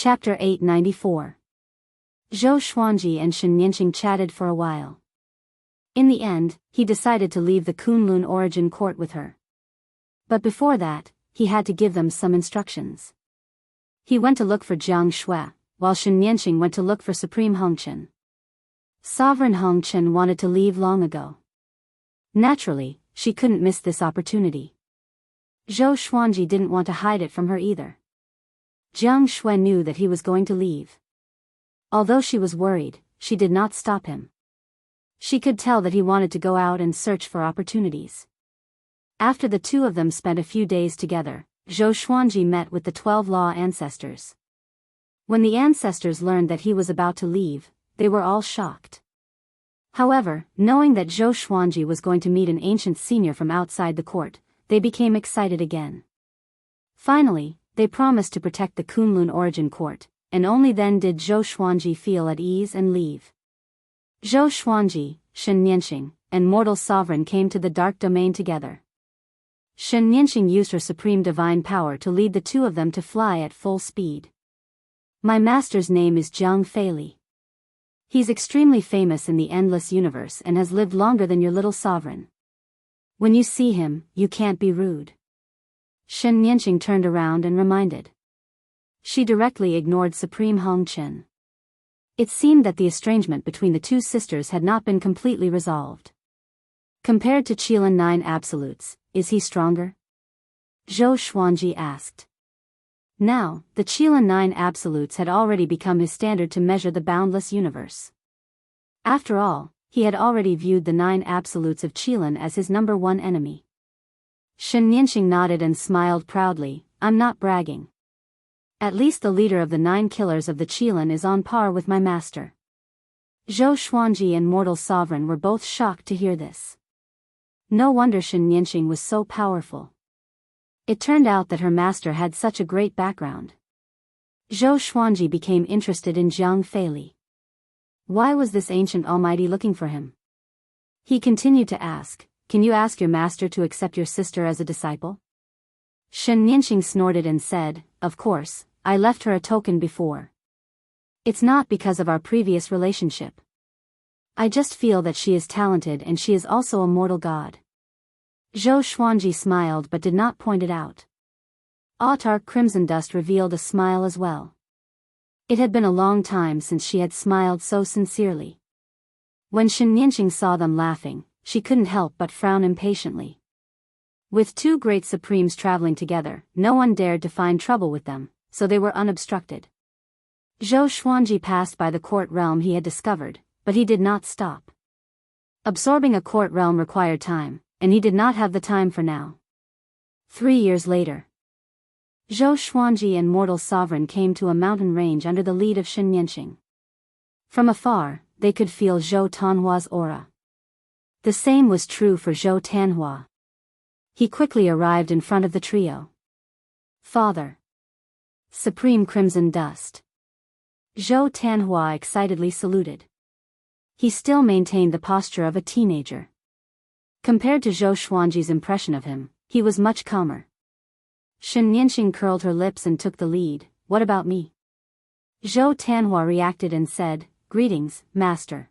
Chapter 894. Zhou Xuanji and Shen Nianqing chatted for a while. In the end, he decided to leave the Kunlun origin court with her. But before that, he had to give them some instructions. He went to look for Jiang Shui, while Shen Nianqing went to look for Supreme Hongqian. Sovereign Hongqian wanted to leave long ago. Naturally, she couldn't miss this opportunity. Zhou Xuanji didn't want to hide it from her either. Jiang Shui knew that he was going to leave. Although she was worried, she did not stop him. She could tell that he wanted to go out and search for opportunities. After the two of them spent a few days together, Zhou Xuanji met with the 12 law ancestors. When the ancestors learned that he was about to leave, they were all shocked. However, knowing that Zhou Xuanji was going to meet an ancient senior from outside the court, they became excited again. Finally, they promised to protect the Kunlun origin court, and only then did Zhou Xuanji feel at ease and leave. Zhou Xuanji, Shen Nianqing, and Mortal Sovereign came to the Dark Domain together. Shen Nianqing used her supreme divine power to lead the two of them to fly at full speed. My master's name is Zhang Feili. He's extremely famous in the endless universe and has lived longer than your little sovereign. When you see him, you can't be rude. Shen Nianqing turned around and reminded. She directly ignored Supreme Hongqian. It seemed that the estrangement between the two sisters had not been completely resolved. Compared to Qilin 9 Absolutes, is he stronger? Zhou Xuanji asked. Now, the Qilin 9 Absolutes had already become his standard to measure the boundless universe. After all, he had already viewed the 9 Absolutes of Qilin as his number one enemy. Shen Nianqing nodded and smiled proudly. I'm not bragging. At least the leader of the 9 killers of the Qilin is on par with my master. Zhou Xuanji and Mortal Sovereign were both shocked to hear this. No wonder Shen Nianqing was so powerful. It turned out that her master had such a great background. Zhou Xuanji became interested in Jiang Feili. Why was this ancient almighty looking for him? He continued to ask, can you ask your master to accept your sister as a disciple? Shen Nianqing snorted and said, of course, I left her a token before. It's not because of our previous relationship. I just feel that she is talented and she is also a mortal god. Zhou Xuanji smiled but did not point it out. Autar Crimson Dust revealed a smile as well. It had been a long time since she had smiled so sincerely. When Shen Nianqing saw them laughing, she couldn't help but frown impatiently. With two great supremes traveling together, no one dared to find trouble with them, so they were unobstructed. Zhou Xuanji passed by the court realm he had discovered, but he did not stop. Absorbing a court realm required time, and he did not have the time for now. 3 years later, Zhou Xuanji and Mortal Sovereign came to a mountain range under the lead of Shen Nianqing. From afar, they could feel Zhou Tanhua's aura. The same was true for Zhou Tanhua. He quickly arrived in front of the trio. Father. Supreme Crimson Dust. Zhou Tanhua excitedly saluted. He still maintained the posture of a teenager. Compared to Zhou Xuanji's impression of him, he was much calmer. Shen Nianqing curled her lips and took the lead. What about me? Zhou Tanhua reacted and said, greetings, master.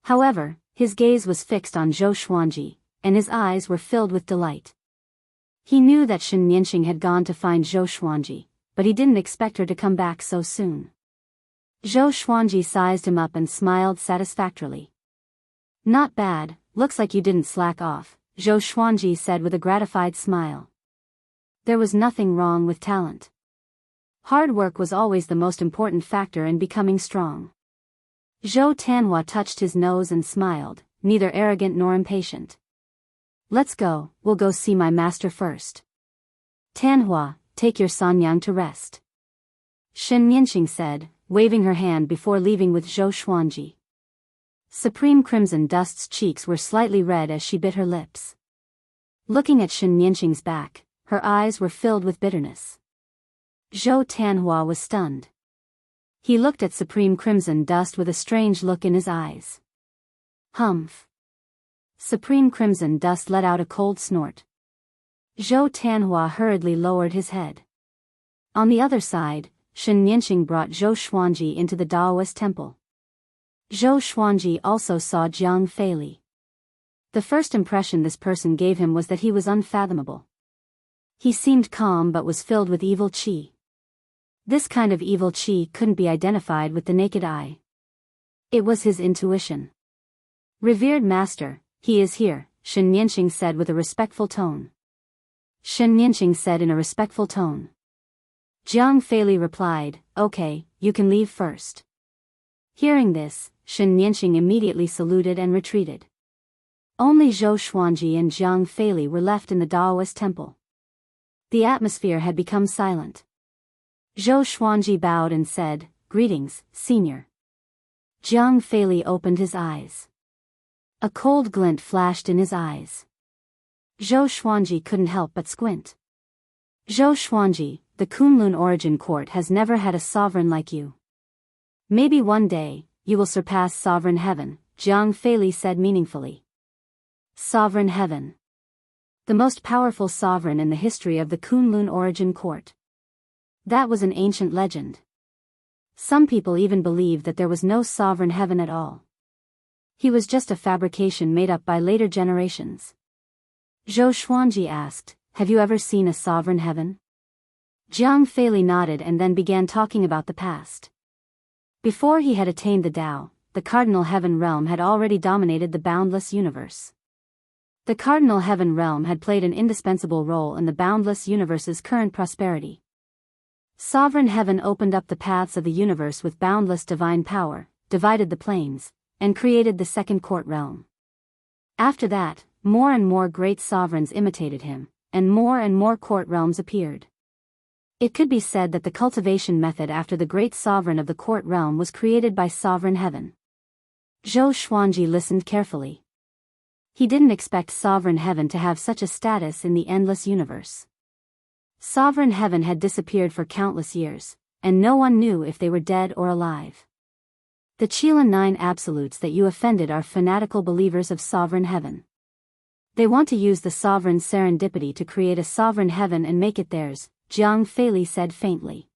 However, his gaze was fixed on Zhou Xuanji, and his eyes were filled with delight. He knew that Shen Nianqing had gone to find Zhou Xuanji, but he didn't expect her to come back so soon. Zhou Xuanji sized him up and smiled satisfactorily. Not bad, looks like you didn't slack off, Zhou Xuanji said with a gratified smile. There was nothing wrong with talent. Hard work was always the most important factor in becoming strong. Zhou Tanhua touched his nose and smiled, neither arrogant nor impatient. Let's go, we'll go see my master first. Tanhua, take your Sanyang to rest. Shen Nianqing said, waving her hand before leaving with Zhou Xuanji. Supreme Crimson Dust's cheeks were slightly red as she bit her lips. Looking at Shen Nianqing's back, her eyes were filled with bitterness. Zhou Tanhua was stunned. He looked at Supreme Crimson Dust with a strange look in his eyes. Humph. Supreme Crimson Dust let out a cold snort. Zhou Tanhua hurriedly lowered his head. On the other side, Shen Nianqing brought Zhou Xuanji into the Daoist temple. Zhou Xuanji also saw Jiang Feili. The first impression this person gave him was that he was unfathomable. He seemed calm but was filled with evil qi. This kind of evil qi couldn't be identified with the naked eye. It was his intuition. "Revered master, he is here," Shen Nianqing said with a respectful tone. Shen Nianqing said in a respectful tone. Jiang Feili replied, "Okay, you can leave first." Hearing this, Shen Nianqing immediately saluted and retreated. Only Zhou Xuanji and Jiang Feili were left in the Daoist temple. The atmosphere had become silent. Zhou Xuanji bowed and said, "Greetings, senior." Jiang Feili opened his eyes. A cold glint flashed in his eyes. Zhou Xuanji couldn't help but squint. "Zhou Xuanji, the Kunlun origin court has never had a sovereign like you. Maybe one day, you will surpass sovereign heaven," Jiang Feili said meaningfully. Sovereign heaven. The most powerful sovereign in the history of the Kunlun origin court. That was an ancient legend. Some people even believed that there was no sovereign heaven at all. He was just a fabrication made up by later generations. Zhou Xuanji asked, "Have you ever seen a sovereign heaven?" Jiang Feili nodded and then began talking about the past. Before he had attained the Tao, the cardinal heaven realm had already dominated the boundless universe. The cardinal heaven realm had played an indispensable role in the boundless universe's current prosperity. Sovereign heaven opened up the paths of the universe with boundless divine power, divided the planes, and created the second court realm. After that, more and more great sovereigns imitated him, and more court realms appeared. It could be said that the cultivation method after the great sovereign of the court realm was created by sovereign heaven. Zhou Xuanji listened carefully. He didn't expect sovereign heaven to have such a status in the endless universe. Sovereign heaven had disappeared for countless years, and no one knew if they were dead or alive. The Qilin 9 absolutes that you offended are fanatical believers of sovereign heaven. They want to use the sovereign serendipity to create a sovereign heaven and make it theirs, Jiang Feili said faintly.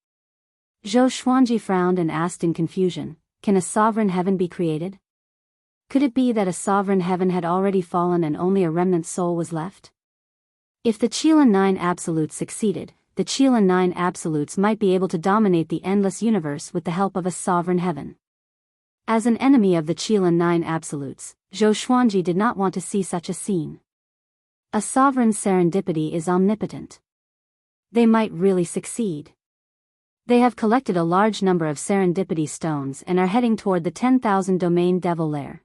Zhou Xuanji frowned and asked in confusion, "Can a sovereign heaven be created? Could it be that a sovereign heaven had already fallen and only a remnant soul was left? If the Qilin 9 absolutes succeeded, the Qilin 9 absolutes might be able to dominate the endless universe with the help of a sovereign heaven." As an enemy of the Qilin 9 absolutes, Zhou Xuanji did not want to see such a scene. A sovereign serendipity is omnipotent. They might really succeed. They have collected a large number of serendipity stones and are heading toward the 10,000 domain devil lair.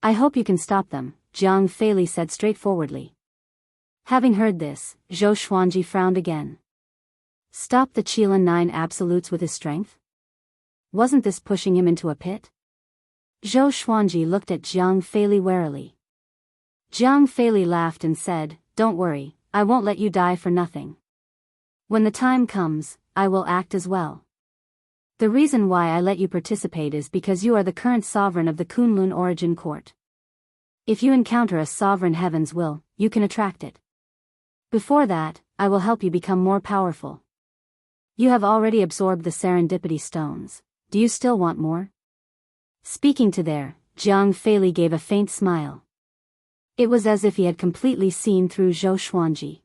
"I hope you can stop them," Jiang Feili said straightforwardly. Having heard this, Zhou Xuanji frowned again. Stop the Qilin 9 absolutes with his strength? Wasn't this pushing him into a pit? Zhou Xuanji looked at Jiang Feili warily. Jiang Feili laughed and said, "Don't worry, I won't let you die for nothing. When the time comes, I will act as well. The reason why I let you participate is because you are the current sovereign of the Kunlun origin court. If you encounter a sovereign heaven's will, you can attract it. Before that, I will help you become more powerful. You have already absorbed the serendipity stones. Do you still want more?" Speaking to there, Jiang Feili gave a faint smile. It was as if he had completely seen through Zhou Xuanji.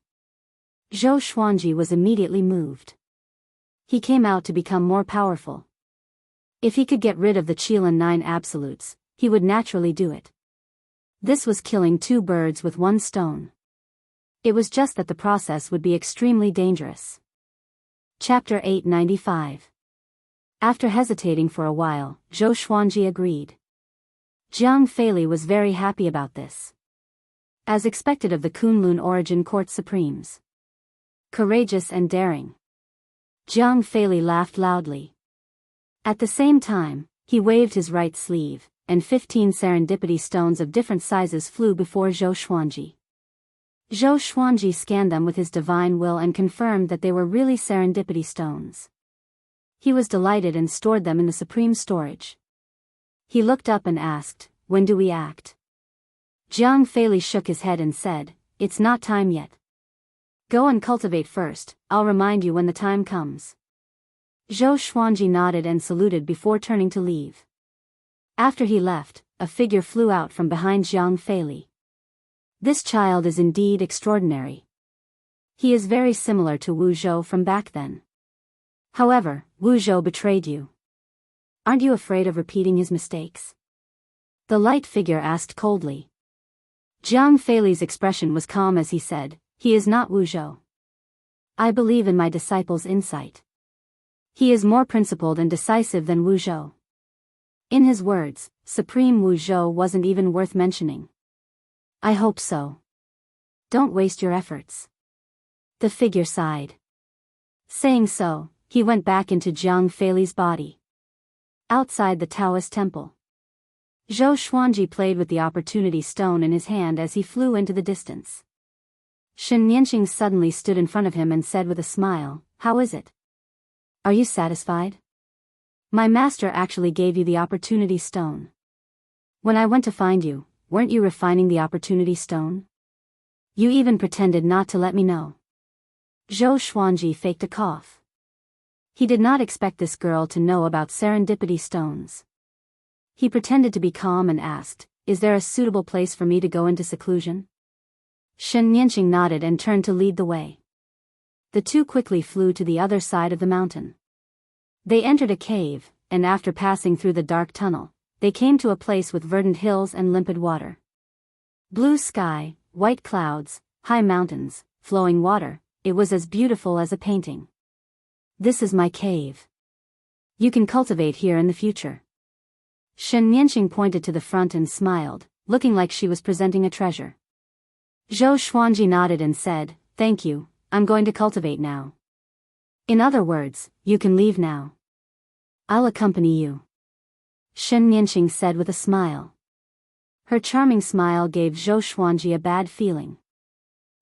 Zhou Xuanji was immediately moved. He came out to become more powerful. If he could get rid of the Qilin 9 absolutes, he would naturally do it. This was killing two birds with one stone. It was just that the process would be extremely dangerous. Chapter 895. After hesitating for a while, Zhou Xuanji agreed. Jiang Feili was very happy about this. As expected of the Kunlun origin court supremes. Courageous and daring. Jiang Feili laughed loudly. At the same time, he waved his right sleeve, and 15 serendipity stones of different sizes flew before Zhou Xuanji. Zhou Xuanji scanned them with his divine will and confirmed that they were really serendipity stones. He was delighted and stored them in the supreme storage. He looked up and asked, "When do we act?" Jiang Feili shook his head and said, "It's not time yet. Go and cultivate first, I'll remind you when the time comes." Zhou Xuanji nodded and saluted before turning to leave. After he left, a figure flew out from behind Zhang Feili. This child is indeed extraordinary. He is very similar to Wu Zhou from back then. However, Wu Zhou betrayed you. Aren't you afraid of repeating his mistakes? The light figure asked coldly. Zhang Feili's expression was calm as he said, he is not Wu Zhou. I believe in my disciple's insight. He is more principled and decisive than Wu Zhou. In his words, Supreme Wu Zhou wasn't even worth mentioning. I hope so. Don't waste your efforts. The figure sighed. Saying so, he went back into Zhang Feili's body. Outside the Taoist temple, Zhou Xuanji played with the opportunity stone in his hand as he flew into the distance. Shen Nianqing suddenly stood in front of him and said with a smile, "How is it? Are you satisfied? My master actually gave you the opportunity stone. When I went to find you, weren't you refining the opportunity stone? You even pretended not to let me know." Zhou Xuanji faked a cough. He did not expect this girl to know about serendipity stones. He pretended to be calm and asked, "Is there a suitable place for me to go into seclusion?" Shen Nianqing nodded and turned to lead the way. The two quickly flew to the other side of the mountain. They entered a cave, and after passing through the dark tunnel, they came to a place with verdant hills and limpid water. Blue sky, white clouds, high mountains, flowing water, it was as beautiful as a painting. This is my cave. You can cultivate here in the future. Shen Nianqing pointed to the front and smiled, looking like she was presenting a treasure. Zhou Xuanji nodded and said, "Thank you, I'm going to cultivate now. In other words, you can leave now. I'll accompany you." Shen Nianqing said with a smile. Her charming smile gave Zhou Xuanji a bad feeling.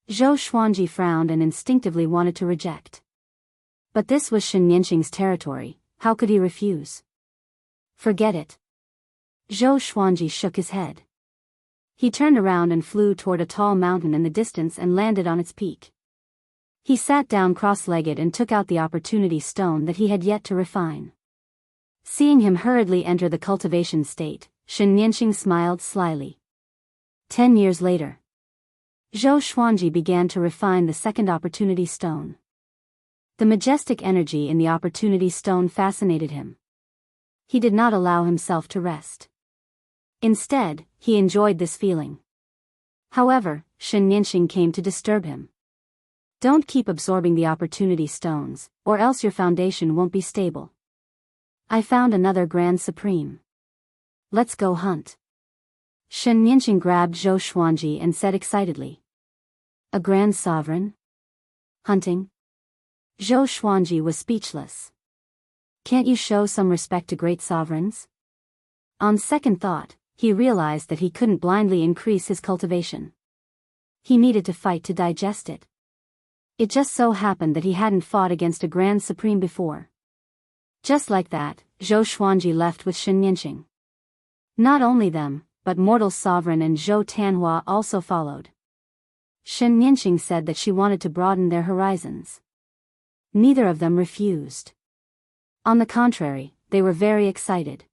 Zhou Xuanji frowned and instinctively wanted to reject. But this was Shen Nianqing's territory, how could he refuse? Forget it. Zhou Xuanji shook his head. He turned around and flew toward a tall mountain in the distance and landed on its peak. He sat down cross-legged and took out the opportunity stone that he had yet to refine. Seeing him hurriedly enter the cultivation state, Shen Nianqing smiled slyly. 10 years later, Zhou Xuanji began to refine the second opportunity stone. The majestic energy in the opportunity stone fascinated him. He did not allow himself to rest. Instead, he enjoyed this feeling. However, Shen Nianqing came to disturb him. Don't keep absorbing the opportunity stones, or else your foundation won't be stable. I found another Grand Supreme. Let's go hunt. Shen Nianqing grabbed Zhou Xuanji and said excitedly. A Grand Sovereign? Hunting? Zhou Xuanji was speechless. Can't you show some respect to great sovereigns? On second thought, he realized that he couldn't blindly increase his cultivation. He needed to fight to digest it. It just so happened that he hadn't fought against a Grand Supreme before. Just like that, Zhou Xuanji left with Shen Nianqing. Not only them, but Mortal Sovereign and Zhou Tanhua also followed. Shen Nianqing said that she wanted to broaden their horizons. Neither of them refused. On the contrary, they were very excited.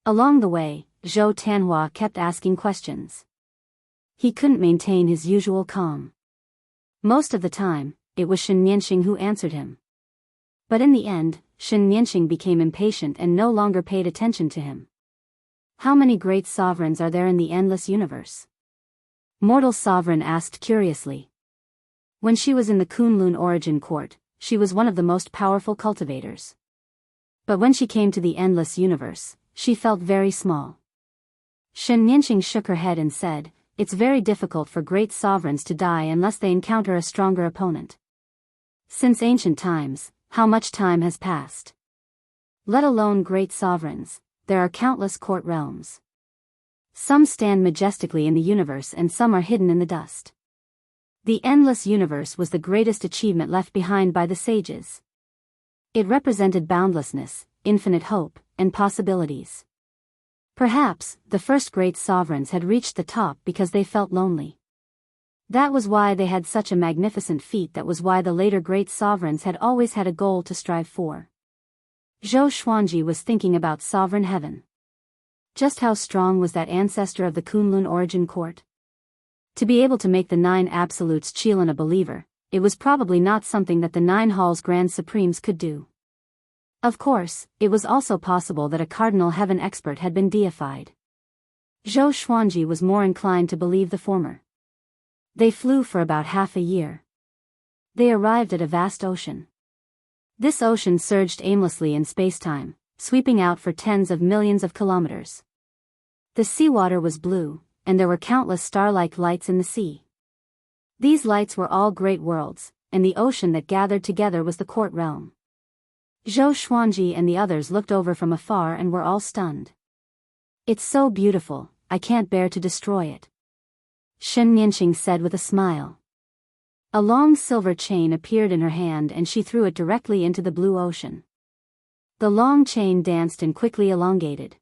Along the way, Zhou Tanhua kept asking questions. He couldn't maintain his usual calm. Most of the time, it was Shen Nianqing who answered him. But in the end, Shen Nianqing became impatient and no longer paid attention to him. How many great sovereigns are there in the endless universe? Mortal Sovereign asked curiously. When she was in the Kunlun Origin Court, she was one of the most powerful cultivators. But when she came to the endless universe, she felt very small. Shen Nianqing shook her head and said, "It's very difficult for great sovereigns to die unless they encounter a stronger opponent. Since ancient times, how much time has passed? Let alone great sovereigns, there are countless court realms. Some stand majestically in the universe and some are hidden in the dust. The endless universe was the greatest achievement left behind by the sages. It represented boundlessness, infinite hope, and possibilities. Perhaps, the first great sovereigns had reached the top because they felt lonely. That was why they had such a magnificent feat. That was why the later great sovereigns had always had a goal to strive for. Zhou Xuanji was thinking about sovereign heaven. Just how strong was that ancestor of the Kunlun origin court? To be able to make the 9 absolutes Qilin a believer, it was probably not something that the 9 halls Grand Supremes could do. Of course, it was also possible that a cardinal heaven expert had been deified. Zhou Xuanji was more inclined to believe the former. They flew for about half a year. They arrived at a vast ocean. This ocean surged aimlessly in space-time, sweeping out for tens of millions of kilometers. The seawater was blue, and there were countless star-like lights in the sea. These lights were all great worlds, and the ocean that gathered together was the court realm. Zhou Xuanji and the others looked over from afar and were all stunned. "It's so beautiful, I can't bear to destroy it," Shen Nianqing said with a smile. A long silver chain appeared in her hand and she threw it directly into the blue ocean. The long chain danced and quickly elongated.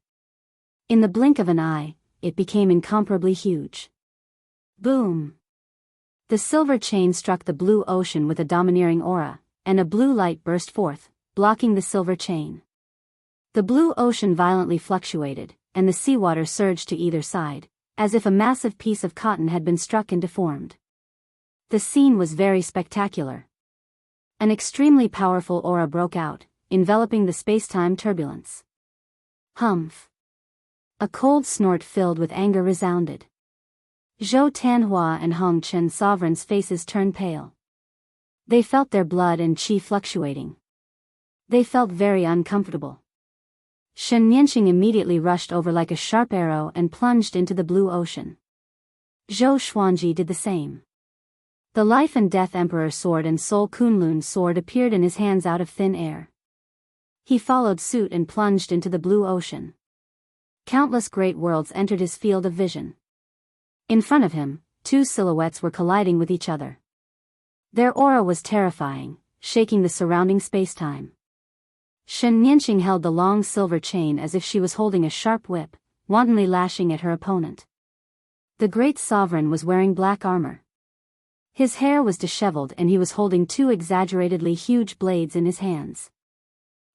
In the blink of an eye, it became incomparably huge. Boom! The silver chain struck the blue ocean with a domineering aura, and a blue light burst forth, blocking the silver chain. The blue ocean violently fluctuated, and the seawater surged to either side, as if a massive piece of cotton had been struck and deformed. The scene was very spectacular. An extremely powerful aura broke out, enveloping the space-time turbulence. Humph! A cold snort filled with anger resounded. Zhou Tanhua and Hong Chen sovereigns' faces turned pale. They felt their blood and qi fluctuating. They felt very uncomfortable. Shen Nianqing immediately rushed over like a sharp arrow and plunged into the blue ocean. Zhou Xuanji did the same. The Life and Death Emperor Sword and Soul Kunlun Sword appeared in his hands out of thin air. He followed suit and plunged into the blue ocean. Countless great worlds entered his field of vision. In front of him, 2 silhouettes were colliding with each other. Their aura was terrifying, shaking the surrounding space-time. Shen Nianqing held the long silver chain as if she was holding a sharp whip, wantonly lashing at her opponent. The great sovereign was wearing black armor. His hair was disheveled and he was holding 2 exaggeratedly huge blades in his hands.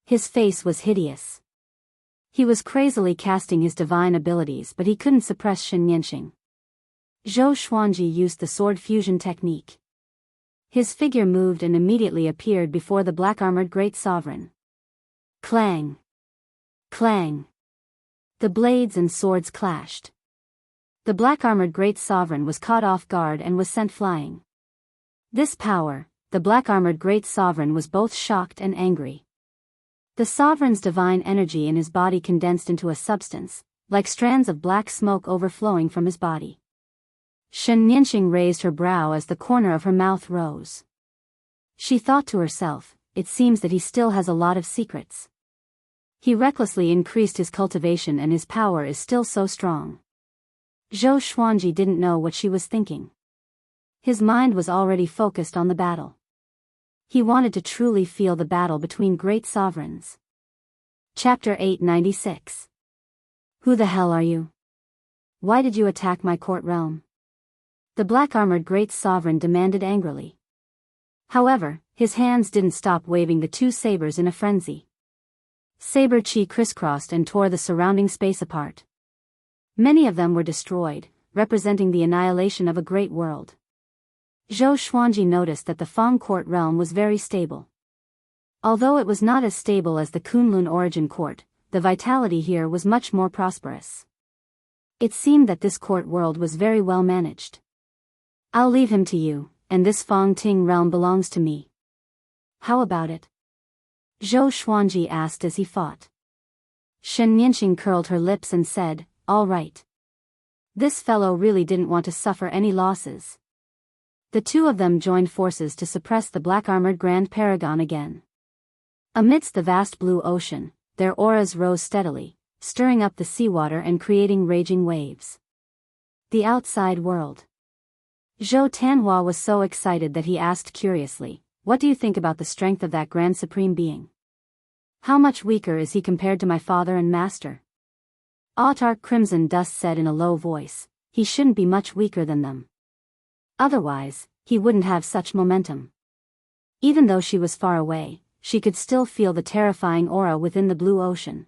His face was hideous. He was crazily casting his divine abilities, but he couldn't suppress Shen Nianqing. Zhou Xuanji used the sword fusion technique. His figure moved and immediately appeared before the black-armored great sovereign. Clang! Clang! The blades and swords clashed. The black-armored great sovereign was caught off guard and was sent flying. This power, the black-armored great sovereign was both shocked and angry. The sovereign's divine energy in his body condensed into a substance, like strands of black smoke overflowing from his body. Shen Nianqing raised her brow as the corner of her mouth rose. She thought to herself, it seems that he still has a lot of secrets. He recklessly increased his cultivation and his power is still so strong. Zhou Xuanji didn't know what she was thinking. His mind was already focused on the battle. He wanted to truly feel the battle between great sovereigns. Chapter 896. Who the hell are you? Why did you attack my court realm? The black-armored great sovereign demanded angrily. However, his hands didn't stop waving the 2 sabers in a frenzy. Saber chi crisscrossed and tore the surrounding space apart. Many of them were destroyed, representing the annihilation of a great world. Zhou Xuanji noticed that the Fang court realm was very stable. Although it was not as stable as the Kunlun origin court, the vitality here was much more prosperous. It seemed that this court world was very well managed. I'll leave him to you, and this Fang Ting realm belongs to me. How about it? Zhou Xuanji asked as he fought. Shen Nianqing curled her lips and said, all right. This fellow really didn't want to suffer any losses. The 2 of them joined forces to suppress the black-armored Grand Paragon again. Amidst the vast blue ocean, their auras rose steadily, stirring up the seawater and creating raging waves. The outside world. Zhou Tanhua was so excited that he asked curiously, what do you think about the strength of that Grand Supreme Being? How much weaker is he compared to my father and master? Autarch Crimson Dust said in a low voice, he shouldn't be much weaker than them. Otherwise, he wouldn't have such momentum. Even though she was far away, she could still feel the terrifying aura within the blue ocean.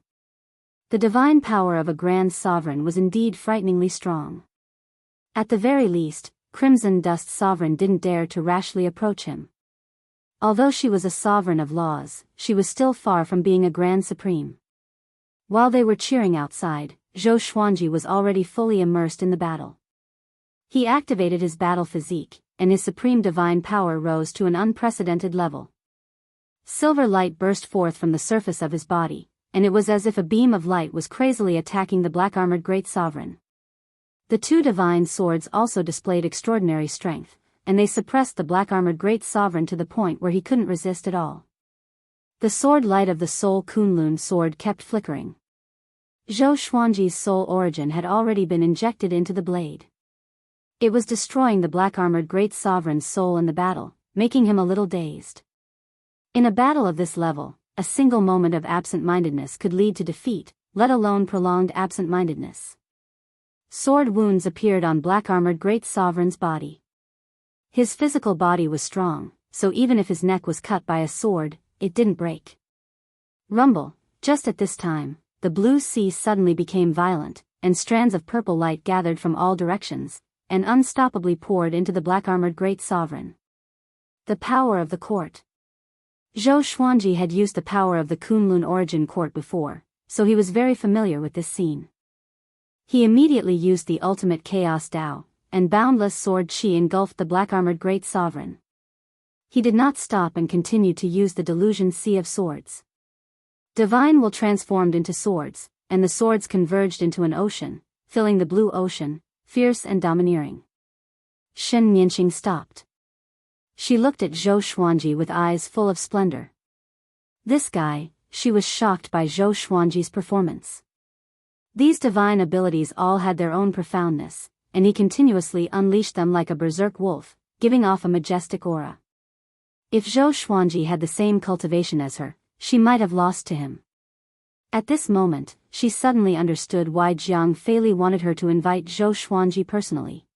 The divine power of a grand sovereign was indeed frighteningly strong. At the very least, Crimson Dust's sovereign didn't dare to rashly approach him. Although she was a sovereign of laws, she was still far from being a grand supreme. While they were cheering outside, Zhou Xuanji was already fully immersed in the battle. He activated his battle physique, and his supreme divine power rose to an unprecedented level. Silver light burst forth from the surface of his body, and it was as if a beam of light was crazily attacking the black-armored great sovereign. The two divine swords also displayed extraordinary strength, and they suppressed the black-armored great sovereign to the point where he couldn't resist at all. The sword light of the Soul Kunlun sword kept flickering. Zhou Xuanji's soul origin had already been injected into the blade. It was destroying the black-armored great sovereign's soul in the battle, making him a little dazed. In a battle of this level, a single moment of absent-mindedness could lead to defeat, let alone prolonged absent-mindedness. Sword wounds appeared on black-armored great sovereign's body. His physical body was strong, so even if his neck was cut by a sword, it didn't break. Rumble, just at this time, the blue sea suddenly became violent, and strands of purple light gathered from all directions, and unstoppably poured into the black-armored great sovereign. The power of the court. Zhou Xuanji had used the power of the Kunlun origin court before, so he was very familiar with this scene. He immediately used the ultimate chaos Dao, and boundless sword Qi engulfed the black-armored great sovereign. He did not stop and continued to use the delusion sea of swords. Divine will transformed into swords, and the swords converged into an ocean, filling the blue ocean, fierce and domineering. Shen Nianqing stopped. She looked at Zhou Xuanji with eyes full of splendor. This guy, she was shocked by Zhou Xuanji's performance. These divine abilities all had their own profoundness, and he continuously unleashed them like a berserk wolf, giving off a majestic aura. If Zhou Xuanji had the same cultivation as her, she might have lost to him. At this moment, she suddenly understood why Jiang Feili wanted her to invite Zhou Xuanji personally.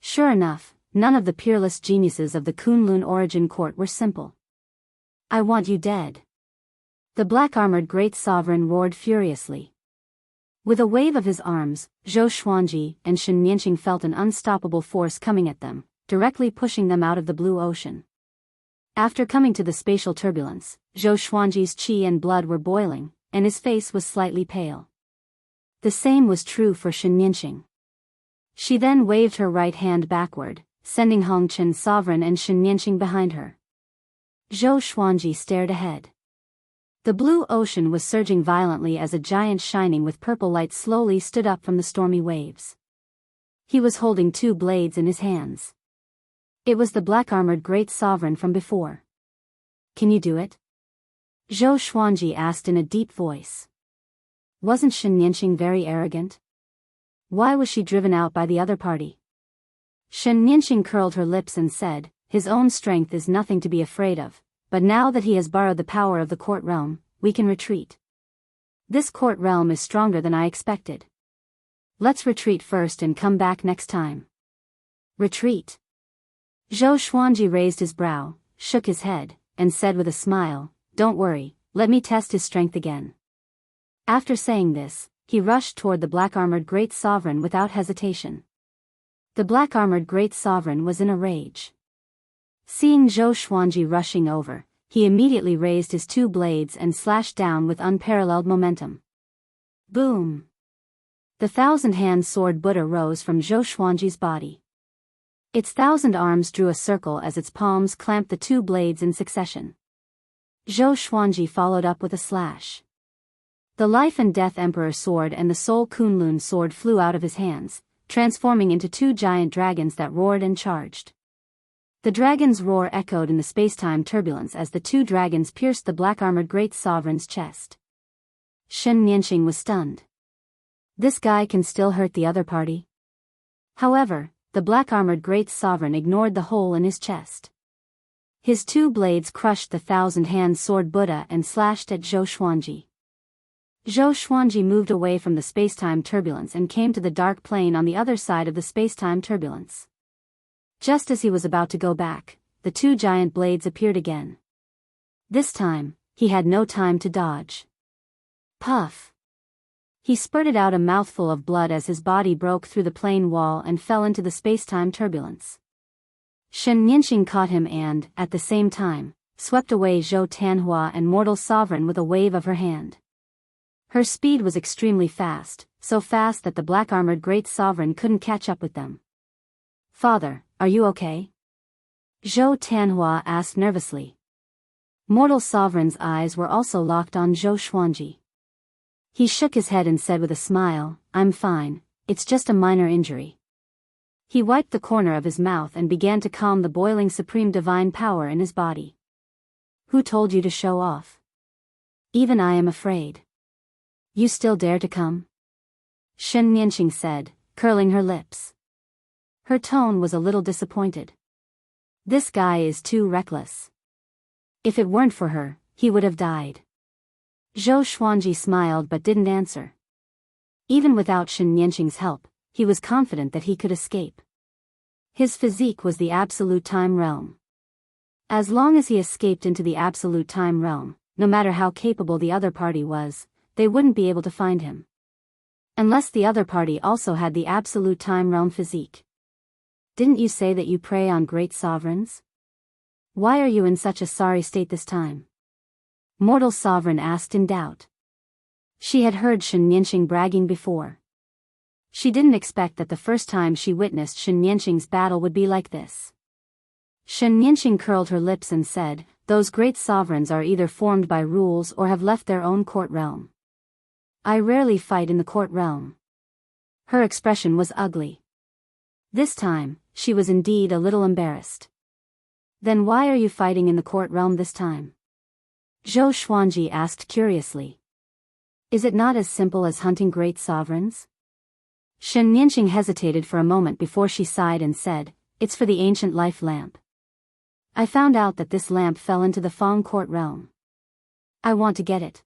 Sure enough, none of the peerless geniuses of the Kunlun origin court were simple. "I want you dead." The black-armored great sovereign roared furiously. With a wave of his arms, Zhou Xuanji and Shen Nianqing felt an unstoppable force coming at them, directly pushing them out of the blue ocean. After coming to the spatial turbulence, Zhou Xuanji's qi and blood were boiling, and his face was slightly pale. The same was true for Shen Nianqing. She then waved her right hand backward, sending Hong Chen's sovereign and Shen Nianqing behind her. Zhou Xuanji stared ahead. The blue ocean was surging violently as a giant shining with purple light slowly stood up from the stormy waves. He was holding two blades in his hands. It was the black-armored great sovereign from before. "Can you do it?" Zhou Xuanji asked in a deep voice. Wasn't Shen Nianqing very arrogant? Why was she driven out by the other party? Shen Nianqing curled her lips and said, "His own strength is nothing to be afraid of, but now that he has borrowed the power of the court realm, we can retreat. This court realm is stronger than I expected. Let's retreat first and come back next time." "Retreat?" Zhou Xuanji raised his brow, shook his head, and said with a smile, "Don't worry, let me test his strength again." After saying this, he rushed toward the black-armored great sovereign without hesitation. The black-armored great sovereign was in a rage. Seeing Zhou Xuanji rushing over, he immediately raised his two blades and slashed down with unparalleled momentum. Boom! The thousand-hand sword Buddha rose from Zhou Xuanji's body. Its 1,000 arms drew a circle as its palms clamped the two blades in succession. Zhou Xuanji followed up with a slash. The Life and Death Emperor sword and the Soul Kunlun sword flew out of his hands, transforming into two giant dragons that roared and charged. The dragon's roar echoed in the space-time turbulence as the two dragons pierced the black-armored great sovereign's chest. Shen Nianqing was stunned. This guy can still hurt the other party? However, the black-armored great sovereign ignored the hole in his chest. His two blades crushed the 1,000-hand sword Buddha and slashed at Zhou Xuanji. Zhou Xuanji moved away from the space-time turbulence and came to the dark plane on the other side of the space-time turbulence. Just as he was about to go back, the two giant blades appeared again. This time, he had no time to dodge. Puff! He spurted out a mouthful of blood as his body broke through the plane wall and fell into the space-time turbulence. Shen Nianqing caught him and, at the same time, swept away Zhou Tianhua and Mortal Sovereign with a wave of her hand. Her speed was extremely fast, so fast that the black-armored Great Sovereign couldn't catch up with them. "Father, are you okay?" Zhou Tianhua asked nervously. Mortal Sovereign's eyes were also locked on Zhou Xuanji. He shook his head and said with a smile, "I'm fine, it's just a minor injury." He wiped the corner of his mouth and began to calm the boiling supreme divine power in his body. "Who told you to show off? Even I am afraid. You still dare to come?" Shen Nianqing said, curling her lips. Her tone was a little disappointed. This guy is too reckless. If it weren't for her, he would have died. Zhou Xuanji smiled but didn't answer. Even without Shen Nianqing's help, he was confident that he could escape. His physique was the absolute time realm. As long as he escaped into the absolute time realm, no matter how capable the other party was, they wouldn't be able to find him. Unless the other party also had the absolute time realm physique. "Didn't you say that you prey on great sovereigns? Why are you in such a sorry state this time?" Mortal Sovereign asked in doubt. She had heard Shen Nianqing bragging before. She didn't expect that the first time she witnessed Shen Nianqing's battle would be like this. Shen Nianqing curled her lips and said, "Those great sovereigns are either formed by rules or have left their own court realm. I rarely fight in the court realm." Her expression was ugly. This time, she was indeed a little embarrassed. "Then why are you fighting in the court realm this time?" Zhou Xuanji asked curiously. "Is it not as simple as hunting great sovereigns?" Shen Nianqing hesitated for a moment before she sighed and said, "It's for the ancient life lamp. I found out that this lamp fell into the Fong court realm. I want to get it.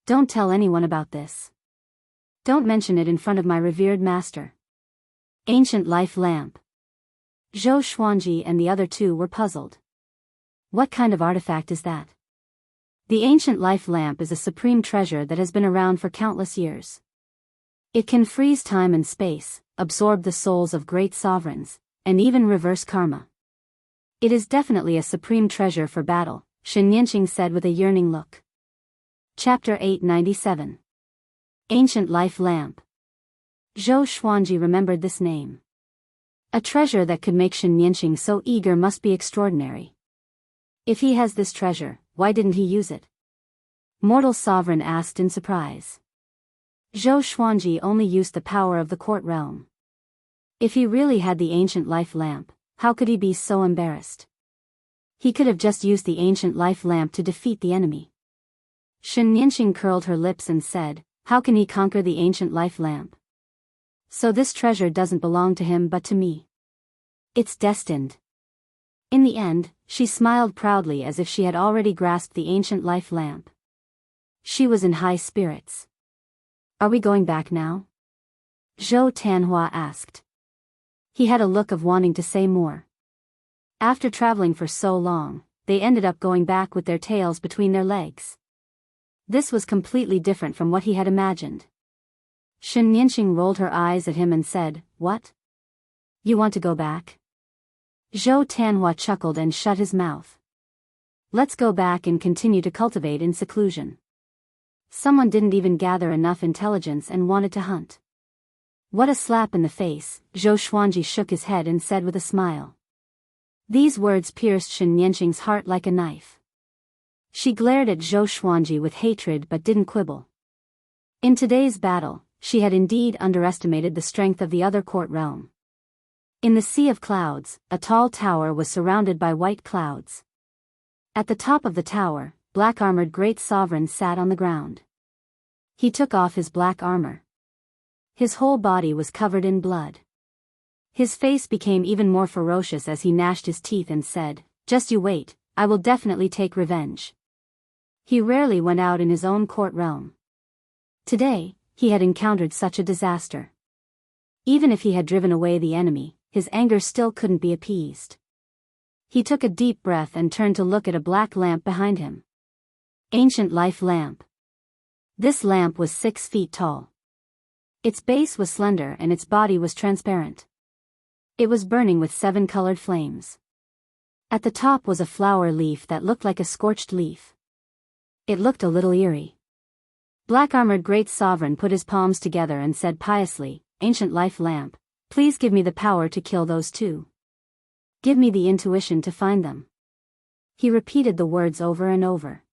Don't tell anyone about this. Don't mention it in front of my revered master." Ancient life lamp. Zhou Xuanji and the other two were puzzled. What kind of artifact is that? The ancient life lamp is a supreme treasure that has been around for countless years. It can freeze time and space, absorb the souls of great sovereigns, and even reverse karma. It is definitely a supreme treasure for battle, Shen Nianqing said with a yearning look. Chapter 897. Ancient Life Lamp. Zhou Xuanji remembered this name. A treasure that could make Shen Nianqing so eager must be extraordinary. If he has this treasure, why didn't he use it? Mortal Sovereign asked in surprise. Zhou Xuanji only used the power of the court realm. If he really had the ancient life lamp, how could he be so embarrassed? He could have just used the ancient life lamp to defeat the enemy. Shen Nianqing curled her lips and said, "How can he conquer the ancient life lamp? So this treasure doesn't belong to him but to me. It's destined." In the end, she smiled proudly as if she had already grasped the ancient life lamp. She was in high spirits. "Are we going back now?" Zhou Tianhua asked. He had a look of wanting to say more. After traveling for so long, they ended up going back with their tails between their legs. This was completely different from what he had imagined. Shen Nianqing rolled her eyes at him and said, "What? You want to go back?" Zhou Tianhua chuckled and shut his mouth. "Let's go back and continue to cultivate in seclusion." Someone didn't even gather enough intelligence and wanted to hunt. What a slap in the face, Zhou Xuanji shook his head and said with a smile. These words pierced Shen Nianqing's heart like a knife. She glared at Zhou Xuanji with hatred but didn't quibble. In today's battle, she had indeed underestimated the strength of the other court realm. In the sea of clouds, a tall tower was surrounded by white clouds. At the top of the tower, black-armored great sovereign sat on the ground. He took off his black armor. His whole body was covered in blood. His face became even more ferocious as he gnashed his teeth and said, "Just you wait, I will definitely take revenge." He rarely went out in his own court realm. Today, he had encountered such a disaster. Even if he had driven away the enemy, his anger still couldn't be appeased. He took a deep breath and turned to look at a black lamp behind him. Ancient life lamp. This lamp was 6 feet tall. Its base was slender and its body was transparent. It was burning with 7 colored flames. At the top was a flower leaf that looked like a scorched leaf. It looked a little eerie. Black-armored Great Sovereign put his palms together and said piously, "Ancient life lamp, please give me the power to kill those two. Give me the intuition to find them." He repeated the words over and over.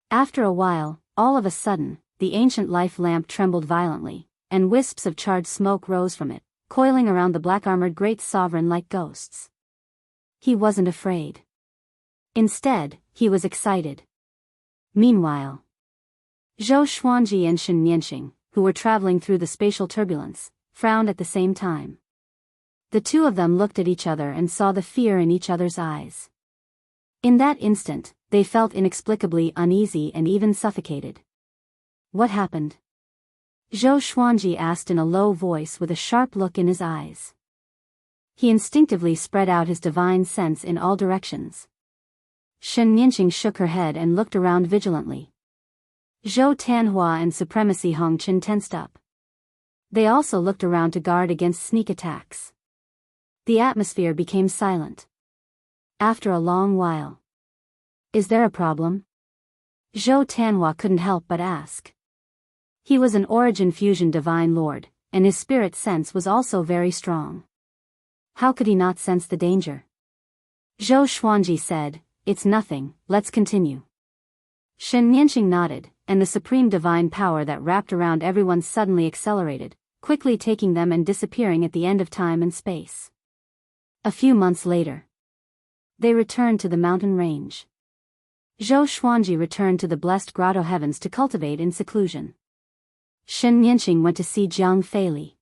After a while, all of a sudden, the ancient life lamp trembled violently, and wisps of charred smoke rose from it, coiling around the black-armored Great Sovereign like ghosts. He wasn't afraid. Instead, he was excited. Meanwhile, Zhou Xuanji and Shen Nianxing, who were traveling through the spatial turbulence, frowned at the same time. The two of them looked at each other and saw the fear in each other's eyes. In that instant, they felt inexplicably uneasy and even suffocated. What happened? Zhou Xuanji asked in a low voice with a sharp look in his eyes. He instinctively spread out his divine sense in all directions. Shen Nianxing shook her head and looked around vigilantly. Zhou Tanhua and Supremacy Hongqin tensed up. They also looked around to guard against sneak attacks. The atmosphere became silent. After a long while. "Is there a problem?" Zhou Tanhua couldn't help but ask. He was an origin fusion divine lord, and his spirit sense was also very strong. How could he not sense the danger? Zhou Xuanji said, "It's nothing, let's continue." Shen Nianxing nodded, and the supreme divine power that wrapped around everyone suddenly accelerated, quickly taking them and disappearing at the end of time and space. A few months later, they returned to the mountain range. Zhou Xuanji returned to the blessed grotto heavens to cultivate in seclusion. Shen Nianxing went to see Jiang Feili.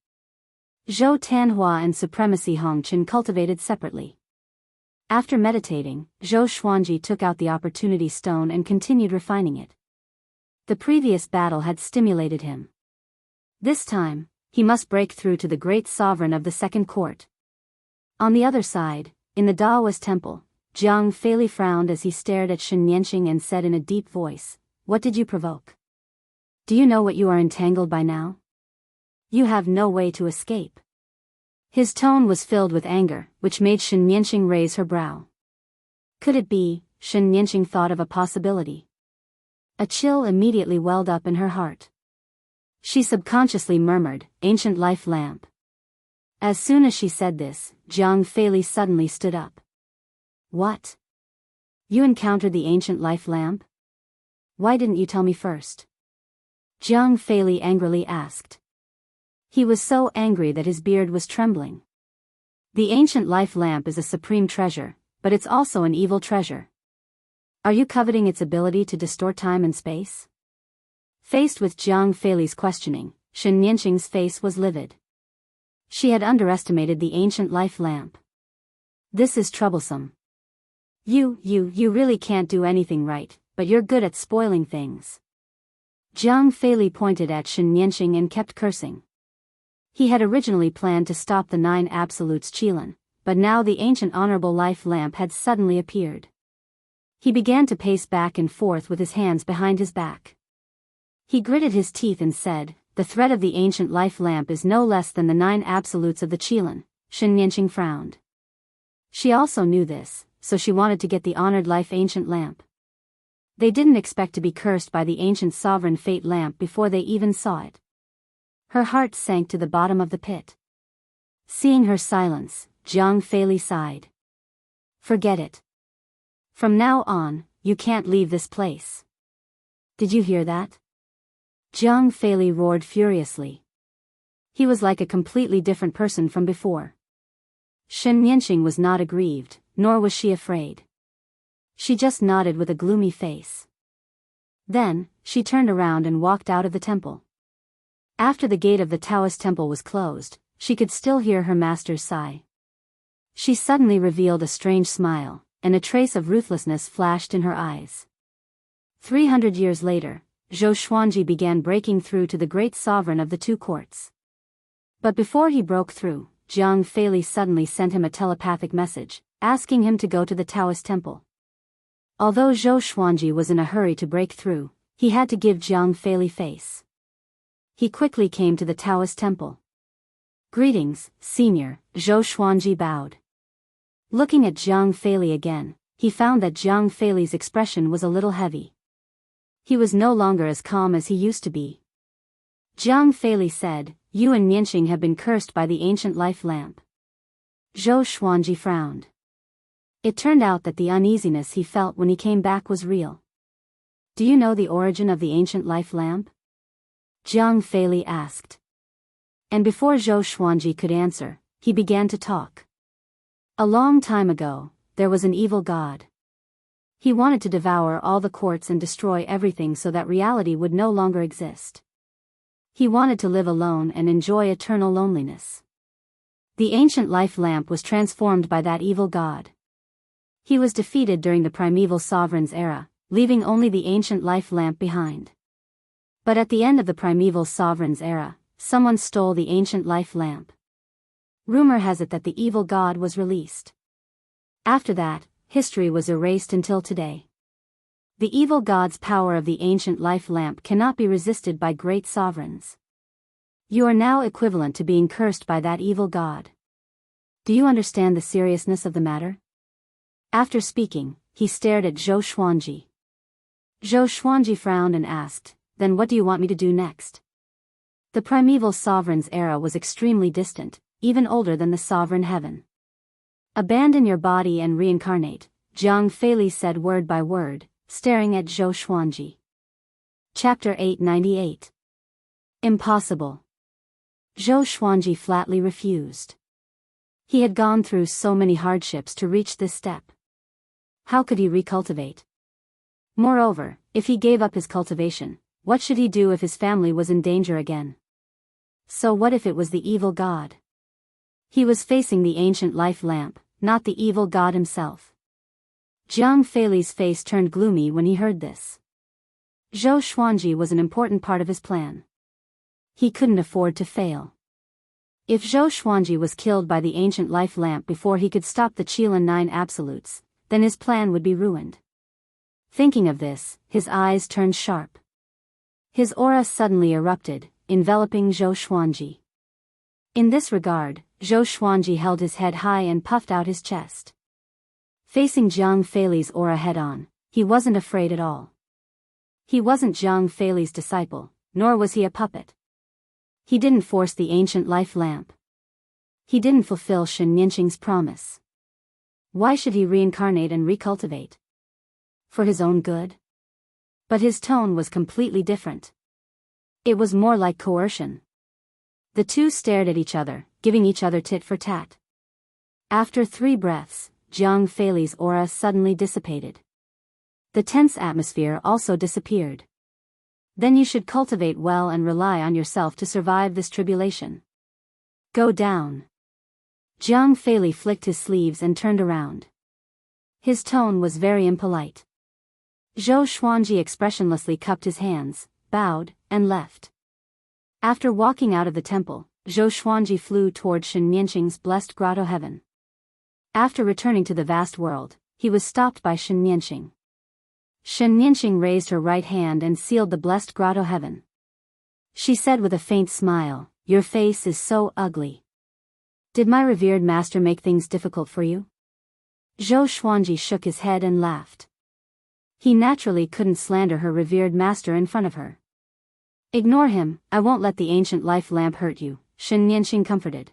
Zhou Tanhua and Supremacy Hongqin cultivated separately. After meditating, Zhou Xuanji took out the opportunity stone and continued refining it. The previous battle had stimulated him. This time, he must break through to the great sovereign of the second court. On the other side, in the Daoist temple, Jiang Feili frowned as he stared at Shen Nianxing and said in a deep voice, "What did you provoke? Do you know what you are entangled by now? You have no way to escape." His tone was filled with anger, which made Shen Nianxing raise her brow. Could it be? Shen Nianxing thought of a possibility. A chill immediately welled up in her heart. She subconsciously murmured, "Ancient life lamp." As soon as she said this, Jiang Feili suddenly stood up. "What? You encountered the ancient life lamp? Why didn't you tell me first?" Jiang Feili angrily asked. He was so angry that his beard was trembling. The ancient life lamp is a supreme treasure, but it's also an evil treasure. Are you coveting its ability to distort time and space? Faced with Jiang Feili's questioning, Shen Nianxing's face was livid. She had underestimated the ancient life lamp. This is troublesome. You really can't do anything right, but you're good at spoiling things. Jiang Feili pointed at Shen Nianxing and kept cursing. He had originally planned to stop the 9 absolutes Qilin, but now the ancient honorable life lamp had suddenly appeared. He began to pace back and forth with his hands behind his back. He gritted his teeth and said, "The threat of the ancient life lamp is no less than the 9 absolutes of the Qilin." Shen Nianxing frowned. She also knew this, so she wanted to get the honored life ancient lamp. They didn't expect to be cursed by the ancient sovereign fate lamp before they even saw it. Her heart sank to the bottom of the pit. Seeing her silence, Jiang Feili sighed. "Forget it. From now on, you can't leave this place." "Did you hear that?" Jiang Feili roared furiously. He was like a completely different person from before. Shen Nianxing was not aggrieved, nor was she afraid. She just nodded with a gloomy face. Then, she turned around and walked out of the temple. After the gate of the Taoist temple was closed, she could still hear her master's sigh. She suddenly revealed a strange smile, and a trace of ruthlessness flashed in her eyes. 300 years later, Zhou Xuanji began breaking through to the great sovereign of the 2 courts. But before he broke through, Jiang Feili suddenly sent him a telepathic message, asking him to go to the Taoist temple. Although Zhou Xuanji was in a hurry to break through, he had to give Jiang Feili face. He quickly came to the Taoist temple. "Greetings, Senior," Zhou Xuanji bowed. Looking at Jiang Feili again, he found that Jiang Feili's expression was a little heavy. He was no longer as calm as he used to be. Jiang Feili said, "You and Nianxing have been cursed by the ancient life lamp." Zhou Xuanji frowned. It turned out that the uneasiness he felt when he came back was real. "Do you know the origin of the ancient life lamp?" Jiang Feili asked. And before Zhou Xuanji could answer, he began to talk. "A long time ago, there was an evil god. He wanted to devour all the courts and destroy everything so that reality would no longer exist. He wanted to live alone and enjoy eternal loneliness. The ancient life lamp was transformed by that evil god. He was defeated during the primeval sovereign's era, leaving only the ancient life lamp behind. But at the end of the primeval sovereign's era, someone stole the ancient life lamp. Rumor has it that the evil god was released. After that, history was erased until today. The evil god's power of the ancient life lamp cannot be resisted by great sovereigns. You are now equivalent to being cursed by that evil god. Do you understand the seriousness of the matter?" After speaking, he stared at Zhou Xuanji. Zhou Xuanji frowned and asked, "Then what do you want me to do next?" The primeval sovereign's era was extremely distant, even older than the sovereign heaven. "Abandon your body and reincarnate," Jiang Feili said word by word, staring at Zhou Xuanji. Chapter 898. Impossible. Zhou Xuanji flatly refused. He had gone through so many hardships to reach this step. How could he recultivate? Moreover, if he gave up his cultivation, what should he do if his family was in danger again? So what if it was the evil god? He was facing the ancient life lamp, not the evil god himself. Jiang Feili's face turned gloomy when he heard this. Zhou Xuanji was an important part of his plan. He couldn't afford to fail. If Zhou Xuanji was killed by the ancient life lamp before he could stop the Qilin 9 absolutes, then his plan would be ruined. Thinking of this, his eyes turned sharp. His aura suddenly erupted, enveloping Zhou Xuanji. In this regard, Zhou Xuanji held his head high and puffed out his chest. Facing Jiang Feili's aura head-on, he wasn't afraid at all. He wasn't Jiang Feili's disciple, nor was he a puppet. He didn't force the ancient life lamp. He didn't fulfill Shen Nianqing's promise. Why should he reincarnate and recultivate? For his own good? But his tone was completely different. It was more like coercion. The two stared at each other, giving each other tit for tat. After 3 breaths, Jiang Feili's aura suddenly dissipated. The tense atmosphere also disappeared. Then you should cultivate well and rely on yourself to survive this tribulation. Go down. Jiang Feili flicked his sleeves and turned around. His tone was very impolite. Zhou Xuanji expressionlessly cupped his hands, bowed, and left. After walking out of the temple, Zhou Xuanji flew toward Shen Nianqing's blessed grotto heaven. After returning to the vast world, he was stopped by Shen Nianqing. Shen Nianqing raised her right hand and sealed the blessed grotto heaven. She said with a faint smile, "Your face is so ugly. Did my revered master make things difficult for you?" Zhou Xuanji shook his head and laughed. He naturally couldn't slander her revered master in front of her. "Ignore him, I won't let the ancient life lamp hurt you," Shen Nianqing comforted.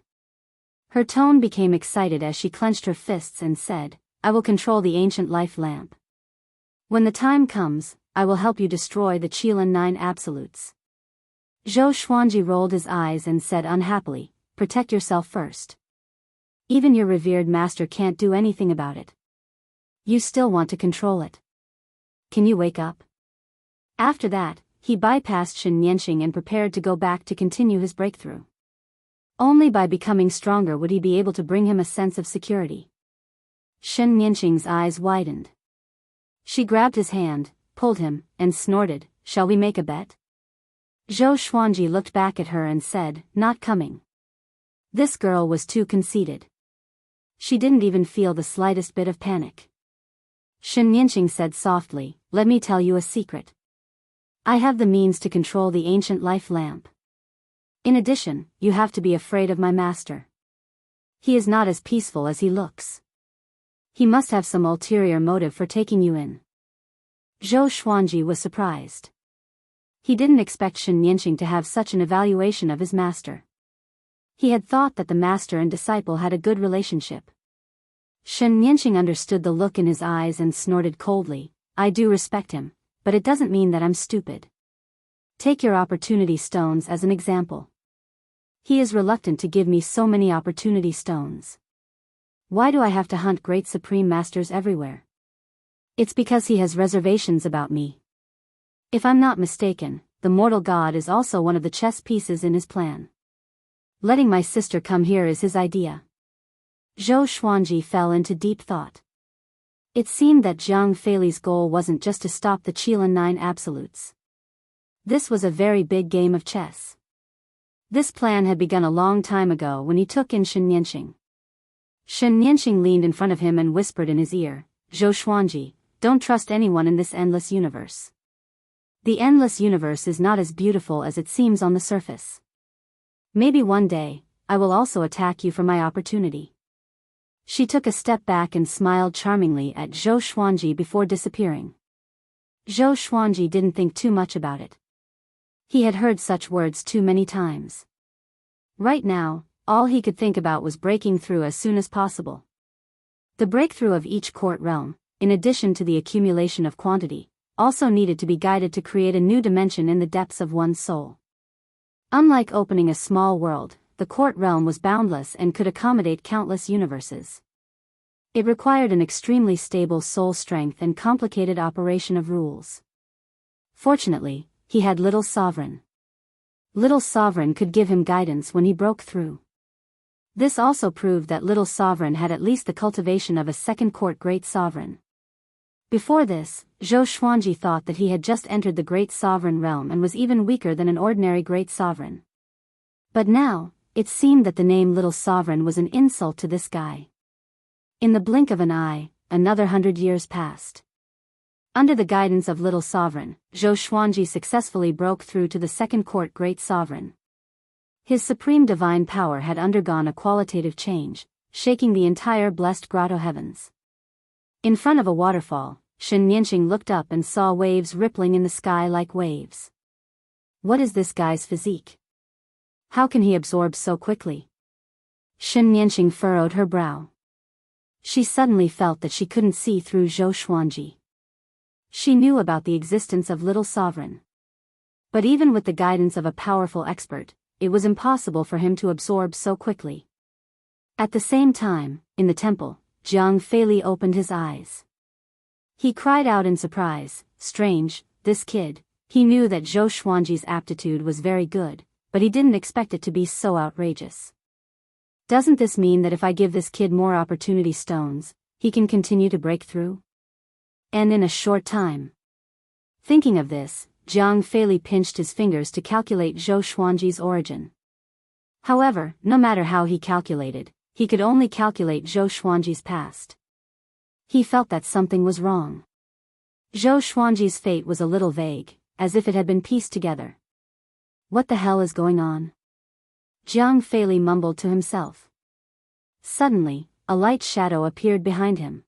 Her tone became excited as she clenched her fists and said, "I will control the ancient life lamp. When the time comes, I will help you destroy the Qilin 9 absolutes." Zhou Xuanji rolled his eyes and said unhappily, "Protect yourself first. Even your revered master can't do anything about it. You still want to control it. Can you wake up?" After that, he bypassed Shen Nianqing and prepared to go back to continue his breakthrough. Only by becoming stronger would he be able to bring him a sense of security. Shen Nianqing's eyes widened. She grabbed his hand, pulled him, and snorted, "Shall we make a bet?" Zhou Xuanji looked back at her and said, "Not coming." This girl was too conceited. She didn't even feel the slightest bit of panic. Shen Yanqing said softly, "Let me tell you a secret. I have the means to control the ancient life lamp. In addition, you have to be afraid of my master. He is not as peaceful as he looks. He must have some ulterior motive for taking you in." Zhou Xuanji was surprised. He didn't expect Shen Yanqing to have such an evaluation of his master. He had thought that the master and disciple had a good relationship. Shen Yanqing understood the look in his eyes and snorted coldly, "I do respect him, but it doesn't mean that I'm stupid. Take your opportunity stones as an example. He is reluctant to give me so many opportunity stones. Why do I have to hunt great supreme masters everywhere? It's because he has reservations about me. If I'm not mistaken, the mortal god is also one of the chess pieces in his plan. Letting my sister come here is his idea." Zhou Xuanji fell into deep thought. It seemed that Zhang Feili's goal wasn't just to stop the Qilin 9 absolutes. This was a very big game of chess. This plan had begun a long time ago when he took in Shen Yanqing. Shen Yanqing leaned in front of him and whispered in his ear, "Zhou Xuanji, don't trust anyone in this endless universe. The endless universe is not as beautiful as it seems on the surface. Maybe one day, I will also attack you for my opportunity." She took a step back and smiled charmingly at Zhou Xuanji before disappearing. Zhou Xuanji didn't think too much about it. He had heard such words too many times. Right now, all he could think about was breaking through as soon as possible. The breakthrough of each court realm, in addition to the accumulation of quantity, also needed to be guided to create a new dimension in the depths of one's soul. Unlike opening a small world, the court realm was boundless and could accommodate countless universes. It required an extremely stable soul strength and complicated operation of rules. Fortunately, he had Little Sovereign. Little Sovereign could give him guidance when he broke through. This also proved that Little Sovereign had at least the cultivation of a second court Great Sovereign. Before this, Zhou Xuanji thought that he had just entered the Great Sovereign realm and was even weaker than an ordinary Great Sovereign. But now, it seemed that the name Little Sovereign was an insult to this guy. In the blink of an eye, another 100 years passed. Under the guidance of Little Sovereign, Zhou Xuanji successfully broke through to the second court Great Sovereign. His supreme divine power had undergone a qualitative change, shaking the entire blessed grotto heavens. In front of a waterfall, Shen Yanqing looked up and saw waves rippling in the sky like waves. What is this guy's physique? How can he absorb so quickly? Shen Yanqing furrowed her brow. She suddenly felt that she couldn't see through Zhou Xuanji. She knew about the existence of Little Sovereign. But even with the guidance of a powerful expert, it was impossible for him to absorb so quickly. At the same time, in the temple, Zhang Feili opened his eyes. He cried out in surprise, "Strange, this kid." He knew that Zhou Xuanji's aptitude was very good, but he didn't expect it to be so outrageous. Doesn't this mean that if I give this kid more opportunity stones, he can continue to break through? And in a short time. Thinking of this, Zhang Feili pinched his fingers to calculate Zhou Xuanji's origin. However, no matter how he calculated, he could only calculate Zhou Xuanji's past. He felt that something was wrong. Zhou Xuanji's fate was a little vague, as if it had been pieced together. What the hell is going on? Zhang Feili mumbled to himself. Suddenly, a light shadow appeared behind him.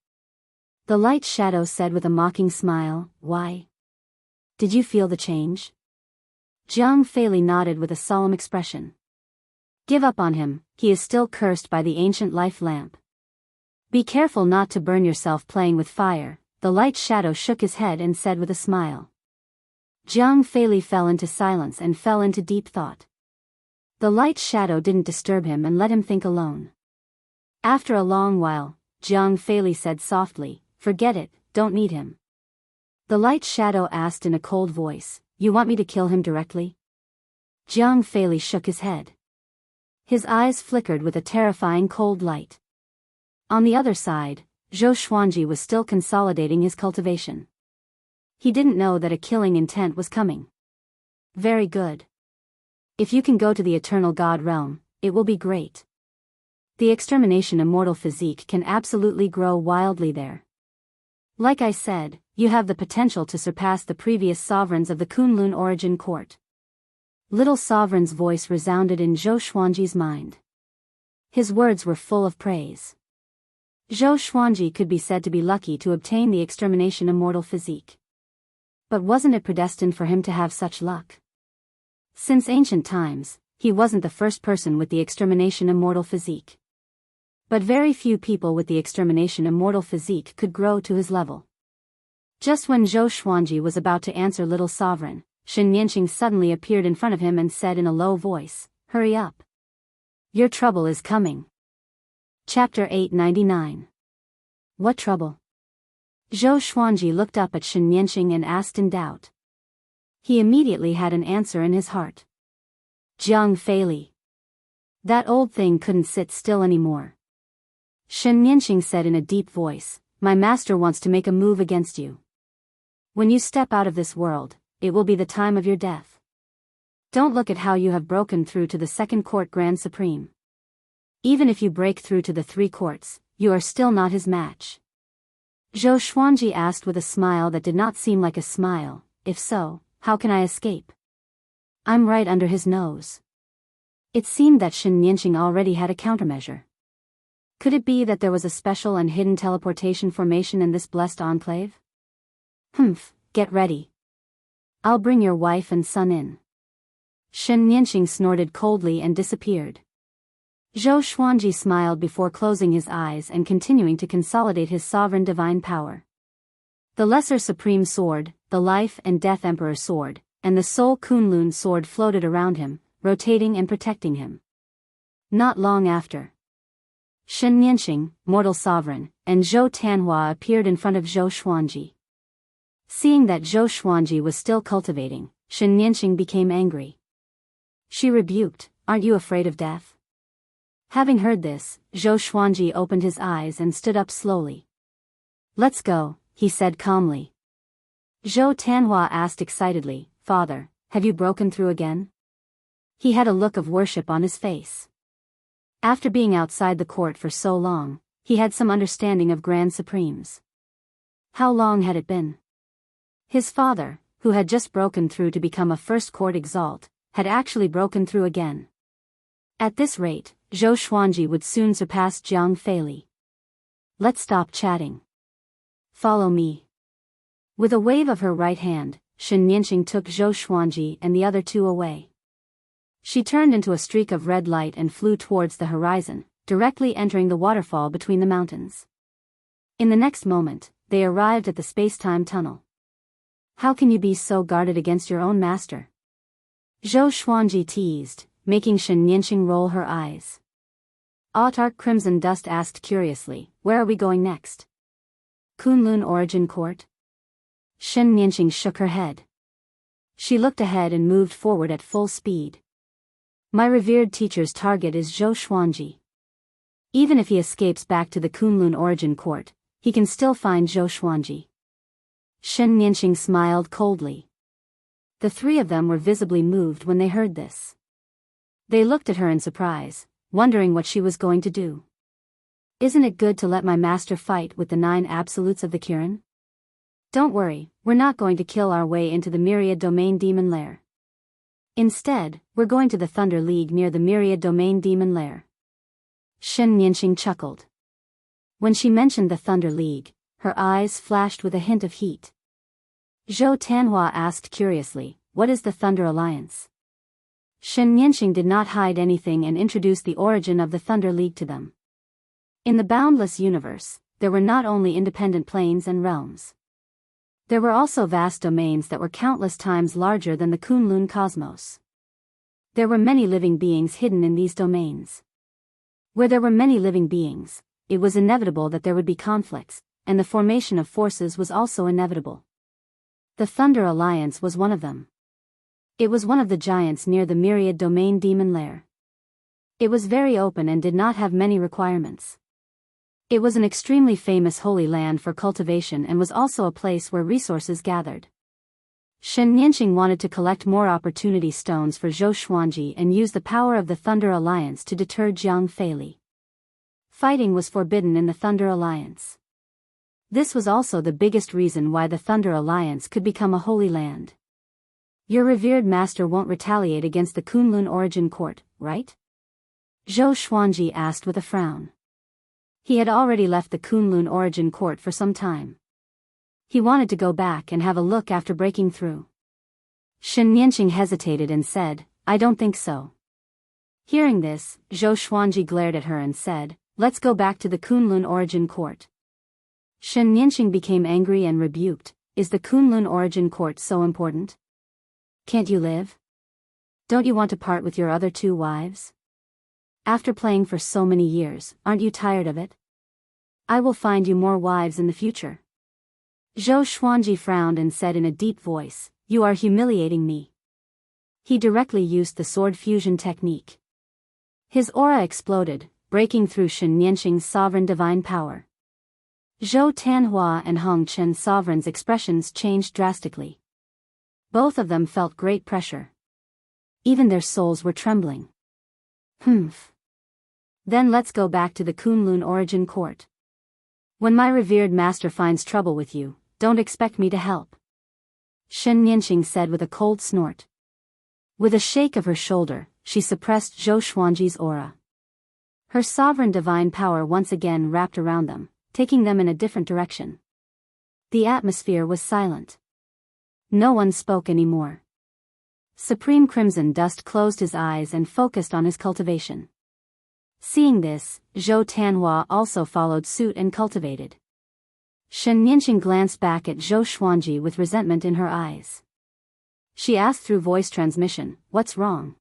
The light shadow said with a mocking smile, "Why? Did you feel the change?" Zhang Feili nodded with a solemn expression. "Give up on him, he is still cursed by the ancient life lamp. Be careful not to burn yourself playing with fire." The light shadow shook his head and said with a smile. Zhang Feili fell into silence and fell into deep thought. The light shadow didn't disturb him and let him think alone. After a long while, Zhang Feili said softly, "Forget it, don't need him." The light shadow asked in a cold voice, "You want me to kill him directly?" Zhang Feili shook his head. His eyes flickered with a terrifying cold light. On the other side, Zhou Xuanji was still consolidating his cultivation. He didn't know that a killing intent was coming. "Very good. If you can go to the Eternal God realm, it will be great." The extermination immortal physique can absolutely grow wildly there. Like I said, you have the potential to surpass the previous sovereigns of the Kunlun origin court. Little Sovereign's voice resounded in Zhou Xuanji's mind. His words were full of praise. Zhou Xuanji could be said to be lucky to obtain the extermination immortal physique. But wasn't it predestined for him to have such luck? Since ancient times, he wasn't the first person with the extermination immortal physique. But very few people with the extermination immortal physique could grow to his level. Just when Zhou Xuanji was about to answer Little Sovereign, Shen Yanqing suddenly appeared in front of him and said in a low voice, "Hurry up. Your trouble is coming." Chapter 899. What trouble? Zhou Xuanji looked up at Shen Yanqing and asked in doubt. He immediately had an answer in his heart. Jiang Feili. That old thing couldn't sit still anymore. Shen Yanqing said in a deep voice, "My master wants to make a move against you. When you step out of this world, it will be the time of your death. Don't look at how you have broken through to the second court Grand Supreme. Even if you break through to the three courts, you are still not his match." Zhou Xuanji asked with a smile that did not seem like a smile, "If so, how can I escape? I'm right under his nose." It seemed that Shen Yanqing already had a countermeasure. Could it be that there was a special and hidden teleportation formation in this blessed enclave? Get ready. I'll bring your wife and son in. Shen Yanqing snorted coldly and disappeared. Zhou Xuanji smiled before closing his eyes and continuing to consolidate his sovereign divine power. The Lesser Supreme Sword, the Life and Death Emperor Sword, and the Soul Kunlun Sword floated around him, rotating and protecting him. Not long after, Shen Yanqing, Mortal Sovereign, and Zhou Tanhua appeared in front of Zhou Xuanji. Seeing that Zhou Xuanji was still cultivating, Shen Yanqing became angry. She rebuked, "Aren't you afraid of death?" Having heard this, Zhou Xuanji opened his eyes and stood up slowly. "Let's go," he said calmly. Zhou Tanhua asked excitedly, "Father, have you broken through again?" He had a look of worship on his face. After being outside the court for so long, he had some understanding of Grand Supremes. How long had it been? His father, who had just broken through to become a first court exalt, had actually broken through again. At this rate, Zhou Xuanji would soon surpass Jiang Feili. "Let's stop chatting. Follow me." With a wave of her right hand, Shen Yanqing took Zhou Xuanji and the other two away. She turned into a streak of red light and flew towards the horizon, directly entering the waterfall between the mountains. In the next moment, they arrived at the space-time tunnel. "How can you be so guarded against your own master?" Zhou Xuanji teased, making Shen Yanqing roll her eyes. Autark Crimson Dust asked curiously, "Where are we going next?" "Kunlun Origin Court?" Shen Yanqing shook her head. She looked ahead and moved forward at full speed. "My revered teacher's target is Zhou Xuanji. Even if he escapes back to the Kunlun Origin Court, he can still find Zhou Xuanji." Shen Yanqing smiled coldly. The three of them were visibly moved when they heard this. They looked at her in surprise, wondering what she was going to do. "Isn't it good to let my master fight with the 9 absolutes of the Kirin? Don't worry, we're not going to kill our way into the Myriad Domain Demon Lair. Instead, we're going to the Thunder League near the Myriad Domain Demon Lair." Shen Yanqing chuckled. When she mentioned the Thunder League, her eyes flashed with a hint of heat. Zhou Tanhua asked curiously, "What is the Thunder Alliance?" Shen Yanqing did not hide anything and introduced the origin of the Thunder League to them. In the boundless universe, there were not only independent planes and realms. There were also vast domains that were countless times larger than the Kunlun cosmos. There were many living beings hidden in these domains. Where there were many living beings, it was inevitable that there would be conflicts, and the formation of forces was also inevitable. The Thunder Alliance was one of them. It was one of the giants near the Myriad Domain Demon Lair. It was very open and did not have many requirements. It was an extremely famous holy land for cultivation and was also a place where resources gathered. Shen Yanqing wanted to collect more opportunity stones for Zhou Xuanji and use the power of the Thunder Alliance to deter Jiang Feili. Fighting was forbidden in the Thunder Alliance. This was also the biggest reason why the Thunder Alliance could become a holy land. Your revered master won't retaliate against the Kunlun Origin Court, right? Zhou Xuanji asked with a frown. He had already left the Kunlun Origin Court for some time. He wanted to go back and have a look after breaking through. Shen Nianqing hesitated and said, I don't think so. Hearing this, Zhou Xuanji glared at her and said, let's go back to the Kunlun Origin Court. Shen Nianqing became angry and rebuked, is the Kunlun Origin Court so important? Can't you live? Don't you want to part with your other 2 wives? After playing for so many years, aren't you tired of it? I will find you more wives in the future. Zhou Xuanji frowned and said in a deep voice, you are humiliating me. He directly used the sword fusion technique. His aura exploded, breaking through Shen Nianqing's sovereign divine power. Zhou Tanhua and Hong Chen's sovereign's expressions changed drastically. Both of them felt great pressure. Even their souls were trembling. Then let's go back to the Kunlun Origin Court. When my revered master finds trouble with you, don't expect me to help. Shen Nianqing said with a cold snort. With a shake of her shoulder, she suppressed Zhou Xuanji's aura. Her sovereign divine power once again wrapped around them, taking them in a different direction. The atmosphere was silent. No one spoke anymore. Supreme Crimson Dust closed his eyes and focused on his cultivation. Seeing this, Zhou Tanhua also followed suit and cultivated. Shen Nianqing glanced back at Zhou Xuanji with resentment in her eyes. She asked through voice transmission, what's wrong?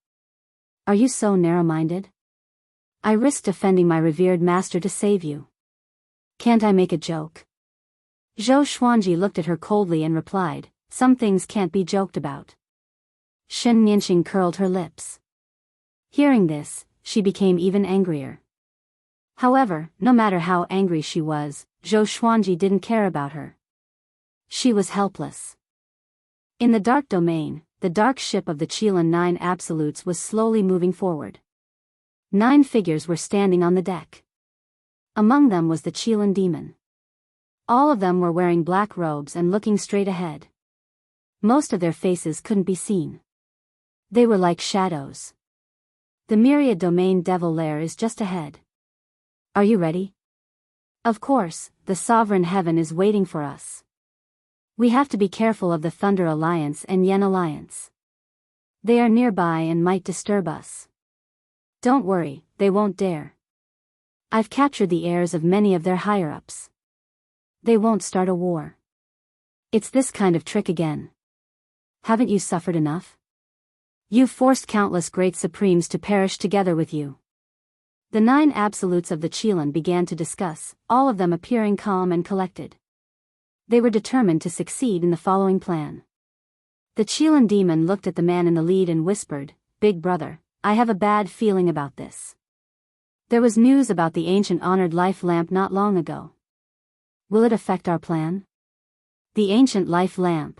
Are you so narrow-minded? I risked offending my revered master to save you. Can't I make a joke? Zhou Xuanji looked at her coldly and replied, some things can't be joked about. Shen Nianqing curled her lips. Hearing this, she became even angrier. However, no matter how angry she was, Zhou Xuanji didn't care about her. She was helpless. In the dark domain, the dark ship of the Qilin 9 Absolutes was slowly moving forward. 9 figures were standing on the deck. Among them was the Qilin demon. All of them were wearing black robes and looking straight ahead. Most of their faces couldn't be seen. They were like shadows. The myriad domain devil lair is just ahead. Are you ready? Of course, the sovereign heaven is waiting for us. We have to be careful of the Thunder Alliance and Yen Alliance. They are nearby and might disturb us. Don't worry, they won't dare. I've captured the heirs of many of their higher-ups. They won't start a war. It's this kind of trick again. Haven't you suffered enough? You've forced countless great supremes to perish together with you. The 9 absolutes of the Qilin began to discuss, all of them appearing calm and collected. They were determined to succeed in the following plan. The Qilin demon looked at the man in the lead and whispered, Big brother, I have a bad feeling about this. There was news about the ancient honored life lamp not long ago. Will it affect our plan? The ancient life lamp.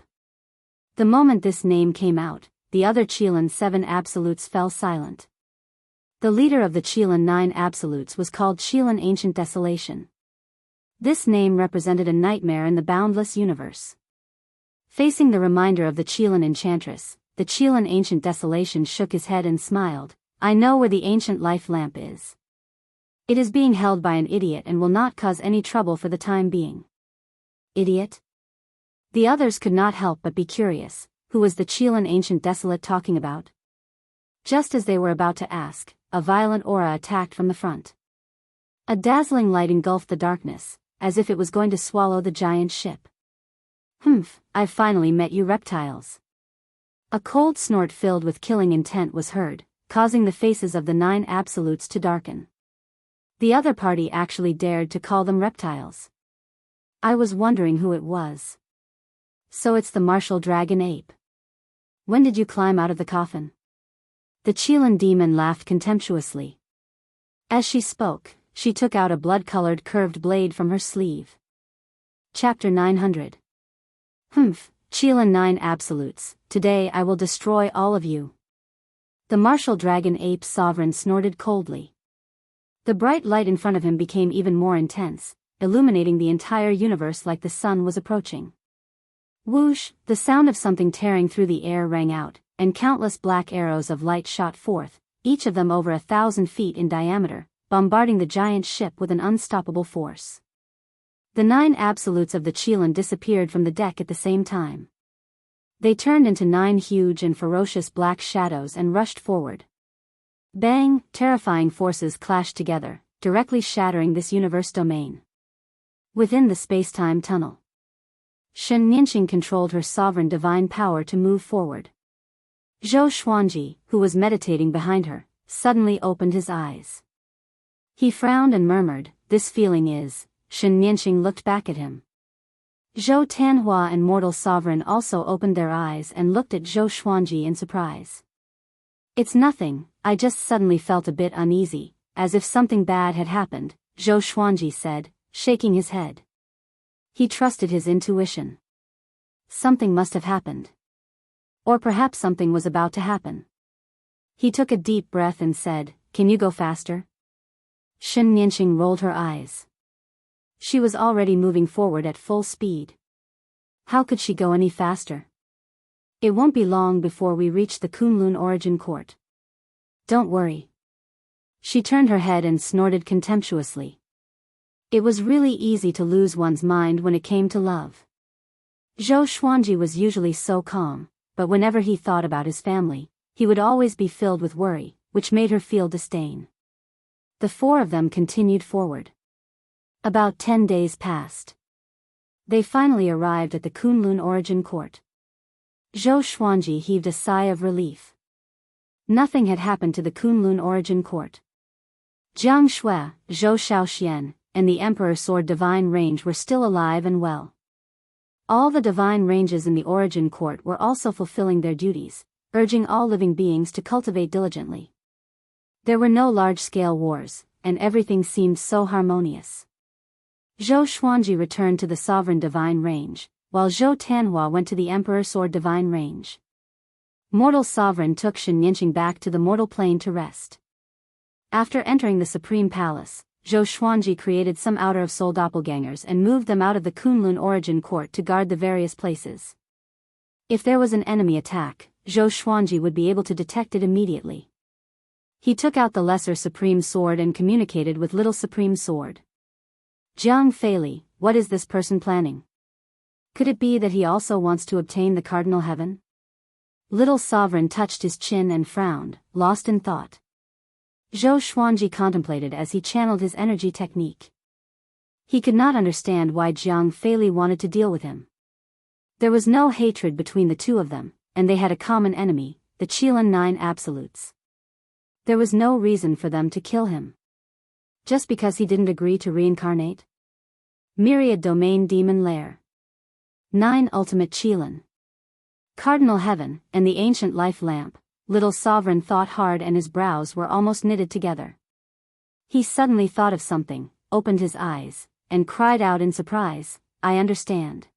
The moment this name came out, the other Qilin 7 absolutes fell silent. The leader of the Qilin 9 absolutes was called Qilin Ancient Desolation. This name represented a nightmare in the boundless universe. Facing the reminder of the Qilin Enchantress, the Qilin Ancient Desolation shook his head and smiled, I know where the ancient life lamp is. It is being held by an idiot and will not cause any trouble for the time being. Idiot? The others could not help but be curious, who was the Qilin Ancient Desolate talking about? Just as they were about to ask, a violent aura attacked from the front. A dazzling light engulfed the darkness, as if it was going to swallow the giant ship. I've finally met you reptiles. A cold snort filled with killing intent was heard, causing the faces of the 9 absolutes to darken. The other party actually dared to call them reptiles. I was wondering who it was. So it's the martial dragon ape. When did you climb out of the coffin? The Qilin demon laughed contemptuously. As she spoke, she took out a blood-colored curved blade from her sleeve. Chapter 900. Qilin 9 absolutes, today I will destroy all of you. The martial dragon ape sovereign snorted coldly. The bright light in front of him became even more intense, illuminating the entire universe like the sun was approaching. Whoosh, the sound of something tearing through the air rang out, and countless black arrows of light shot forth, each of them over 1,000 feet in diameter, bombarding the giant ship with an unstoppable force. The 9 absolutes of the Qilin disappeared from the deck at the same time. They turned into 9 huge and ferocious black shadows and rushed forward. Bang! Terrifying forces clashed together, directly shattering this universe domain. Within the space-time tunnel, Shen Nianqing controlled her sovereign divine power to move forward. Zhou Xuanji, who was meditating behind her, suddenly opened his eyes. He frowned and murmured, "This feeling is..." Shen Nianqing looked back at him. Zhou Tanhua and Mortal Sovereign also opened their eyes and looked at Zhou Xuanji in surprise. "It's nothing, I just suddenly felt a bit uneasy, as if something bad had happened," Zhou Xuanji said, shaking his head. He trusted his intuition. Something must have happened. Or perhaps something was about to happen. He took a deep breath and said, "Can you go faster?" Shen Nianqing rolled her eyes. She was already moving forward at full speed. How could she go any faster? "It won't be long before we reach the Kunlun Origin Court. Don't worry." She turned her head and snorted contemptuously. It was really easy to lose one's mind when it came to love. Zhou Xuanji was usually so calm, but whenever he thought about his family, he would always be filled with worry, which made her feel disdain. The 4 of them continued forward. About 10 days passed. They finally arrived at the Kunlun Origin Court. Zhou Xuanji heaved a sigh of relief. Nothing had happened to the Kunlun Origin Court. Jiang Shui, Zhou Shaoxian, and the Emperor Sword Divine Range were still alive and well. All the divine ranges in the Origin Court were also fulfilling their duties, urging all living beings to cultivate diligently. There were no large-scale wars, and everything seemed so harmonious. Zhou Xuanji returned to the Sovereign Divine Range, while Zhou Tanhua went to the Emperor Sword Divine Range. Mortal Sovereign took Shen Nianqing back to the mortal plane to rest. After entering the Supreme Palace, Zhou Xuanji created some outer-of-soul doppelgangers and moved them out of the Kunlun Origin Court to guard the various places. If there was an enemy attack, Zhou Xuanji would be able to detect it immediately. He took out the Lesser Supreme Sword and communicated with Little Supreme Sword. "Jiang Feili, what is this person planning? Could it be that he also wants to obtain the Cardinal Heaven?" Little Sovereign touched his chin and frowned, lost in thought. Zhou Xuanji contemplated as he channeled his energy technique. He could not understand why Jiang Feili wanted to deal with him. There was no hatred between the two of them, and they had a common enemy, the Qilin 9 Absolutes. There was no reason for them to kill him. Just because he didn't agree to reincarnate? Myriad Domain Demon Lair. 9 Ultimate Qilin. Cardinal Heaven, and the Ancient Life Lamp. Little Sovereign thought hard and his brows were almost knitted together. He suddenly thought of something, opened his eyes, and cried out in surprise, "I understand.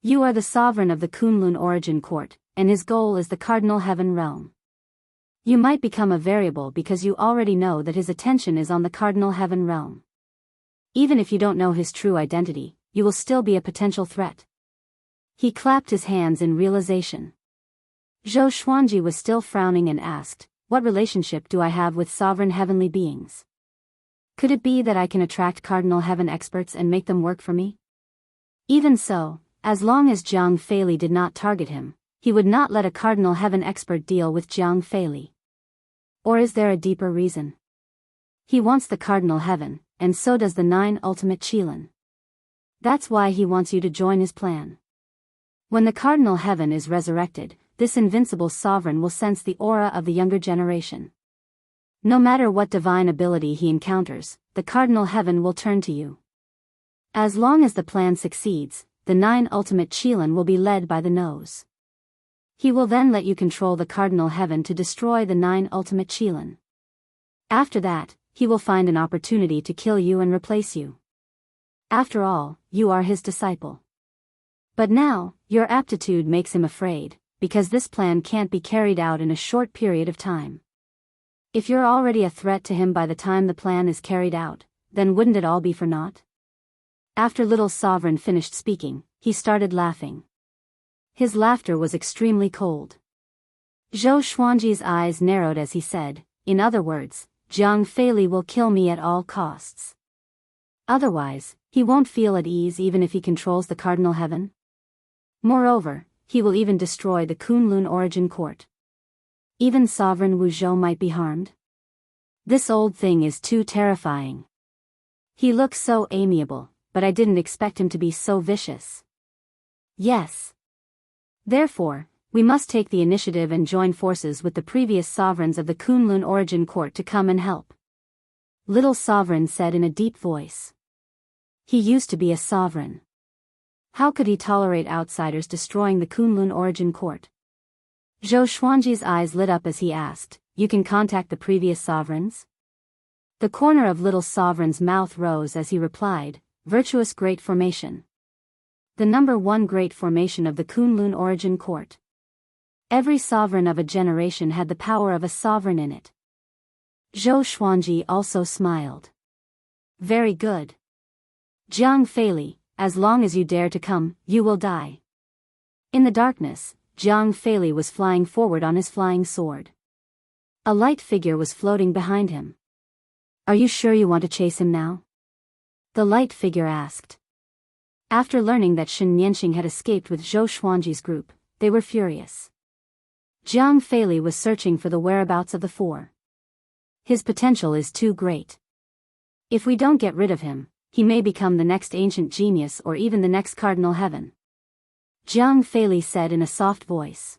You are the Sovereign of the Kunlun Origin Court, and his goal is the Cardinal Heaven realm. You might become a variable because you already know that his attention is on the Cardinal Heaven realm. Even if you don't know his true identity, you will still be a potential threat." He clapped his hands in realization. Zhou Xuanji was still frowning and asked, "What relationship do I have with sovereign heavenly beings? Could it be that I can attract Cardinal Heaven experts and make them work for me?" Even so, as long as Jiang Feili did not target him, he would not let a Cardinal Heaven expert deal with Jiang Feili. Or is there a deeper reason? He wants the Cardinal Heaven, and so does the 9 Ultimate Qilin. That's why he wants you to join his plan. When the Cardinal Heaven is resurrected, this invincible sovereign will sense the aura of the younger generation. No matter what divine ability he encounters, the Cardinal Heaven will turn to you. As long as the plan succeeds, the 9 Ultimate Qilin will be led by the nose. He will then let you control the Cardinal Heaven to destroy the 9 Ultimate Qilin. After that, he will find an opportunity to kill you and replace you. After all, you are his disciple. But now, your aptitude makes him afraid, because this plan can't be carried out in a short period of time. If you're already a threat to him by the time the plan is carried out, then wouldn't it all be for naught? After Little Sovereign finished speaking, he started laughing. His laughter was extremely cold. Zhou Xuanji's eyes narrowed as he said, in other words, Jiang Feili will kill me at all costs. Otherwise, he won't feel at ease even if he controls the cardinal heaven. Moreover, he will even destroy the Kunlun origin court. Even Sovereign Wu Zhou might be harmed. This old thing is too terrifying. He looks so amiable, but I didn't expect him to be so vicious. Yes. Therefore, we must take the initiative and join forces with the previous sovereigns of the Kunlun origin court to come and help. Little Sovereign said in a deep voice. He used to be a sovereign. How could he tolerate outsiders destroying the Kunlun origin court? Zhou Xuanji's eyes lit up as he asked, you can contact the previous sovereigns? The corner of Little Sovereign's mouth rose as he replied, virtuous great formation. The number 1 great formation of the Kunlun origin court. Every sovereign of a generation had the power of a sovereign in it. Zhou Xuanji also smiled. Very good. Jiang Feili, as long as you dare to come, you will die. In the darkness, Jiang Feili was flying forward on his flying sword. A light figure was floating behind him. Are you sure you want to chase him now? The light figure asked. After learning that Shen Nianqing had escaped with Zhou Xuanji's group, they were furious. Jiang Feili was searching for the whereabouts of the 4. His potential is too great. If we don't get rid of him, he may become the next ancient genius or even the next cardinal heaven. Jiang Feili said in a soft voice.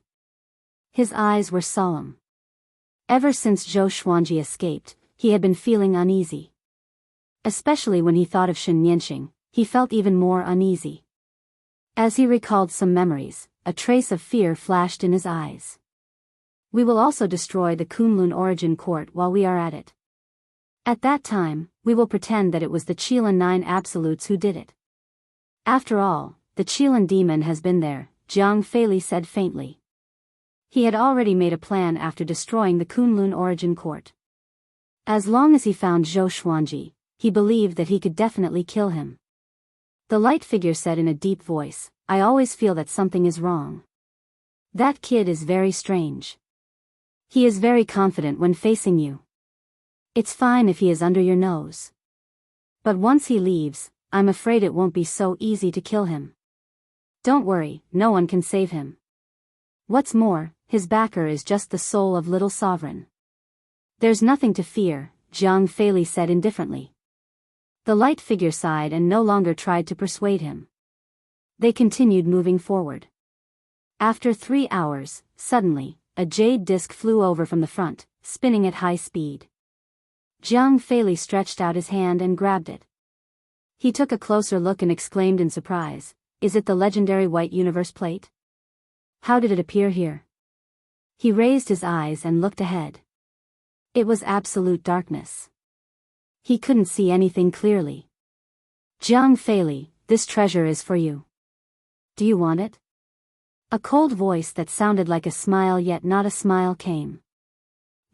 His eyes were solemn. Ever since Zhou Xuanji escaped, he had been feeling uneasy. Especially when he thought of Shen Nianqing, he felt even more uneasy. As he recalled some memories, a trace of fear flashed in his eyes. We will also destroy the Kunlun origin court while we are at it. At that time, we will pretend that it was the Qilin 9 absolutes who did it. After all, the Qilin demon has been there, Jiang Feili said faintly. He had already made a plan after destroying the Kunlun origin court. As long as he found Zhou Xuanji, he believed that he could definitely kill him. The light figure said in a deep voice, I always feel that something is wrong. That kid is very strange. He is very confident when facing you. It's fine if he is under your nose. But once he leaves, I'm afraid it won't be so easy to kill him. Don't worry, no one can save him. What's more, his backer is just the soul of Little Sovereign. There's nothing to fear, Jiang Feili said indifferently. The light figure sighed and no longer tried to persuade him. They continued moving forward. After 3 hours, suddenly, a jade disc flew over from the front, spinning at high speed. Jiang Feili stretched out his hand and grabbed it. He took a closer look and exclaimed in surprise, is it the legendary White Universe plate? How did it appear here? He raised his eyes and looked ahead. It was absolute darkness. He couldn't see anything clearly. Jiang Feili, this treasure is for you. Do you want it? A cold voice that sounded like a smile yet not a smile came.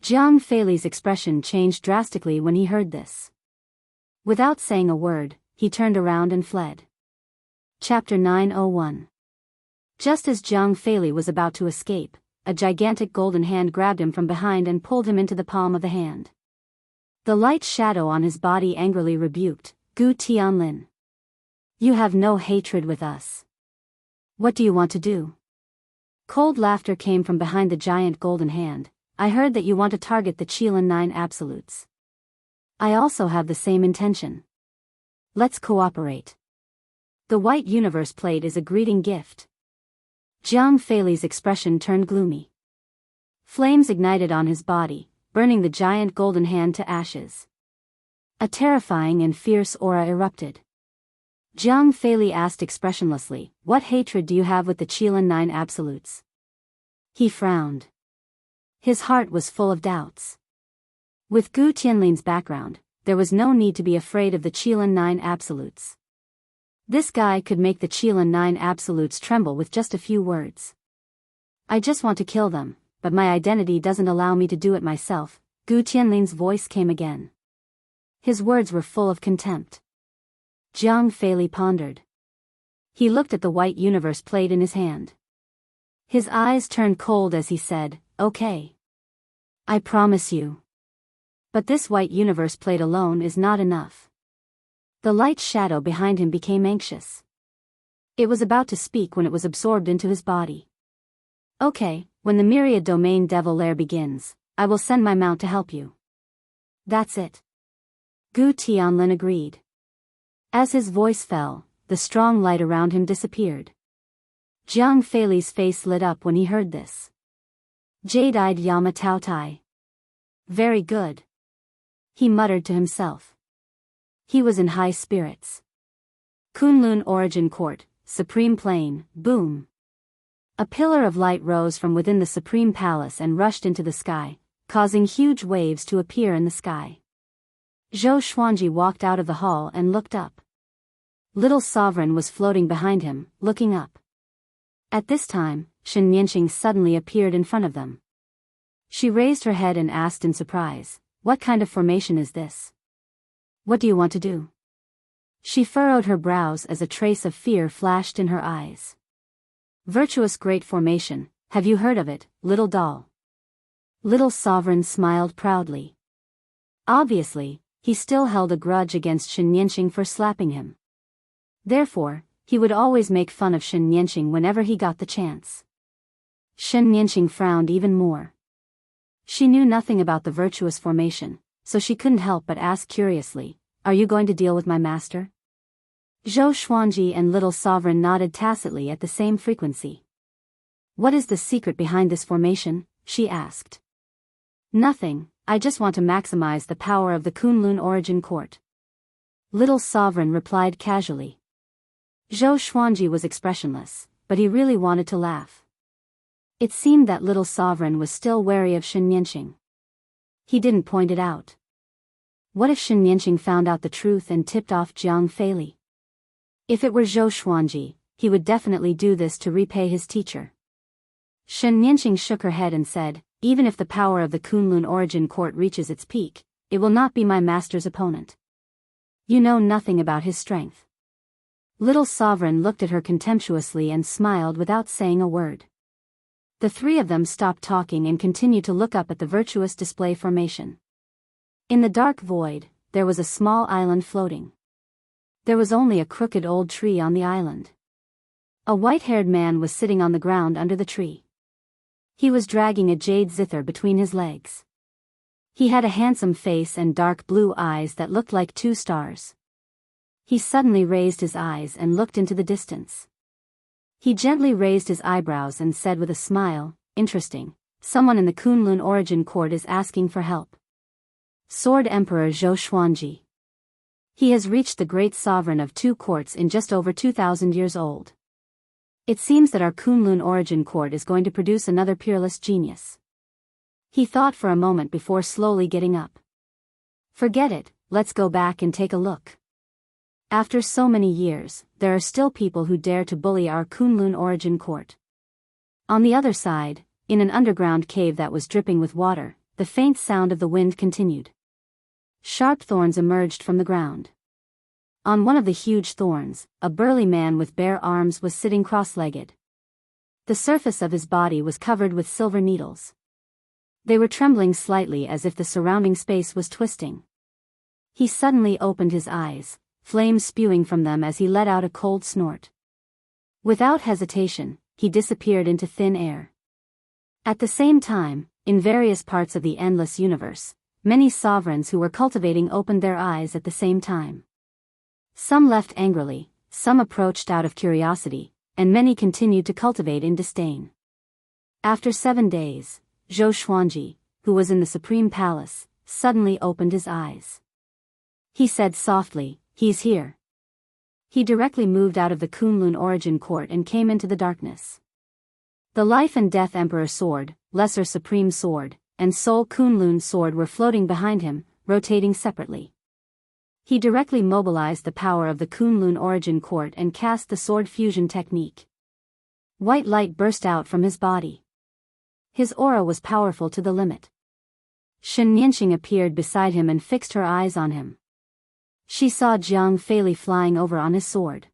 Jiang Feili's expression changed drastically when he heard this. Without saying a word, he turned around and fled. Chapter 901. Just as Jiang Feili was about to escape, a gigantic golden hand grabbed him from behind and pulled him into the palm of the hand. The light shadow on his body angrily rebuked, Gu Tianlin. You have no hatred with us. What do you want to do? Cold laughter came from behind the giant golden hand. I heard that you want to target the Qilin 9 absolutes. I also have the same intention. Let's cooperate. The White Universe plate is a greeting gift. Jiang Feili's expression turned gloomy. Flames ignited on his body, burning the giant golden hand to ashes. A terrifying and fierce aura erupted. Jiang Feili asked expressionlessly, what hatred do you have with the Qilin 9 absolutes? He frowned. His heart was full of doubts. With Gu Tianlin's background, there was no need to be afraid of the Qilin 9 absolutes. This guy could make the Qilin 9 absolutes tremble with just a few words. I just want to kill them, but my identity doesn't allow me to do it myself, Gu Tianlin's voice came again. His words were full of contempt. Jiang Feili pondered. He looked at the white universe plate in his hand. His eyes turned cold as he said, "Okay. I promise you. But this white universe plate alone is not enough." The light shadow behind him became anxious. It was about to speak when it was absorbed into his body. "Okay, when the myriad domain devil lair begins, I will send my mount to help you." "That's it." Gu Tianlin agreed. As his voice fell, the strong light around him disappeared. Jiang Feili's face lit up when he heard this. Jade-eyed Yama Tao Tai. "Very good," he muttered to himself. He was in high spirits. Kunlun Origin Court, Supreme Plane, boom. A pillar of light rose from within the Supreme Palace and rushed into the sky, causing huge waves to appear in the sky. Zhou Xuanji walked out of the hall and looked up. Little Sovereign was floating behind him, looking up. At this time, Shen Nianqing suddenly appeared in front of them. She raised her head and asked in surprise, "What kind of formation is this? What do you want to do?" She furrowed her brows as a trace of fear flashed in her eyes. "Virtuous Great Formation, have you heard of it, little doll?" Little Sovereign smiled proudly. Obviously, he still held a grudge against Shen Nianqing for slapping him. Therefore, he would always make fun of Shen Nianqing whenever he got the chance. Shen Nianqing frowned even more. She knew nothing about the virtuous formation, so she couldn't help but ask curiously, "Are you going to deal with my master?" Zhou Xuanji and Little Sovereign nodded tacitly at the same frequency. "What is the secret behind this formation?" she asked. "Nothing, I just want to maximize the power of the Kunlun Origin Court." Little Sovereign replied casually. Zhou Xuanji was expressionless, but he really wanted to laugh. It seemed that Little Sovereign was still wary of Shen Nianqing. He didn't point it out. What if Shen Nianqing found out the truth and tipped off Jiang Feili? If it were Zhou Xuanji, he would definitely do this to repay his teacher. Shen Nianqing shook her head and said, "Even if the power of the Kunlun Origin Court reaches its peak, it will not be my master's opponent. You know nothing about his strength." Little Sovereign looked at her contemptuously and smiled without saying a word. The three of them stopped talking and continued to look up at the virtuous display formation. In the dark void, there was a small island floating. There was only a crooked old tree on the island. A white-haired man was sitting on the ground under the tree. He was dragging a jade zither between his legs. He had a handsome face and dark blue eyes that looked like two stars. He suddenly raised his eyes and looked into the distance. He gently raised his eyebrows and said with a smile, "Interesting, someone in the Kunlun Origin Court is asking for help. Sword Emperor Zhou Xuanji. He has reached the great sovereign of two courts in just over 2,000 years old. It seems that our Kunlun Origin Court is going to produce another peerless genius." He thought for a moment before slowly getting up. "Forget it, let's go back and take a look. After so many years, there are still people who dare to bully our Kunlun Origin Court." On the other side, in an underground cave that was dripping with water, the faint sound of the wind continued. Sharp thorns emerged from the ground. On one of the huge thorns, a burly man with bare arms was sitting cross-legged. The surface of his body was covered with silver needles. They were trembling slightly as if the surrounding space was twisting. He suddenly opened his eyes, flames spewing from them as he let out a cold snort. Without hesitation, he disappeared into thin air. At the same time, in various parts of the endless universe, many sovereigns who were cultivating opened their eyes at the same time. Some left angrily, some approached out of curiosity, and many continued to cultivate in disdain. After 7 days, Zhou Xuanji, who was in the Supreme Palace, suddenly opened his eyes. He said softly, "He's here." He directly moved out of the Kunlun Origin Court and came into the darkness. The Life and Death Emperor Sword, Lesser Supreme Sword, and Soul Kunlun Sword were floating behind him, rotating separately. He directly mobilized the power of the Kunlun Origin Court and cast the sword fusion technique. White light burst out from his body. His aura was powerful to the limit. Shen Nianqing appeared beside him and fixed her eyes on him. She saw Jiang Feili flying over on his sword.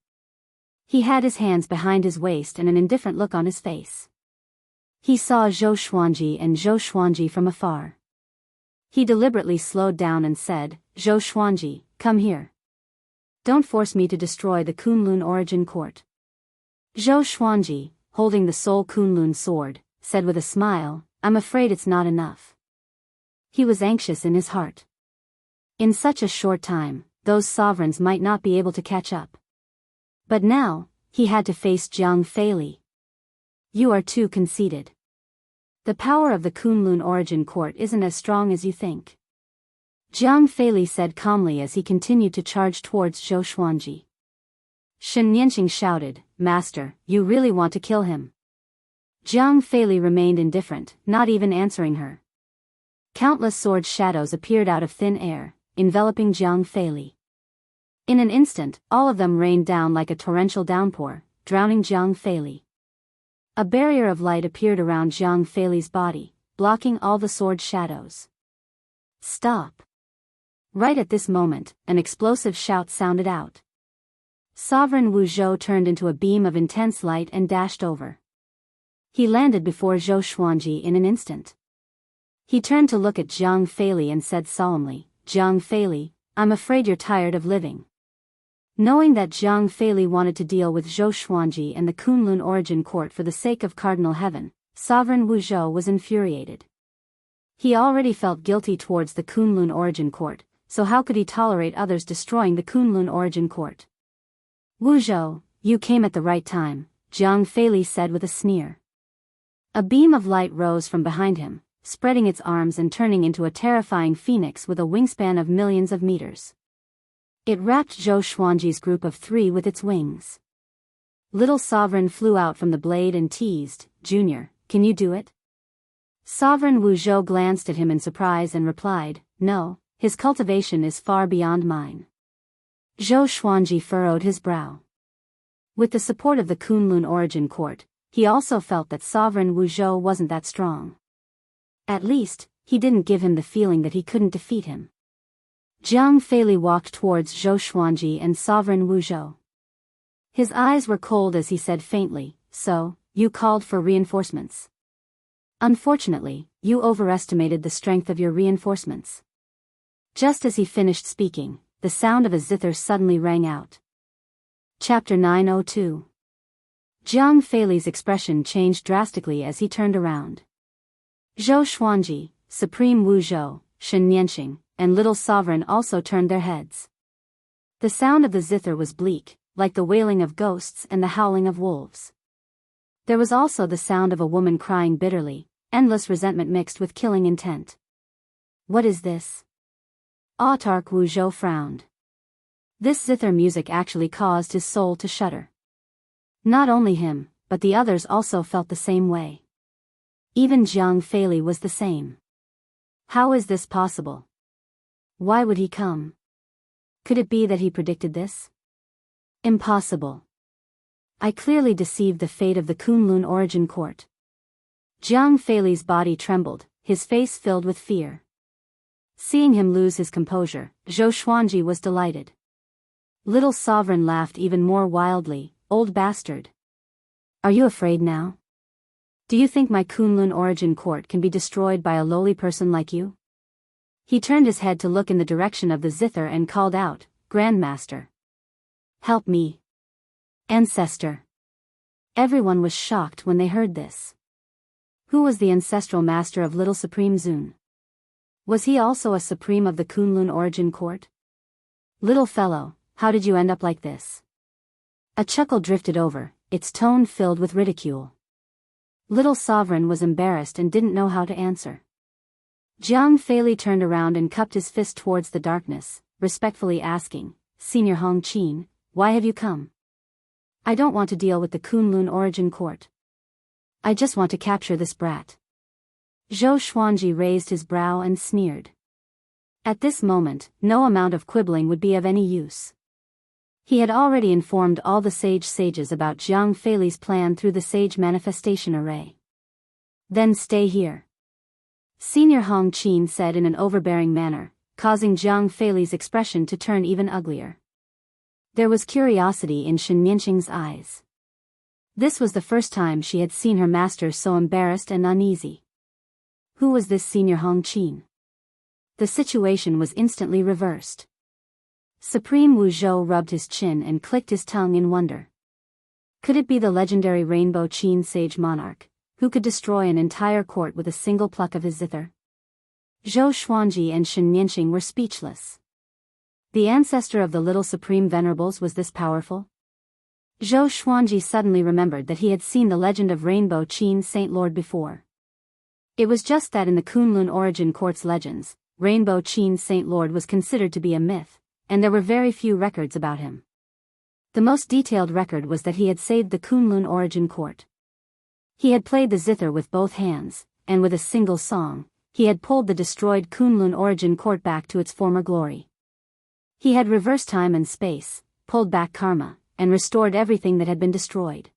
He had his hands behind his waist and an indifferent look on his face. He saw Zhou Xuanji and Zhou Xuanji from afar. He deliberately slowed down and said, "Zhou Xuanji, come here. Don't force me to destroy the Kunlun origin court." Zhou Xuanji, holding the Soul Kunlun sword, said with a smile, "I'm afraid it's not enough." He was anxious in his heart. In such a short time, those sovereigns might not be able to catch up. But now, he had to face Jiang Feili. "You are too conceited. The power of the Kunlun origin court isn't as strong as you think," Jiang Feili said calmly as he continued to charge towards Zhou Xuanji. Shen Nianqing shouted, "Master, you really want to kill him?" Jiang Feili remained indifferent, not even answering her. Countless sword shadows appeared out of thin air, enveloping Jiang Feili. In an instant, all of them rained down like a torrential downpour, drowning Jiang Feili. A barrier of light appeared around Jiang Feili's body, blocking all the sword shadows. "Stop!" Right at this moment, an explosive shout sounded out. Sovereign Wu Zhou turned into a beam of intense light and dashed over. He landed before Zhou Xuanji in an instant. He turned to look at Jiang Feili and said solemnly, "Jiang Feili, I'm afraid you're tired of living." Knowing that Jiang Feili wanted to deal with Zhou Xuanji and the Kunlun origin court for the sake of Cardinal Heaven, Sovereign Wu Zhou was infuriated. He already felt guilty towards the Kunlun origin court, so how could he tolerate others destroying the Kunlun origin court? "Wu Zhou, you came at the right time," Jiang Feili said with a sneer. A beam of light rose from behind him, spreading its arms and turning into a terrifying phoenix with a wingspan of millions of meters. It wrapped Zhou Xuanji's group of 3 with its wings. Little Sovereign flew out from the blade and teased, "Junior, can you do it?" Sovereign Wu Zhou glanced at him in surprise and replied, "No, his cultivation is far beyond mine." Zhou Xuanji furrowed his brow. With the support of the Kunlun origin court, he also felt that Sovereign Wu Zhou wasn't that strong. At least, he didn't give him the feeling that he couldn't defeat him. Jiang Feili walked towards Zhou Xuanji and Sovereign Wu Zhou. His eyes were cold as he said faintly, "So, you called for reinforcements. Unfortunately, you overestimated the strength of your reinforcements." Just as he finished speaking, the sound of a zither suddenly rang out. Chapter 902. Jiang Feili's expression changed drastically as he turned around. Zhou Xuanji, Supreme Wu Zhou, Shen Nianqing, and Little Sovereign also turned their heads. The sound of the zither was bleak, like the wailing of ghosts and the howling of wolves. There was also the sound of a woman crying bitterly, endless resentment mixed with killing intent. "What is this?" Autarch Wu Zhou frowned. This zither music actually caused his soul to shudder. Not only him, but the others also felt the same way. Even Jiang Feili was the same. How is this possible? Why would he come? Could it be that he predicted this? Impossible. I clearly deceived the fate of the Kunlun origin court. Jiang Feili's body trembled, his face filled with fear. Seeing him lose his composure, Zhou Xuanji was delighted. Little Sovereign laughed even more wildly, "Old bastard. Are you afraid now? Do you think my Kunlun origin court can be destroyed by a lowly person like you?" He turned his head to look in the direction of the zither and called out, "Grandmaster. Help me. Ancestor." Everyone was shocked when they heard this. Who was the ancestral master of Little Supreme Zun? Was he also a supreme of the Kunlun origin court? "Little fellow, how did you end up like this?" A chuckle drifted over, its tone filled with ridicule. Little Sovereign was embarrassed and didn't know how to answer. Jiang Feili turned around and cupped his fist towards the darkness, respectfully asking, "Senior Hong Qin, why have you come?" "I don't want to deal with the Kunlun origin court. I just want to capture this brat." Zhou Xuanji raised his brow and sneered. At this moment, no amount of quibbling would be of any use. He had already informed all the sages about Jiang Feili's plan through the sage manifestation array. "Then stay here. Senior Hong Qin said in an overbearing manner, causing Jiang Feili's expression to turn even uglier. There was curiosity in Shen Nianqing's eyes. This was the first time she had seen her master so embarrassed and uneasy. Who was this Senior Hong Qin? The situation was instantly reversed. Supreme Wu Zhou rubbed his chin and clicked his tongue in wonder. Could it be the legendary Rainbow Qin sage monarch, who could destroy an entire court with a single pluck of his zither? Zhou Xuanji and Shen Nianqing were speechless. The ancestor of the little supreme venerables was this powerful? Zhou Xuanji suddenly remembered that he had seen the legend of Rainbow Qin Saint Lord before. It was just that in the Kunlun origin court's legends, Rainbow Qin Saint Lord was considered to be a myth, and there were very few records about him. The most detailed record was that he had saved the Kunlun origin court. He had played the zither with both hands, and with a single song, he had pulled the destroyed Kunlun origin court back to its former glory. He had reversed time and space, pulled back karma, and restored everything that had been destroyed.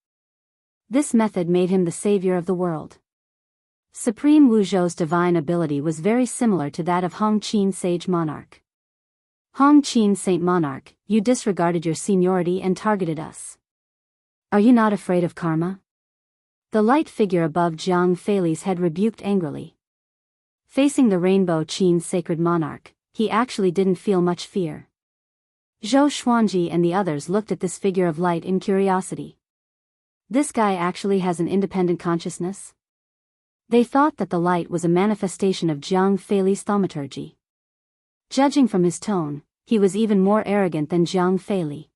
This method made him the savior of the world. Supreme Wu Zhou's divine ability was very similar to that of Hong Qin Sage Monarch. Hong Qin Saint Monarch, you disregarded your seniority and targeted us. Are you not afraid of karma? The light figure above Jiang Feili's head rebuked angrily. Facing the Rainbow Qin Sacred Monarch, he actually didn't feel much fear. Zhou Xuanji and the others looked at this figure of light in curiosity. This guy actually has an independent consciousness? They thought that the light was a manifestation of Jiang Feili's thaumaturgy. Judging from his tone, he was even more arrogant than Jiang Feili.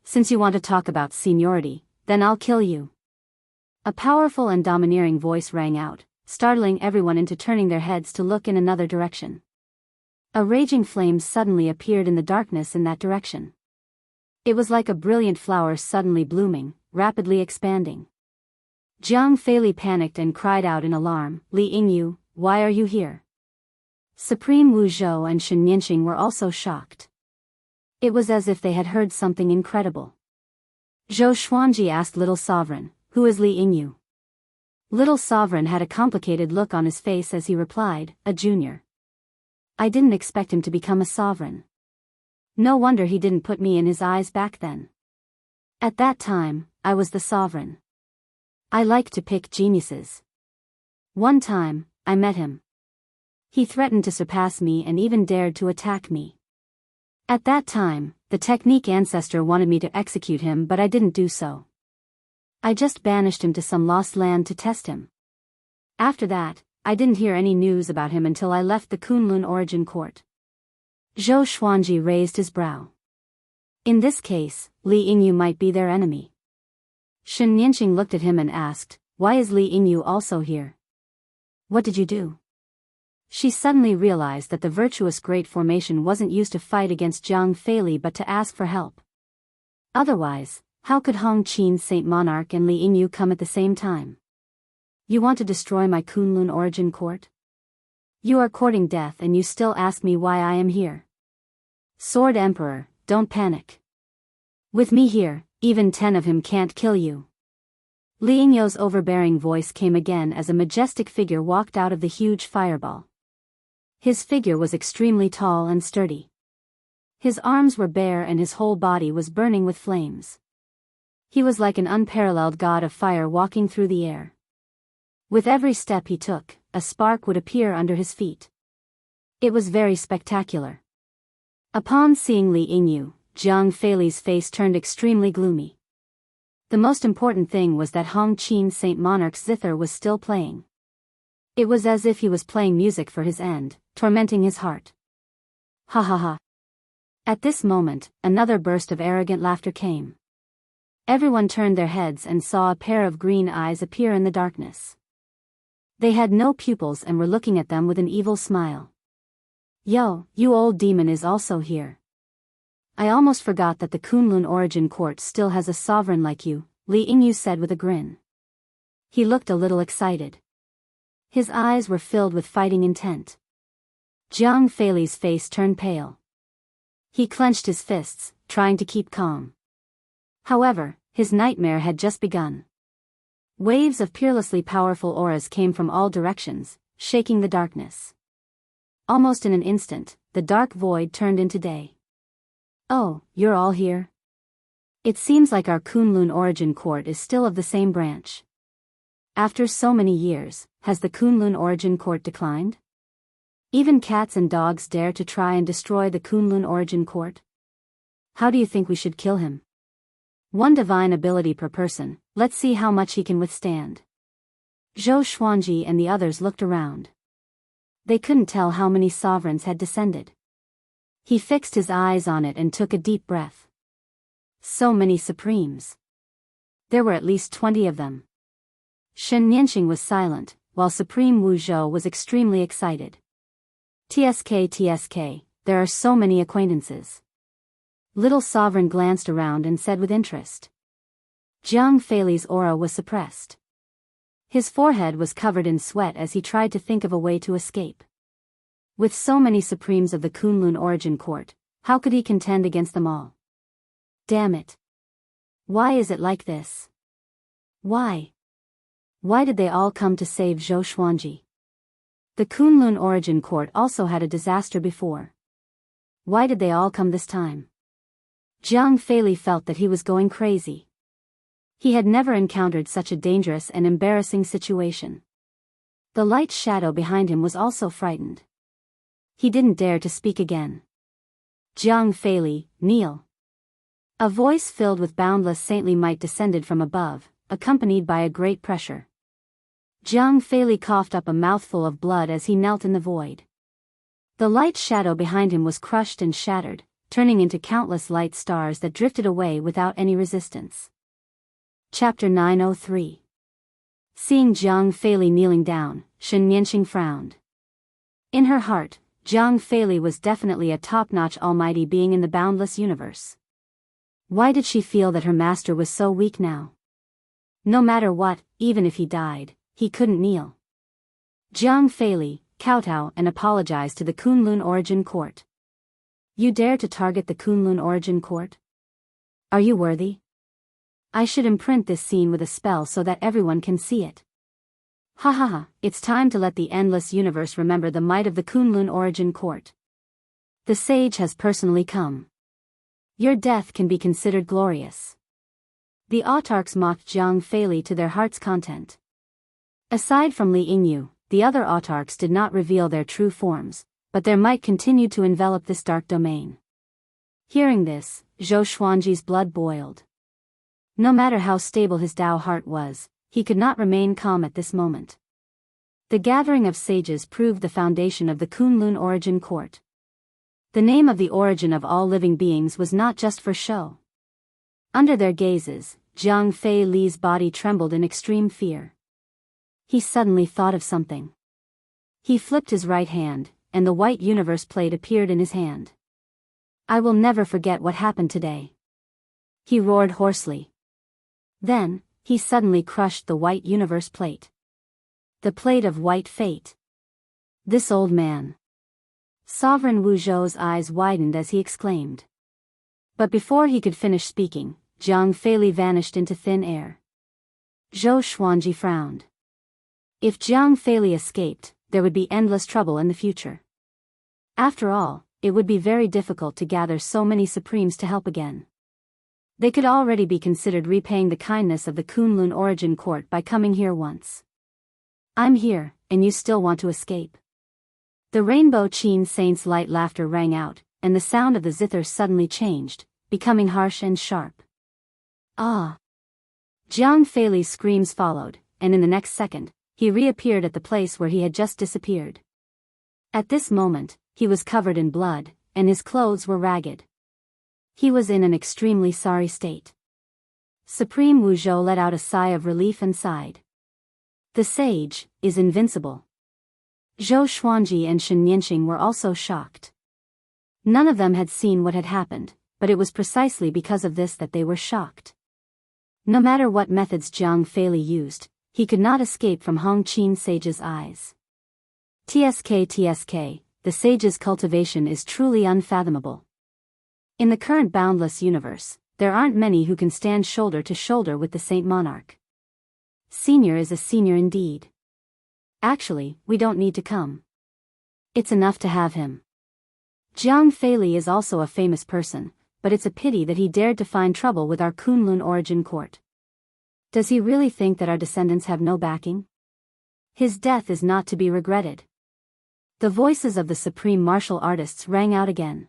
Since you want to talk about seniority, then I'll kill you. A powerful and domineering voice rang out, startling everyone into turning their heads to look in another direction. A raging flame suddenly appeared in the darkness in that direction. It was like a brilliant flower suddenly blooming, rapidly expanding. Jiang Feili panicked and cried out in alarm, "Li Yingyu, why are you here?" Supreme Wu Zhou and Shen Nianqing were also shocked. It was as if they had heard something incredible. Zhou Xuanji asked Little Sovereign, "Who is Li Yingyu?" Little Sovereign had a complicated look on his face as he replied, "A junior. I didn't expect him to become a sovereign. No wonder he didn't put me in his eyes back then. At that time, I was the sovereign. I like to pick geniuses. One time, I met him. He threatened to surpass me and even dared to attack me. At that time, the technique ancestor wanted me to execute him, but I didn't do so. I just banished him to some lost land to test him. After that, I didn't hear any news about him until I left the Kunlun origin court." Zhou Xuanji raised his brow. In this case, Li Yingyu might be their enemy. Shen Nianqing looked at him and asked, "Why is Li Yingyu also here? What did you do?" She suddenly realized that the virtuous Great Formation wasn't used to fight against Jiang Feili but to ask for help. Otherwise, how could Hong Qin Saint Monarch and Li Yingyu come at the same time? "You want to destroy my Kunlun origin court? You are courting death and you still ask me why I am here. Sword Emperor, don't panic. With me here, even 10 of him can't kill you." Li Yingyu's overbearing voice came again as a majestic figure walked out of the huge fireball. His figure was extremely tall and sturdy. His arms were bare and his whole body was burning with flames. He was like an unparalleled god of fire walking through the air. With every step he took, a spark would appear under his feet. It was very spectacular. Upon seeing Li Yingyu, Jiang Feili's face turned extremely gloomy. The most important thing was that Hong Qin Saint Monarch's zither was still playing. It was as if he was playing music for his end, tormenting his heart. Ha ha ha. At this moment, another burst of arrogant laughter came. Everyone turned their heads and saw a pair of green eyes appear in the darkness. They had no pupils and were looking at them with an evil smile. "Yo, you old demon is also here. I almost forgot that the Kunlun origin court still has a sovereign like you," Li Yingyu said with a grin. He looked a little excited. His eyes were filled with fighting intent. Jiang Feili's face turned pale. He clenched his fists, trying to keep calm. However, his nightmare had just begun. Waves of peerlessly powerful auras came from all directions, shaking the darkness. Almost in an instant, the dark void turned into day. "Oh, you're all here? It seems like our Kunlun origin court is still of the same branch. After so many years, has the Kunlun origin court declined? Even cats and dogs dare to try and destroy the Kunlun origin court? How do you think we should kill him? One divine ability per person, let's see how much he can withstand." Zhou Xuanji and the others looked around. They couldn't tell how many sovereigns had descended. He fixed his eyes on it and took a deep breath. So many supremes. There were at least 20 of them. Shen Nianxing was silent, while Supreme Wu Zhou was extremely excited. TSK, there are so many acquaintances." Little Sovereign glanced around and said with interest. Jiang Feili's aura was suppressed. His forehead was covered in sweat as he tried to think of a way to escape. With so many supremes of the Kunlun origin court, how could he contend against them all? Damn it. Why is it like this? Why? Why did they all come to save Zhou Xuanji? The Kunlun origin court also had a disaster before. Why did they all come this time? Jiang Feili felt that he was going crazy. He had never encountered such a dangerous and embarrassing situation. The light shadow behind him was also frightened. He didn't dare to speak again. "Jiang Feili, kneel." A voice filled with boundless saintly might descended from above, accompanied by a great pressure. Jiang Feili coughed up a mouthful of blood as he knelt in the void. The light shadow behind him was crushed and shattered, turning into countless light stars that drifted away without any resistance. Chapter 903. Seeing Jiang Feili kneeling down, Shen Nianxing frowned. In her heart, Jiang Feili was definitely a top-notch almighty being in the boundless universe. Why did she feel that her master was so weak now? No matter what, even if he died, he couldn't kneel. Jiang Feili, kowtow and apologize to the Kunlun origin court. You dare to target the Kunlun origin court? Are you worthy? I should imprint this scene with a spell so that everyone can see it. Ha ha ha, it's time to let the endless universe remember the might of the Kunlun origin court. The sage has personally come. Your death can be considered glorious. The autarchs mocked Jiang Feili to their heart's content. Aside from Li Yingyu, the other autarchs did not reveal their true forms, but their might continued to envelop this dark domain. Hearing this, Zhou Xuanji's blood boiled. No matter how stable his Tao heart was, he could not remain calm at this moment. The gathering of sages proved the foundation of the Kunlun origin court. The name of the origin of all living beings was not just for show. Under their gazes, Jiang Feili's body trembled in extreme fear. He suddenly thought of something. He flipped his right hand, and the white universe plate appeared in his hand. I will never forget what happened today. He roared hoarsely. Then, he suddenly crushed the white universe plate. The plate of white fate. This old man. Sovereign Wu Zhou's eyes widened as he exclaimed. But before he could finish speaking, Jiang Feili vanished into thin air. Zhou Xuanji frowned. If Jiang Feili escaped, there would be endless trouble in the future. After all, it would be very difficult to gather so many supremes to help again. They could already be considered repaying the kindness of the Kunlun origin court by coming here once. I'm here, and you still want to escape? The Rainbow Qin Saint's light laughter rang out, and the sound of the zither suddenly changed, becoming harsh and sharp. Ah! Jiang Feili's screams followed, and in the next second, he reappeared at the place where he had just disappeared. At this moment, he was covered in blood, and his clothes were ragged. He was in an extremely sorry state. Supreme Wu Zhou let out a sigh of relief and sighed. The sage is invincible. Zhou Xuanji and Shen Nianxing were also shocked. None of them had seen what had happened, but it was precisely because of this that they were shocked. No matter what methods Jiang Feili used, he could not escape from Hong Qin Sage's eyes. TSK, the sage's cultivation is truly unfathomable. In the current boundless universe, there aren't many who can stand shoulder to shoulder with the Saint Monarch. Senior is a senior indeed. Actually, we don't need to come. It's enough to have him. Jiang Feili is also a famous person, but it's a pity that he dared to find trouble with our Kunlun origin court. Does he really think that our descendants have no backing? His death is not to be regretted. The voices of the supreme martial artists rang out again.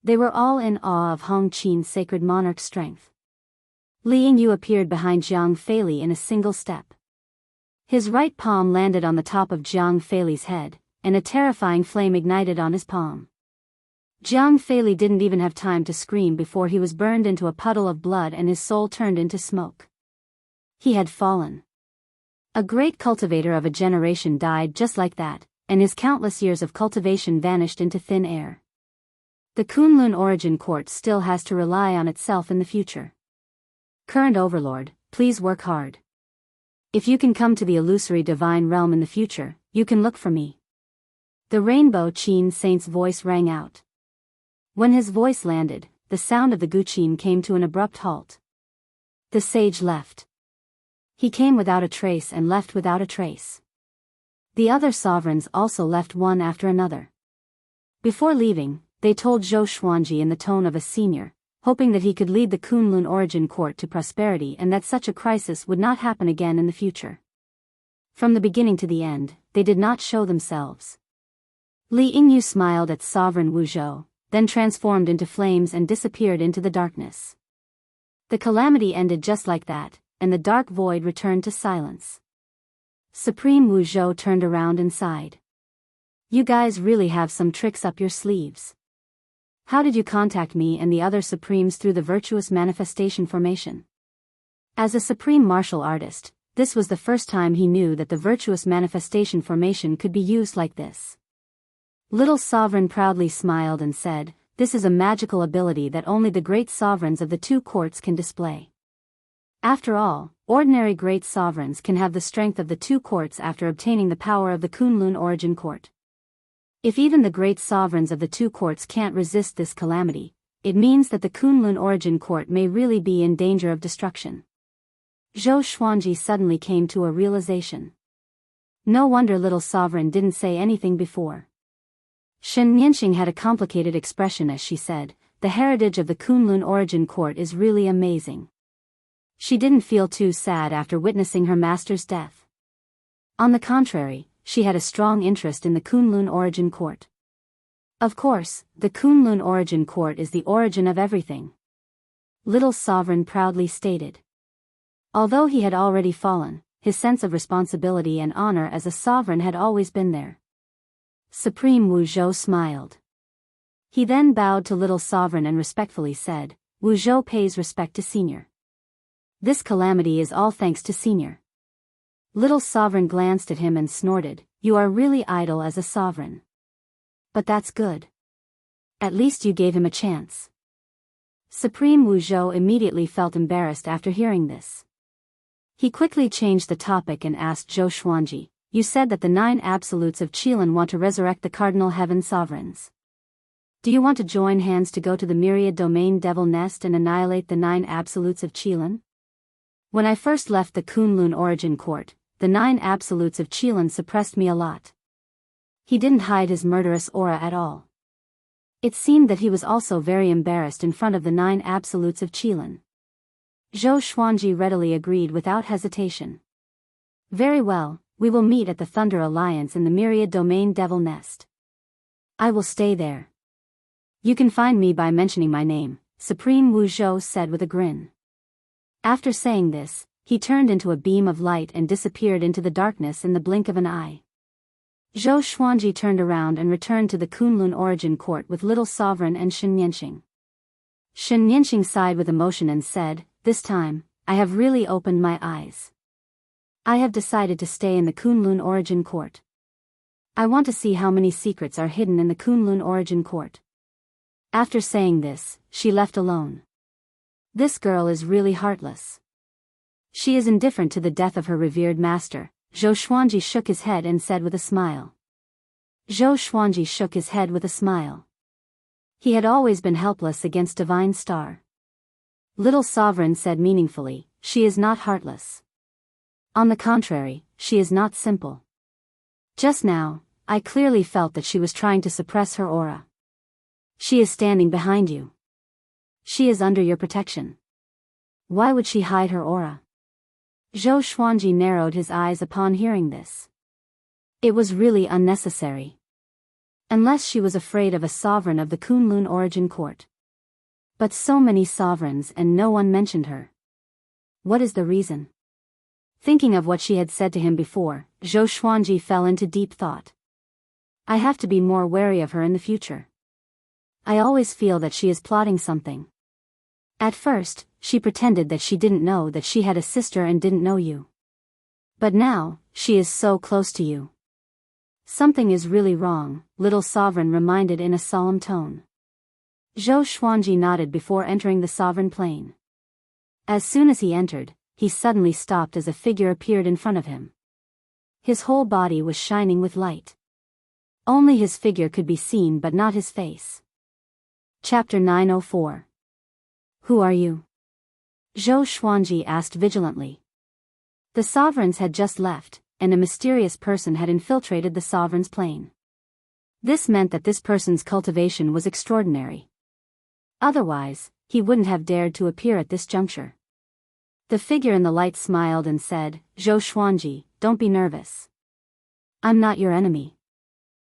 They were all in awe of Hong Qin's sacred monarch's strength. Li Yingyu appeared behind Jiang Feili in a single step. His right palm landed on the top of Jiang Feili's head, and a terrifying flame ignited on his palm. Jiang Feili didn't even have time to scream before he was burned into a puddle of blood and his soul turned into smoke. He had fallen. A great cultivator of a generation died just like that, and his countless years of cultivation vanished into thin air. The Kunlun origin court still has to rely on itself in the future. Current Overlord, please work hard. If you can come to the illusory divine realm in the future, you can look for me. The Rainbow Qin Saint's voice rang out. When his voice landed, the sound of the Guqin came to an abrupt halt. The sage left. He came without a trace and left without a trace. The other sovereigns also left one after another. Before leaving, they told Zhou Xuanji in the tone of a senior, hoping that he could lead the Kunlun origin court to prosperity and that such a crisis would not happen again in the future. From the beginning to the end, they did not show themselves. Li Yingyu smiled at Sovereign Wu Zhou, then transformed into flames and disappeared into the darkness. The calamity ended just like that, and the dark void returned to silence. Supreme Wu Zhou turned around and sighed. You guys really have some tricks up your sleeves. How did you contact me and the other Supremes through the virtuous manifestation formation? As a supreme martial artist, this was the first time he knew that the virtuous manifestation formation could be used like this. Little Sovereign proudly smiled and said, "This is a magical ability that only the great sovereigns of the two courts can display. After all, ordinary great sovereigns can have the strength of the two courts after obtaining the power of the Kunlun origin court. If even the great sovereigns of the two courts can't resist this calamity, it means that the Kunlun origin court may really be in danger of destruction." Zhou Xuanji suddenly came to a realization. No wonder Little Sovereign didn't say anything before. Shen Nianxing had a complicated expression as she said, "The heritage of the Kunlun origin court is really amazing." She didn't feel too sad after witnessing her master's death. On the contrary, she had a strong interest in the Kunlun origin court. Of course, the Kunlun origin court is the origin of everything. Little Sovereign proudly stated. Although he had already fallen, his sense of responsibility and honor as a sovereign had always been there. Supreme Wu Zhou smiled. He then bowed to Little Sovereign and respectfully said, "Wu Zhou pays respect to Senior. This calamity is all thanks to Senior." Little Sovereign glanced at him and snorted, "You are really idle as a sovereign. But that's good. At least you gave him a chance." Supreme Wu Zhou immediately felt embarrassed after hearing this. He quickly changed the topic and asked Zhou Xuanji, "You said that the 9 absolutes of Qilin want to resurrect the cardinal heaven sovereigns. Do you want to join hands to go to the myriad domain devil nest and annihilate the 9 absolutes of Qilin? When I first left the Kunlun origin court, the 9 absolutes of Qilin suppressed me a lot." He didn't hide his murderous aura at all. It seemed that he was also very embarrassed in front of the 9 absolutes of Qilin. Zhou Xuanji readily agreed without hesitation. "Very well, we will meet at the Thunder Alliance in the Myriad Domain Devil Nest. I will stay there. You can find me by mentioning my name," Supreme Wu Zhou said with a grin. After saying this, he turned into a beam of light and disappeared into the darkness in the blink of an eye. Zhou Xuanji turned around and returned to the Kunlun origin court with Little Sovereign and Shen Nianxing. Shen Nianxing sighed with emotion and said, "This time, I have really opened my eyes. I have decided to stay in the Kunlun origin court. I want to see how many secrets are hidden in the Kunlun origin court." After saying this, she left alone. This girl is really heartless. She is indifferent to the death of her revered master. Zhou Xuanji shook his head and said with a smile. Zhou Xuanji shook his head with a smile. He had always been helpless against Divine Star. Little Sovereign said meaningfully, "She is not heartless. On the contrary, she is not simple. Just now, I clearly felt that she was trying to suppress her aura. She is standing behind you. She is under your protection. Why would she hide her aura? Zhou Xuanji narrowed his eyes upon hearing this. It was really unnecessary. Unless she was afraid of a sovereign of the Kunlun origin court. But so many sovereigns and no one mentioned her. What is the reason? Thinking of what she had said to him before, Zhou Xuanji fell into deep thought. I have to be more wary of her in the future. I always feel that she is plotting something. At first, she pretended that she didn't know that she had a sister and didn't know you. But now, she is so close to you. Something is really wrong, little sovereign reminded in a solemn tone. Zhou Xuanji nodded before entering the sovereign plane. As soon as he entered, he suddenly stopped as a figure appeared in front of him. His whole body was shining with light. Only his figure could be seen but not his face. Chapter 904. Who are you? Zhou Xuanji asked vigilantly. The sovereigns had just left, and a mysterious person had infiltrated the sovereign's plane. This meant that this person's cultivation was extraordinary. Otherwise, he wouldn't have dared to appear at this juncture. The figure in the light smiled and said, Zhou Xuanji, don't be nervous. I'm not your enemy.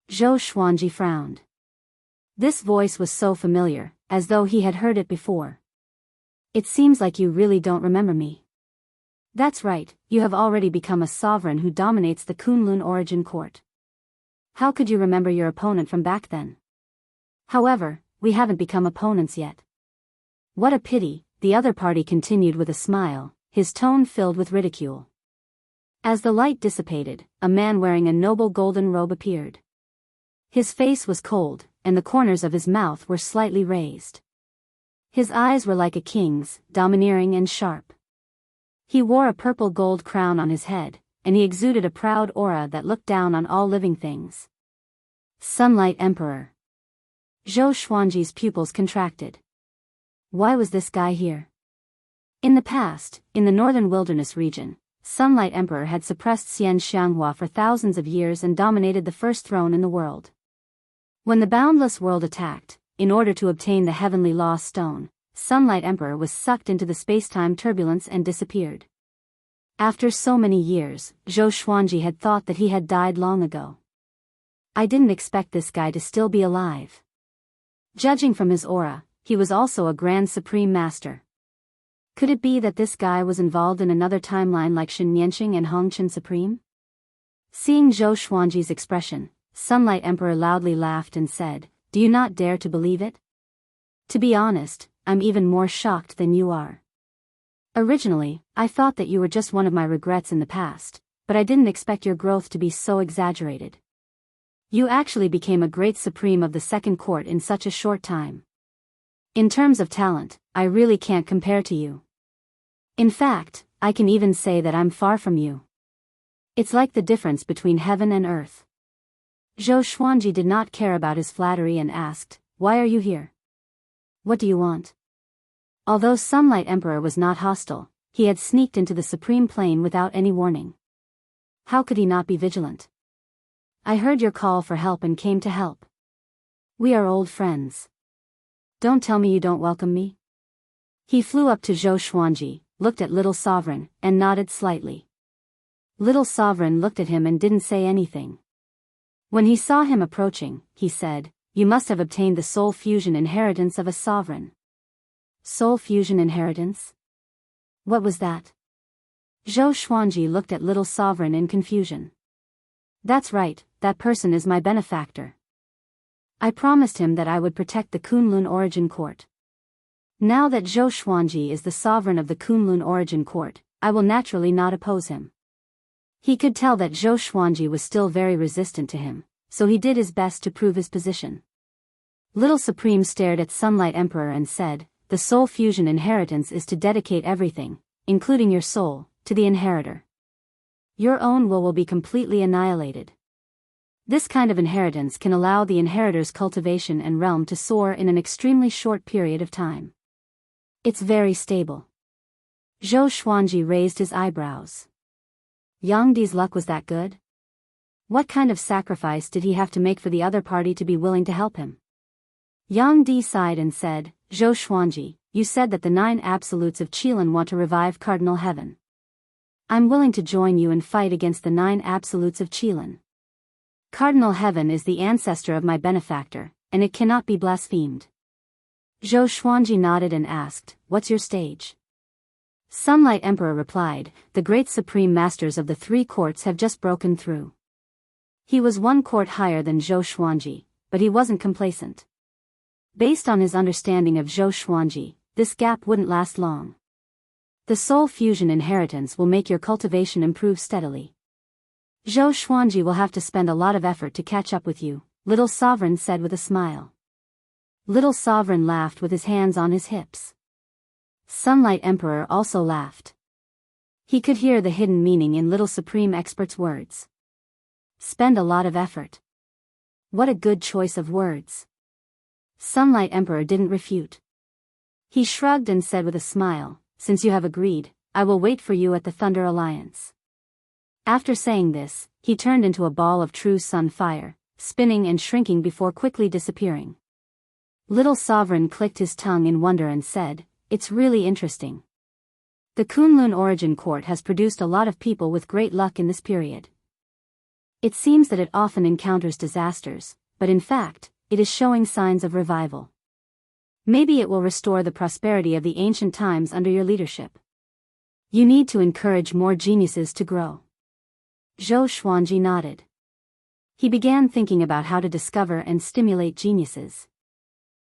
Zhou Xuanji frowned. This voice was so familiar, as though he had heard it before. It seems like you really don't remember me. That's right, you have already become a sovereign who dominates the Kunlun origin court. How could you remember your opponent from back then? However, we haven't become opponents yet. What a pity, the other party continued with a smile, his tone filled with ridicule. As the light dissipated, a man wearing a noble golden robe appeared. His face was cold, and the corners of his mouth were slightly raised. His eyes were like a king's, domineering and sharp. He wore a purple gold crown on his head, and he exuded a proud aura that looked down on all living things. Sunlight Emperor. Zhou Xuanji's pupils contracted. Why was this guy here? In the past, in the northern wilderness region, Sunlight Emperor had suppressed Xian Xianghua for thousands of years and dominated the first throne in the world. When the boundless world attacked, in order to obtain the heavenly lost stone, Sunlight Emperor was sucked into the space-time turbulence and disappeared. After so many years, Zhou Xuanji had thought that he had died long ago. I didn't expect this guy to still be alive. Judging from his aura, he was also a Grand Supreme Master. Could it be that this guy was involved in another timeline like Shen Nianqing and Hongqian Supreme? Seeing Zhou Xuanji's expression, Sunlight Emperor loudly laughed and said, Do you not dare to believe it? To be honest, I'm even more shocked than you are. Originally, I thought that you were just one of my regrets in the past, but I didn't expect your growth to be so exaggerated. You actually became a great supreme of the second court in such a short time. In terms of talent, I really can't compare to you. In fact, I can even say that I'm far from you. It's like the difference between heaven and earth. Zhou Xuanji did not care about his flattery and asked, Why are you here? What do you want? Although Sunlight Emperor was not hostile, he had sneaked into the supreme plane without any warning. How could he not be vigilant? I heard your call for help and came to help. We are old friends. Don't tell me you don't welcome me. He flew up to Zhou Xuanji, looked at Little Sovereign, and nodded slightly. Little Sovereign looked at him and didn't say anything. When he saw him approaching, he said, You must have obtained the soul fusion inheritance of a sovereign. Soul fusion inheritance? What was that? Zhou Xuanji looked at Little Sovereign in confusion. That's right, that person is my benefactor. I promised him that I would protect the Kunlun origin court. Now that Zhou Xuanji is the sovereign of the Kunlun origin court, I will naturally not oppose him. He could tell that Zhou Xuanji was still very resistant to him, so he did his best to prove his position. Little Supreme stared at Sunlight Emperor and said, The soul fusion inheritance is to dedicate everything, including your soul, to the inheritor. Your own will be completely annihilated. This kind of inheritance can allow the inheritor's cultivation and realm to soar in an extremely short period of time. It's very stable. Zhou Xuanji raised his eyebrows. Yang Di's luck was that good? What kind of sacrifice did he have to make for the other party to be willing to help him? Yang Di sighed and said, Zhou Xuanji, you said that the 9 absolutes of Qilin want to revive Cardinal Heaven. I'm willing to join you and fight against the 9 absolutes of Qilin. Cardinal Heaven is the ancestor of my benefactor, and it cannot be blasphemed. Zhou Xuanji nodded and asked, what's your stage? Sunlight Emperor replied, the great supreme masters of the 3 courts have just broken through. He was 1 court higher than Zhou Xuanji, but he wasn't complacent. Based on his understanding of Zhou Xuanji, this gap wouldn't last long. The soul fusion inheritance will make your cultivation improve steadily. Zhou Xuanji will have to spend a lot of effort to catch up with you, Little Sovereign said with a smile. Little Sovereign laughed with his hands on his hips. Sunlight Emperor also laughed. He could hear the hidden meaning in Little Supreme Expert's words. Spend a lot of effort. What a good choice of words. Sunlight Emperor didn't refute. He shrugged and said with a smile, since you have agreed, I will wait for you at the Thunder Alliance. After saying this, he turned into a ball of true sun fire, spinning and shrinking before quickly disappearing. Little Sovereign clicked his tongue in wonder and said, it's really interesting. The Kunlun Origin Court has produced a lot of people with great luck in this period. It seems that it often encounters disasters, but in fact, it is showing signs of revival. Maybe it will restore the prosperity of the ancient times under your leadership. You need to encourage more geniuses to grow. Zhou Xuanji nodded. He began thinking about how to discover and stimulate geniuses.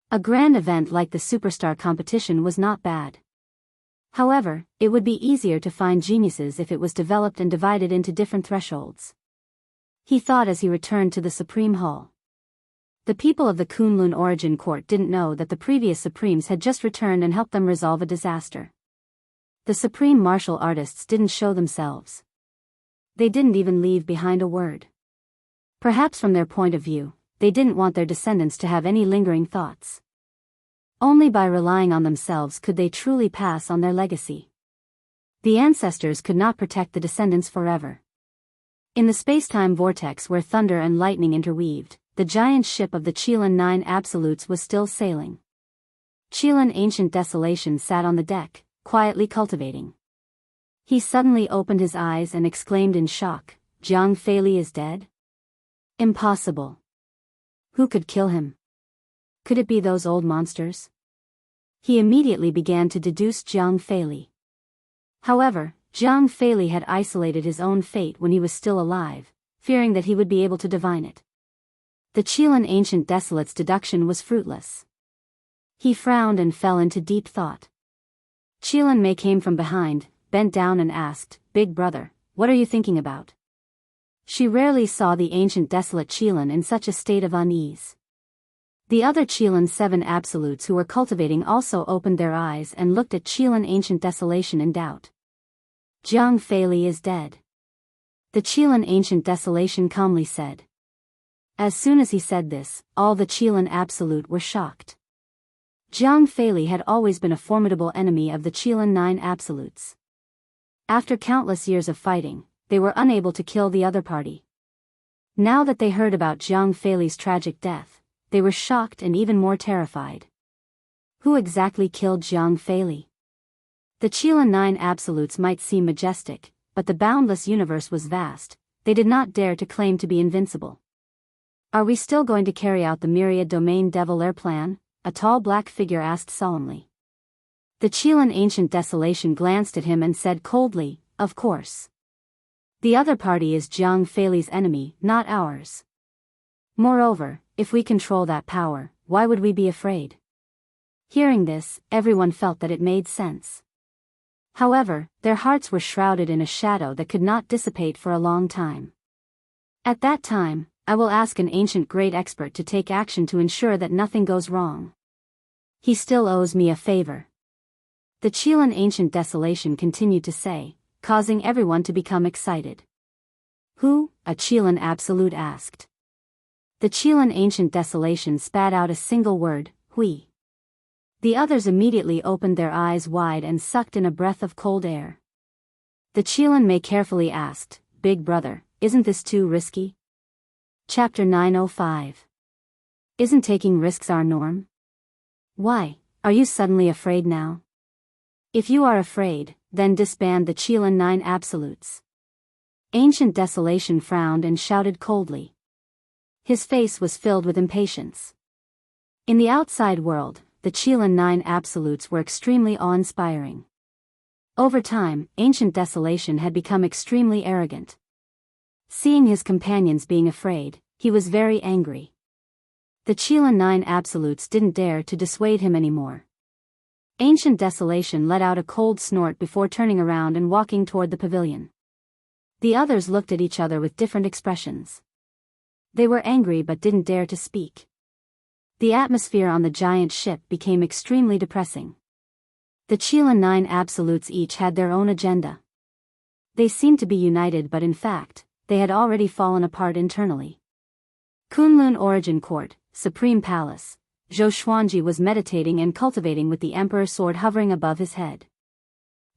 A grand event like the Superstar competition was not bad. However, it would be easier to find geniuses if it was developed and divided into different thresholds. He thought as he returned to the Supreme Hall. The people of the Kunlun Origin Court didn't know that the previous Supremes had just returned and helped them resolve a disaster. The Supreme Martial Artists didn't show themselves. They didn't even leave behind a word. Perhaps from their point of view, they didn't want their descendants to have any lingering thoughts. Only by relying on themselves could they truly pass on their legacy. The ancestors could not protect the descendants forever. In the space-time vortex where thunder and lightning interweaved, the giant ship of the Qilin 9 Absolutes was still sailing. Qilin Ancient Desolation sat on the deck, quietly cultivating. He suddenly opened his eyes and exclaimed in shock, Jiang Feili is dead? Impossible. Who could kill him? Could it be those old monsters? He immediately began to deduce Jiang Feili. However, Jiang Feili had isolated his own fate when he was still alive, fearing that he would be able to divine it. The Qilin Ancient Desolate's deduction was fruitless. He frowned and fell into deep thought. Qilin Mei came from behind, bent down and asked, Big brother, what are you thinking about? She rarely saw the ancient desolate Qilin in such a state of unease. The other Qilin 7 Absolutes who were cultivating also opened their eyes and looked at Qilin Ancient Desolation in doubt. Jiang Feili is dead. The Qilin Ancient Desolation calmly said. As soon as he said this, all the Qilin Absolute were shocked. Jiang Feili had always been a formidable enemy of the Qilin 9 Absolutes. After countless years of fighting, they were unable to kill the other party. Now that they heard about Jiang Feili's tragic death, they were shocked and even more terrified. Who exactly killed Jiang Feili? The Qilin 9 Absolutes might seem majestic, but the boundless universe was vast. They did not dare to claim to be invincible. Are we still going to carry out the Myriad Domain Devil Air plan? A tall black figure asked solemnly. The Qilin Ancient Desolation glanced at him and said coldly, of course. The other party is Jiang Feili's enemy, not ours. Moreover, if we control that power, why would we be afraid? Hearing this, everyone felt that it made sense. However, their hearts were shrouded in a shadow that could not dissipate for a long time. At that time, I will ask an ancient great expert to take action to ensure that nothing goes wrong. He still owes me a favor. The Qilin Ancient Desolation continued to say, causing everyone to become excited. Who? A Qilin Absolute asked. The Qilin Ancient Desolation spat out a single word, Hui. The others immediately opened their eyes wide and sucked in a breath of cold air. The Qilin Mei carefully asked, Big brother, isn't this too risky? Chapter 905. Isn't taking risks our norm? Why, are you suddenly afraid now? If you are afraid, then disband the Qilin 9 Absolutes. Ancient Desolation frowned and shouted coldly. His face was filled with impatience. In the outside world, the Qilin 9 Absolutes were extremely awe-inspiring. Over time, Ancient Desolation had become extremely arrogant. Seeing his companions being afraid, he was very angry. The Qilin 9 Absolutes didn't dare to dissuade him anymore. Ancient Desolation let out a cold snort before turning around and walking toward the pavilion. The others looked at each other with different expressions. They were angry but didn't dare to speak. The atmosphere on the giant ship became extremely depressing. The Qilin 9 Absolutes each had their own agenda. They seemed to be united, but in fact, they had already fallen apart internally. Kunlun Origin Court, Supreme Palace. Zhou Xuanji was meditating and cultivating with the Emperor Sword hovering above his head.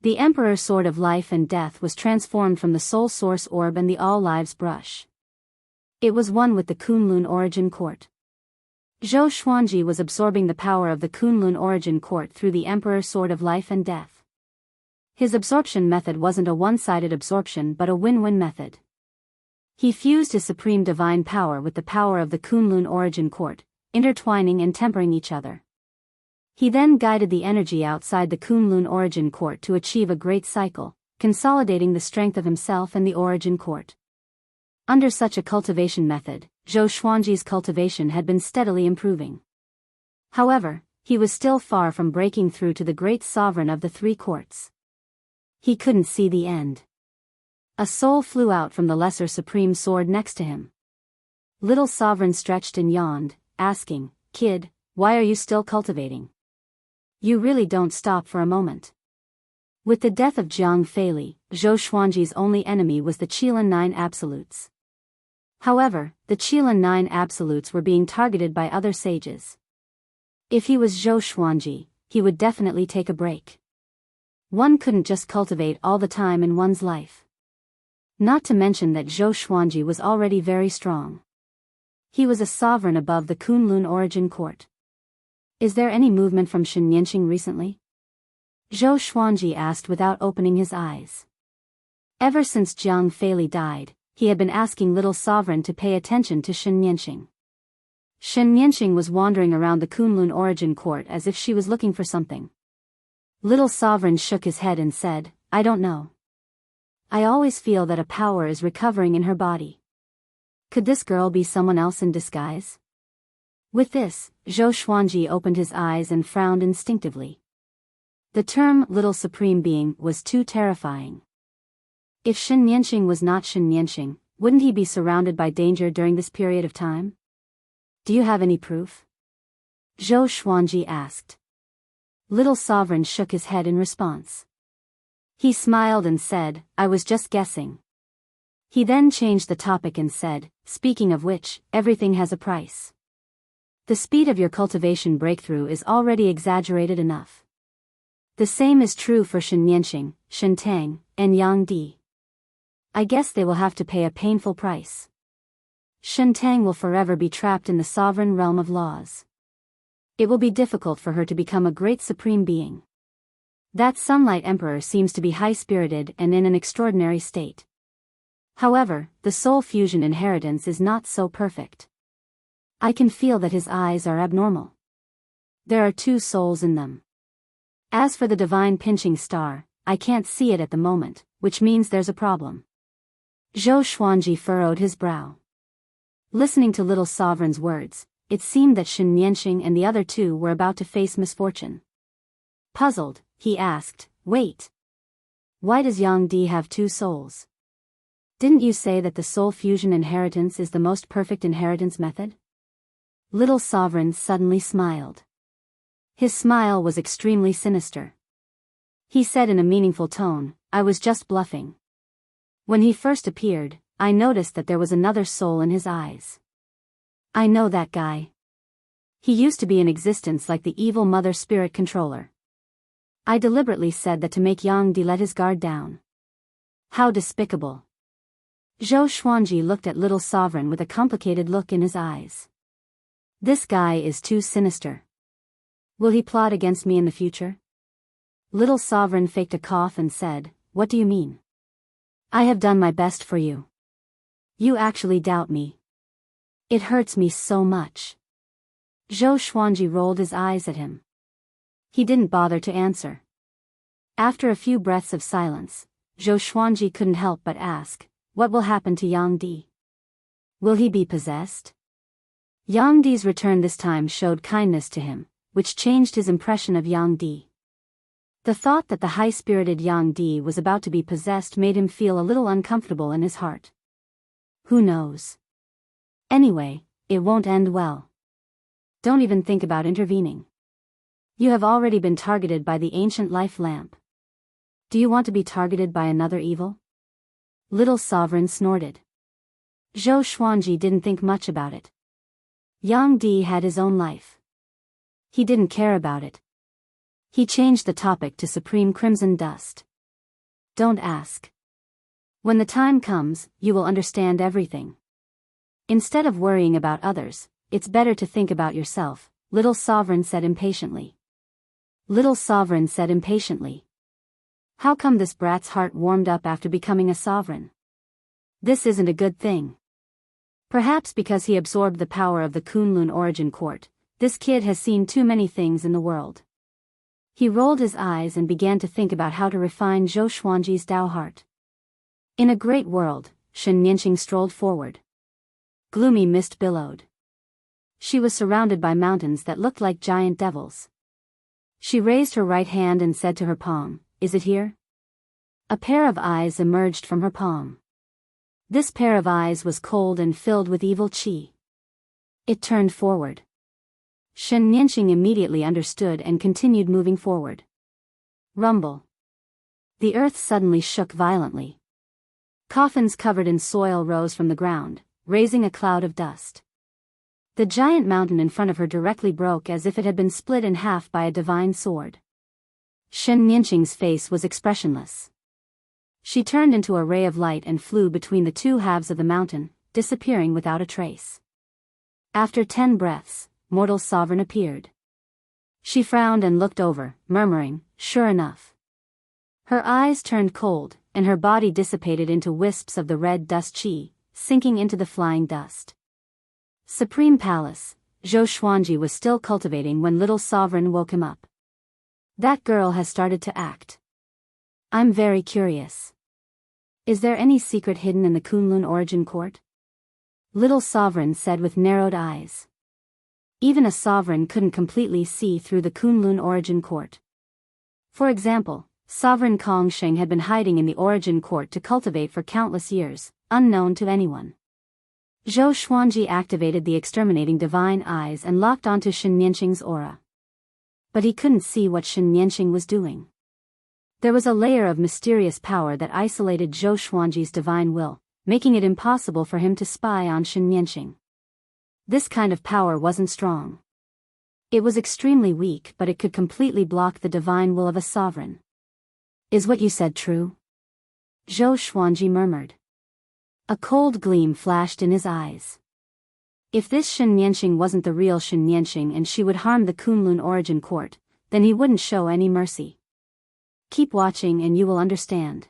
The Emperor Sword of Life and Death was transformed from the Soul Source Orb and the All Lives Brush. It was one with the Kunlun Origin Court. Zhou Xuanji was absorbing the power of the Kunlun Origin Court through the Emperor Sword of Life and Death. His absorption method wasn't a one-sided absorption but a win-win method. He fused his supreme divine power with the power of the Kunlun Origin Court, intertwining and tempering each other. He then guided the energy outside the Kunlun Origin Court to achieve a great cycle, consolidating the strength of himself and the Origin Court. Under such a cultivation method, Zhou Xuanji's cultivation had been steadily improving. However, he was still far from breaking through to the great sovereign of the three courts. He couldn't see the end. A soul flew out from the lesser supreme sword next to him. Little Sovereign stretched and yawned, asking, "Kid, why are you still cultivating? You really don't stop for a moment." With the death of Jiang Feili, Zhou Xuanji's only enemy was the Qilin 9 Absolutes. However, the Qilin 9 Absolutes were being targeted by other sages. If he was Zhou Xuanji, he would definitely take a break. One couldn't just cultivate all the time in one's life. Not to mention that Zhou Xuanji was already very strong. He was a sovereign above the Kunlun Origin Court. "Is there any movement from Shenyanqing recently?" Zhou Xuanji asked without opening his eyes. Ever since Jiang Feili died, he had been asking Little Sovereign to pay attention to Shenyanqing. Shenyanqing was wandering around the Kunlun Origin Court as if she was looking for something. Little Sovereign shook his head and said, "I don't know. I always feel that a power is recovering in her body. Could this girl be someone else in disguise?" With this, Zhou Xuanji opened his eyes and frowned instinctively. The term Little Supreme Being was too terrifying. If Shenyanqing was not Shenyanqing, wouldn't he be surrounded by danger during this period of time? "Do you have any proof?" Zhou Xuanji asked. Little Sovereign shook his head in response. He smiled and said, "I was just guessing." He then changed the topic and said, "Speaking of which, everything has a price. The speed of your cultivation breakthrough is already exaggerated enough. The same is true for Shenyanqing, Shentang, and Yang Di. I guess they will have to pay a painful price. Shentang will forever be trapped in the sovereign realm of laws. It will be difficult for her to become a great supreme being. That Sunlight Emperor seems to be high-spirited and in an extraordinary state. However, the soul fusion inheritance is not so perfect. I can feel that his eyes are abnormal. There are two souls in them. As for the divine pinching star, I can't see it at the moment, which means there's a problem." Zhou Xuanji furrowed his brow. Listening to Little Sovereign's words, it seemed that Shenyanqing and the other two were about to face misfortune. Puzzled, he asked, "Wait. Why does Yang Di have two souls? Didn't you say that the soul fusion inheritance is the most perfect inheritance method?" Little Sovereign suddenly smiled. His smile was extremely sinister. He said in a meaningful tone, "I was just bluffing. When he first appeared, I noticed that there was another soul in his eyes. I know that guy. He used to be in existence like the evil mother spirit controller. I deliberately said that to make Yang Di let his guard down. How despicable. Zhou Xuanji looked at Little Sovereign with a complicated look in his eyes. This guy is too sinister. Will he plot against me in the future? Little Sovereign faked a cough and said, "What do you mean? I have done my best for you. You actually doubt me. It hurts me so much." Zhou Xuanji rolled his eyes at him. He didn't bother to answer. After a few breaths of silence, Zhou Xuanji couldn't help but ask, "What will happen to Yang Di? Will he be possessed?" Yang Di's return this time showed kindness to him, which changed his impression of Yang Di. The thought that the high-spirited Yang Di was about to be possessed made him feel a little uncomfortable in his heart. Who knows? Anyway, it won't end well. Don't even think about intervening. You have already been targeted by the ancient life lamp. Do you want to be targeted by another evil? Little Sovereign snorted. Zhou Xuanji didn't think much about it. Yang Di had his own life. He didn't care about it. He changed the topic to Supreme Crimson Dust. Don't ask. When the time comes, you will understand everything. Instead of worrying about others, it's better to think about yourself, Little Sovereign said impatiently. Little Sovereign said impatiently. How come this brat's heart warmed up after becoming a sovereign? This isn't a good thing. Perhaps because he absorbed the power of the Kunlun Origin Court, this kid has seen too many things in the world. He rolled his eyes and began to think about how to refine Zhou Xuanji's Dao heart. In a great world, Shen Nianqing strolled forward. Gloomy mist billowed. She was surrounded by mountains that looked like giant devils. She raised her right hand and said to her palm, "Is it here?" A pair of eyes emerged from her palm. This pair of eyes was cold and filled with evil qi. It turned forward. Shen Nianqing immediately understood and continued moving forward. Rumble. The earth suddenly shook violently. Coffins covered in soil rose from the ground, raising a cloud of dust. The giant mountain in front of her directly broke as if it had been split in half by a divine sword. Shen Nianqing's face was expressionless. She turned into a ray of light and flew between the two halves of the mountain, disappearing without a trace. After 10 breaths, Mortal Sovereign appeared. She frowned and looked over, murmuring, "Sure enough." Her eyes turned cold, and her body dissipated into wisps of the red dust qi, sinking into the flying dust. Supreme Palace, Zhou Xuanji was still cultivating when Little Sovereign woke him up. That girl has started to act. I'm very curious. Is there any secret hidden in the Kunlun Origin Court? Little Sovereign said with narrowed eyes. Even a sovereign couldn't completely see through the Kunlun Origin Court. For example, Sovereign Kong Sheng had been hiding in the Origin Court to cultivate for countless years, unknown to anyone. Zhou Xuanji activated the exterminating divine eyes and locked onto Shen Nianqing's aura. But he couldn't see what Shen Nianqing was doing. There was a layer of mysterious power that isolated Zhou Xuanji's divine will, making it impossible for him to spy on Shen Nianqing. This kind of power wasn't strong. It was extremely weak, but it could completely block the divine will of a sovereign. Is what you said true? Zhou Xuanji murmured. A cold gleam flashed in his eyes. If this Shen Nianqing wasn't the real Shen Nianqing and she would harm the Kunlun Origin Court, then he wouldn't show any mercy. Keep watching and you will understand.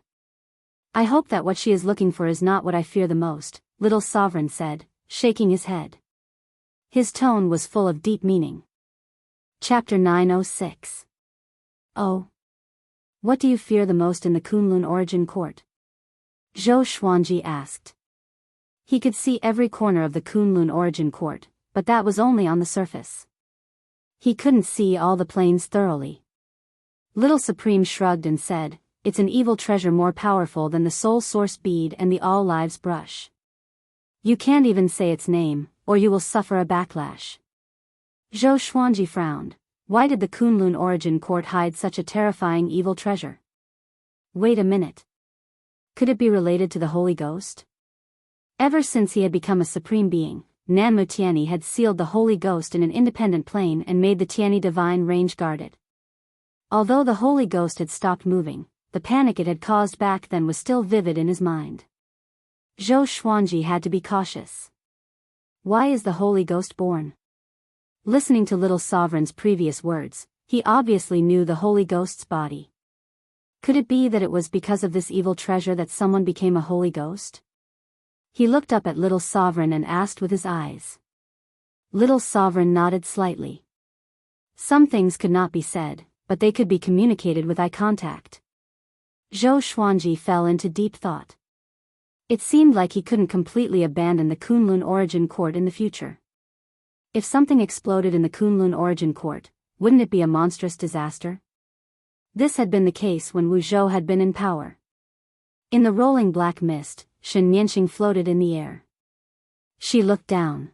I hope that what she is looking for is not what I fear the most, Little Sovereign said, shaking his head. His tone was full of deep meaning. Chapter 906. Oh. What do you fear the most in the Kunlun Origin Court? Zhou Xuanji asked. He could see every corner of the Kunlun Origin Court, but that was only on the surface. He couldn't see all the planes thoroughly. Little Supreme shrugged and said, "It's an evil treasure more powerful than the Soul Source Bead and the All Lives Brush. You can't even say its name, or you will suffer a backlash." Zhou Xuanji frowned. Why did the Kunlun Origin Court hide such a terrifying evil treasure? Wait a minute. Could it be related to the Holy Ghost? Ever since he had become a supreme being, Nanmu Tianyi had sealed the Holy Ghost in an independent plane and made the Tianyi Divine Range guard it. Although the Holy Ghost had stopped moving, the panic it had caused back then was still vivid in his mind. Zhou Xuanji had to be cautious. Why is the Holy Ghost born? Listening to Little Sovereign's previous words, he obviously knew the Holy Ghost's body. Could it be that it was because of this evil treasure that someone became a Holy Ghost? He looked up at Little Sovereign and asked with his eyes. Little Sovereign nodded slightly. Some things could not be said, but they could be communicated with eye contact. Zhou Xuanji fell into deep thought. It seemed like he couldn't completely abandon the Kunlun Origin Court in the future. If something exploded in the Kunlun Origin Court, wouldn't it be a monstrous disaster? This had been the case when Wu Zhou had been in power. In the rolling black mist, Shen Nianqing floated in the air. She looked down.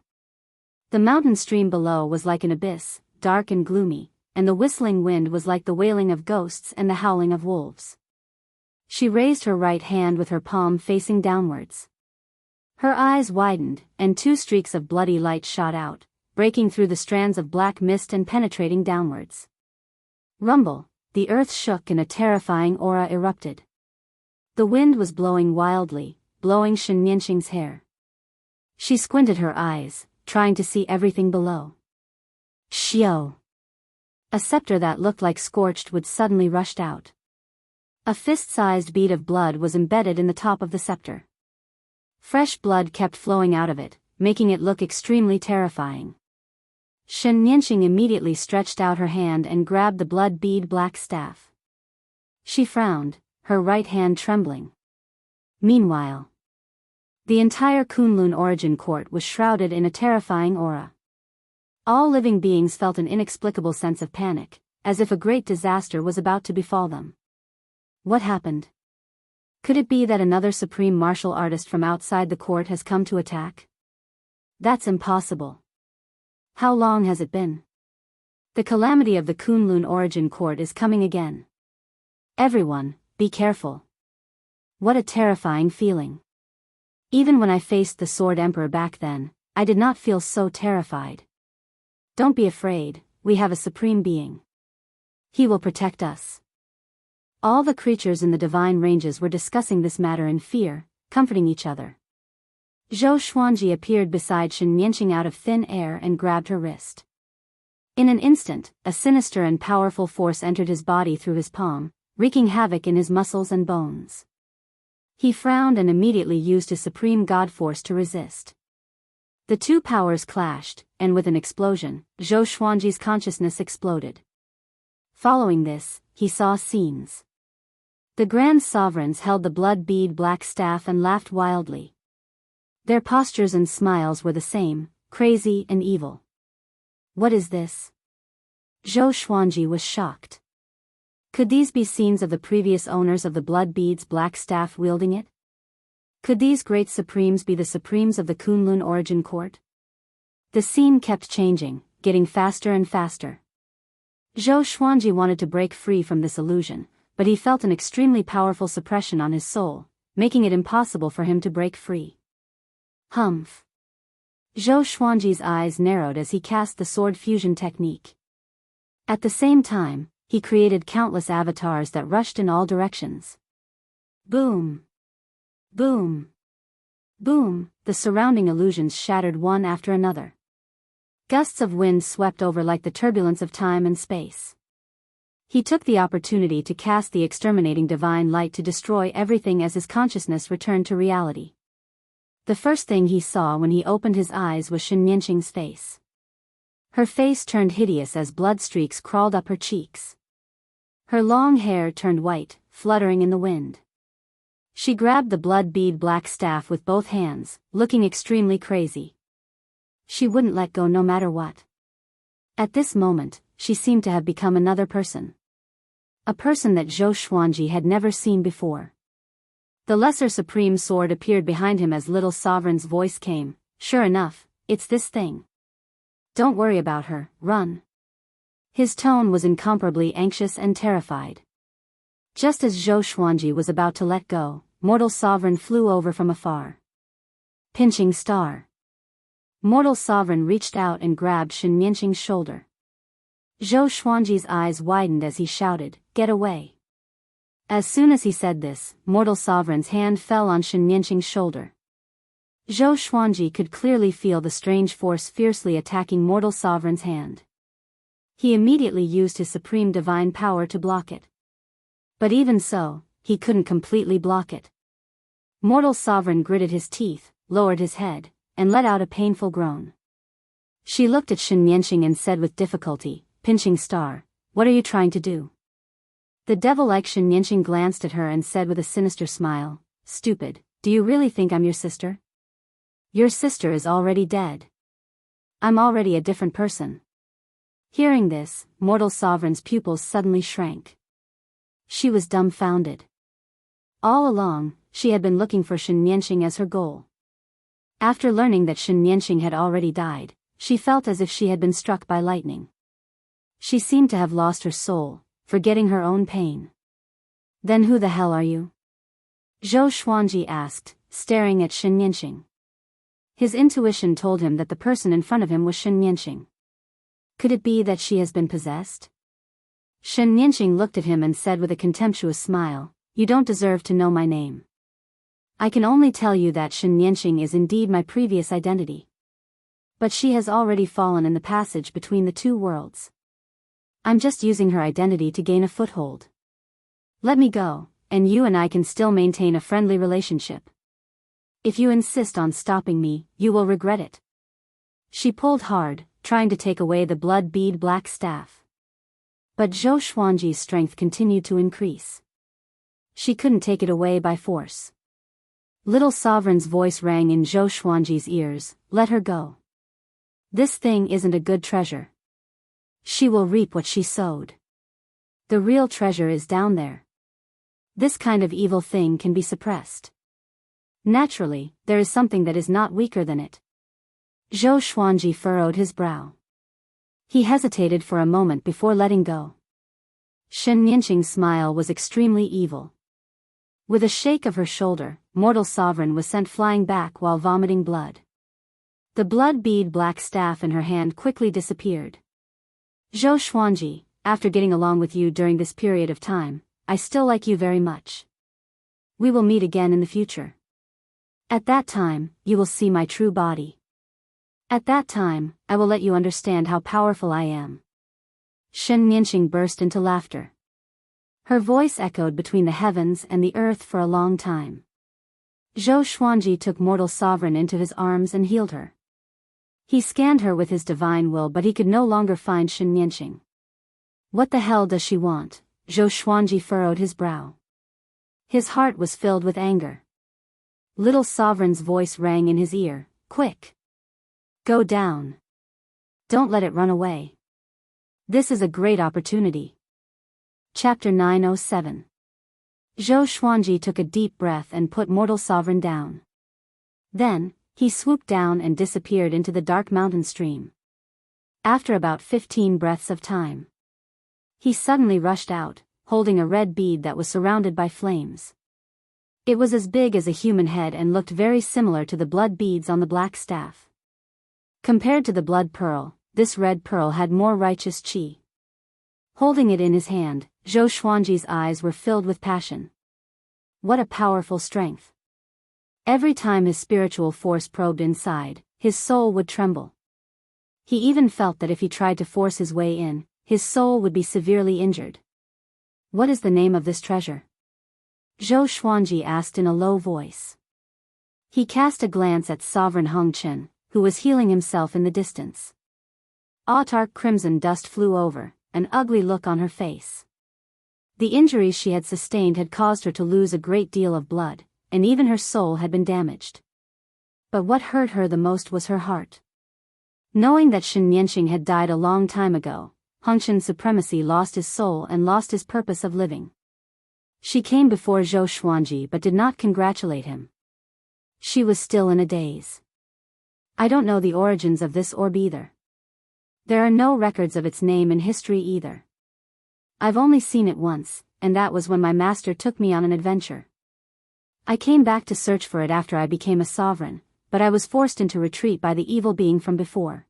The mountain stream below was like an abyss, dark and gloomy, and the whistling wind was like the wailing of ghosts and the howling of wolves. She raised her right hand with her palm facing downwards. Her eyes widened, and 2 streaks of bloody light shot out, breaking through the strands of black mist and penetrating downwards. Rumble, the earth shook and a terrifying aura erupted. The wind was blowing wildly, blowing Shen Nianqing's hair. She squinted her eyes, trying to see everything below. Xiao! A scepter that looked like scorched wood suddenly rushed out. A fist-sized bead of blood was embedded in the top of the scepter. Fresh blood kept flowing out of it, making it look extremely terrifying. Shen Nianqing immediately stretched out her hand and grabbed the blood bead black staff. She frowned, her right hand trembling. Meanwhile, the entire Kunlun Origin Court was shrouded in a terrifying aura. All living beings felt an inexplicable sense of panic, as if a great disaster was about to befall them. What happened? Could it be that another supreme martial artist from outside the court has come to attack? That's impossible. How long has it been? The calamity of the Kunlun Origin Court is coming again. Everyone, be careful. What a terrifying feeling. Even when I faced the Sword Emperor back then, I did not feel so terrified. Don't be afraid, we have a supreme being. He will protect us. All the creatures in the divine ranges were discussing this matter in fear, comforting each other. Zhou Xuanji appeared beside Shen Nianqing out of thin air and grabbed her wrist. In an instant, a sinister and powerful force entered his body through his palm, wreaking havoc in his muscles and bones. He frowned and immediately used his supreme god force to resist. The 2 powers clashed, and with an explosion, Zhou Xuanji's consciousness exploded. Following this, he saw scenes. The Grand Sovereigns held the blood bead black staff and laughed wildly. Their postures and smiles were the same, crazy and evil. What is this? Zhou Xuanji was shocked. Could these be scenes of the previous owners of the blood bead's black staff wielding it? Could these great supremes be the supremes of the Kunlun Origin Court? The scene kept changing, getting faster and faster. Zhou Xuanji wanted to break free from this illusion, but he felt an extremely powerful suppression on his soul, making it impossible for him to break free. Humph. Zhou Xuanji's eyes narrowed as he cast the sword fusion technique. At the same time, he created countless avatars that rushed in all directions. Boom! Boom! Boom! The surrounding illusions shattered one after another. Gusts of wind swept over like the turbulence of time and space. He took the opportunity to cast the exterminating divine light to destroy everything as his consciousness returned to reality. The first thing he saw when he opened his eyes was Shen Nianqing's face. Her face turned hideous as blood streaks crawled up her cheeks. Her long hair turned white, fluttering in the wind. She grabbed the blood bead black staff with both hands, looking extremely crazy. She wouldn't let go no matter what. At this moment, she seemed to have become another person. A person that Zhou Xuanji had never seen before. The Lesser Supreme Sword appeared behind him as Little Sovereign's voice came. Sure enough, it's this thing. Don't worry about her, run. His tone was incomparably anxious and terrified. Just as Zhou Xuanji was about to let go, Mortal Sovereign flew over from afar. Pinching star. Mortal Sovereign reached out and grabbed Shen Nianqing's shoulder. Zhou Xuanji's eyes widened as he shouted, "Get away." As soon as he said this, Mortal Sovereign's hand fell on Shen Nianqing's shoulder. Zhou Xuanji could clearly feel the strange force fiercely attacking mortal sovereign's hand. He immediately used his supreme divine power to block it. But even so, he couldn't completely block it. Mortal sovereign gritted his teeth, lowered his head, and let out a painful groan. She looked at Shen Yanqing and said with difficulty, pinching star, "What are you trying to do?" The devil-like Shen Yanqing glanced at her and said with a sinister smile, "Stupid, do you really think I'm your sister? Your sister is already dead. I'm already a different person." Hearing this, mortal sovereign's pupils suddenly shrank. She was dumbfounded. All along, she had been looking for Shen Yanqing as her goal. After learning that Shen Yanqing had already died, she felt as if she had been struck by lightning. She seemed to have lost her soul, forgetting her own pain. "Then who the hell are you?" Zhou Xuanji asked, staring at Shen Yanqing. His intuition told him that the person in front of him was Shen Yanqing. Could it be that she has been possessed? Shen Yanqing looked at him and said with a contemptuous smile, "You don't deserve to know my name. I can only tell you that Shen Yanqing is indeed my previous identity. But she has already fallen in the passage between the two worlds. I'm just using her identity to gain a foothold. Let me go, and you and I can still maintain a friendly relationship. If you insist on stopping me, you will regret it." She pulled hard, trying to take away the blood bead black staff. But Zhou Xuanji's strength continued to increase. She couldn't take it away by force. Little Sovereign's voice rang in Zhou Xuanji's ears, "Let her go. This thing isn't a good treasure. She will reap what she sowed. The real treasure is down there. This kind of evil thing can be suppressed. Naturally, there is something that is not weaker than it." Zhou Xuanji furrowed his brow. He hesitated for a moment before letting go. Shen Yanqing's smile was extremely evil. With a shake of her shoulder, mortal sovereign was sent flying back while vomiting blood. The blood bead black staff in her hand quickly disappeared. "Zhou Xuanji, after getting along with you during this period of time, I still like you very much. We will meet again in the future. At that time, you will see my true body. At that time, I will let you understand how powerful I am." Shen Yanqing burst into laughter. Her voice echoed between the heavens and the earth for a long time. Zhou Xuanji took mortal sovereign into his arms and healed her. He scanned her with his divine will, but he could no longer find Shen Yanqing. "What the hell does she want?" Zhou Xuanji furrowed his brow. His heart was filled with anger. Little Sovereign's voice rang in his ear, "Quick! Go down. Don't let it run away. This is a great opportunity." Chapter 907. Zhou Xuanji took a deep breath and put mortal sovereign down. Then, he swooped down and disappeared into the dark mountain stream. After about 15 breaths of time, he suddenly rushed out, holding a red bead that was surrounded by flames. It was as big as a human head and looked very similar to the blood beads on the black staff. Compared to the blood pearl, this red pearl had more righteous qi. Holding it in his hand, Zhou Xuanji's eyes were filled with passion. What a powerful strength! Every time his spiritual force probed inside, his soul would tremble. He even felt that if he tried to force his way in, his soul would be severely injured. "What is the name of this treasure?" Zhou Xuanji asked in a low voice. He cast a glance at Sovereign Hong Chen, who was healing himself in the distance. Autark crimson dust flew over, an ugly look on her face. The injuries she had sustained had caused her to lose a great deal of blood, and even her soul had been damaged. But what hurt her the most was her heart. Knowing that Shen Yanqing had died a long time ago, Hong Chen's supremacy lost his soul and lost his purpose of living. She came before Zhou Xuanji but did not congratulate him. She was still in a daze. "I don't know the origins of this orb either. There are no records of its name in history either. I've only seen it once, and that was when my master took me on an adventure. I came back to search for it after I became a sovereign, but I was forced into retreat by the evil being from before.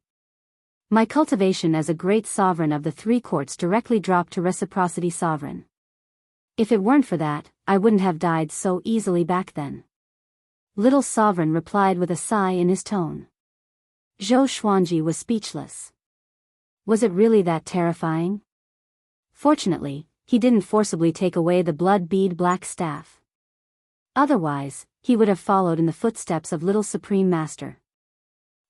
My cultivation as a great sovereign of the three courts directly dropped to reciprocity sovereign. If it weren't for that, I wouldn't have died so easily back then." Little Sovereign replied with a sigh in his tone. Zhou Xuanji was speechless. Was it really that terrifying? Fortunately, he didn't forcibly take away the blood bead black staff. Otherwise, he would have followed in the footsteps of Little Supreme Master.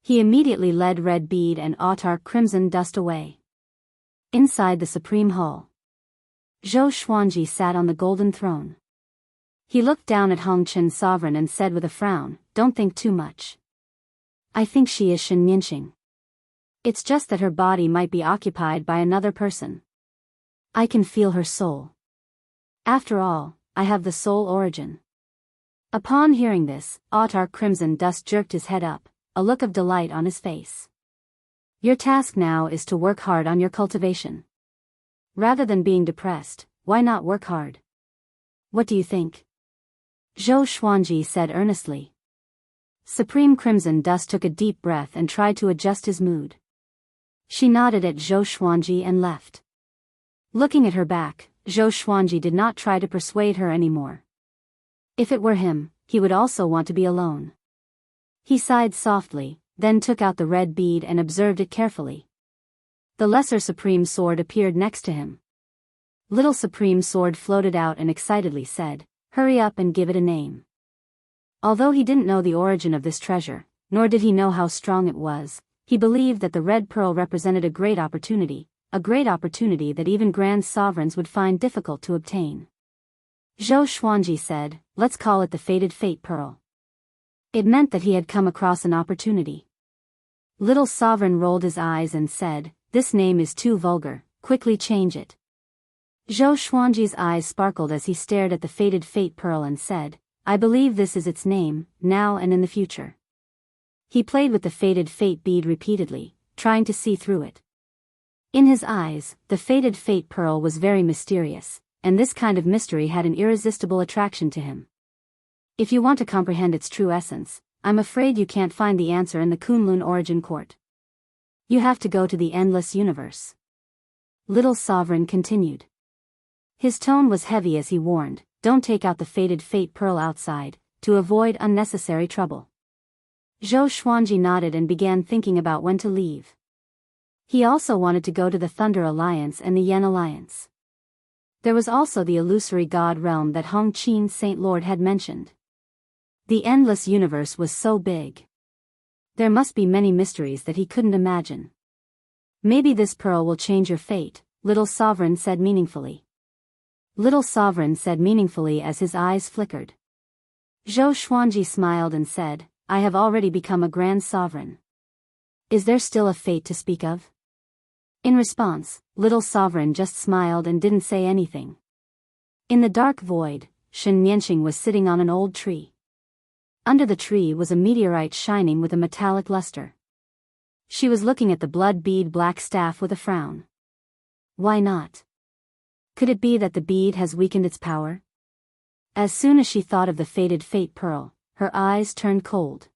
He immediately led Red Bead and Autar Crimson Dust away. Inside the Supreme Hall, Zhou Xuanji sat on the golden throne. He looked down at Hongqin Sovereign and said with a frown, "Don't think too much. I think she is Shen Nianqing. It's just that her body might be occupied by another person. I can feel her soul. After all, I have the soul origin." Upon hearing this, Autar Crimson Dust jerked his head up, a look of delight on his face. Your task now is to work hard on your cultivation. Rather than being depressed, why not work hard? What do you think? Zhou Xuanji said earnestly. Supreme Crimson Dust took a deep breath and tried to adjust his mood. She nodded at Zhou Xuanji and left. Looking at her back, Zhou Xuanji did not try to persuade her anymore. If it were him, he would also want to be alone. He sighed softly, then took out the red bead and observed it carefully. The Lesser Supreme Sword appeared next to him. Little Supreme Sword floated out and excitedly said, "Hurry up and give it a name." Although he didn't know the origin of this treasure, nor did he know how strong it was, he believed that the red pearl represented a great opportunity that even grand sovereigns would find difficult to obtain. Zhou Xuanji said, "Let's call it the Fated Fate Pearl." It meant that he had come across an opportunity. Little Sovereign rolled his eyes and said, "This name is too vulgar, quickly change it." Zhou Xuanji's eyes sparkled as he stared at the Fated Fate Pearl and said, "I believe this is its name, now and in the future." He played with the Fated Fate bead repeatedly, trying to see through it. In his eyes, the Fated Fate Pearl was very mysterious, and this kind of mystery had an irresistible attraction to him. If you want to comprehend its true essence, I'm afraid you can't find the answer in the Kunlun Origin Court. You have to go to the Endless Universe. Little Sovereign continued. His tone was heavy as he warned, "Don't take out the Fated Fate Pearl outside, to avoid unnecessary trouble." Zhou Xuanji nodded and began thinking about when to leave. He also wanted to go to the Thunder Alliance and the Yen Alliance. There was also the illusory god realm that Hong Qin Saint Lord had mentioned. The endless universe was so big. There must be many mysteries that he couldn't imagine. "Maybe this pearl will change your fate," Little Sovereign said meaningfully. Little Sovereign said meaningfully as his eyes flickered. Zhou Xuanji smiled and said, "I have already become a grand sovereign. Is there still a fate to speak of?" In response, Little Sovereign just smiled and didn't say anything. In the dark void, Shen Nianqing was sitting on an old tree. Under the tree was a meteorite shining with a metallic luster. She was looking at the blood bead black staff with a frown. Why not? Could it be that the bead has weakened its power? As soon as she thought of the Fated Fate Pearl, her eyes turned cold.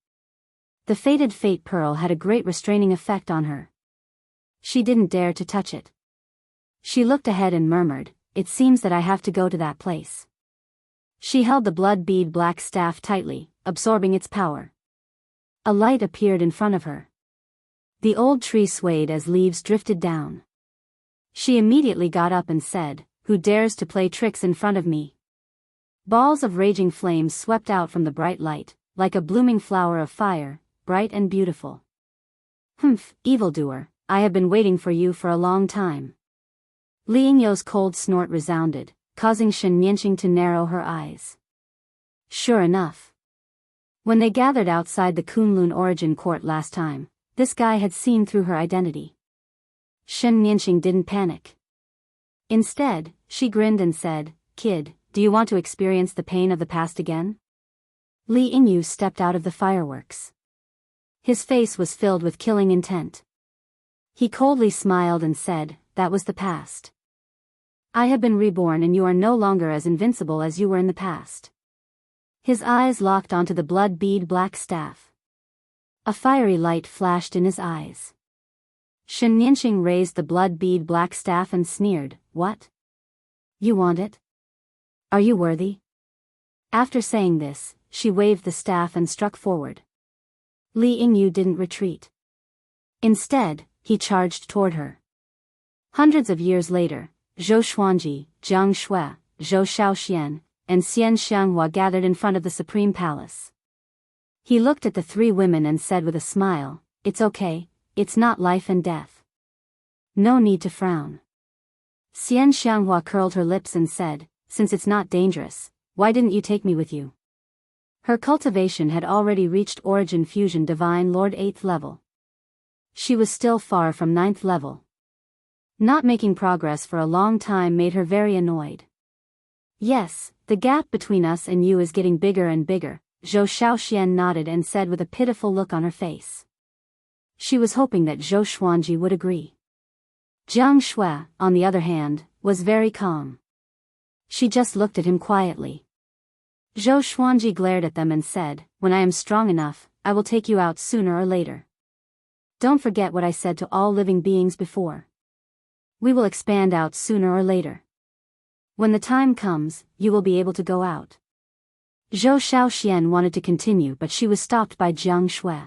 The Fated Fate Pearl had a great restraining effect on her. She didn't dare to touch it. She looked ahead and murmured, "It seems that I have to go to that place." She held the blood bead black staff tightly, absorbing its power. A light appeared in front of her. The old tree swayed as leaves drifted down. She immediately got up and said, "Who dares to play tricks in front of me?" Balls of raging flames swept out from the bright light, like a blooming flower of fire, bright and beautiful. "Humph, evildoer, I have been waiting for you for a long time." Li Yingyo's cold snort resounded, causing Shen Nianqing to narrow her eyes. Sure enough. When they gathered outside the Kunlun Origin Court last time, this guy had seen through her identity. Shen Nianqing didn't panic. Instead, she grinned and said, "Kid, do you want to experience the pain of the past again?" Li Yingyu stepped out of the fireworks. His face was filled with killing intent. He coldly smiled and said, "That was the past. I have been reborn and you are no longer as invincible as you were in the past." His eyes locked onto the blood bead black staff. A fiery light flashed in his eyes. Shen Nianqing raised the blood bead black staff and sneered, "What? You want it? Are you worthy?" After saying this, she waved the staff and struck forward. Li Yingyu didn't retreat. Instead, he charged toward her. Hundreds of years later, Zhou Xuanji, Jiang Shui, Zhou Shaoxian, and Xian Xianghua gathered in front of the Supreme Palace. He looked at the three women and said with a smile, "It's okay, it's not life and death. No need to frown." Xian Xianghua curled her lips and said, "Since it's not dangerous, why didn't you take me with you?" Her cultivation had already reached Origin Fusion Divine Lord 8th level. She was still far from 9th level. Not making progress for a long time made her very annoyed. "Yes, the gap between us and you is getting bigger and bigger," Zhou Shaoxian nodded and said with a pitiful look on her face. She was hoping that Zhou Xuanji would agree. Jiang Shui, on the other hand, was very calm. She just looked at him quietly. Zhou Xuanji glared at them and said, "When I am strong enough, I will take you out sooner or later. Don't forget what I said to all living beings before. We will expand out sooner or later. When the time comes, you will be able to go out." Zhou Shaoxian wanted to continue but she was stopped by Jiang Shui.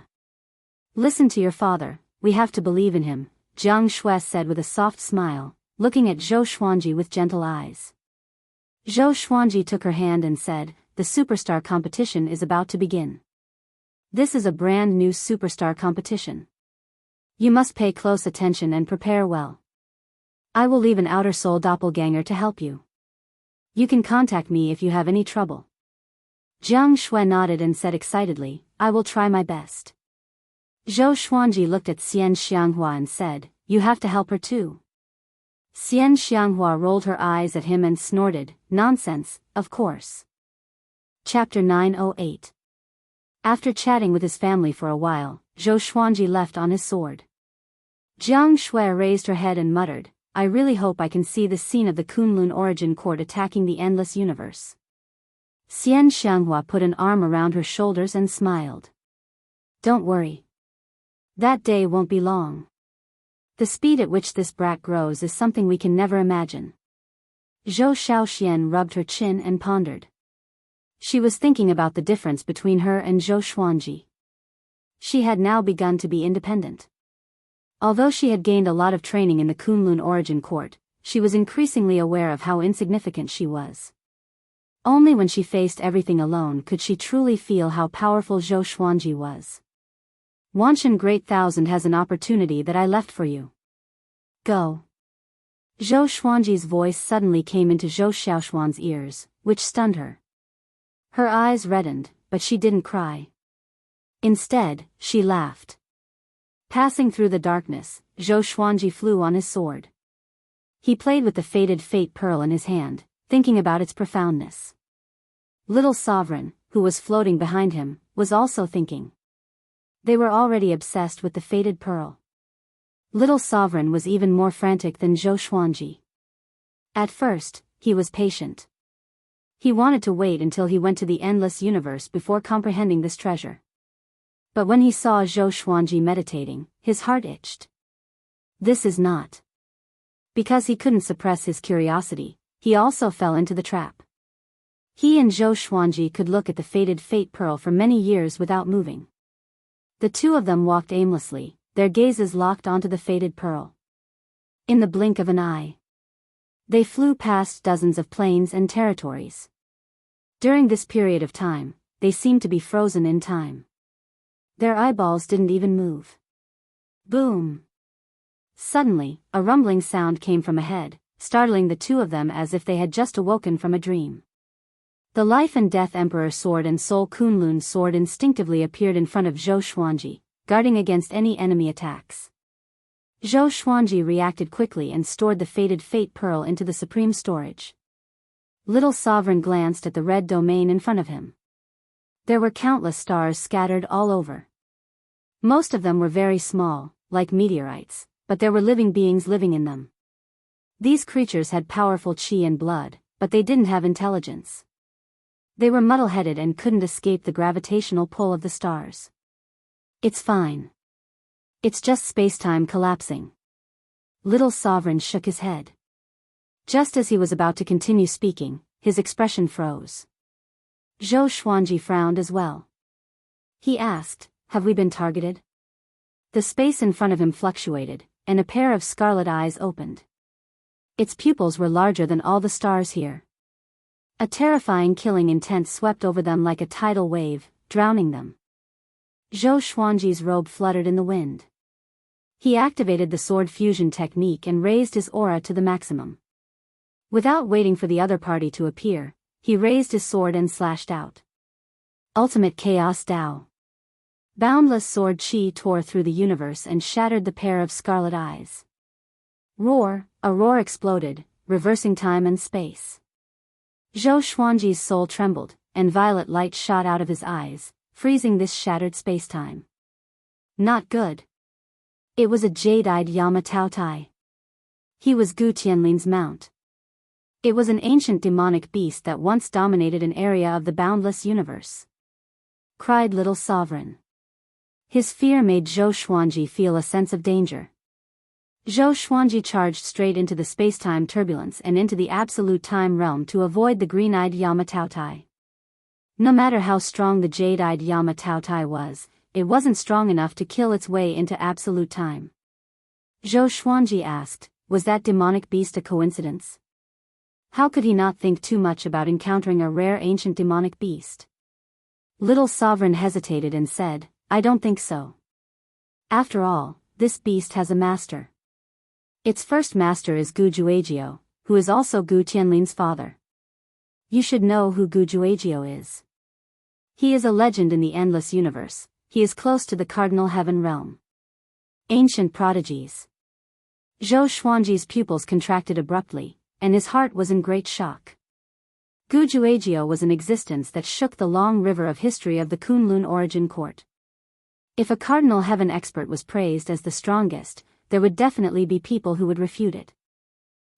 "Listen to your father, we have to believe in him," Jiang Shui said with a soft smile, looking at Zhou Xuanji with gentle eyes. Zhou Xuanji took her hand and said, "The superstar competition is about to begin. This is a brand new superstar competition. You must pay close attention and prepare well. I will leave an outer soul doppelganger to help you. You can contact me if you have any trouble." Jiang Shui nodded and said excitedly, "I will try my best." Zhou Xuanji looked at Xian Xianghua and said, "You have to help her too." Xian Xianghua rolled her eyes at him and snorted, "Nonsense, of course." Chapter 908. After chatting with his family for a while, Zhou Xuanji left on his sword. Jiang Shui raised her head and muttered, "I really hope I can see the scene of the Kunlun Origin Court attacking the endless universe." Xian Xianghua put an arm around her shoulders and smiled. "Don't worry. That day won't be long. The speed at which this brat grows is something we can never imagine." Zhou Shaoxian rubbed her chin and pondered. She was thinking about the difference between her and Zhou Xuanji. She had now begun to be independent. Although she had gained a lot of training in the Kunlun Origin Court, she was increasingly aware of how insignificant she was. Only when she faced everything alone could she truly feel how powerful Zhou Xuanji was. "Wanshan Great Thousand has an opportunity that I left for you. Go." Zhou Xuanji's voice suddenly came into Zhou Xiaoshuan's ears, which stunned her. Her eyes reddened, but she didn't cry. Instead, she laughed. Passing through the darkness, Zhou Xuanji flew on his sword. He played with the faded fate pearl in his hand, thinking about its profoundness. Little Sovereign, who was floating behind him, was also thinking. They were already obsessed with the faded pearl. Little Sovereign was even more frantic than Zhou Xuanji. At first, he was patient. He wanted to wait until he went to the endless universe before comprehending this treasure. But when he saw Zhou Xuanji meditating, his heart itched. This is not. Because he couldn't suppress his curiosity, he also fell into the trap. He and Zhou Xuanji could look at the faded fate pearl for many years without moving. The two of them walked aimlessly, their gazes locked onto the faded pearl. In the blink of an eye, they flew past dozens of planes and territories. During this period of time, they seemed to be frozen in time. Their eyeballs didn't even move. Boom! Suddenly, a rumbling sound came from ahead, startling the two of them as if they had just awoken from a dream. The Life and Death Emperor Sword and Soul Kunlun Sword instinctively appeared in front of Zhou Xuanji, guarding against any enemy attacks. Zhou Xuanji reacted quickly and stored the faded fate pearl into the supreme storage. Little Sovereign glanced at the red domain in front of him. There were countless stars scattered all over. Most of them were very small, like meteorites, but there were living beings living in them. These creatures had powerful chi and blood, but they didn't have intelligence. They were muddle-headed and couldn't escape the gravitational pull of the stars. "It's fine. It's just space-time collapsing." Little Sovereign shook his head. Just as he was about to continue speaking, his expression froze. Zhou Xuanji frowned as well. He asked, have we been targeted? The space in front of him fluctuated, and a pair of scarlet eyes opened. Its pupils were larger than all the stars here. A terrifying killing intent swept over them like a tidal wave, drowning them. Zhou Xuanji's robe fluttered in the wind. He activated the sword fusion technique and raised his aura to the maximum. Without waiting for the other party to appear, he raised his sword and slashed out. Ultimate Chaos Dao. Boundless sword chi tore through the universe and shattered the pair of scarlet eyes. Roar, a roar exploded, reversing time and space. Zhou Xuanji's soul trembled, and violet light shot out of his eyes, freezing this shattered spacetime. Not good. It was a jade-eyed Yama Tao Tai. He was Gu Tianlin's mount. It was an ancient demonic beast that once dominated an area of the boundless universe. Cried Little Sovereign. His fear made Zhou Xuanji feel a sense of danger. Zhou Xuanji charged straight into the spacetime turbulence and into the absolute time realm to avoid the green-eyed Yama Tao Tai. No matter how strong the jade-eyed Yama Tao Tai was, it wasn't strong enough to kill its way into absolute time. Zhou Xuanji asked, was that demonic beast a coincidence? How could he not think too much about encountering a rare ancient demonic beast? Little Sovereign hesitated and said, I don't think so. After all, this beast has a master. Its first master is Gu Juejiao, who is also Gu Tianlin's father. You should know who Gu Juejiao is. He is a legend in the endless universe. He is close to the cardinal heaven realm. Ancient prodigies. Zhou Xuanji's pupils contracted abruptly, and his heart was in great shock. Gu Juejiao was an existence that shook the long river of history of the Kunlun origin court. If a cardinal heaven expert was praised as the strongest, there would definitely be people who would refute it.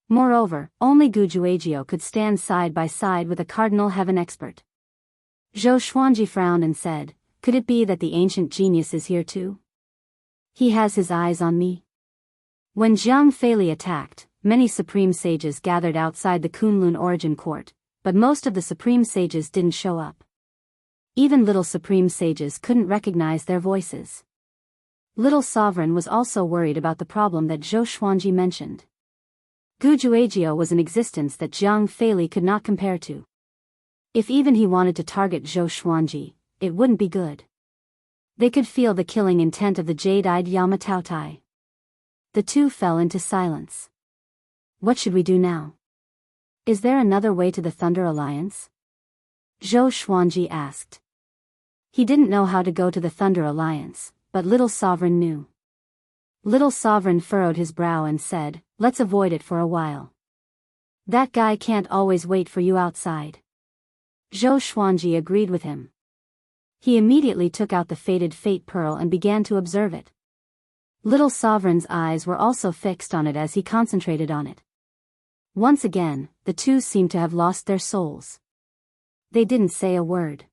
Moreover, only Gu Juejiao could stand side by side with a cardinal heaven expert. Zhou Xuanji frowned and said, could it be that the ancient genius is here too? He has his eyes on me. When Jiang Feili attacked, many supreme sages gathered outside the Kunlun origin court, but most of the supreme sages didn't show up. Even little supreme sages couldn't recognize their voices. Little Sovereign was also worried about the problem that Zhou Xuanji mentioned. Gu Juejiao was an existence that Jiang Feili could not compare to. If even he wanted to target Zhou Xuanji, it wouldn't be good. They could feel the killing intent of the jade-eyed Yama Tao Tai. The two fell into silence. What should we do now? Is there another way to the Thunder Alliance? Zhou Xuanji asked. He didn't know how to go to the Thunder Alliance, but Little Sovereign knew. Little Sovereign furrowed his brow and said, let's avoid it for a while. That guy can't always wait for you outside. Zhou Xuanji agreed with him. He immediately took out the faded fate pearl and began to observe it. Little Sovereign's eyes were also fixed on it as he concentrated on it. Once again, the two seemed to have lost their souls. They didn't say a word.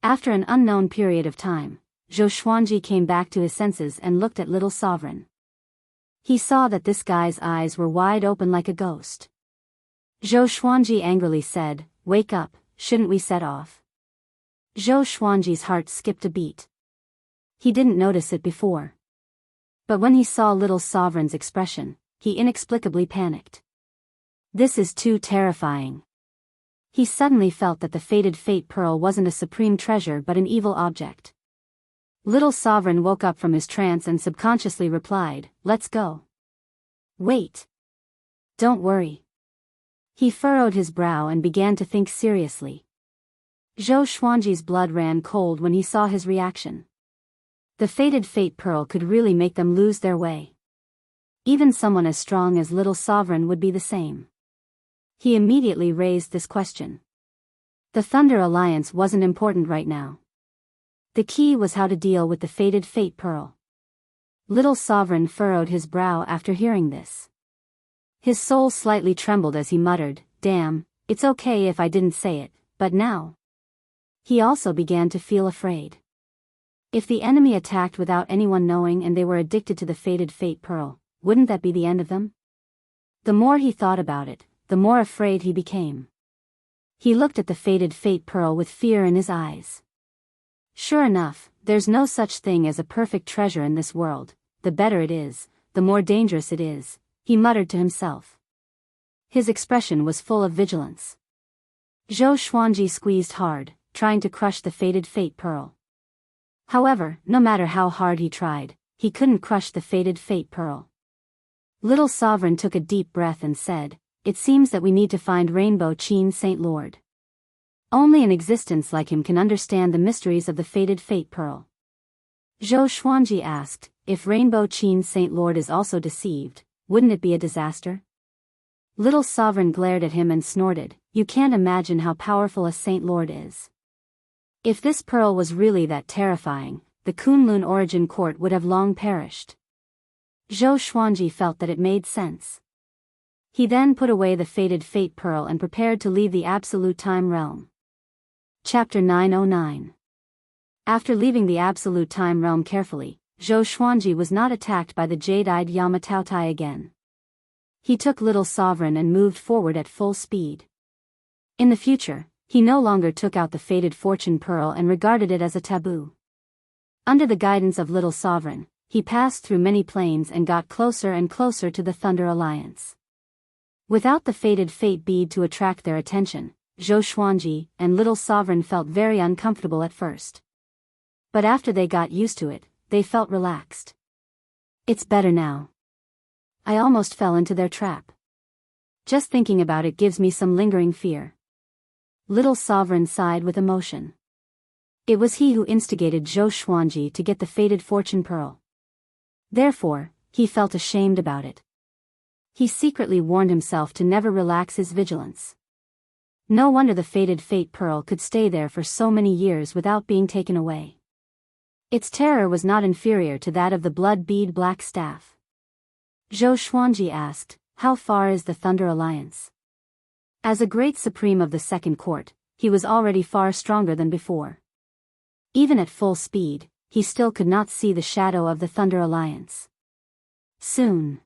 After an unknown period of time, Zhou Xuanji came back to his senses and looked at Little Sovereign. He saw that this guy's eyes were wide open like a ghost. Zhou Xuanji angrily said, wake up, shouldn't we set off? Zhou Xuanji's heart skipped a beat. He didn't notice it before. But when he saw Little Sovereign's expression, he inexplicably panicked. This is too terrifying. He suddenly felt that the faded fate pearl wasn't a supreme treasure but an evil object. Little Sovereign woke up from his trance and subconsciously replied, let's go. Wait. Don't worry. He furrowed his brow and began to think seriously. Zhou Xuanji's blood ran cold when he saw his reaction. The faded fate pearl could really make them lose their way. Even someone as strong as Little Sovereign would be the same. He immediately raised this question. The Thunder Alliance wasn't important right now. The key was how to deal with the faded fate pearl. Little Sovereign furrowed his brow after hearing this. His soul slightly trembled as he muttered, damn, it's okay if I didn't say it, but now. He also began to feel afraid. If the enemy attacked without anyone knowing and they were addicted to the faded fate pearl, wouldn't that be the end of them? The more he thought about it, the more afraid he became. He looked at the faded fate pearl with fear in his eyes. Sure enough, there's no such thing as a perfect treasure in this world. The better it is, the more dangerous it is, he muttered to himself. His expression was full of vigilance. Zhou Xuanji squeezed hard, trying to crush the faded fate pearl. However, no matter how hard he tried, he couldn't crush the faded fate pearl. Little Sovereign took a deep breath and said, "It seems that we need to find Rainbow Qin Saint Lord. Only an existence like him can understand the mysteries of the faded fate pearl." Zhou Xuanji asked, "If Rainbow Qin Saint Lord is also deceived, wouldn't it be a disaster?" Little Sovereign glared at him and snorted, "You can't imagine how powerful a Saint Lord is. If this pearl was really that terrifying, the Kunlun origin court would have long perished." Zhou Xuanji felt that it made sense. He then put away the faded fate pearl and prepared to leave the Absolute Time Realm. Chapter 909. After leaving the Absolute Time Realm carefully, Zhou Xuanji was not attacked by the jade-eyed Yamatoutai again. He took Little Sovereign and moved forward at full speed. In the future, he no longer took out the faded fortune pearl and regarded it as a taboo. Under the guidance of Little Sovereign, he passed through many planes and got closer and closer to the Thunder Alliance. Without the faded fate bead to attract their attention, Zhou Xuanji and Little Sovereign felt very uncomfortable at first. But after they got used to it, they felt relaxed. "It's better now. I almost fell into their trap. Just thinking about it gives me some lingering fear." Little Sovereign sighed with emotion. It was he who instigated Zhou Xuanji to get the faded fortune pearl. Therefore, he felt ashamed about it. He secretly warned himself to never relax his vigilance. No wonder the faded fate pearl could stay there for so many years without being taken away. Its terror was not inferior to that of the blood bead black staff. Zhou Xuanji asked, "How far is the Thunder Alliance?" As a great supreme of the Second Court, he was already far stronger than before. Even at full speed, he still could not see the shadow of the Thunder Alliance. "Soon,"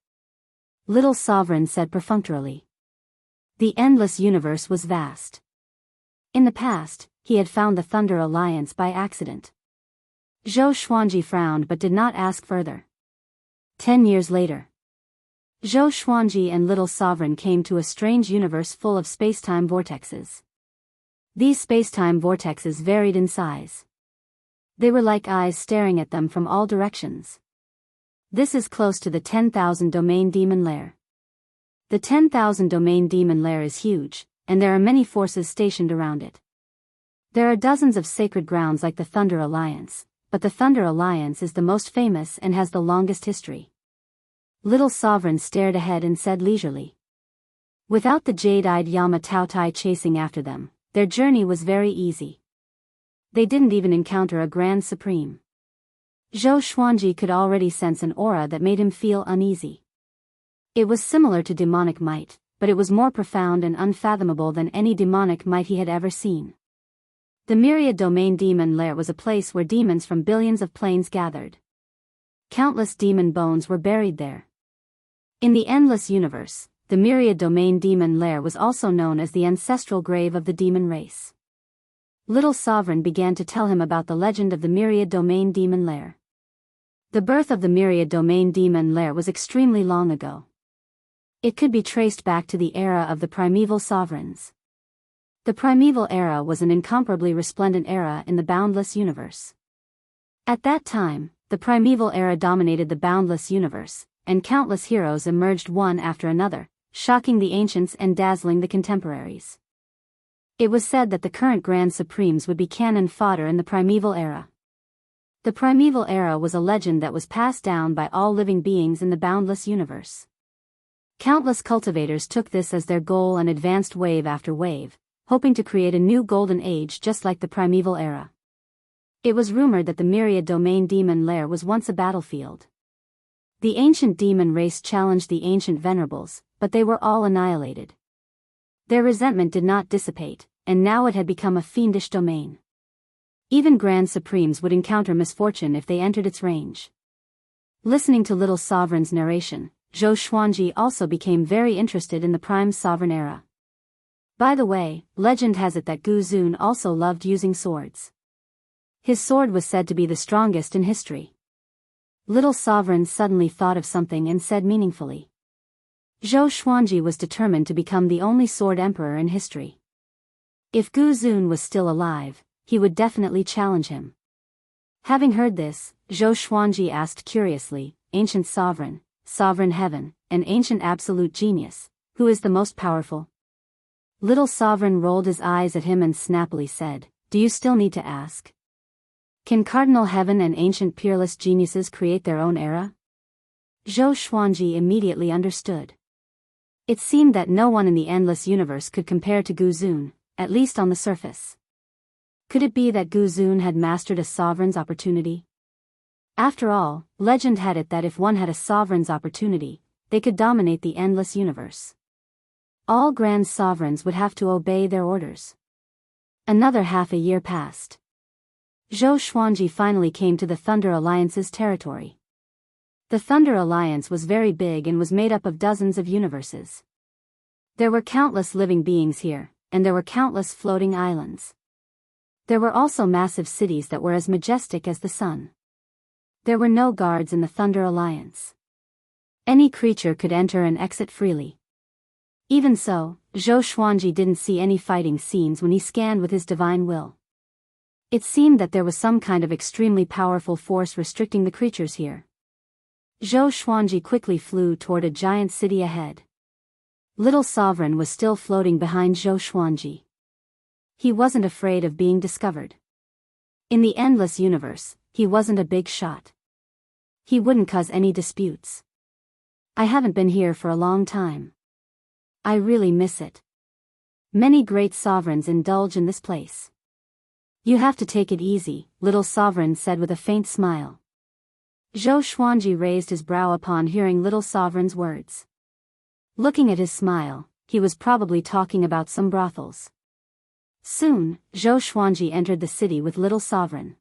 Little Sovereign said perfunctorily. The endless universe was vast. In the past, he had found the Thunder Alliance by accident. Zhou Xuanji frowned but did not ask further. 10 years later, Zhou Xuanji and Little Sovereign came to a strange universe full of space-time vortexes. These space-time vortexes varied in size. They were like eyes staring at them from all directions. This is close to the 10,000 Domain Demon Lair. The 10,000 Domain Demon Lair is huge, and there are many forces stationed around it. There are dozens of sacred grounds like the Thunder Alliance, but the Thunder Alliance is the most famous and has the longest history. Little Sovereign stared ahead and said leisurely. Without the jade-eyed Yamatoutai chasing after them, their journey was very easy. They didn't even encounter a Grand Supreme. Zhou Xuanji could already sense an aura that made him feel uneasy. It was similar to demonic might, but it was more profound and unfathomable than any demonic might he had ever seen. The Myriad Domain Demon Lair was a place where demons from billions of planes gathered. Countless demon bones were buried there. In the endless universe, the Myriad Domain Demon Lair was also known as the ancestral grave of the demon race. Little Sovereign began to tell him about the legend of the Myriad Domain Demon Lair. The birth of the Myriad Domain Demon Lair was extremely long ago. It could be traced back to the era of the primeval sovereigns. The primeval era was an incomparably resplendent era in the boundless universe. At that time, the primeval era dominated the boundless universe, and countless heroes emerged one after another, shocking the ancients and dazzling the contemporaries. It was said that the current Grand Supremes would be cannon fodder in the primeval era. The primeval era was a legend that was passed down by all living beings in the boundless universe. Countless cultivators took this as their goal and advanced wave after wave, hoping to create a new golden age just like the primeval era. It was rumored that the Myriad Domain Demon Lair was once a battlefield. The ancient demon race challenged the ancient venerables, but they were all annihilated. Their resentment did not dissipate, and now it had become a fiendish domain. Even Grand Supremes would encounter misfortune if they entered its range. Listening to Little Sovereign's narration, Zhou Xuanji also became very interested in the Prime Sovereign era. By the way, legend has it that Gu Zun also loved using swords. His sword was said to be the strongest in history. Little Sovereign suddenly thought of something and said meaningfully. Zhou Xuanji was determined to become the only sword emperor in history. If Gu Zun was still alive, he would definitely challenge him. Having heard this, Zhou Xuanji asked curiously, Ancient Sovereign, Sovereign Heaven, and Ancient Absolute Genius, who is the most powerful? Little Sovereign rolled his eyes at him and snappily said, do you still need to ask? Can Cardinal Heaven and Ancient Peerless Geniuses create their own era? Zhou Xuanji immediately understood. It seemed that no one in the endless universe could compare to Gu Zun, at least on the surface. Could it be that Gu Zun had mastered a sovereign's opportunity? After all, legend had it that if one had a sovereign's opportunity, they could dominate the endless universe. All grand sovereigns would have to obey their orders. Another half a year passed. Zhou Xuanji finally came to the Thunder Alliance's territory. The Thunder Alliance was very big and was made up of dozens of universes. There were countless living beings here, and there were countless floating islands. There were also massive cities that were as majestic as the sun. There were no guards in the Thunder Alliance. Any creature could enter and exit freely. Even so, Zhou Xuanji didn't see any fighting scenes when he scanned with his divine will. It seemed that there was some kind of extremely powerful force restricting the creatures here. Zhou Xuanji quickly flew toward a giant city ahead. Little Sovereign was still floating behind Zhou Xuanji. He wasn't afraid of being discovered. In the endless universe, he wasn't a big shot. He wouldn't cause any disputes. I haven't been here for a long time. I really miss it. Many great sovereigns indulge in this place. You have to take it easy, Little Sovereign said with a faint smile. Zhou Xuanji raised his brow upon hearing Little Sovereign's words. Looking at his smile, he was probably talking about some brothels. Soon, Zhou Xuanji entered the city with Little Sovereign.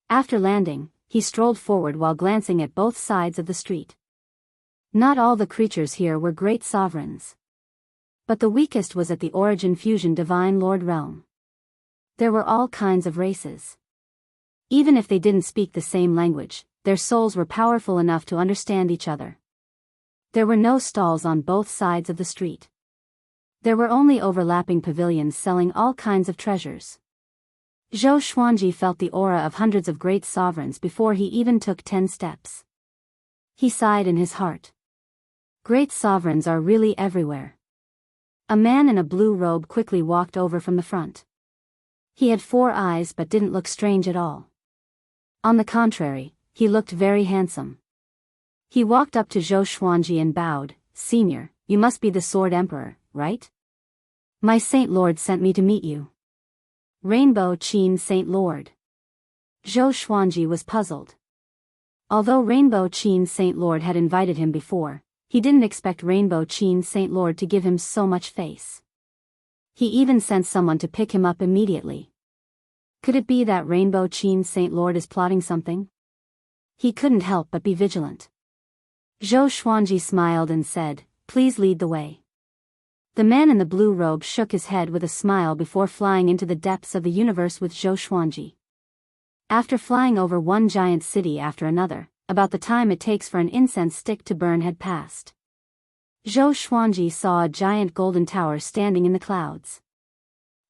After landing, he strolled forward while glancing at both sides of the street. Not all the creatures here were great sovereigns. But the weakest was at the Origin Fusion Divine Lord realm. There were all kinds of races. Even if they didn't speak the same language, their souls were powerful enough to understand each other. There were no stalls on both sides of the street. There were only overlapping pavilions selling all kinds of treasures. Zhou Xuanji felt the aura of hundreds of great sovereigns before he even took 10 steps. He sighed in his heart. Great sovereigns are really everywhere. A man in a blue robe quickly walked over from the front. He had 4 eyes but didn't look strange at all. On the contrary, he looked very handsome. He walked up to Zhou Xuanji and bowed, Senior, you must be the Sword Emperor, right? My Saint Lord sent me to meet you. Rainbow Qin Saint Lord. Zhou Xuanji was puzzled. Although Rainbow Qin Saint Lord had invited him before, he didn't expect Rainbow Qin Saint Lord to give him so much face. He even sent someone to pick him up immediately. Could it be that Rainbow Qin Saint Lord is plotting something? He couldn't help but be vigilant. Zhou Xuanji smiled and said, Please lead the way. The man in the blue robe shook his head with a smile before flying into the depths of the universe with Zhou Xuanji. After flying over one giant city after another, about the time it takes for an incense stick to burn had passed. Zhou Xuanji saw a giant golden tower standing in the clouds.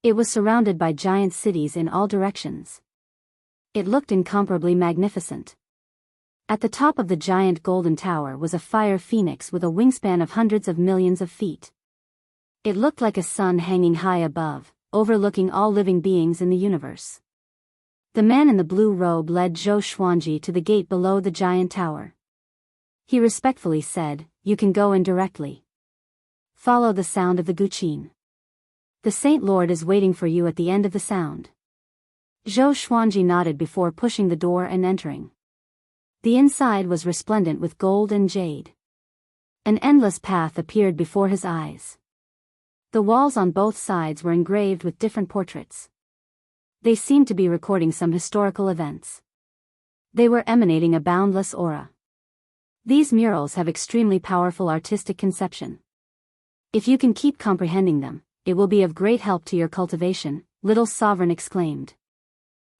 It was surrounded by giant cities in all directions. It looked incomparably magnificent. At the top of the giant golden tower was a fire phoenix with a wingspan of hundreds of millions of feet. It looked like a sun hanging high above, overlooking all living beings in the universe. The man in the blue robe led Zhou Xuanji to the gate below the giant tower. He respectfully said, You can go in directly. Follow the sound of the guqin. The Saint Lord is waiting for you at the end of the sound. Zhou Xuanji nodded before pushing the door and entering. The inside was resplendent with gold and jade. An endless path appeared before his eyes. The walls on both sides were engraved with different portraits. They seemed to be recording some historical events. They were emanating a boundless aura. These murals have extremely powerful artistic conception. If you can keep comprehending them, it will be of great help to your cultivation, little sovereign exclaimed.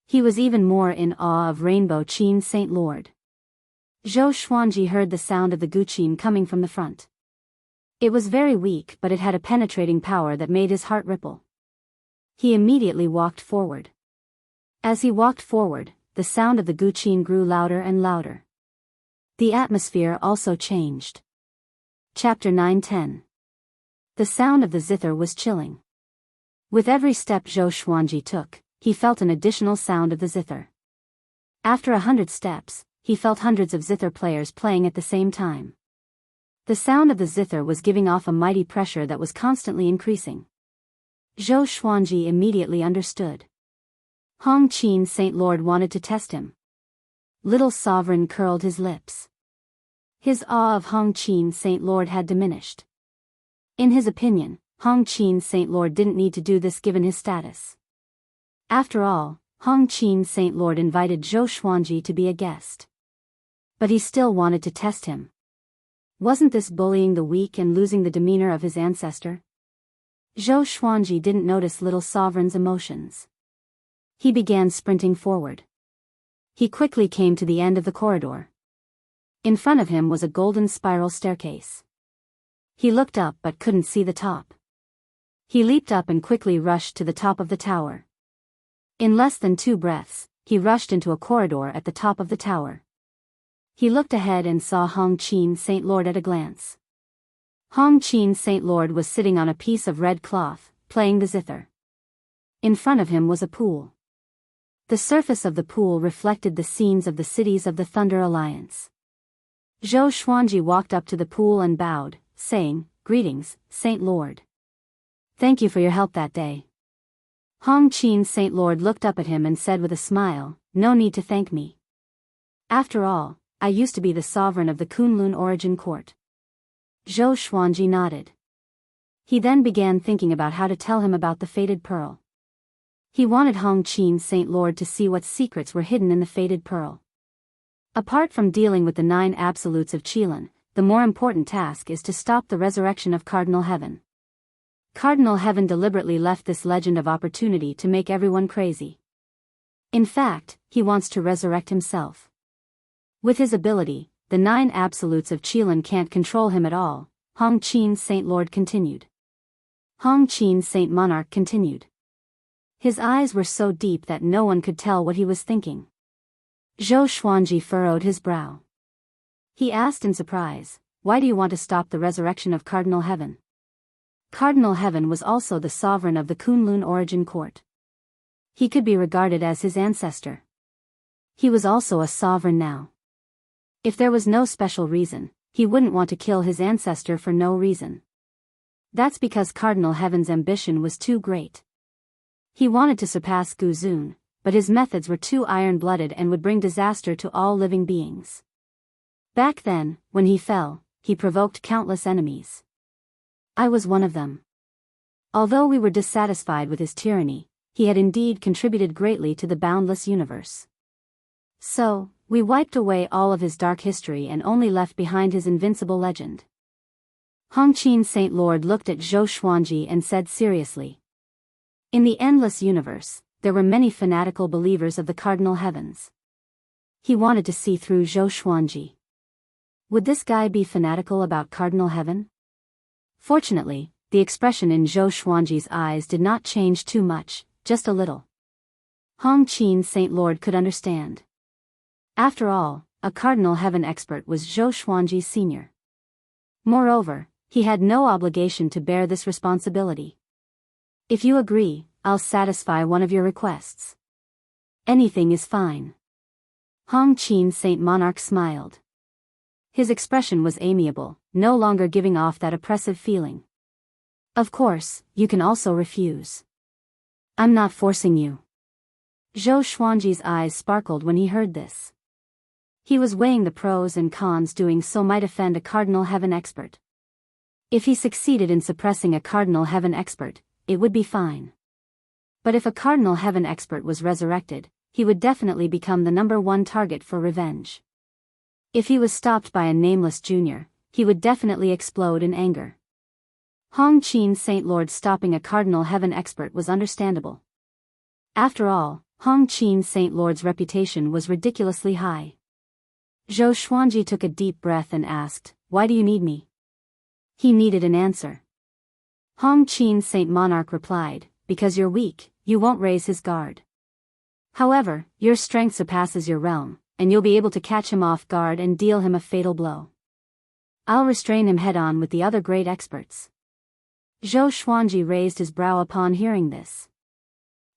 He was even more in awe of Rainbow Chin Saint Lord. Zhou Xuanji heard the sound of the guqin coming from the front. It was very weak, but it had a penetrating power that made his heart ripple. He immediately walked forward. As he walked forward, the sound of the guqin grew louder and louder. The atmosphere also changed. Chapter 9-10. The sound of the zither was chilling. With every step Zhou Xuanji took, he felt an additional sound of the zither. After 100 steps, he felt hundreds of zither players playing at the same time. The sound of the zither was giving off a mighty pressure that was constantly increasing. Zhou Xuanji immediately understood. Hong Qin Saint Lord wanted to test him. Little Sovereign curled his lips. His awe of Hong Qin Saint Lord had diminished. In his opinion, Hong Qin Saint Lord didn't need to do this given his status. After all, Hong Qin Saint Lord invited Zhou Xuanji to be a guest. But he still wanted to test him. Wasn't this bullying the weak and losing the demeanor of his ancestor? Zhou Xuanji didn't notice Little Sovereign's emotions. He began sprinting forward. He quickly came to the end of the corridor. In front of him was a golden spiral staircase. He looked up but couldn't see the top. He leaped up and quickly rushed to the top of the tower. In less than 2 breaths, he rushed into a corridor at the top of the tower. He looked ahead and saw Hong Qin Saint Lord at a glance. Hong Qin Saint Lord was sitting on a piece of red cloth, playing the zither. In front of him was a pool. The surface of the pool reflected the scenes of the cities of the Thunder Alliance. Zhou Xuanji walked up to the pool and bowed, saying, "Greetings, Saint Lord. Thank you for your help that day." Hong Qin Saint Lord looked up at him and said with a smile, "No need to thank me. After all, I used to be the sovereign of the Kunlun Origin Court." Zhou Xuanji nodded. He then began thinking about how to tell him about the Fated Pearl. He wanted Hong Qin Saint Lord to see what secrets were hidden in the Fated Pearl. Apart from dealing with the 9 absolutes of Qilin, the more important task is to stop the resurrection of Cardinal Heaven. Cardinal Heaven deliberately left this legend of opportunity to make everyone crazy. In fact, he wants to resurrect himself. With his ability, the 9 absolutes of Qilin can't control him at all, Hong Qin Saint Lord continued. Hong Qin Saint Monarch continued. His eyes were so deep that no one could tell what he was thinking. Zhou Xuanji furrowed his brow. He asked in surprise, "Why do you want to stop the resurrection of Cardinal Heaven?" Cardinal Heaven was also the sovereign of the Kunlun Origin Court. He could be regarded as his ancestor. He was also a sovereign now. If there was no special reason, he wouldn't want to kill his ancestor for no reason. That's because Cardinal Heaven's ambition was too great. He wanted to surpass Guzun, but his methods were too iron-blooded and would bring disaster to all living beings. Back then, when he fell, he provoked countless enemies. I was one of them. Although we were dissatisfied with his tyranny, he had indeed contributed greatly to the boundless universe. So, we wiped away all of his dark history and only left behind his invincible legend. Hong Qin Saint Lord looked at Zhou Xuanji and said seriously. In the endless universe, there were many fanatical believers of the Cardinal Heavens. He wanted to see through Zhou Xuanji. Would this guy be fanatical about Cardinal Heaven? Fortunately, the expression in Zhou Xuanji's eyes did not change too much, just a little. Hong Qin Saint Lord could understand. After all, a Cardinal Heaven expert was Zhou Xuanji's senior. Moreover, he had no obligation to bear this responsibility. If you agree, I'll satisfy one of your requests. Anything is fine. Hong Qin Saint Monarch smiled. His expression was amiable, no longer giving off that oppressive feeling. Of course, you can also refuse. I'm not forcing you. Zhou Xuanji's eyes sparkled when he heard this. He was weighing the pros and cons doing so might offend a Cardinal Heaven expert. If he succeeded in suppressing a Cardinal Heaven expert, it would be fine. But if a Cardinal Heaven expert was resurrected, he would definitely become the #1 target for revenge. If he was stopped by a nameless junior, he would definitely explode in anger. Hong Qin Saint Lord stopping a Cardinal Heaven expert was understandable. After all, Hong Qin Saint Lord's reputation was ridiculously high. Zhou Xuanji took a deep breath and asked, "Why do you need me?" He needed an answer. Hong Qin Saint Monarch replied, "Because you're weak, you won't raise his guard. However, your strength surpasses your realm, and you'll be able to catch him off guard and deal him a fatal blow. I'll restrain him head-on with the other great experts." Zhou Xuanji raised his brow upon hearing this.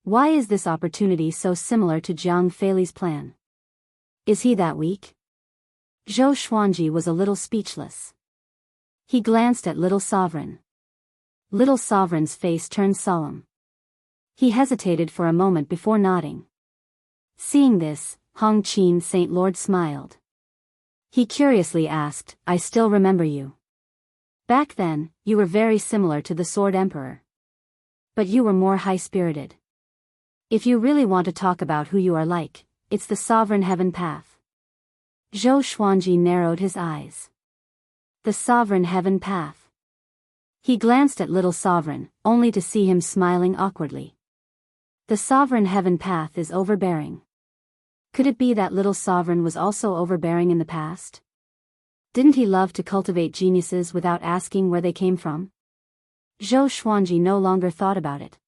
Why is this opportunity so similar to Jiang Feili's plan? Is he that weak? Zhou Xuanji was a little speechless. He glanced at Little Sovereign. Little Sovereign's face turned solemn. He hesitated for a moment before nodding. Seeing this, Hong Qin Saint Lord smiled. He curiously asked, "I still remember you. Back then, you were very similar to the Sword Emperor. But you were more high-spirited. If you really want to talk about who you are like, it's the Sovereign Heaven Path." Zhou Xuanji narrowed his eyes. The Sovereign Heaven Path. He glanced at Little Sovereign, only to see him smiling awkwardly. The Sovereign Heaven Path is overbearing. Could it be that Little Sovereign was also overbearing in the past? Didn't he love to cultivate geniuses without asking where they came from? Zhou Xuanji no longer thought about it.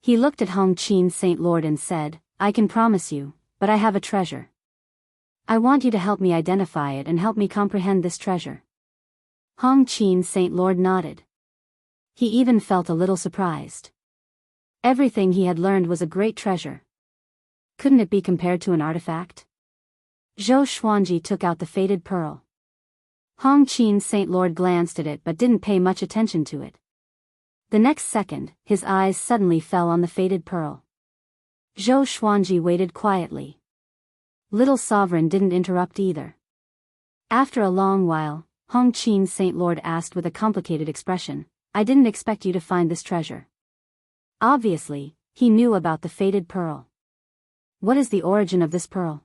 He looked at Hong Qin Saint Lord and said, "I can promise you, but I have a treasure. I want you to help me identify it and help me comprehend this treasure." Hong Qin Saint Lord nodded. He even felt a little surprised. Everything he had learned was a great treasure. Couldn't it be compared to an artifact? Zhou Xuanji took out the faded pearl. Hong Qin Saint Lord glanced at it but didn't pay much attention to it. The next second, his eyes suddenly fell on the faded pearl. Zhou Xuanji waited quietly. Little Sovereign didn't interrupt either. After a long while, Hong Qin Saint Lord asked with a complicated expression, "I didn't expect you to find this treasure." Obviously, he knew about the faded pearl. "What is the origin of this pearl?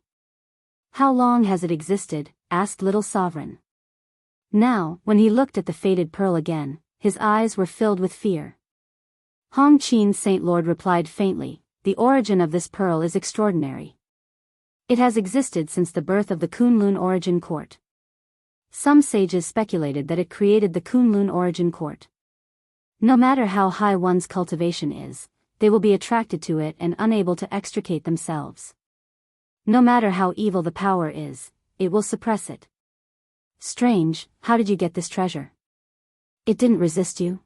How long has it existed?" asked Little Sovereign. Now, when he looked at the faded pearl again, his eyes were filled with fear. Hong Qin Saint Lord replied faintly, "The origin of this pearl is extraordinary. It has existed since the birth of the Kunlun Origin Court. Some sages speculated that it created the Kunlun Origin Court. No matter how high one's cultivation is, they will be attracted to it and unable to extricate themselves. No matter how evil the power is, it will suppress it." "Strange, how did you get this treasure? It didn't resist you?"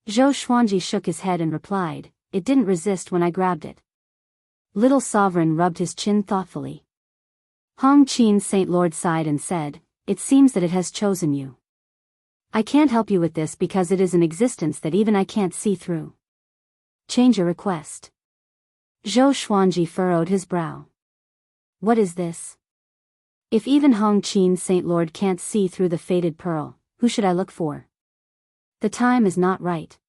Zhou Xuanji shook his head and replied, "It didn't resist when I grabbed it." Little Sovereign rubbed his chin thoughtfully. Hong Qin Saint Lord sighed and said, "It seems that it has chosen you. I can't help you with this because it is an existence that even I can't see through. Change your request." Zhou Xuanji furrowed his brow. What is this? If even Hong Qin Saint Lord can't see through the faded pearl, who should I look for? The time is not right.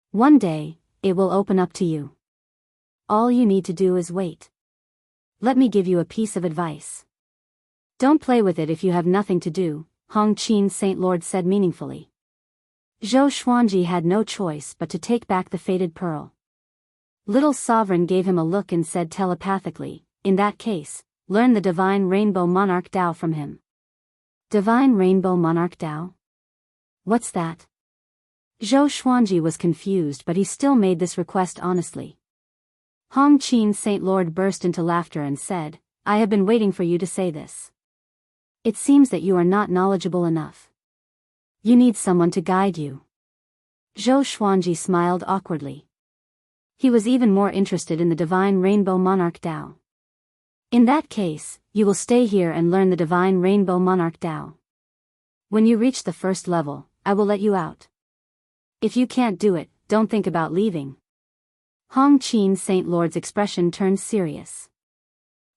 One day, it will open up to you. All you need to do is wait. Let me give you a piece of advice. Don't play with it if you have nothing to do, Hong Qin Saint Lord said meaningfully. Zhou Xuanji had no choice but to take back the faded pearl. Little Sovereign gave him a look and said telepathically, "In that case, learn the Divine Rainbow Monarch Tao from him." Divine Rainbow Monarch Tao? What's that? Zhou Xuanji was confused, but he still made this request honestly. Hong Qin Saint Lord burst into laughter and said, "I have been waiting for you to say this. It seems that you are not knowledgeable enough. You need someone to guide you." Zhou Xuanji smiled awkwardly. He was even more interested in the Divine Rainbow Monarch Tao. "In that case, you will stay here and learn the Divine Rainbow Monarch Tao. When you reach the first level, I will let you out. If you can't do it, don't think about leaving." Hong Qin Saint Lord's expression turned serious.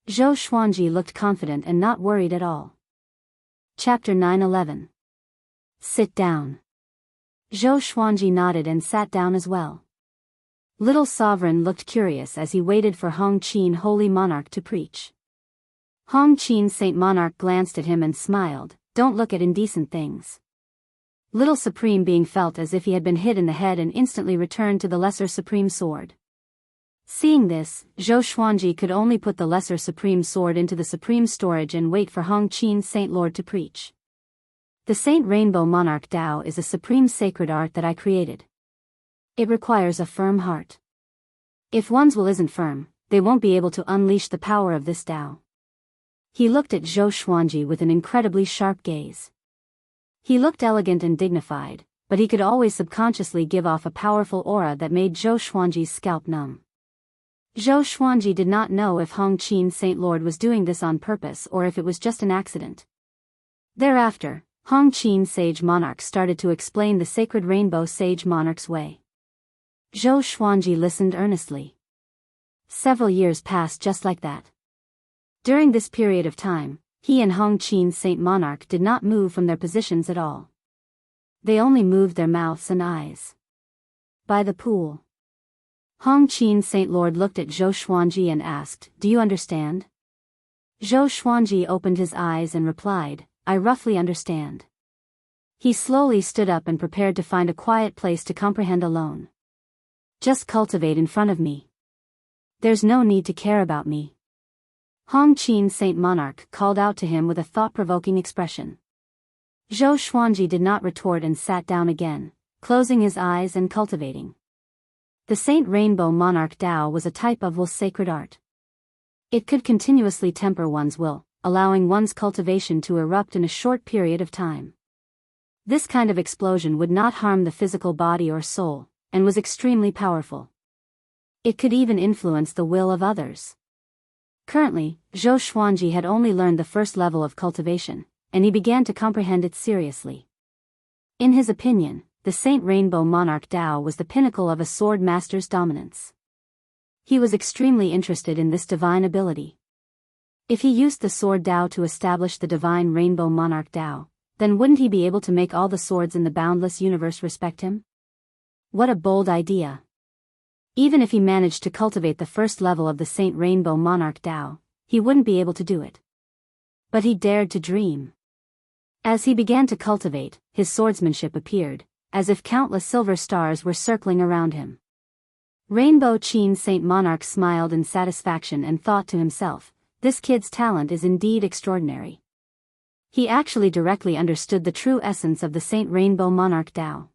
Zhou Xuanji looked confident and not worried at all. Chapter 9:11. Sit down. Zhou Xuanji nodded and sat down as well. Little Sovereign looked curious as he waited for Hong Qin Holy Monarch to preach. Hong Qin Saint Monarch glanced at him and smiled, "Don't look at indecent things." Little Supreme Being felt as if he had been hit in the head and instantly returned to the Lesser Supreme Sword. Seeing this, Zhou Xuanji could only put the Lesser Supreme Sword into the Supreme Storage and wait for Hong Qin Saint Lord to preach. The Saint Rainbow Monarch Tao is a supreme sacred art that I created. It requires a firm heart. If one's will isn't firm, they won't be able to unleash the power of this Tao. He looked at Zhou Xuanji with an incredibly sharp gaze. He looked elegant and dignified, but he could always subconsciously give off a powerful aura that made Zhou Xuanji's scalp numb. Zhou Xuanji did not know if Hong Qin Saint Lord was doing this on purpose or if it was just an accident. Thereafter, Hong Qin Sage Monarch started to explain the sacred Rainbow Sage Monarch's way. Zhou Xuanji listened earnestly. Several years passed just like that. During this period of time, he and Hong Qin Saint Monarch did not move from their positions at all. They only moved their mouths and eyes. By the pool, Hong Qin Saint Lord looked at Zhou Xuanji and asked, "Do you understand?" Zhou Xuanji opened his eyes and replied, "I roughly understand." He slowly stood up and prepared to find a quiet place to comprehend alone. "Just cultivate in front of me. There's no need to care about me." Hong Qin Saint Monarch called out to him with a thought-provoking expression. Zhou Xuanji did not retort and sat down again, closing his eyes and cultivating. The Saint Rainbow Monarch Tao was a type of will sacred art. It could continuously temper one's will, allowing one's cultivation to erupt in a short period of time. This kind of explosion would not harm the physical body or soul, and was extremely powerful. It could even influence the will of others. Currently, Zhou Xuanji had only learned the first level of cultivation, and he began to comprehend it seriously. In his opinion, the Saint Rainbow Monarch Tao was the pinnacle of a Swordmaster's dominance. He was extremely interested in this divine ability. If he used the Sword Tao to establish the divine Rainbow Monarch Tao, then wouldn't he be able to make all the swords in the boundless universe respect him? What a bold idea! Even if he managed to cultivate the first level of the Saint Rainbow Monarch Tao, he wouldn't be able to do it. But he dared to dream. As he began to cultivate, his swordsmanship appeared, as if countless silver stars were circling around him. Rainbow Qin Saint Monarch smiled in satisfaction and thought to himself, "This kid's talent is indeed extraordinary." He actually directly understood the true essence of the Saint Rainbow Monarch Tao.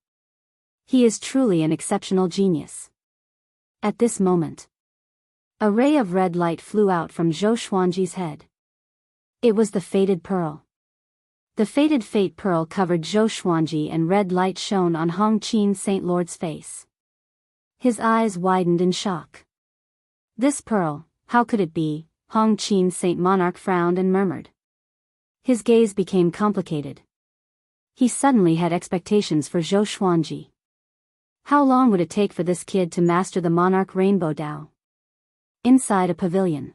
He is truly an exceptional genius. At this moment, a ray of red light flew out from Zhou Xuanji's head. It was the Fated Pearl. The Fated Fate Pearl covered Zhou Xuanji and red light shone on Hong Qin Saint Lord's face. His eyes widened in shock. "This pearl, how could it be?" Hong Qin Saint Monarch frowned and murmured. His gaze became complicated. He suddenly had expectations for Zhou Xuanji. How long would it take for this kid to master the Monarch Rainbow Tao? Inside a pavilion,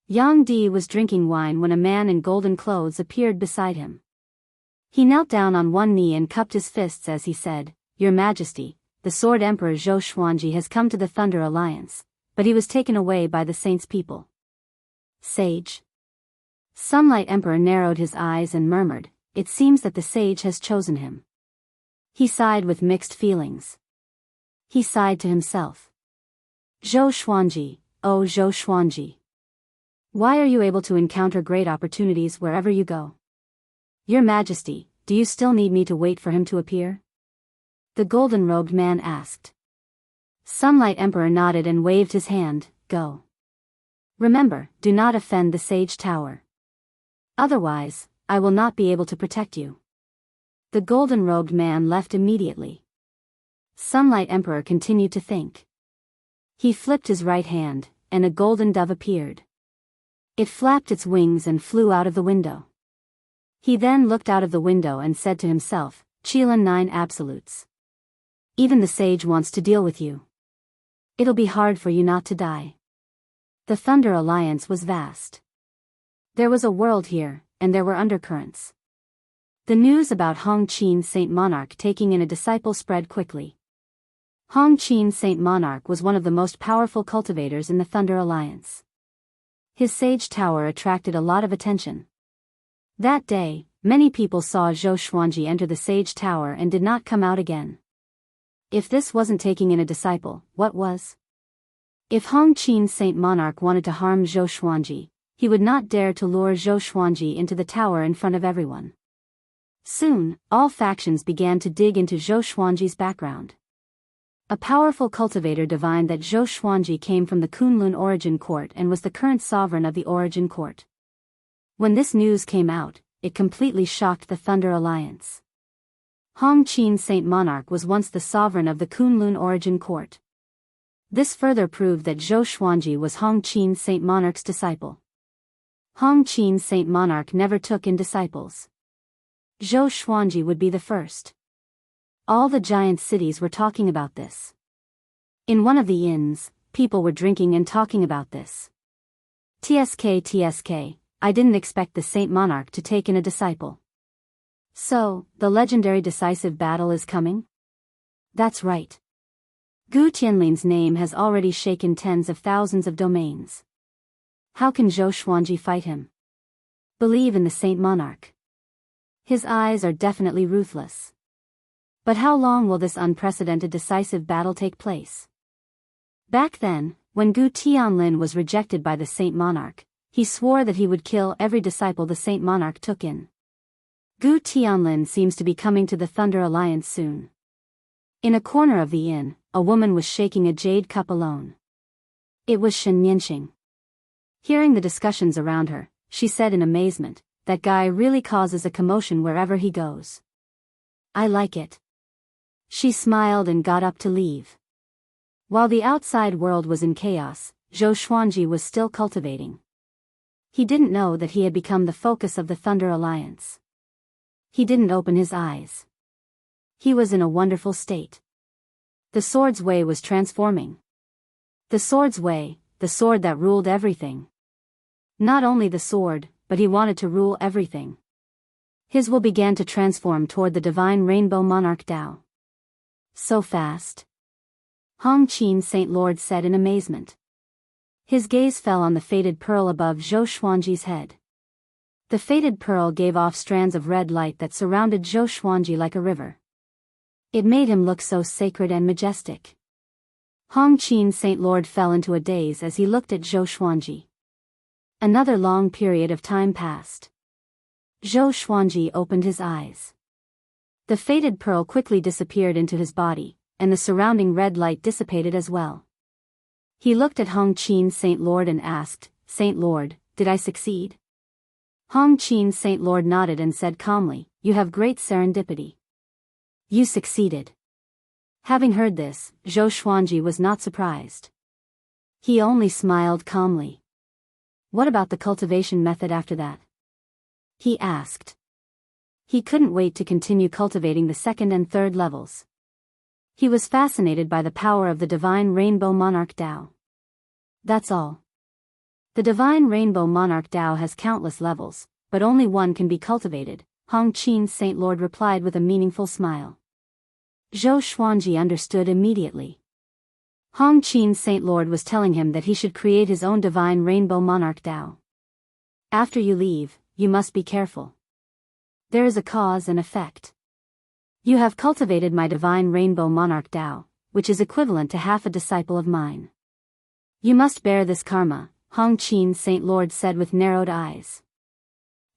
Yang Di was drinking wine when a man in golden clothes appeared beside him. He knelt down on one knee and cupped his fists as he said, "Your Majesty, the Sword Emperor Zhou Xuanji has come to the Thunder Alliance, but he was taken away by the Saints' people." Sage. Sunlight Emperor narrowed his eyes and murmured, "It seems that the sage has chosen him." He sighed with mixed feelings. He sighed to himself. "Zhou Xuanji, oh Zhou Xuanji. Why are you able to encounter great opportunities wherever you go? Your Majesty, do you still need me to wait for him to appear?" The golden-robed man asked. Sunlight Emperor nodded and waved his hand, "Go. Remember, do not offend the Sage Tower. Otherwise, I will not be able to protect you." The golden-robed man left immediately. Sunlight Emperor continued to think. He flipped his right hand, and a golden dove appeared. It flapped its wings and flew out of the window. He then looked out of the window and said to himself, "Qilin 9 Absolutes. Even the sage wants to deal with you. It'll be hard for you not to die." The Thunder Alliance was vast. There was a world here, and there were undercurrents. The news about Hong Qin Saint Monarch taking in a disciple spread quickly. Hong Qin Saint Monarch was one of the most powerful cultivators in the Thunder Alliance. His sage tower attracted a lot of attention. That day, Many people saw Zhou Xuanji enter the Sage Tower and did not come out again. If this wasn't taking in a disciple, what was? If Hongqin Saint Monarch wanted to harm Zhou Xuanji, he would not dare to lure Zhou Xuanji into the tower in front of everyone. Soon, all factions began to dig into Zhou Xuanji's background. A powerful cultivator divined that Zhou Xuanji came from the Kunlun Origin Court and was the current sovereign of the Origin Court. When this news came out, it completely shocked the Thunder Alliance. Hongqin Saint Monarch was once the sovereign of the Kunlun Origin Court. This further proved that Zhou Xuanji was Hongqin Saint Monarch's disciple. Hongqin Saint Monarch never took in disciples. Zhou Xuanji would be the first. All the giant cities were talking about this. In one of the inns, people were drinking and talking about this. TSK, I didn't expect the Saint Monarch to take in a disciple. So, the legendary decisive battle is coming? That's right. Gu Tianlin's name has already shaken tens of thousands of domains. How can Zhou Xuanji fight him? Believe in the Saint Monarch. His eyes are definitely ruthless. But how long will this unprecedented decisive battle take place? Back then, when Gu Tianlin was rejected by the Saint Monarch, he swore that he would kill every disciple the Saint Monarch took in. Gu Tianlin seems to be coming to the Thunder Alliance soon. In a corner of the inn, a woman was shaking a jade cup alone. It was Shen Nianxing. Hearing the discussions around her, she said in amazement, "That guy really causes a commotion wherever he goes. I like it." She smiled and got up to leave. While the outside world was in chaos, Zhou Xuanji was still cultivating. He didn't know that he had become the focus of the Thunder Alliance. He didn't open his eyes. He was in a wonderful state. The sword's way was transforming. The sword's way, the sword that ruled everything. Not only the sword, but he wanted to rule everything. His will began to transform toward the divine Rainbow Monarch Tao. So fast. Hongqin Saint Lord said in amazement. His gaze fell on the faded pearl above Zhou Xuanji's head. The faded pearl gave off strands of red light that surrounded Zhou Xuanji like a river. It made him look so sacred and majestic. Hongqin Saint Lord fell into a daze as he looked at Zhou Xuanji. Another long period of time passed. Zhou Xuanji opened his eyes. The faded pearl quickly disappeared into his body, and the surrounding red light dissipated as well. He looked at Hongqin Saint Lord and asked, "Saint Lord, did I succeed?" Hongqin Saint Lord nodded and said calmly, "You have great serendipity. You succeeded." Having heard this, Zhou Xuanji was not surprised. He only smiled calmly. "What about the cultivation method after that?" he asked. He couldn't wait to continue cultivating the second and third levels. He was fascinated by the power of the divine Rainbow Monarch Tao. That's all. The divine Rainbow Monarch Tao has countless levels, but only one can be cultivated, Hongqin Saint Lord replied with a meaningful smile. Zhou Xuanji understood immediately. Hongqin Saint Lord was telling him that he should create his own divine Rainbow Monarch Tao. After you leave, you must be careful. There is a cause and effect. You have cultivated my divine Rainbow Monarch Tao, which is equivalent to half a disciple of mine. You must bear this karma, Hongqin Saint Lord said with narrowed eyes.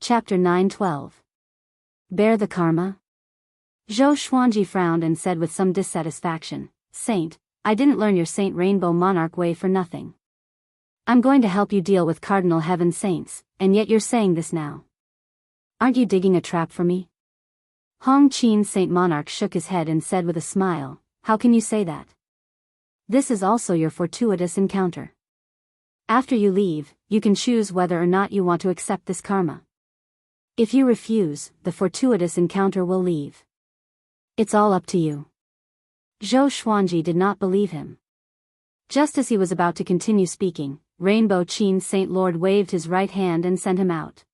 Chapter 9:12. Bear the karma? Zhou Xuanji frowned and said with some dissatisfaction, "Saint, I didn't learn your Saint Rainbow Monarch way for nothing. I'm going to help you deal with Cardinal Heaven Saints, and yet you're saying this now. Aren't you digging a trap for me?" Hongqin Saint Monarch shook his head and said with a smile, "How can you say that? This is also your fortuitous encounter. After you leave, you can choose whether or not you want to accept this karma. If you refuse, the fortuitous encounter will leave. It's all up to you." Zhou Xuanji did not believe him. Just as he was about to continue speaking, Rainbow Qin Saint Lord waved his right hand and sent him out.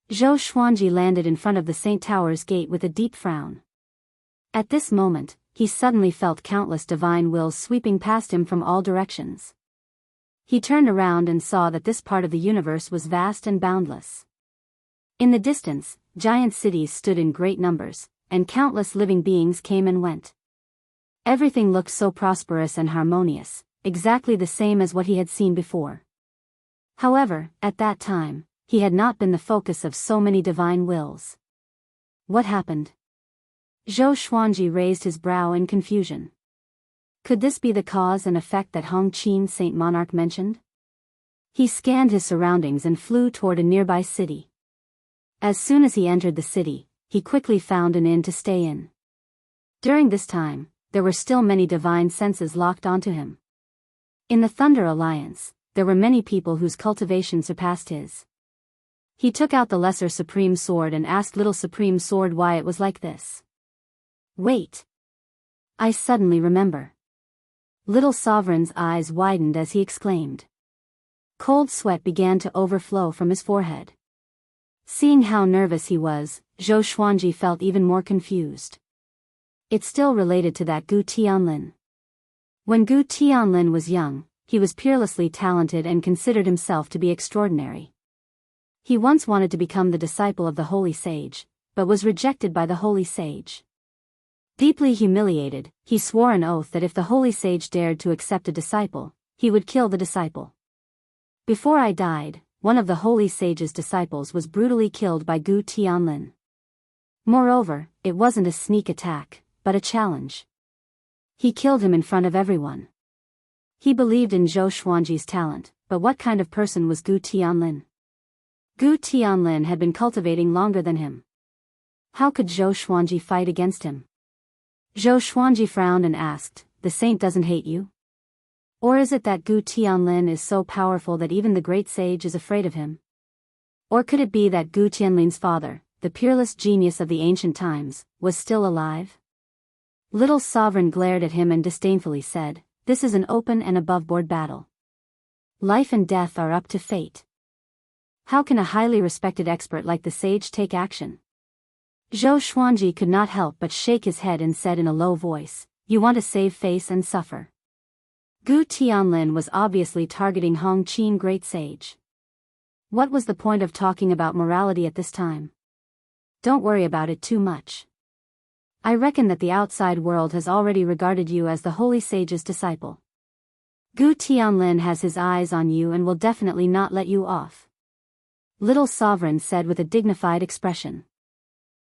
Zhou Xuanji landed in front of the Saint Tower's gate with a deep frown. At this moment, he suddenly felt countless divine wills sweeping past him from all directions. He turned around and saw that this part of the universe was vast and boundless. In the distance, giant cities stood in great numbers, and countless living beings came and went. Everything looked so prosperous and harmonious, exactly the same as what he had seen before. However, at that time, he had not been the focus of so many divine wills. What happened? Zhou Xuanji raised his brow in confusion. Could this be the cause and effect that Hongqin Saint Monarch mentioned? He scanned his surroundings and flew toward a nearby city. As soon as he entered the city, he quickly found an inn to stay in. During this time, there were still many divine senses locked onto him. In the Thunder Alliance, there were many people whose cultivation surpassed his. He took out the Lesser Supreme Sword and asked Little Supreme Sword why it was like this. Wait! I suddenly remember. Little Sovereign's eyes widened as he exclaimed. Cold sweat began to overflow from his forehead. Seeing how nervous he was, Zhou Xuanji felt even more confused. It still related to that Gu Tianlin. When Gu Tianlin was young, he was peerlessly talented and considered himself to be extraordinary. He once wanted to become the disciple of the Holy Sage, but was rejected by the Holy Sage. Deeply humiliated, he swore an oath that if the Holy Sage dared to accept a disciple, he would kill the disciple. Before I died, one of the Holy Sage's disciples was brutally killed by Gu Tianlin. Moreover, it wasn't a sneak attack, but a challenge. He killed him in front of everyone. He believed in Zhou Xuanji's talent, but what kind of person was Gu Tianlin? Gu Tianlin had been cultivating longer than him. How could Zhou Xuanji fight against him? Zhou Xuanji frowned and asked, "The saint doesn't hate you? Or is it that Gu Tianlin is so powerful that even the great sage is afraid of him? Or could it be that Gu Tianlin's father, the peerless genius of the ancient times, was still alive?" Little Sovereign glared at him and disdainfully said, "This is an open and above-board battle. Life and death are up to fate. How can a highly respected expert like the sage take action?" Zhou Xuanji could not help but shake his head and said in a low voice, "You want to save face and suffer." Gu Tianlin was obviously targeting Hongqin Great Sage. What was the point of talking about morality at this time? Don't worry about it too much. I reckon that the outside world has already regarded you as the Holy Sage's disciple. Gu Tianlin has his eyes on you and will definitely not let you off. Little Sovereign said with a dignified expression.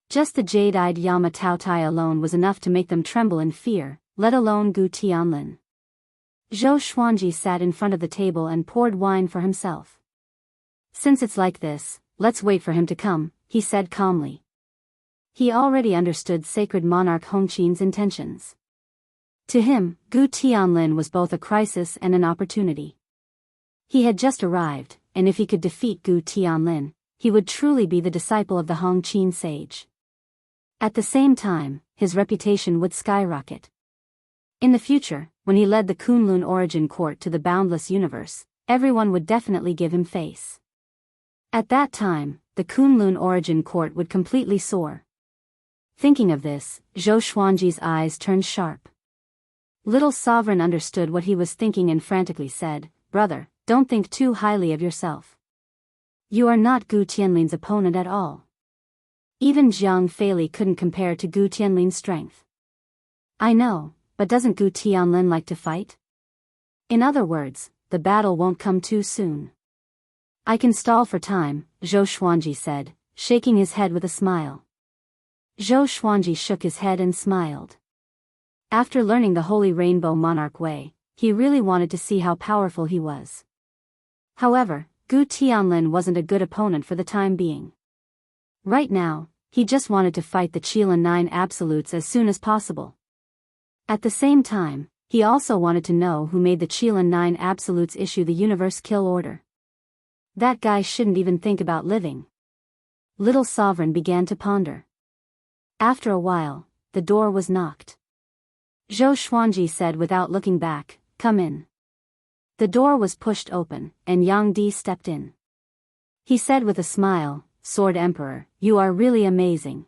Just the jade-eyed Yama Taotai alone was enough to make them tremble in fear, let alone Gu Tianlin. Zhou Xuanji sat in front of the table and poured wine for himself. "Since it's like this, let's wait for him to come," he said calmly. He already understood sacred monarch Hongqin's intentions. To him, Gu Tianlin was both a crisis and an opportunity. He had just arrived, and if he could defeat Gu Tianlin, he would truly be the disciple of the Hongqin sage. At the same time, his reputation would skyrocket. In the future, when he led the Kunlun Origin Court to the boundless universe, everyone would definitely give him face. At that time, the Kunlun Origin Court would completely soar. Thinking of this, Zhou Xuanji's eyes turned sharp. Little Sovereign understood what he was thinking and frantically said, "Brother, don't think too highly of yourself. You are not Gu Tianlin's opponent at all. Even Jiang Feili couldn't compare to Gu Tianlin's strength." "I know, but doesn't Gu Tianlin like to fight? In other words, the battle won't come too soon." "I can stall for time," Zhou Xuanji said, shaking his head with a smile. Zhou Xuanji shook his head and smiled. After learning the Holy Rainbow Monarch way, he really wanted to see how powerful he was. However, Gu Tianlin wasn't a good opponent for the time being. Right now, he just wanted to fight the Qilin 9 Absolutes as soon as possible. At the same time, he also wanted to know who made the Qilin 9 Absolutes issue the Universe Kill Order. That guy shouldn't even think about living. Little Sovereign began to ponder. After a while, the door was knocked. Zhou Xuanji said without looking back, "Come in." The door was pushed open, and Yang Di stepped in. He said with a smile, "Sword Emperor, you are really amazing.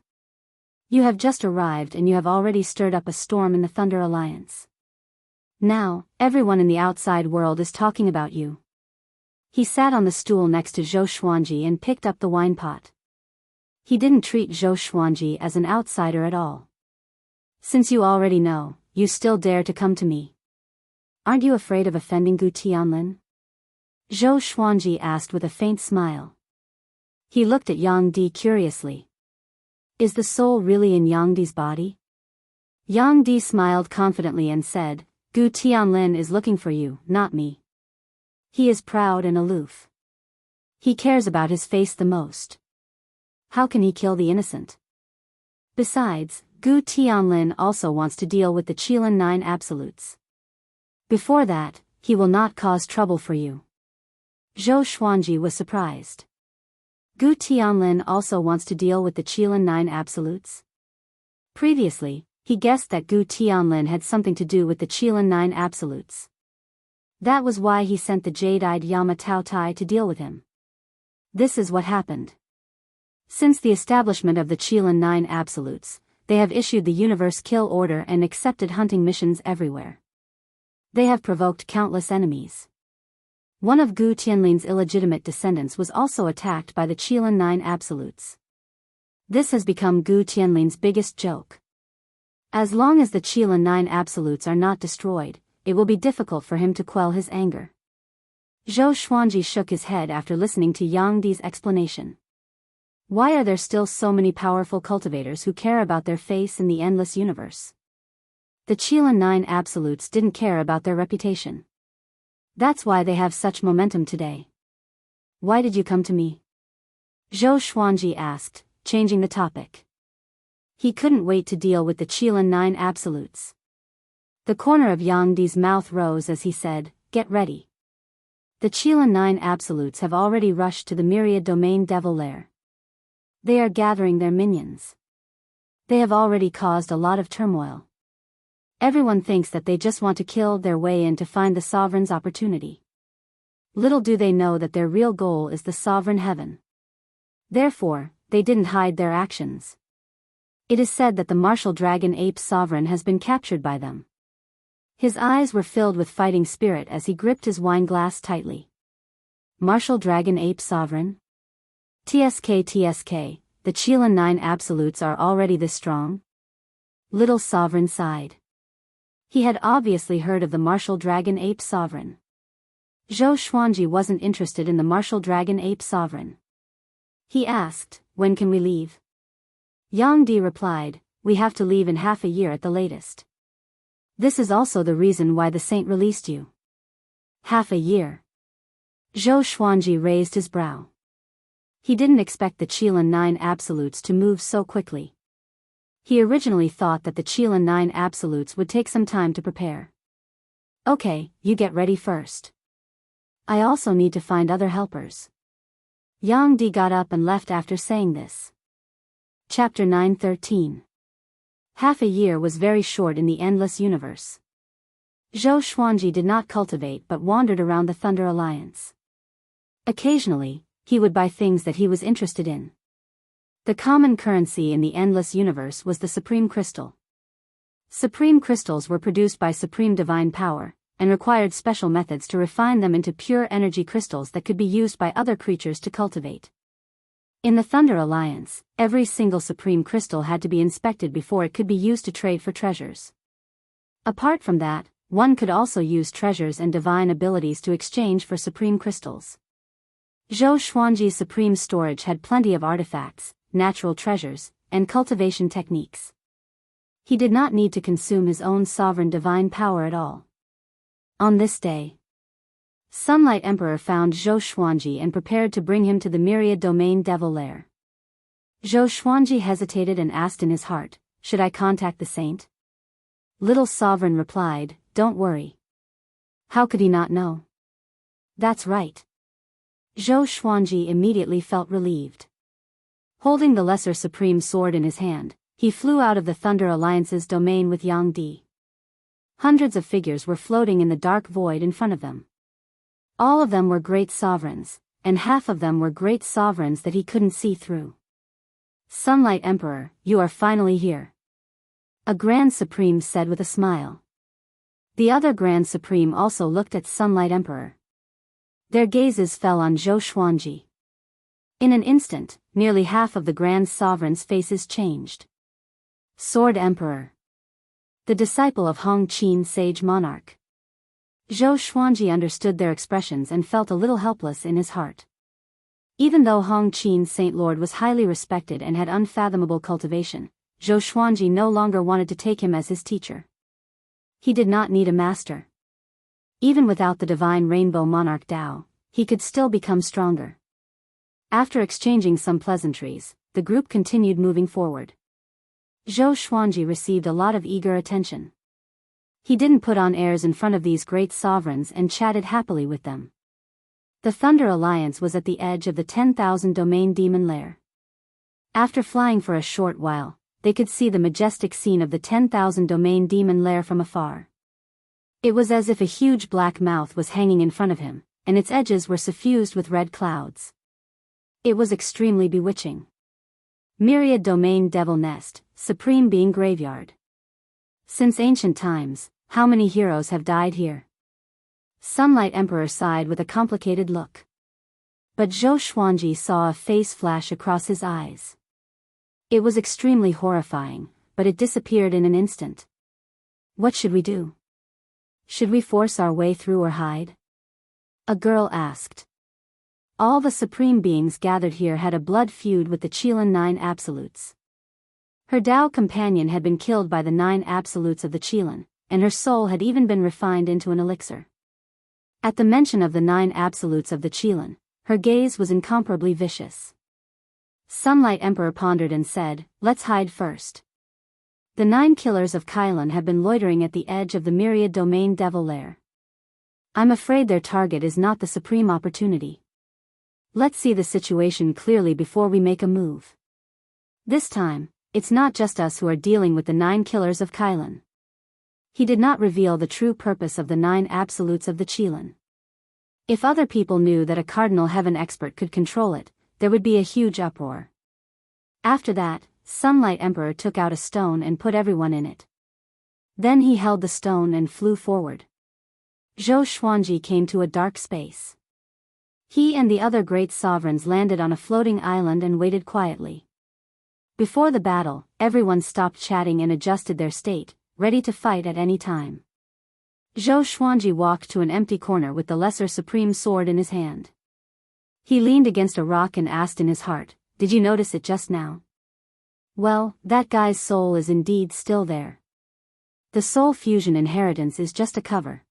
You have just arrived and you have already stirred up a storm in the Thunder Alliance. Now, everyone in the outside world is talking about you." He sat on the stool next to Zhou Xuanji and picked up the wine pot. He didn't treat Zhou Xuanji as an outsider at all. Since you already know, you still dare to come to me. Aren't you afraid of offending Gu Tianlin? Zhou Xuanji asked with a faint smile. He looked at Yang Di curiously. Is the soul really in Yang Di's body? Yang Di smiled confidently and said, Gu Tianlin is looking for you, not me. He is proud and aloof. He cares about his face the most. How can he kill the innocent? Besides, Gu Tianlin also wants to deal with the Qilin 9 absolutes. Before that, he will not cause trouble for you. Zhou Xuanji was surprised. Gu Tianlin also wants to deal with the Qilin 9 absolutes? Previously, he guessed that Gu Tianlin had something to do with the Qilin 9 absolutes. That was why he sent the jade-eyed Yama Tao Tai to deal with him. This is what happened. Since the establishment of the Qilin 9 absolutes, they have issued the universe kill order and accepted hunting missions everywhere. They have provoked countless enemies. One of Gu Tianlin's illegitimate descendants was also attacked by the Qilin 9 absolutes. This has become Gu Tianlin's biggest joke. As long as the Qilin 9 absolutes are not destroyed, it will be difficult for him to quell his anger. Zhou Xuanji shook his head after listening to Yang Di's explanation. Why are there still so many powerful cultivators who care about their face in the endless universe? The Qilin 9 absolutes didn't care about their reputation. That's why they have such momentum today. Why did you come to me? Zhou Xuanji asked, changing the topic. He couldn't wait to deal with the Qilin 9 absolutes. The corner of Yang Di's mouth rose as he said, Get ready. The Qilin 9 absolutes have already rushed to the Myriad Domain Devil Lair. They are gathering their minions. They have already caused a lot of turmoil. Everyone thinks that they just want to kill their way in to find the sovereign's opportunity. Little do they know that their real goal is the sovereign heaven. Therefore, they didn't hide their actions. It is said that the martial dragon ape sovereign has been captured by them. His eyes were filled with fighting spirit as he gripped his wine glass tightly. Martial dragon ape sovereign? TSK, the Qilin 9 absolutes are already this strong? Little sovereign sighed. He had obviously heard of the martial dragon ape sovereign. Zhou Xuanji wasn't interested in the martial dragon ape sovereign. He asked, When can we leave? Yang Di replied, We have to leave in half a year at the latest. This is also the reason why the saint released you. Half a year. Zhou Xuanji raised his brow. He didn't expect the Qilin 9 absolutes to move so quickly. He originally thought that the Qilin 9 absolutes would take some time to prepare. Okay, you get ready first. I also need to find other helpers. Yang Di got up and left after saying this. Chapter 9:13. Half a year was very short in the endless universe. Zhou Xuanji did not cultivate but wandered around the Thunder Alliance. Occasionally, he would buy things that he was interested in. The common currency in the endless universe was the Supreme Crystal. Supreme Crystals were produced by Supreme Divine Power, and required special methods to refine them into pure energy crystals that could be used by other creatures to cultivate. In the Thunder Alliance, every single Supreme Crystal had to be inspected before it could be used to trade for treasures. Apart from that, one could also use treasures and divine abilities to exchange for Supreme Crystals. Zhou Xuanji's Supreme Storage had plenty of artifacts, natural treasures, and cultivation techniques. He did not need to consume his own sovereign divine power at all. On this day, Sunlight Emperor found Zhou Xuanji and prepared to bring him to the Myriad Domain Devil Lair. Zhou Xuanji hesitated and asked in his heart, Should I contact the saint? Little Sovereign replied, Don't worry. How could he not know? That's right. Zhou Xuanji immediately felt relieved. Holding the Lesser Supreme Sword in his hand, he flew out of the Thunder Alliance's domain with Yang Di. Hundreds of figures were floating in the dark void in front of them. All of them were great sovereigns, and half of them were great sovereigns that he couldn't see through. Sunlight Emperor, you are finally here. A Grand Supreme said with a smile. The other Grand Supreme also looked at Sunlight Emperor. Their gazes fell on Zhou Xuanji. In an instant, nearly half of the Grand Sovereign's faces changed. Sword Emperor. The disciple of Hong Qin Sage Monarch. Zhou Xuanji understood their expressions and felt a little helpless in his heart. Even though Hong Qin's Saint Lord was highly respected and had unfathomable cultivation, Zhou Xuanji no longer wanted to take him as his teacher. He did not need a master. Even without the divine rainbow monarch Dao, he could still become stronger. After exchanging some pleasantries, the group continued moving forward. Zhou Xuanji received a lot of eager attention. He didn't put on airs in front of these great sovereigns and chatted happily with them. The Thunder Alliance was at the edge of the 10,000 domain demon lair. After flying for a short while, they could see the majestic scene of the 10,000 domain demon lair from afar. It was as if a huge black mouth was hanging in front of him, and its edges were suffused with red clouds. It was extremely bewitching. Myriad Domain Devil Nest, Supreme Being Graveyard. Since ancient times, how many heroes have died here? Sunlight Emperor sighed with a complicated look. But Zhou Xuanji saw a face flash across his eyes. It was extremely horrifying, but it disappeared in an instant. What should we do? Should we force our way through or hide? A girl asked. All the supreme beings gathered here had a blood feud with the Qilin 9 Absolutes. Her Tao companion had been killed by the 9 Absolutes of the Qilin, and her soul had even been refined into an elixir. At the mention of the 9 Absolutes of the Qilin, her gaze was incomparably vicious. Sunlight Emperor pondered and said, "Let's hide first. The 9 killers of Qilin have been loitering at the edge of the Myriad Domain Devil Lair. I'm afraid their target is not the supreme opportunity. Let's see the situation clearly before we make a move. This time, it's not just us who are dealing with the 9 killers of Qilin." He did not reveal the true purpose of the 9 Absolutes of the Qilin. If other people knew that a Cardinal Heaven expert could control it, there would be a huge uproar. After that, Sunlight Emperor took out a stone and put everyone in it. Then he held the stone and flew forward. Zhou Xuanji came to a dark space. He and the other great sovereigns landed on a floating island and waited quietly. Before the battle, everyone stopped chatting and adjusted their state, ready to fight at any time. Zhou Xuanji walked to an empty corner with the Lesser Supreme Sword in his hand. He leaned against a rock and asked in his heart, "Did you notice it just now? Well, that guy's soul is indeed still there. The soul fusion inheritance is just a cover.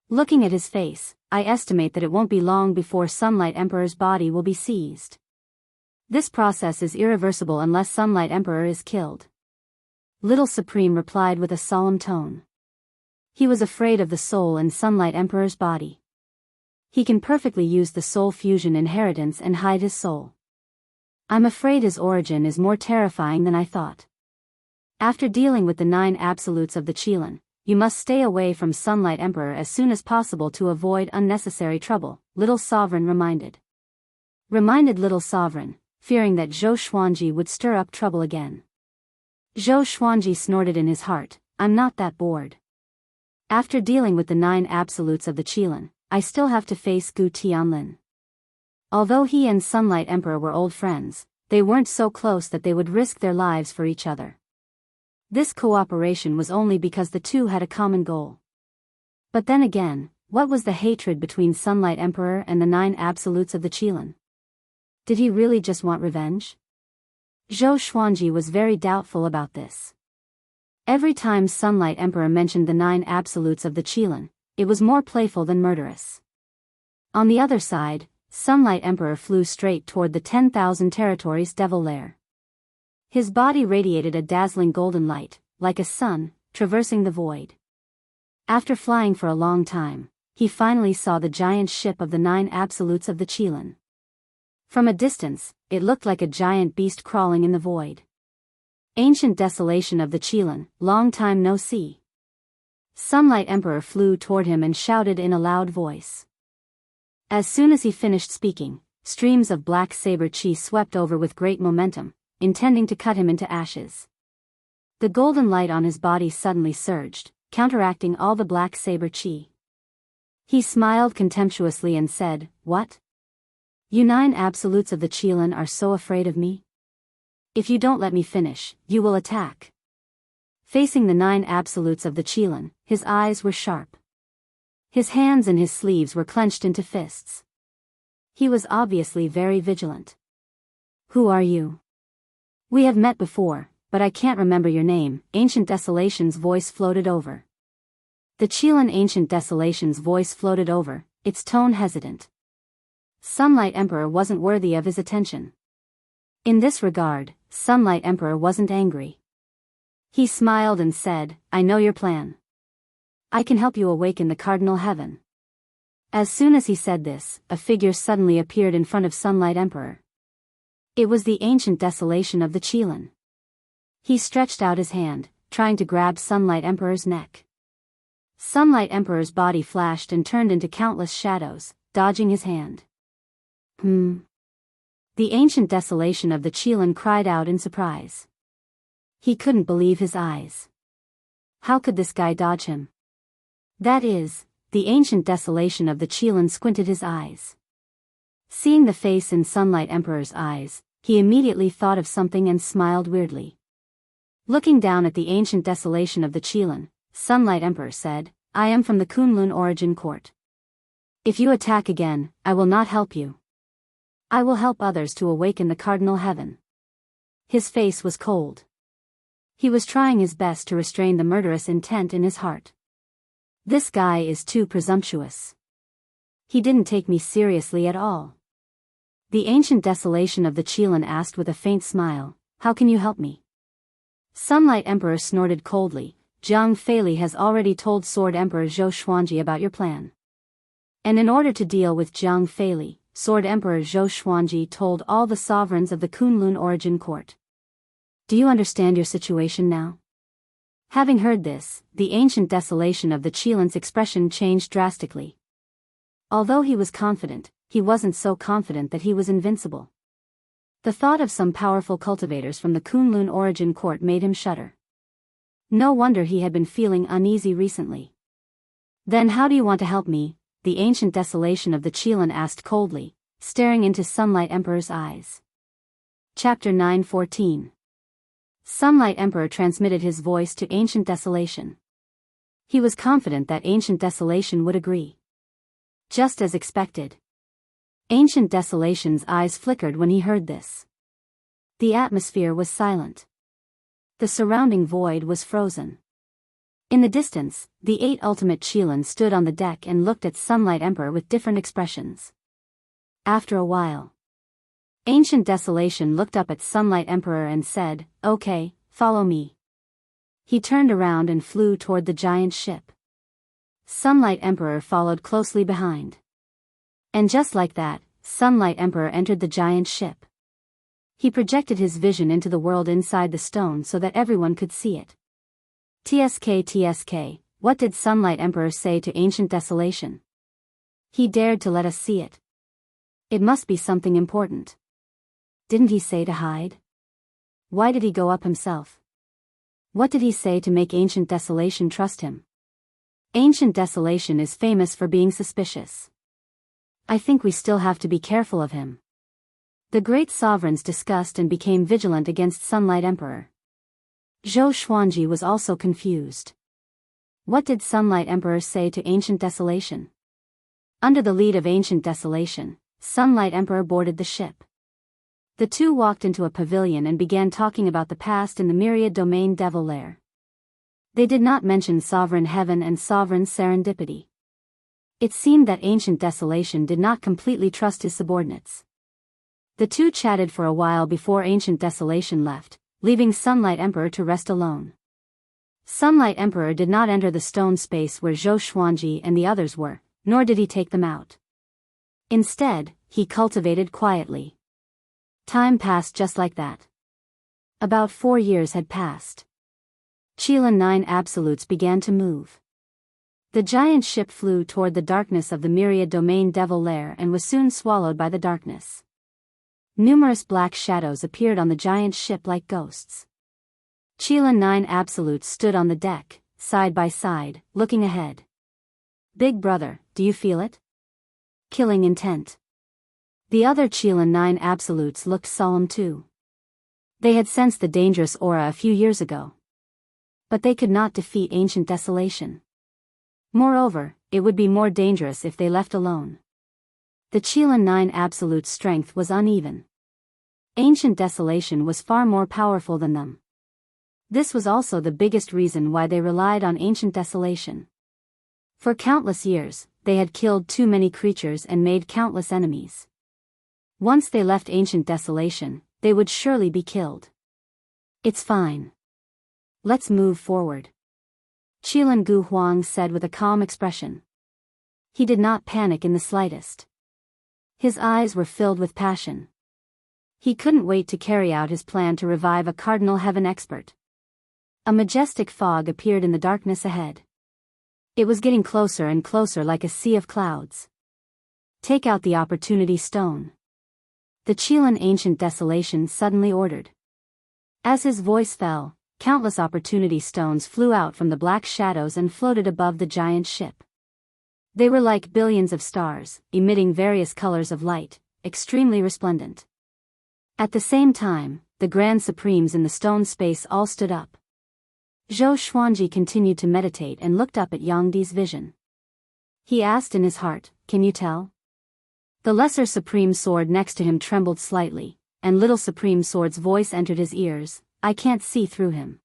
Looking at his face, I estimate that it won't be long before Sunlight Emperor's body will be seized. This process is irreversible unless Sunlight Emperor is killed." Little Supreme replied with a solemn tone. He was afraid of the soul in Sunlight Emperor's body. He can perfectly use the soul fusion inheritance and hide his soul. I'm afraid his origin is more terrifying than I thought. After dealing with the 9 Absolutes of the Qilin, you must stay away from Sunlight Emperor as soon as possible to avoid unnecessary trouble, Little Sovereign reminded. Little Sovereign, fearing that Zhou Xuanji would stir up trouble again. Zhou Xuanji snorted in his heart, "I'm not that bored. After dealing with the 9 Absolutes of the Qilin, I still have to face Gu Tianlin. Although he and Sunlight Emperor were old friends, they weren't so close that they would risk their lives for each other. This cooperation was only because the two had a common goal. But then again, what was the hatred between Sunlight Emperor and the 9 Absolutes of the Qilin? Did he really just want revenge? Zhou Xuanji was very doubtful about this. Every time Sunlight Emperor mentioned the 9 Absolutes of the Qilin, it was more playful than murderous. On the other side, Sunlight Emperor flew straight toward the 10,000 territories Devil Lair. His body radiated a dazzling golden light, like a sun, traversing the void. After flying for a long time, he finally saw the giant ship of the 9 Absolutes of the Qilin. From a distance, it looked like a giant beast crawling in the void. Ancient desolation of the Qilin, long time no see. Sunlight Emperor flew toward him and shouted in a loud voice. As soon as he finished speaking, streams of black saber chi swept over with great momentum, intending to cut him into ashes. The golden light on his body suddenly surged, counteracting all the black saber chi. He smiled contemptuously and said, "What? You 9 absolutes of the Qilin are so afraid of me? If you don't let me finish, you will attack. Facing the 9 absolutes of the Qilin, his eyes were sharp. His hands and his sleeves were clenched into fists. He was obviously very vigilant. Who are you? We have met before, but I can't remember your name. Ancient Desolation's voice floated over. The Qilin Ancient Desolation's voice floated over, its tone hesitant. Sunlight Emperor wasn't worthy of his attention. In this regard, Sunlight Emperor wasn't angry. He smiled and said, I know your plan. I can help you awaken the Cardinal Heaven. As soon as he said this, a figure suddenly appeared in front of Sunlight Emperor. It was the Ancient Desolation of the Qilin. He stretched out his hand, trying to grab Sunlight Emperor's neck. Sunlight Emperor's body flashed and turned into countless shadows, dodging his hand. The Ancient Desolation of the Qilin cried out in surprise. He couldn't believe his eyes. How could this guy dodge him? That is, the Ancient Desolation of the Qilin squinted his eyes. Seeing the face in Sunlight Emperor's eyes, he immediately thought of something and smiled weirdly. Looking down at the Ancient Desolation of the Qilin, Sunlight Emperor said, I am from the Kunlun Origin Court. If you attack again, I will not help you. I will help others to awaken the Cardinal Heaven. His face was cold. He was trying his best to restrain the murderous intent in his heart. This guy is too presumptuous. He didn't take me seriously at all. The Ancient Desolation of the Qilin asked with a faint smile, how can you help me? Sunlight Emperor snorted coldly, Jiang Feili has already told Sword Emperor Zhou Xuanji about your plan. And in order to deal with Jiang Feili, Sword Emperor Zhou Xuanji told all the sovereigns of the Kunlun Origin Court. Do you understand your situation now? Having heard this, the Ancient Desolation of the Qilin's expression changed drastically. Although he was confident, he wasn't so confident that he was invincible. The thought of some powerful cultivators from the Kunlun Origin Court made him shudder. No wonder he had been feeling uneasy recently. Then how do you want to help me? The Ancient Desolation of the Qilin asked coldly, staring into Sunlight Emperor's eyes. Chapter 9:14. Sunlight Emperor transmitted his voice to Ancient Desolation. He was confident that Ancient Desolation would agree. Just as expected. Ancient Desolation's eyes flickered when he heard this. The atmosphere was silent. The surrounding void was frozen. In the distance, the 8 ultimate Qilin stood on the deck and looked at Sunlight Emperor with different expressions. After a while, Ancient Desolation looked up at Sunlight Emperor and said, okay, follow me. He turned around and flew toward the giant ship. Sunlight Emperor followed closely behind. And just like that, Sunlight Emperor entered the giant ship. He projected his vision into the world inside the stone so that everyone could see it. TSK, what did Sunlight Emperor say to Ancient Desolation? He dared to let us see it. It must be something important. Didn't he say to hide? Why did he go up himself? What did he say to make Ancient Desolation trust him? Ancient Desolation is famous for being suspicious. I think we still have to be careful of him. The great sovereigns discussed and became vigilant against Sunlight Emperor. Zhou Xuanji was also confused. What did Sunlight Emperor say to Ancient Desolation? Under the lead of Ancient Desolation, Sunlight Emperor boarded the ship. The two walked into a pavilion and began talking about the past in the Myriad Domain Devil Lair. They did not mention Sovereign Heaven and Sovereign Serendipity. It seemed that Ancient Desolation did not completely trust his subordinates. The two chatted for a while before Ancient Desolation left, leaving Sunlight Emperor to rest alone. Sunlight Emperor did not enter the stone space where Zhou Xuanji and the others were, nor did he take them out. Instead, he cultivated quietly. Time passed just like that. About 4 years had passed. Qilin 9 Absolutes began to move. The giant ship flew toward the darkness of the Myriad Domain Devil Lair and was soon swallowed by the darkness. Numerous black shadows appeared on the giant ship like ghosts. Qilin 9 Absolutes stood on the deck, side by side, looking ahead. Big brother, do you feel it? Killing intent. The other Qilin 9 absolutes looked solemn too. They had sensed the dangerous aura a few years ago. But they could not defeat ancient desolation. Moreover, it would be more dangerous if they left alone. The Qilin 9 absolute strength was uneven. Ancient desolation was far more powerful than them. This was also the biggest reason why they relied on ancient desolation. For countless years, they had killed too many creatures and made countless enemies. Once they left ancient desolation, they would surely be killed. It's fine. Let's move forward. Qilin Gu Huang said with a calm expression. He did not panic in the slightest. His eyes were filled with passion. He couldn't wait to carry out his plan to revive a Cardinal Heaven expert. A majestic fog appeared in the darkness ahead. It was getting closer and closer like a sea of clouds. Take out the opportunity stone. The Qilin Ancient Desolation suddenly ordered. As his voice fell, countless opportunity stones flew out from the black shadows and floated above the giant ship. They were like billions of stars, emitting various colors of light, extremely resplendent. At the same time, the Grand Supremes in the stone space all stood up. Zhou Xuanji continued to meditate and looked up at Yang Di's vision. He asked in his heart, "Can you tell?" The Lesser Supreme Sword next to him trembled slightly, and Little Supreme Sword's voice entered his ears, "I can't see through him.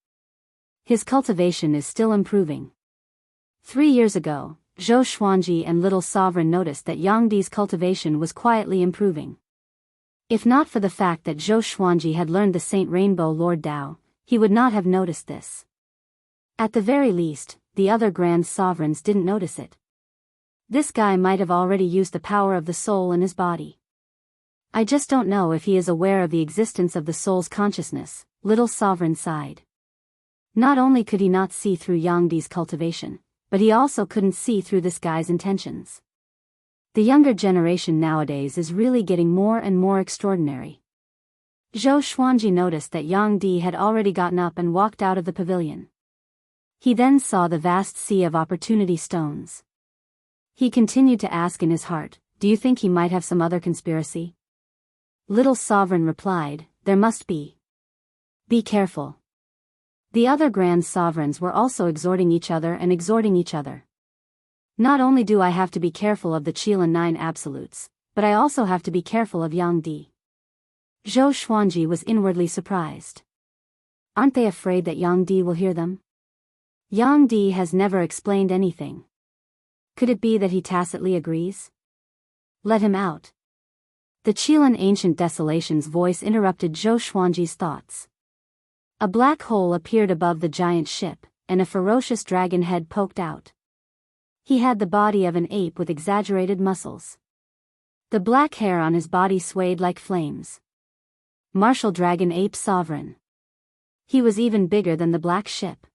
His cultivation is still improving." 3 years ago, Zhou Xuanji and Little Sovereign noticed that Yang Di's cultivation was quietly improving. If not for the fact that Zhou Xuanji had learned the Saint Rainbow Lord Dao, he would not have noticed this. At the very least, the other Grand Sovereigns didn't notice it. This guy might have already used the power of the soul in his body. I just don't know if he is aware of the existence of the soul's consciousness, Little Sovereign sighed. Not only could he not see through Yang Di's cultivation, but he also couldn't see through this guy's intentions. The younger generation nowadays is really getting more and more extraordinary. Zhou Xuanji noticed that Yang Di had already gotten up and walked out of the pavilion. He then saw the vast sea of opportunity stones. He continued to ask in his heart, "Do you think he might have some other conspiracy?" Little Sovereign replied, "There must be. Be careful." The other Grand Sovereigns were also exhorting each other and exhorting each other. Not only do I have to be careful of the Qilin 9 absolutes, but I also have to be careful of Yang Di. Zhou Xuanji was inwardly surprised. Aren't they afraid that Yang Di will hear them? Yang Di has never explained anything. Could it be that he tacitly agrees? Let him out. The Qilin Ancient Desolation's voice interrupted Zhou Xuanji's thoughts. A black hole appeared above the giant ship, and a ferocious dragon head poked out. He had the body of an ape with exaggerated muscles. The black hair on his body swayed like flames. Martial Dragon Ape Sovereign. He was even bigger than the black ship.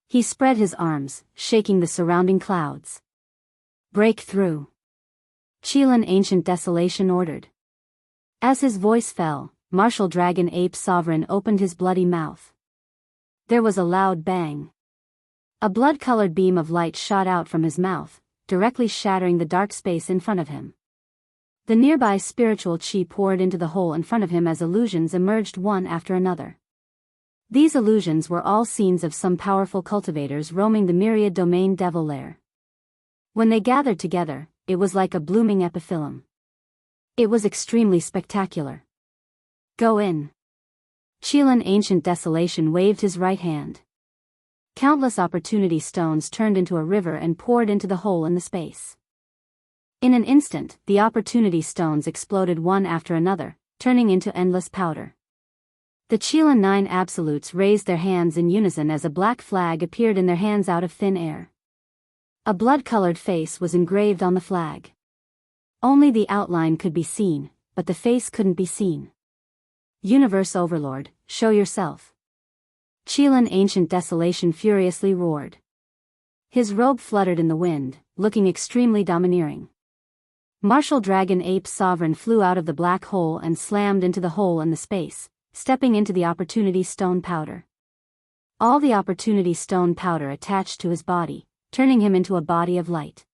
He spread his arms, shaking the surrounding clouds. "Break through." Qilin Ancient Desolation ordered. As his voice fell, Martial Dragon Ape Sovereign opened his bloody mouth. There was a loud bang. A blood-colored beam of light shot out from his mouth, directly shattering the dark space in front of him. The nearby spiritual chi poured into the hole in front of him as illusions emerged one after another. These illusions were all scenes of some powerful cultivators roaming the myriad domain devil lair. When they gathered together, it was like a blooming epiphyllum. It was extremely spectacular. "Go in." Qilin Ancient Desolation waved his right hand. Countless opportunity stones turned into a river and poured into the hole in the space. In an instant, the opportunity stones exploded one after another, turning into endless powder. The Qilin 9 absolutes raised their hands in unison as a black flag appeared in their hands out of thin air. A blood-colored face was engraved on the flag. Only the outline could be seen, but the face couldn't be seen. "Universe Overlord, show yourself." Qilin Ancient Desolation furiously roared. His robe fluttered in the wind, looking extremely domineering. Martial Dragon Ape Sovereign flew out of the black hole and slammed into the hole in the space, stepping into the opportunity stone powder. All the opportunity stone powder attached to his body, turning him into a body of light.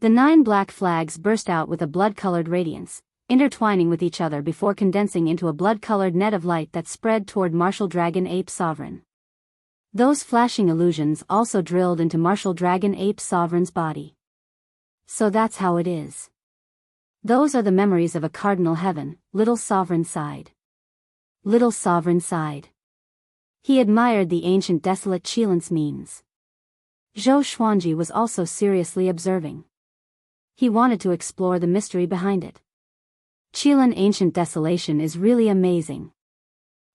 The 9 black flags burst out with a blood-colored radiance, intertwining with each other before condensing into a blood-colored net of light that spread toward Martial Dragon Ape Sovereign. Those flashing illusions also drilled into Martial Dragon Ape Sovereign's body. So that's how it is. Those are the memories of a cardinal heaven, Little Sovereign sighed. Little Sovereign sighed. He admired the ancient desolate Qilan's means. Zhou Xuanji was also seriously observing. He wanted to explore the mystery behind it. Qilan ancient desolation is really amazing.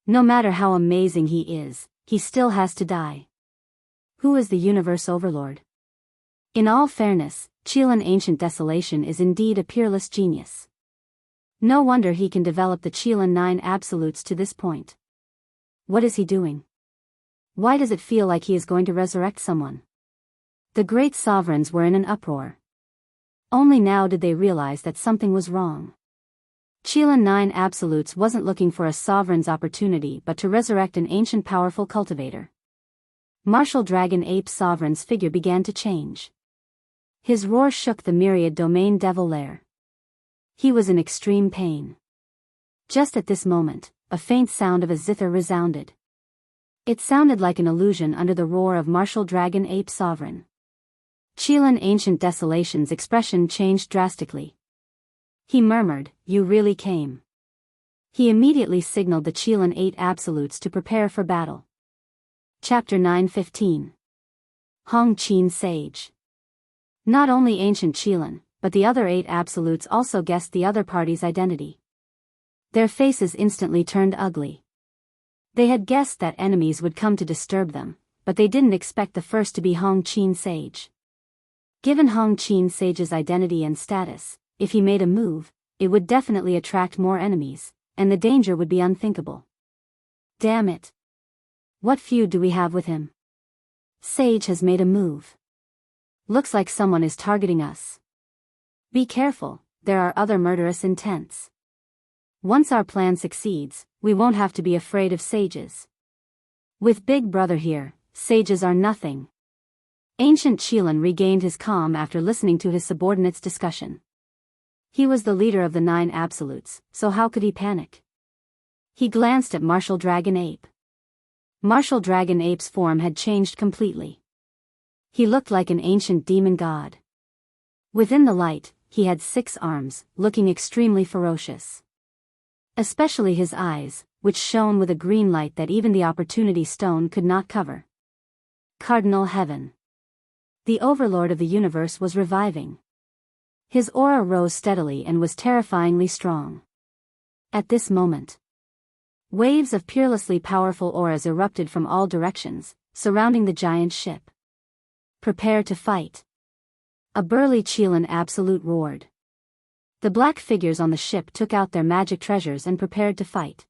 No matter how amazing he is, he still has to die. Who is the universe overlord? In all fairness, Qilan ancient desolation is indeed a peerless genius. No wonder he can develop the Qilan 9 absolutes to this point. What is he doing? Why does it feel like he is going to resurrect someone? The great sovereigns were in an uproar. Only now did they realize that something was wrong. Qilan 9 absolutes wasn't looking for a sovereign's opportunity but to resurrect an ancient powerful cultivator. Martial Dragon Ape Sovereign's figure began to change. His roar shook the myriad domain devil lair. He was in extreme pain. Just at this moment, a faint sound of a zither resounded. It sounded like an illusion under the roar of Martial Dragon Ape Sovereign. Qilan Ancient Desolation's expression changed drastically. He murmured, "You really came." He immediately signaled the Qilan 8 absolutes to prepare for battle. Chapter 9:15. Hong Qin Sage. Not only ancient Qilan, but the other 8 absolutes also guessed the other party's identity. Their faces instantly turned ugly. They had guessed that enemies would come to disturb them, but they didn't expect the first to be Hong Qin Sage. Given Hong Qin Sage's identity and status, if he made a move, it would definitely attract more enemies, and the danger would be unthinkable. Damn it! What feud do we have with him? Sage has made a move. Looks like someone is targeting us. Be careful, there are other murderous intents. Once our plan succeeds, we won't have to be afraid of sages. With Big Brother here, sages are nothing. Ancient Qilan regained his calm after listening to his subordinates' discussion. He was the leader of the 9 absolutes, so how could he panic? He glanced at Martial Dragon Ape. Martial Dragon Ape's form had changed completely. He looked like an ancient demon god. Within the light, he had 6 arms, looking extremely ferocious. Especially his eyes, which shone with a green light that even the Opportunity Stone could not cover. Cardinal Heaven. The overlord of the universe was reviving. His aura rose steadily and was terrifyingly strong. At this moment, waves of peerlessly powerful auras erupted from all directions, surrounding the giant ship. Prepare to fight. A burly Qilan absolute roared. The black figures on the ship took out their magic treasures and prepared to fight.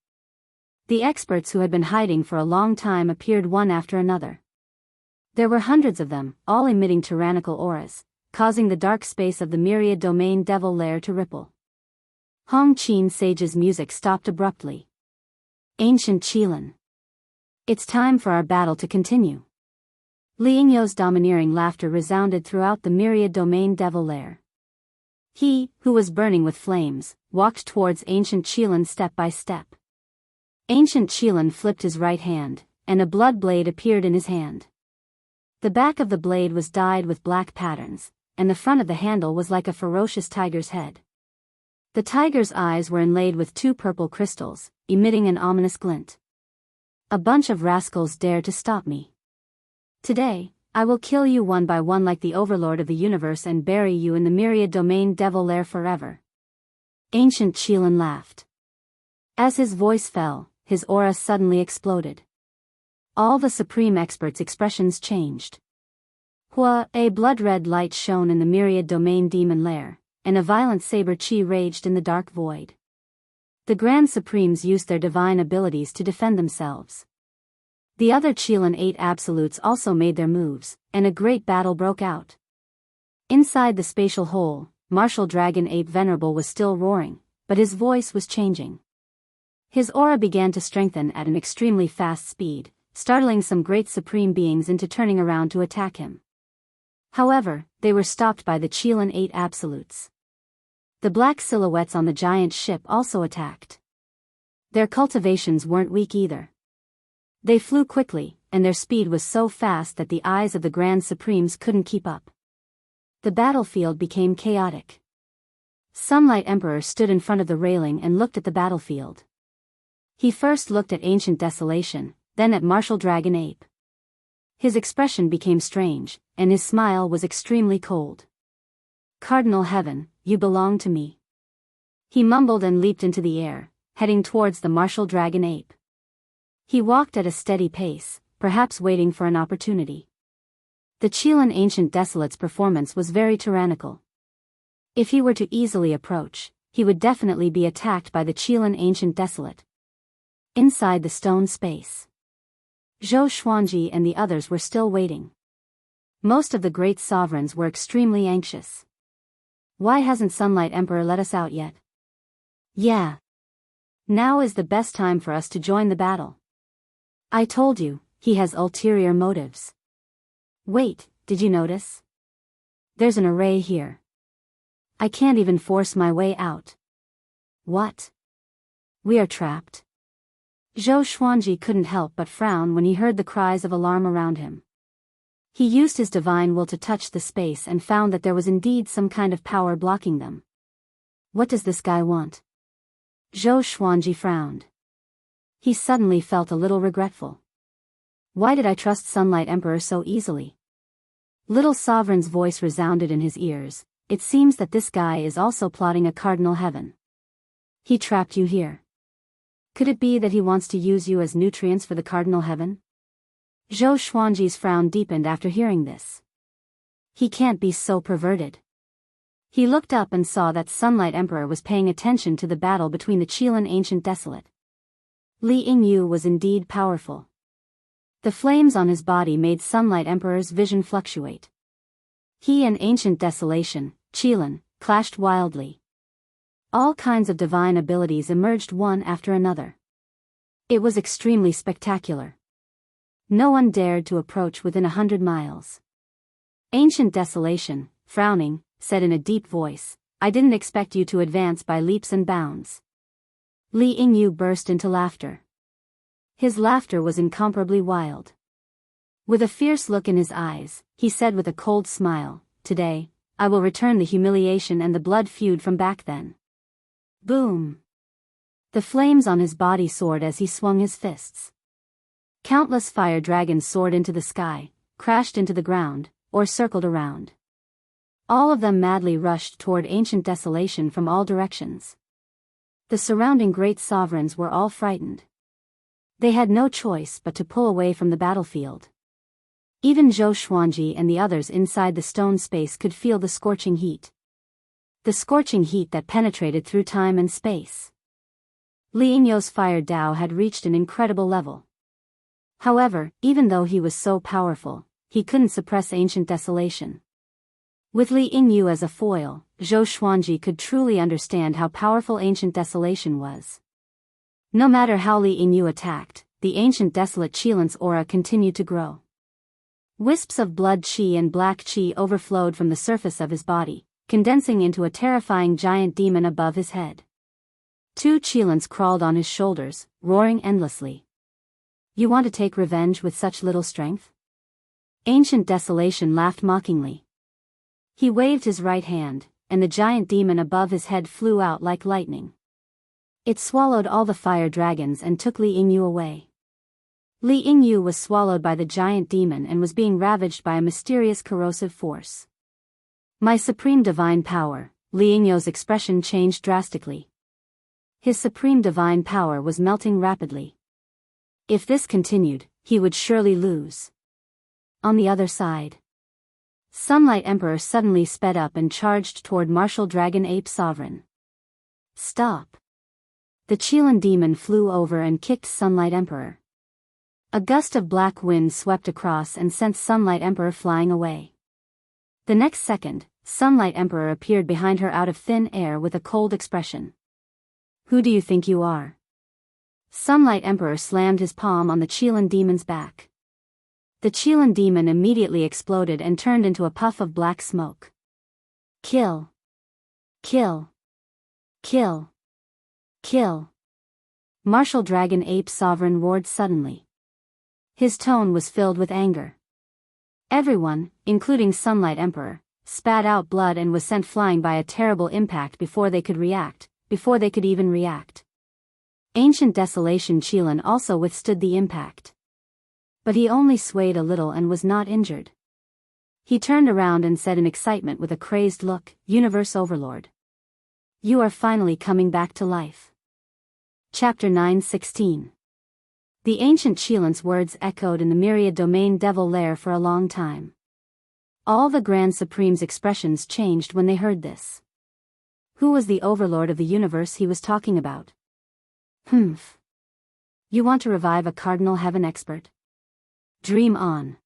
The experts who had been hiding for a long time appeared one after another. There were hundreds of them, all emitting tyrannical auras, causing the dark space of the myriad domain devil lair to ripple. Hong Qin Sage's music stopped abruptly. Ancient Qilan. It's time for our battle to continue. Liang You's domineering laughter resounded throughout the myriad domain devil lair. He, who was burning with flames, walked towards Ancient Qilan step by step. Ancient Qilan flipped his right hand, and a blood blade appeared in his hand. The back of the blade was dyed with black patterns, and the front of the handle was like a ferocious tiger's head. The tiger's eyes were inlaid with 2 purple crystals, emitting an ominous glint. A bunch of rascals dare to stop me. Today, I will kill you one by one like the overlord of the universe and bury you in the myriad domain devil lair forever. Ancient Qilan laughed. As his voice fell, his aura suddenly exploded. All the supreme experts' expressions changed. A blood-red light shone in the myriad domain demon lair, and a violent saber chi raged in the dark void. The Grand Supremes used their divine abilities to defend themselves. The other Qilan 8 absolutes also made their moves, and a great battle broke out. Inside the spatial hole, Martial Dragon Ape Venerable was still roaring, but his voice was changing. His aura began to strengthen at an extremely fast speed, startling some great supreme beings into turning around to attack him. However, they were stopped by the Qilan 8 absolutes. The black silhouettes on the giant ship also attacked. Their cultivations weren't weak either. They flew quickly, and their speed was so fast that the eyes of the Grand Supremes couldn't keep up. The battlefield became chaotic. Sunlight Emperor stood in front of the railing and looked at the battlefield. He first looked at Ancient Desolation, then at Martial Dragon Ape. His expression became strange, and his smile was extremely cold. "Cardinal Heaven, you belong to me." He mumbled and leaped into the air, heading towards the Martial Dragon Ape. He walked at a steady pace, perhaps waiting for an opportunity. The Chilean Ancient Desolate's performance was very tyrannical. If he were to easily approach, he would definitely be attacked by the Chilean Ancient Desolate. Inside the stone space, Zhou Xuanji and the others were still waiting. Most of the great sovereigns were extremely anxious. Why hasn't Sunlight Emperor let us out yet? Yeah. Now is the best time for us to join the battle. I told you, he has ulterior motives. Wait, did you notice? There's an array here. I can't even force my way out. What? We are trapped. Zhou Xuanji couldn't help but frown when he heard the cries of alarm around him. He used his divine will to touch the space and found that there was indeed some kind of power blocking them. What does this guy want? Zhou Xuanji frowned. He suddenly felt a little regretful. Why did I trust Sunlight Emperor so easily? Little Sovereign's voice resounded in his ears. It seems that this guy is also plotting a Cardinal Heaven. He trapped you here. Could it be that he wants to use you as nutrients for the Cardinal Heaven? Zhou Xuanji's frown deepened after hearing this. He can't be so perverted. He looked up and saw that Sunlight Emperor was paying attention to the battle between the Chilean Ancient Desolate. Li Yingyu was indeed powerful. The flames on his body made Sunlight Emperor's vision fluctuate. He and Ancient Desolation, Chilean, clashed wildly. All kinds of divine abilities emerged one after another. It was extremely spectacular. No one dared to approach within 100 miles. Ancient Desolation, frowning, said in a deep voice, "I didn't expect you to advance by leaps and bounds." Li Yingyu burst into laughter. His laughter was incomparably wild. With a fierce look in his eyes, he said with a cold smile, "Today, I will return the humiliation and the blood feud from back then." Boom! The flames on his body soared as he swung his fists. Countless fire dragons soared into the sky, crashed into the ground, or circled around. All of them madly rushed toward Ancient Desolation from all directions. The surrounding great sovereigns were all frightened. They had no choice but to pull away from the battlefield. Even Zhou Xuanji and the others inside the stone space could feel the scorching heat. The scorching heat that penetrated through time and space. Li Yingyu's fire Dao had reached an incredible level. However, even though he was so powerful, he couldn't suppress Ancient Desolation. With Li Yingyu as a foil, Zhou Xuanji could truly understand how powerful Ancient Desolation was. No matter how Li Yingyu attacked, the Ancient Desolate Chilean's aura continued to grow. Wisps of blood chi and black chi overflowed from the surface of his body, condensing into a terrifying giant demon above his head. 2 Chileans crawled on his shoulders, roaring endlessly. You want to take revenge with such little strength? Ancient Desolation laughed mockingly. He waved his right hand, and the giant demon above his head flew out like lightning. It swallowed all the fire dragons and took Li Yingyu away. Li Yingyu was swallowed by the giant demon and was being ravaged by a mysterious corrosive force. My supreme divine power. Li Yingyu's expression changed drastically. His supreme divine power was melting rapidly. If this continued, he would surely lose. On the other side, Sunlight Emperor suddenly sped up and charged toward Martial Dragon Ape Sovereign. Stop! The Chilean demon flew over and kicked Sunlight Emperor. A gust of black wind swept across and sent Sunlight Emperor flying away. The next second, Sunlight Emperor appeared behind her out of thin air with a cold expression. Who do you think you are? Sunlight Emperor slammed his palm on the Chilean demon's back. The Chilean demon immediately exploded and turned into a puff of black smoke. Kill! Kill! Kill! Kill! Martial Dragon Ape Sovereign roared suddenly. His tone was filled with anger. Everyone, including Sunlight Emperor, spat out blood and was sent flying by a terrible impact before they could even react. Ancient Desolation Qilin also withstood the impact. But he only swayed a little and was not injured. He turned around and said in excitement with a crazed look, "Universe Overlord. You are finally coming back to life." Chapter 9:16. The ancient Qilin's words echoed in the myriad domain devil lair for a long time. All the Grand Supreme's expressions changed when they heard this. Who was the overlord of the universe he was talking about? Humph. You want to revive a Cardinal Heaven expert? Dream on.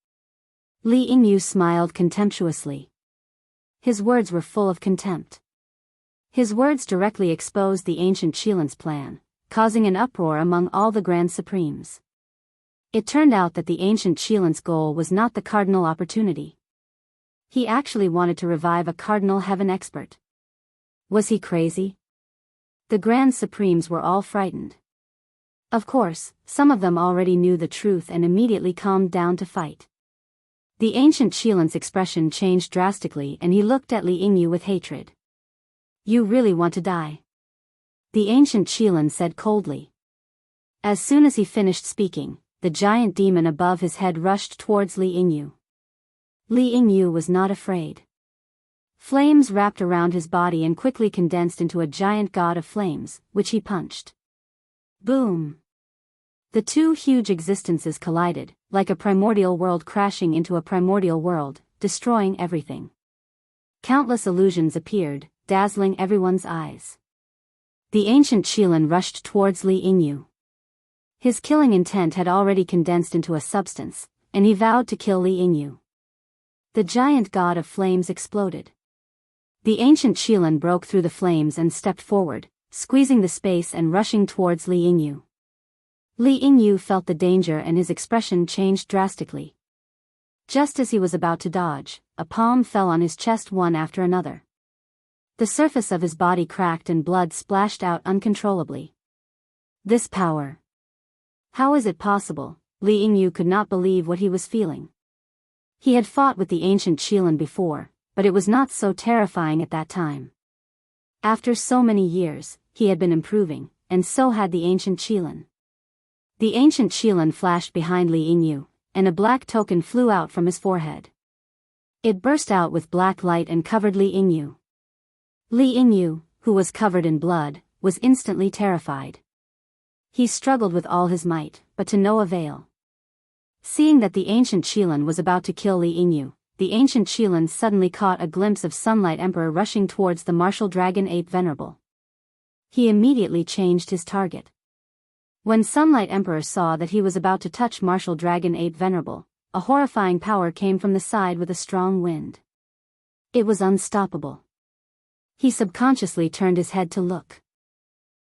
Li Yingyu smiled contemptuously. His words were full of contempt. His words directly exposed the ancient Qilin's plan, causing an uproar among all the Grand Supremes. It turned out that the ancient Qilin's goal was not the cardinal opportunity. He actually wanted to revive a Cardinal Heaven expert. Was he crazy? The Grand Supremes were all frightened. Of course, some of them already knew the truth and immediately calmed down to fight. The ancient Qilin's expression changed drastically and he looked at Li Yingyu with hatred. You really want to die? The ancient Qilin said coldly. As soon as he finished speaking, the giant demon above his head rushed towards Li Yingyu. Li Yingyu was not afraid. Flames wrapped around his body and quickly condensed into a giant god of flames, which he punched. Boom! The two huge existences collided, like a primordial world crashing into a primordial world, destroying everything. Countless illusions appeared, dazzling everyone's eyes. The ancient Qilin rushed towards Li Yingyu. His killing intent had already condensed into a substance, and he vowed to kill Li Yingyu. The giant god of flames exploded. The ancient Qilin broke through the flames and stepped forward, squeezing the space and rushing towards Li Yingyu. Li Yingyu felt the danger and his expression changed drastically. Just as he was about to dodge, a palm fell on his chest one after another. The surface of his body cracked and blood splashed out uncontrollably. This power. How is it possible? Li Yingyu could not believe what he was feeling. He had fought with the ancient Qilin before, but it was not so terrifying at that time. After so many years, he had been improving, and so had the ancient Qilin. The ancient Qilin flashed behind Li Yingyu, and a black token flew out from his forehead. It burst out with black light and covered Li Yingyu. Li Yingyu, who was covered in blood, was instantly terrified. He struggled with all his might, but to no avail. Seeing that the ancient Qilin was about to kill Li Yingyu, the ancient Qilin suddenly caught a glimpse of Sunlight Emperor rushing towards the martial dragon ape Venerable. He immediately changed his target. When Sunlight Emperor saw that he was about to touch martial dragon ape Venerable, a horrifying power came from the side with a strong wind. It was unstoppable. He subconsciously turned his head to look.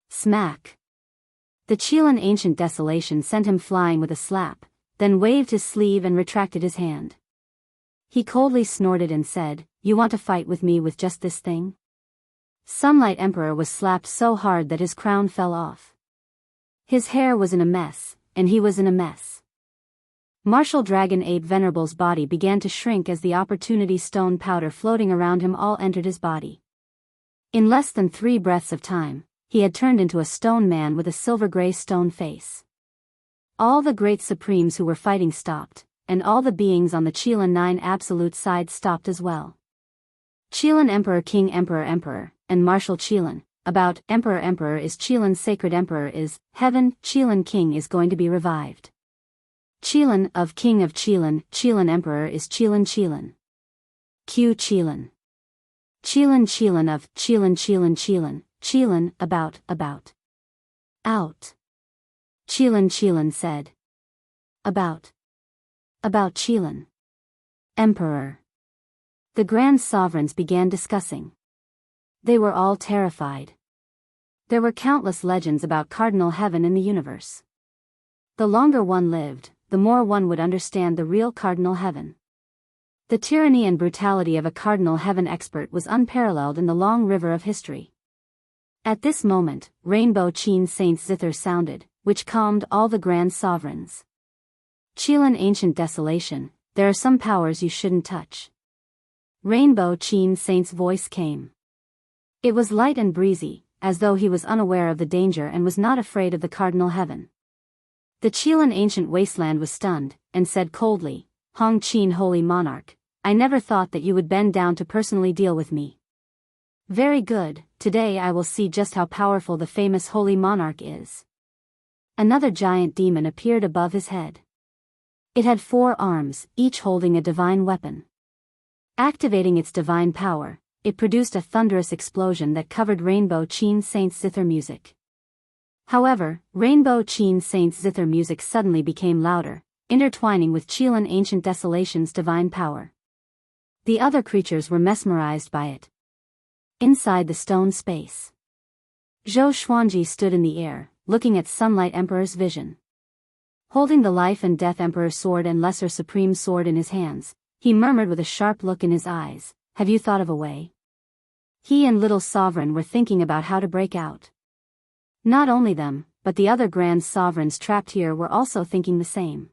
Smack! The Qilin Ancient Desolation sent him flying with a slap, then waved his sleeve and retracted his hand. He coldly snorted and said, "You want to fight with me with just this thing?" Sunlight Emperor was slapped so hard that his crown fell off. His hair was in a mess, and he was in a mess. Martial Dragon Ape Venerable's body began to shrink as the opportunity stone powder floating around him all entered his body. In less than 3 breaths of time, he had turned into a stone man with a silver-gray stone face. All the great supremes who were fighting stopped, and all the beings on the Qilin 9 Absolute side stopped as well. Qilin Emperor King Emperor Emperor, and Martial Qilin, about Emperor Emperor is Qilin Sacred Emperor is, Heaven, Qilin King is going to be revived. Qilin of King of Qilin, Qilin Emperor is Qilin Qilin. Q Qilin. Qilin Qilin of Qilin Qilin Qilin, Qilin about. Out. Qilin Qilin said. About Qilin. Emperor. The Grand Sovereigns began discussing. They were all terrified. There were countless legends about Cardinal Heaven in the universe. The longer one lived, the more one would understand the real Cardinal Heaven. The tyranny and brutality of a Cardinal Heaven expert was unparalleled in the long river of history. At this moment, Rainbow Chin Saint's zither sounded, which calmed all the grand sovereigns. Chilan Ancient Desolation, there are some powers you shouldn't touch. Rainbow Chin Saint's voice came. It was light and breezy, as though he was unaware of the danger and was not afraid of the cardinal heaven. The Chilan Ancient Wasteland was stunned, and said coldly, Hong Chin Holy Monarch, I never thought that you would bend down to personally deal with me. Very good, today I will see just how powerful the famous Holy Monarch is. Another giant demon appeared above his head. It had 4 arms, each holding a divine weapon. Activating its divine power, it produced a thunderous explosion that covered Rainbow Chin Saint's zither music. However, Rainbow Chin Saint's zither music suddenly became louder, intertwining with Chilan Ancient Desolation's divine power. The other creatures were mesmerized by it. Inside the stone space, Zhou Xuanji stood in the air, looking at Sunlight Emperor's vision. Holding the Life and Death Emperor sword and Lesser Supreme sword in his hands, he murmured with a sharp look in his eyes, have you thought of a way? He and Little Sovereign were thinking about how to break out. Not only them, but the other grand sovereigns trapped here were also thinking the same.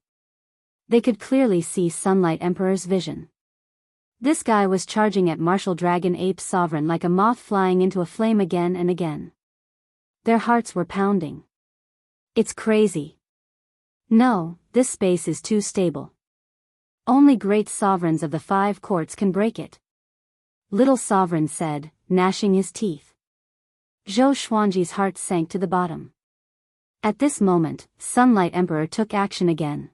They could clearly see Sunlight Emperor's vision. This guy was charging at Martial Dragon Ape Sovereign like a moth flying into a flame again and again. Their hearts were pounding. It's crazy. No, this space is too stable. Only great sovereigns of the 5 courts can break it. Little Sovereign said, gnashing his teeth. Zhou Xuanji's heart sank to the bottom. At this moment, Sunlight Emperor took action again.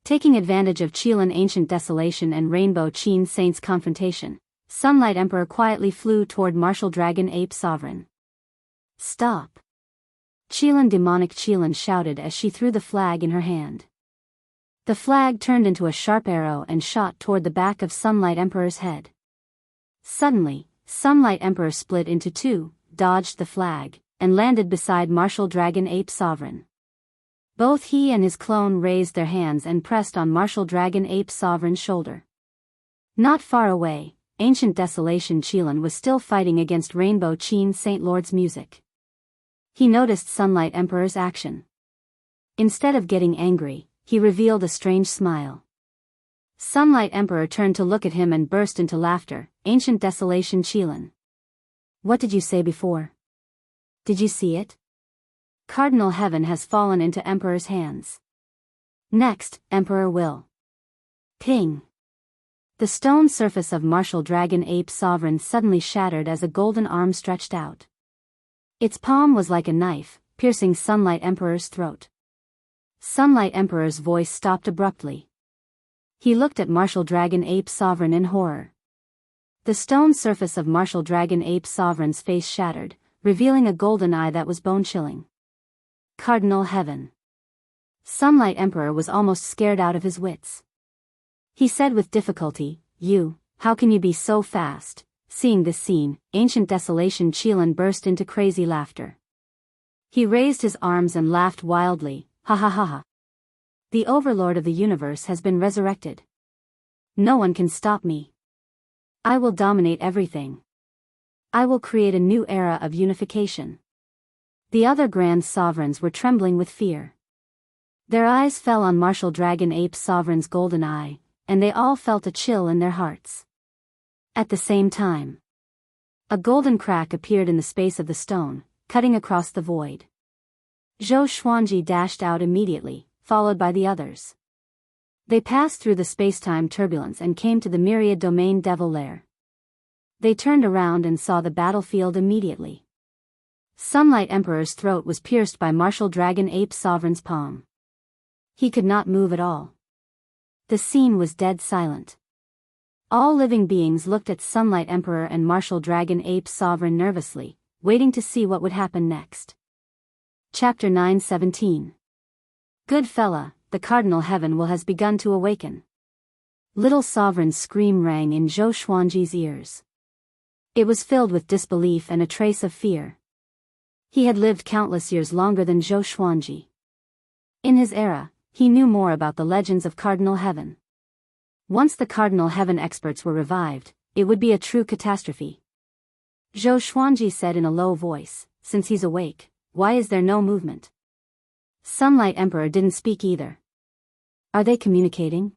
Taking advantage of Chilan Ancient Desolation and Rainbow Chin Saint's confrontation, Sunlight Emperor quietly flew toward Martial Dragon Ape Sovereign. Stop! Chilan Demonic Chilan shouted as she threw the flag in her hand. The flag turned into a sharp arrow and shot toward the back of Sunlight Emperor's head. Suddenly, Sunlight Emperor split into 2, dodged the flag, and landed beside Martial Dragon Ape Sovereign. Both he and his clone raised their hands and pressed on Martial Dragon Ape Sovereign's shoulder. Not far away, Ancient Desolation Chilan was still fighting against Rainbow Chin Saint Lord's music. He noticed Sunlight Emperor's action. Instead of getting angry, he revealed a strange smile. Sunlight Emperor turned to look at him and burst into laughter. Ancient Desolation Chilan. What did you say before? Did you see it? Cardinal Heaven has fallen into Emperor's hands. Next, Emperor will. Ping! The stone surface of Martial Dragon Ape Sovereign suddenly shattered as a golden arm stretched out. Its palm was like a knife, piercing Sunlight Emperor's throat. Sunlight Emperor's voice stopped abruptly. He looked at Martial Dragon Ape Sovereign in horror. The stone surface of Martial Dragon Ape Sovereign's face shattered, revealing a golden eye that was bone-chilling. Cardinal Heaven. Sunlight Emperor was almost scared out of his wits. He said with difficulty, how can you be so fast? Seeing this scene, Ancient Desolation Chilan burst into crazy laughter. He raised his arms and laughed wildly, ha ha ha ha. The Overlord of the Universe has been resurrected. No one can stop me. I will dominate everything. I will create a new era of unification. The other grand sovereigns were trembling with fear. Their eyes fell on Martial Dragon Ape Sovereign's golden eye, and they all felt a chill in their hearts. At the same time, a golden crack appeared in the space of the stone, cutting across the void. Zhou Xuanji dashed out immediately, followed by the others. They passed through the space-time turbulence and came to the Myriad Domain Devil Lair. They turned around and saw the battlefield immediately. Sunlight Emperor's throat was pierced by Martial Dragon Ape Sovereign's palm. He could not move at all. The scene was dead silent. All living beings looked at Sunlight Emperor and Martial Dragon Ape Sovereign nervously, waiting to see what would happen next. Chapter 9:17. Good fella, the Cardinal Heaven has begun to awaken. Little Sovereign's scream rang in Zhou Xuanji's ears. It was filled with disbelief and a trace of fear. He had lived countless years longer than Zhou Xuanji. In his era, he knew more about the legends of Cardinal Heaven. Once the Cardinal Heaven experts were revived, it would be a true catastrophe. Zhou Xuanji said in a low voice, since he's awake, why is there no movement? Sunlight Emperor didn't speak either. Are they communicating?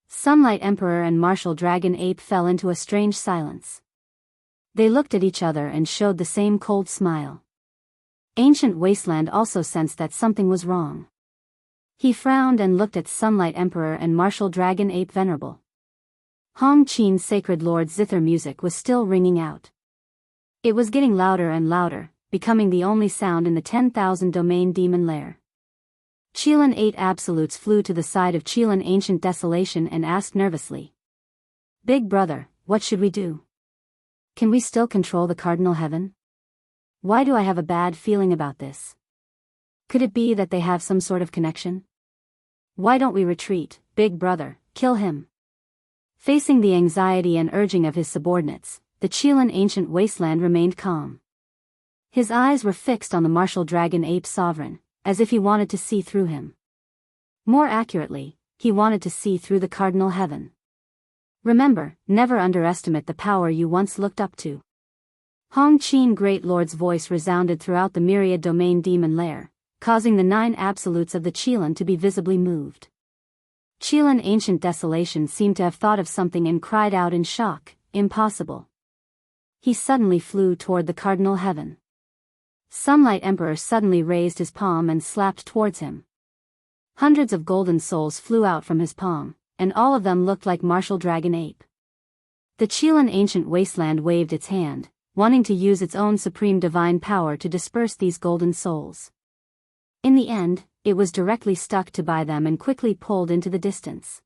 Sunlight Emperor and Martial Dragon Ape fell into a strange silence. They looked at each other and showed the same cold smile. Ancient Wasteland also sensed that something was wrong. He frowned and looked at Sunlight Emperor and Martial Dragon Ape Venerable. Hong Qin's Sacred Lord zither music was still ringing out. It was getting louder and louder, becoming the only sound in the 10,000 domain demon lair. Qilin 8 Absolutes flew to the side of Qilin Ancient Desolation and asked nervously. Big brother, what should we do? Can we still control the Cardinal Heaven? Why do I have a bad feeling about this? Could it be that they have some sort of connection? Why don't we retreat, big brother, kill him? Facing the anxiety and urging of his subordinates, the Qilin Ancient Wasteland remained calm. His eyes were fixed on the Martial Dragon Ape Sovereign, as if he wanted to see through him. More accurately, he wanted to see through the Cardinal Heaven. Remember, never underestimate the power you once looked up to. Hong Qin Great Lord's voice resounded throughout the myriad domain demon lair, causing the 9 absolutes of the Qilin to be visibly moved. Qilin Ancient Desolation seemed to have thought of something and cried out in shock, impossible. He suddenly flew toward the Cardinal Heaven. Sunlight Emperor suddenly raised his palm and slapped towards him. Hundreds of golden souls flew out from his palm, and all of them looked like Martial Dragon Ape. The Qilin Ancient Wasteland waved its hand, wanting to use its own supreme divine power to disperse these golden souls. In the end, it was directly stuck to by them and quickly pulled into the distance.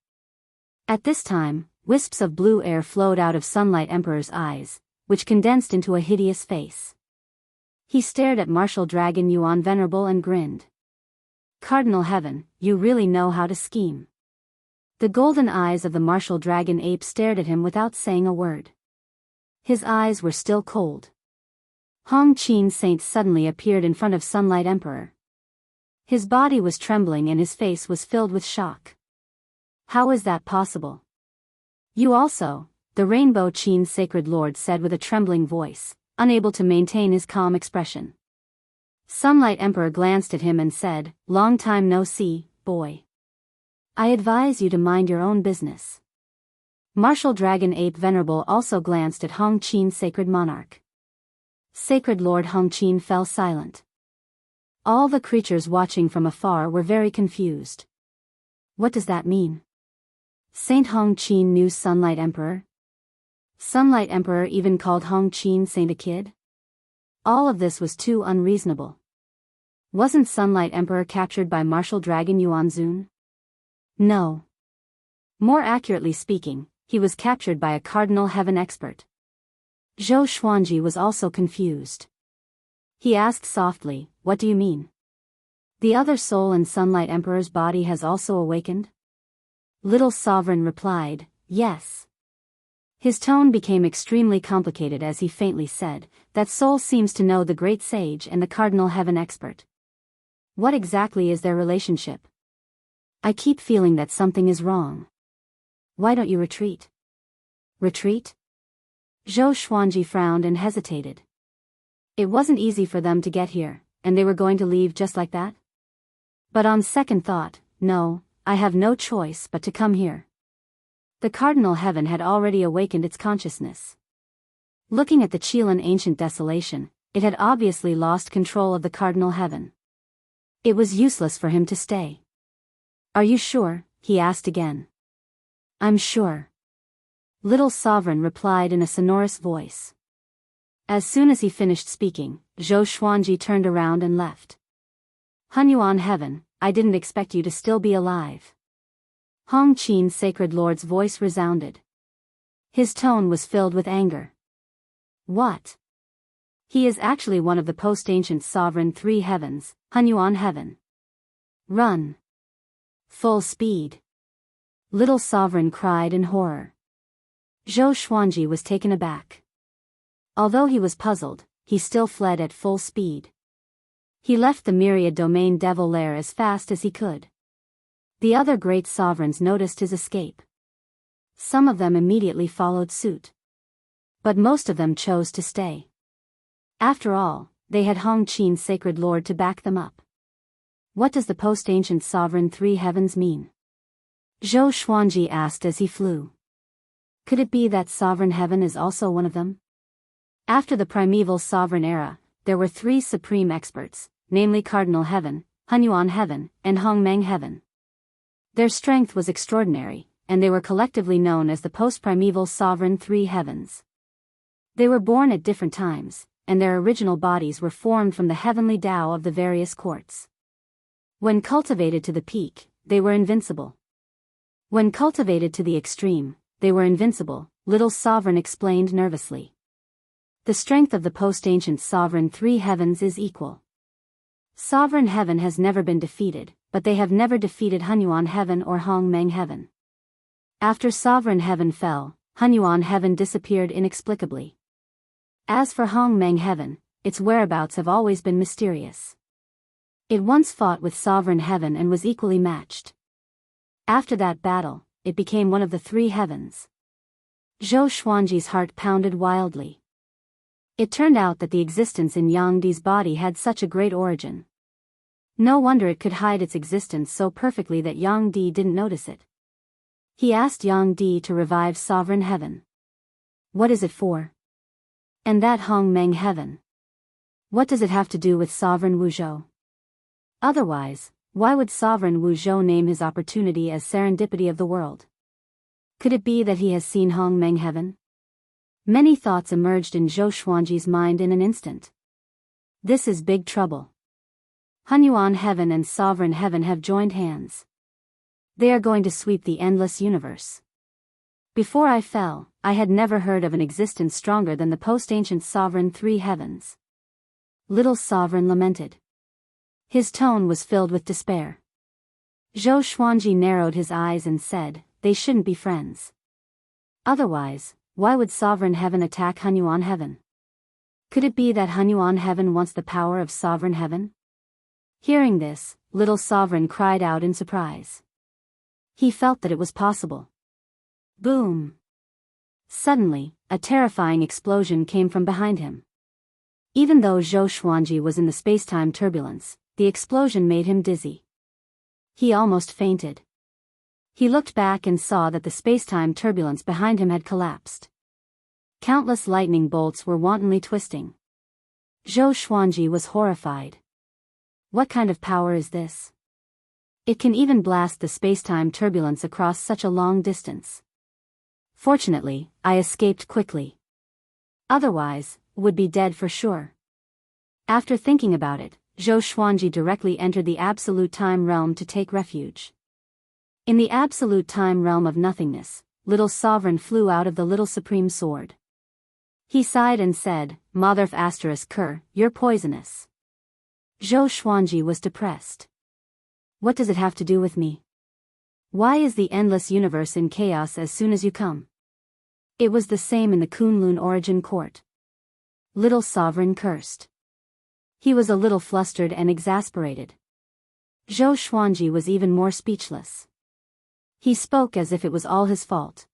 At this time, wisps of blue air flowed out of Sunlight Emperor's eyes, which condensed into a hideous face. He stared at Martial Dragon Yuan Venerable and grinned. Cardinal Heaven, you really know how to scheme. The golden eyes of the Martial Dragon Ape stared at him without saying a word. His eyes were still cold. Hong Qin Saint suddenly appeared in front of Sunlight Emperor. His body was trembling and his face was filled with shock. How is that possible? You also, the Rainbow Qin Sacred Lord said with a trembling voice, unable to maintain his calm expression. Sunlight Emperor glanced at him and said, long time no see, boy. I advise you to mind your own business. Martial Dragon Ape Venerable also glanced at Hong Qin Sacred Monarch. Sacred Lord Hong Qin fell silent. All the creatures watching from afar were very confused. What does that mean? Saint Hong Qin knew Sunlight Emperor? Sunlight Emperor even called Hong Qin Saint a kid? All of this was too unreasonable. Wasn't Sunlight Emperor captured by Martial Dragon Yuanzun? No. More accurately speaking, he was captured by a Cardinal Heaven expert. Zhou Xuanji was also confused. He asked softly, what do you mean? The other soul in Sunlight Emperor's body has also awakened? Little Sovereign replied, yes. His tone became extremely complicated as he faintly said, that soul seems to know the great sage and the Cardinal Heaven expert. What exactly is their relationship? I keep feeling that something is wrong. Why don't you retreat? Retreat? Zhou Xuanji frowned and hesitated. It wasn't easy for them to get here, and they were going to leave just like that? But on second thought, no, I have no choice but to come here. The Cardinal Heaven had already awakened its consciousness. Looking at the Qilin Ancient Desolation, it had obviously lost control of the Cardinal Heaven. It was useless for him to stay. Are you sure? He asked again. I'm sure. Little Sovereign replied in a sonorous voice. As soon as he finished speaking, Zhou Xuanji turned around and left. Hunyuan Heaven, I didn't expect you to still be alive. Hong Qin Sacred Lord's voice resounded. His tone was filled with anger. What? He is actually one of the post-ancient sovereign 3 heavens, Hunyuan Heaven. Run. Full speed. Little Sovereign cried in horror. Zhou Xuanji was taken aback. Although he was puzzled, he still fled at full speed. He left the myriad domain devil lair as fast as he could. The other great sovereigns noticed his escape. Some of them immediately followed suit. But most of them chose to stay. After all, they had Hongqin's sacred lord to back them up. What does the post-ancient sovereign three heavens mean? Zhou Xuanji asked as he flew. Could it be that sovereign heaven is also one of them? After the primeval sovereign era, there were three supreme experts, namely Cardinal Heaven, Hunyuan Heaven, and Hongmeng Heaven. Their strength was extraordinary, and they were collectively known as the post-primeval sovereign three heavens. They were born at different times, and their original bodies were formed from the heavenly Tao of the various courts. When cultivated to the peak, they were invincible. When cultivated to the extreme, they were invincible, Little Sovereign explained nervously. The strength of the post-ancient sovereign three heavens is equal. Sovereign Heaven has never been defeated, but they have never defeated Hunyuan Heaven or Hongmeng Heaven. After Sovereign Heaven fell, Hunyuan Heaven disappeared inexplicably. As for Hongmeng Heaven, its whereabouts have always been mysterious. It once fought with Sovereign Heaven and was equally matched. After that battle, it became one of the three heavens. Zhou Xuanji's heart pounded wildly. It turned out that the existence in Yang Di's body had such a great origin. No wonder it could hide its existence so perfectly that Yang Di didn't notice it. He asked Yang Di to revive Sovereign Heaven. What is it for? And that Hongmeng Heaven? What does it have to do with Sovereign Wuzhou? Otherwise, why would Sovereign Wuzhou name his opportunity as serendipity of the world? Could it be that he has seen Hongmeng Heaven? Many thoughts emerged in Zhou Xuanji's mind in an instant. This is big trouble. Hunyuan Heaven and Sovereign Heaven have joined hands. They are going to sweep the endless universe. Before I fell, I had never heard of an existence stronger than the post-ancient sovereign three heavens. Little Sovereign lamented. His tone was filled with despair. Zhou Xuanji narrowed his eyes and said, they shouldn't be friends. Otherwise, why would Sovereign Heaven attack Hunyuan Heaven? Could it be that Hunyuan Heaven wants the power of Sovereign Heaven? Hearing this, Little Sovereign cried out in surprise. He felt that it was possible. Boom! Suddenly, a terrifying explosion came from behind him. Even though Zhou Xuanji was in the space-time turbulence, the explosion made him dizzy. He almost fainted. He looked back and saw that the space-time turbulence behind him had collapsed. Countless lightning bolts were wantonly twisting. Zhou Xuanji was horrified. What kind of power is this? It can even blast the space-time turbulence across such a long distance. Fortunately, I escaped quickly. Otherwise, would be dead for sure. After thinking about it, Zhou Xuanji directly entered the absolute time realm to take refuge. In the absolute time realm of nothingness, Little Sovereign flew out of the Little Supreme Sword. He sighed and said, Motherf *Ker, you're poisonous. Zhou Xuanji was depressed. What does it have to do with me? Why is the endless universe in chaos as soon as you come? It was the same in the Kunlun origin court. Little Sovereign cursed. He was a little flustered and exasperated. Zhou Xuanji was even more speechless. He spoke as if it was all his fault.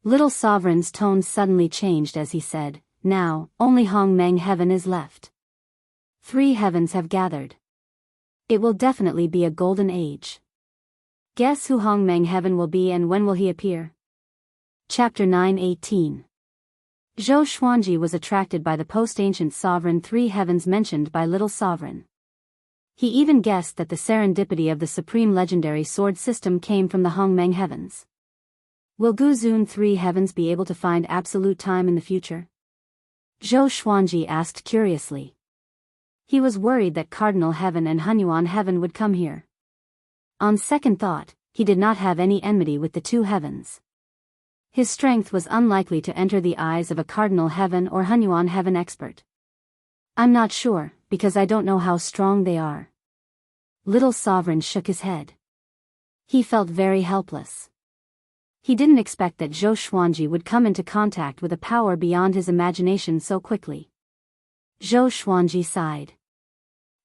Little Sovereign's tone suddenly changed as he said, now, only Hongmeng Heaven is left. 3 heavens have gathered. It will definitely be a golden age. Guess who Hongmeng Heaven will be and when will he appear? Chapter 9:18. Zhou Xuanji was attracted by the post-ancient sovereign 3 heavens mentioned by Little Sovereign. He even guessed that the serendipity of the supreme legendary sword system came from the Hongmeng Heavens. Will Guzun 3 heavens be able to find absolute time in the future? Zhou Xuanji asked curiously. He was worried that Cardinal Heaven and Hunyuan Heaven would come here. On second thought, he did not have any enmity with the 2 heavens. His strength was unlikely to enter the eyes of a Cardinal Heaven or Hunyuan Heaven expert. I'm not sure, because I don't know how strong they are. Little Sovereign shook his head. He felt very helpless. He didn't expect that Zhou Xuanji would come into contact with a power beyond his imagination so quickly. Zhou Xuanji sighed.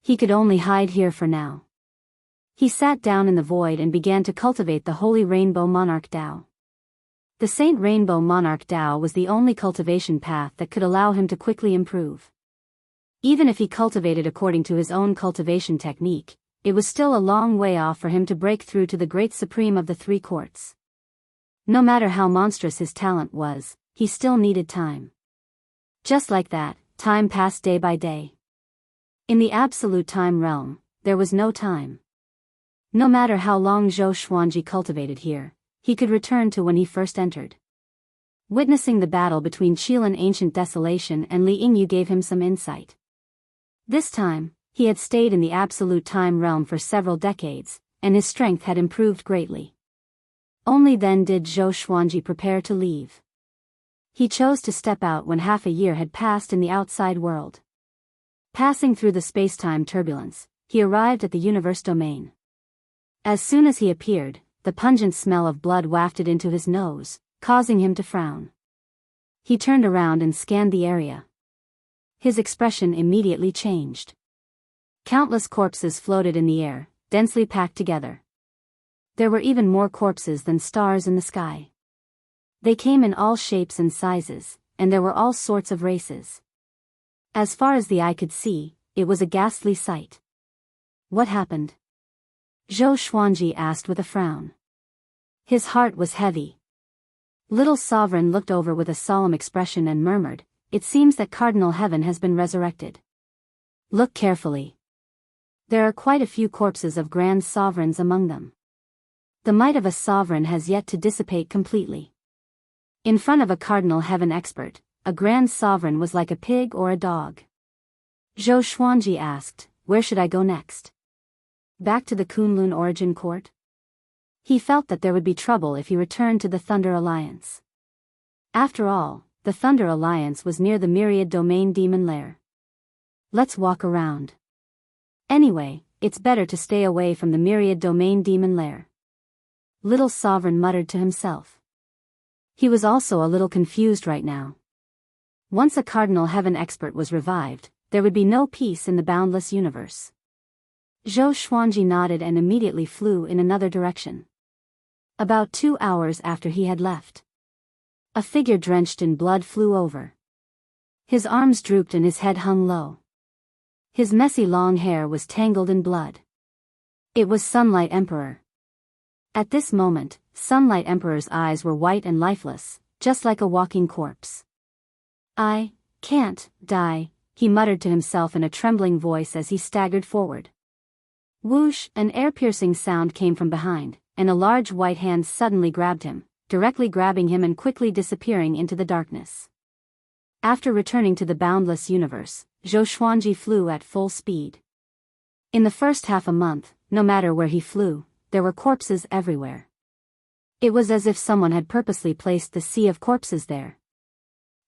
He could only hide here for now. He sat down in the void and began to cultivate the holy rainbow monarch Tao. The Saint Rainbow Monarch Dao was the only cultivation path that could allow him to quickly improve. Even if he cultivated according to his own cultivation technique, it was still a long way off for him to break through to the great supreme of the three courts. No matter how monstrous his talent was, he still needed time. Just like that, time passed day by day. In the absolute time realm, there was no time. No matter how long Zhou Xuanji cultivated here, he could return to when he first entered. Witnessing the battle between Qilin Ancient Desolation and Li Yingyu gave him some insight. This time, he had stayed in the absolute time realm for several decades, and his strength had improved greatly. Only then did Zhou Xuanji prepare to leave. He chose to step out when half a year had passed in the outside world. Passing through the space-time turbulence, he arrived at the universe domain. As soon as he appeared, the pungent smell of blood wafted into his nose, causing him to frown. He turned around and scanned the area. His expression immediately changed. Countless corpses floated in the air, densely packed together. There were even more corpses than stars in the sky. They came in all shapes and sizes, and there were all sorts of races. As far as the eye could see, it was a ghastly sight. What happened? Zhou Xuanji asked with a frown. His heart was heavy. Little Sovereign looked over with a solemn expression and murmured, "It seems that Cardinal Heaven has been resurrected. Look carefully. There are quite a few corpses of grand sovereigns among them. The might of a sovereign has yet to dissipate completely." In front of a Cardinal Heaven expert, a grand sovereign was like a pig or a dog. Zhou Xuanji asked, "Where should I go next? Back to the Kunlun Origin Court?" He felt that there would be trouble if he returned to the Thunder Alliance. After all, the Thunder Alliance was near the Myriad Domain Demon Lair. Let's walk around. Anyway, it's better to stay away from the Myriad Domain Demon Lair. Little Sovereign muttered to himself. He was also a little confused right now. Once a Cardinal Heaven expert was revived, there would be no peace in the boundless universe. Zhou Xuanji nodded and immediately flew in another direction. About 2 hours after he had left, a figure drenched in blood flew over. His arms drooped and his head hung low. His messy long hair was tangled in blood. It was Sunlight Emperor. At this moment, Sunlight Emperor's eyes were white and lifeless, just like a walking corpse. "I can't die," he muttered to himself in a trembling voice as he staggered forward. Whoosh, an air-piercing sound came from behind, and a large white hand suddenly grabbed him, directly grabbing him and quickly disappearing into the darkness. After returning to the boundless universe, Zhou Xuanji flew at full speed. In the first half a month, no matter where he flew, there were corpses everywhere. It was as if someone had purposely placed the sea of corpses there.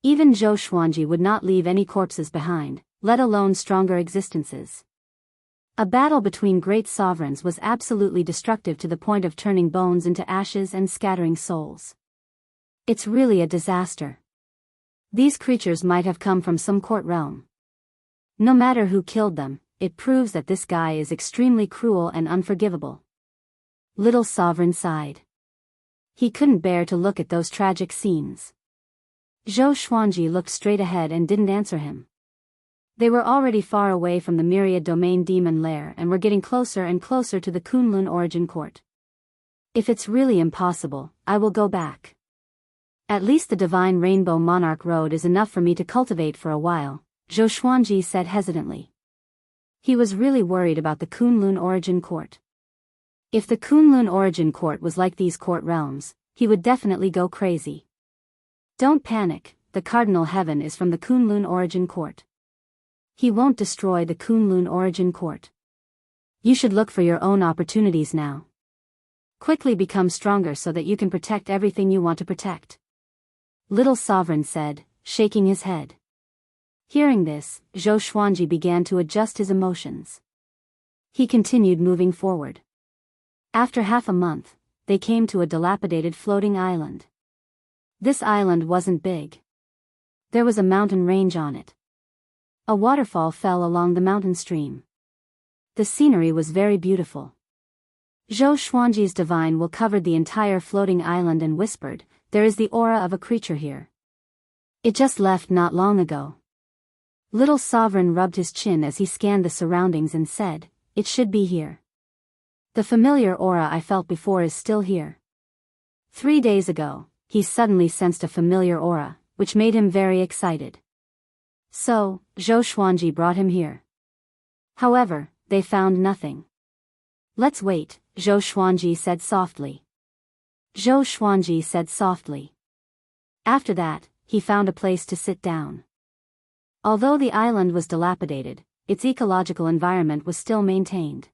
Even Zhou Xuanji would not leave any corpses behind, let alone stronger existences. A battle between great sovereigns was absolutely destructive to the point of turning bones into ashes and scattering souls. It's really a disaster. These creatures might have come from some court realm. No matter who killed them, it proves that this guy is extremely cruel and unforgivable. Little Sovereign sighed. He couldn't bear to look at those tragic scenes. Zhou Xuanji looked straight ahead and didn't answer him. They were already far away from the Myriad Domain Demon Lair and were getting closer and closer to the Kunlun Origin Court. If it's really impossible, I will go back. At least the Divine Rainbow Monarch Road is enough for me to cultivate for a while, Zhou Xuanji said hesitantly. He was really worried about the Kunlun Origin Court. If the Kunlun Origin Court was like these court realms, he would definitely go crazy. Don't panic, the Cardinal Heaven is from the Kunlun Origin Court. He won't destroy the Kunlun Origin Court. You should look for your own opportunities now. Quickly become stronger so that you can protect everything you want to protect. Little Sovereign said, shaking his head. Hearing this, Zhou Xuanji began to adjust his emotions. He continued moving forward. After half a month, they came to a dilapidated floating island. This island wasn't big. There was a mountain range on it. A waterfall fell along the mountain stream. The scenery was very beautiful. Zhou Xuanji's divine will covered the entire floating island and whispered, there is the aura of a creature here. It just left not long ago. Little Sovereign rubbed his chin as he scanned the surroundings and said, it should be here. The familiar aura I felt before is still here. 3 days ago, he suddenly sensed a familiar aura, which made him very excited. So, Zhou Xuanji brought him here. However, they found nothing. Let's wait, Zhou Xuanji said softly. Zhou Xuanji said softly. After that, he found a place to sit down. Although the island was dilapidated, its ecological environment was still maintained.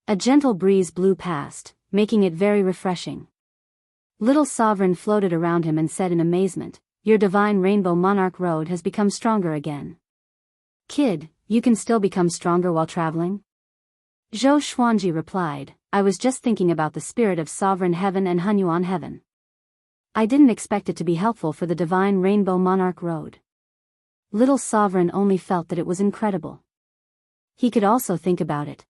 A gentle breeze blew past, making it very refreshing. Little Sovereign floated around him and said in amazement, your divine Rainbow Monarch Road has become stronger again. Kid, you can still become stronger while traveling? Zhou Xuanji replied, I was just thinking about the spirit of Sovereign Heaven and Hunyuan Heaven. I didn't expect it to be helpful for the divine Rainbow Monarch Road. Little Sovereign only felt that it was incredible. He could also think about it.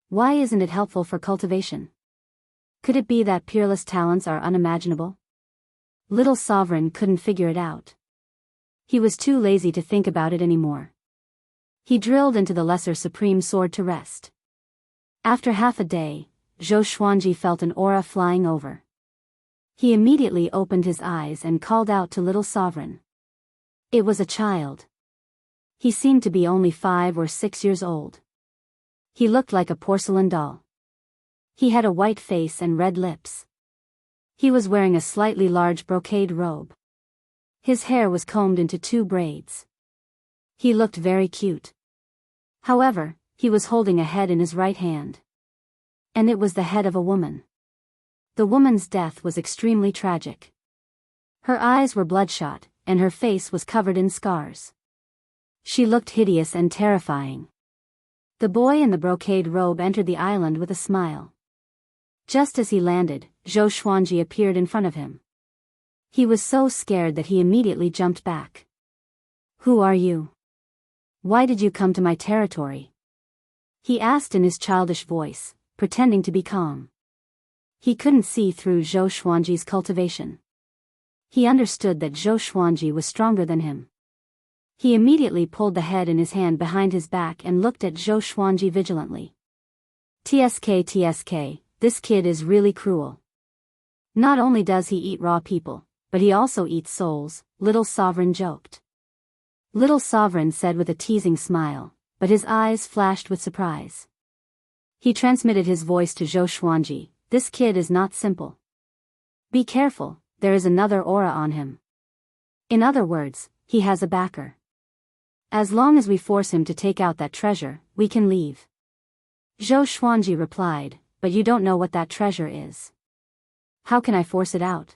Why isn't it helpful for cultivation? Could it be that peerless talents are unimaginable? Little Sovereign couldn't figure it out. He was too lazy to think about it anymore. He drilled into the Lesser Supreme Sword to rest. After half a day, Zhou Xuanji felt an aura flying over. He immediately opened his eyes and called out to Little Sovereign. It was a child. He seemed to be only 5 or 6 years old. He looked like a porcelain doll. He had a white face and red lips. He was wearing a slightly large brocade robe. His hair was combed into 2 braids. He looked very cute. However, he was holding a head in his right hand. And it was the head of a woman. The woman's death was extremely tragic. Her eyes were bloodshot, and her face was covered in scars. She looked hideous and terrifying. The boy in the brocade robe entered the island with a smile. Just as he landed, Zhou Xuanji appeared in front of him. He was so scared that he immediately jumped back. Who are you? Why did you come to my territory? He asked in his childish voice, pretending to be calm. He couldn't see through Zhou Xuanji's cultivation. He understood that Zhou Xuanji was stronger than him. He immediately pulled the head in his hand behind his back and looked at Zhou Xuanji vigilantly. TSK, this kid is really cruel. Not only does he eat raw people, but he also eats souls, Little Sovereign joked. Little Sovereign said with a teasing smile, but his eyes flashed with surprise. He transmitted his voice to Zhou Xuanji, this kid is not simple. Be careful, there is another aura on him. In other words, he has a backer. As long as we force him to take out that treasure, we can leave. Zhou Xuanji replied, but you don't know what that treasure is. How can I force it out?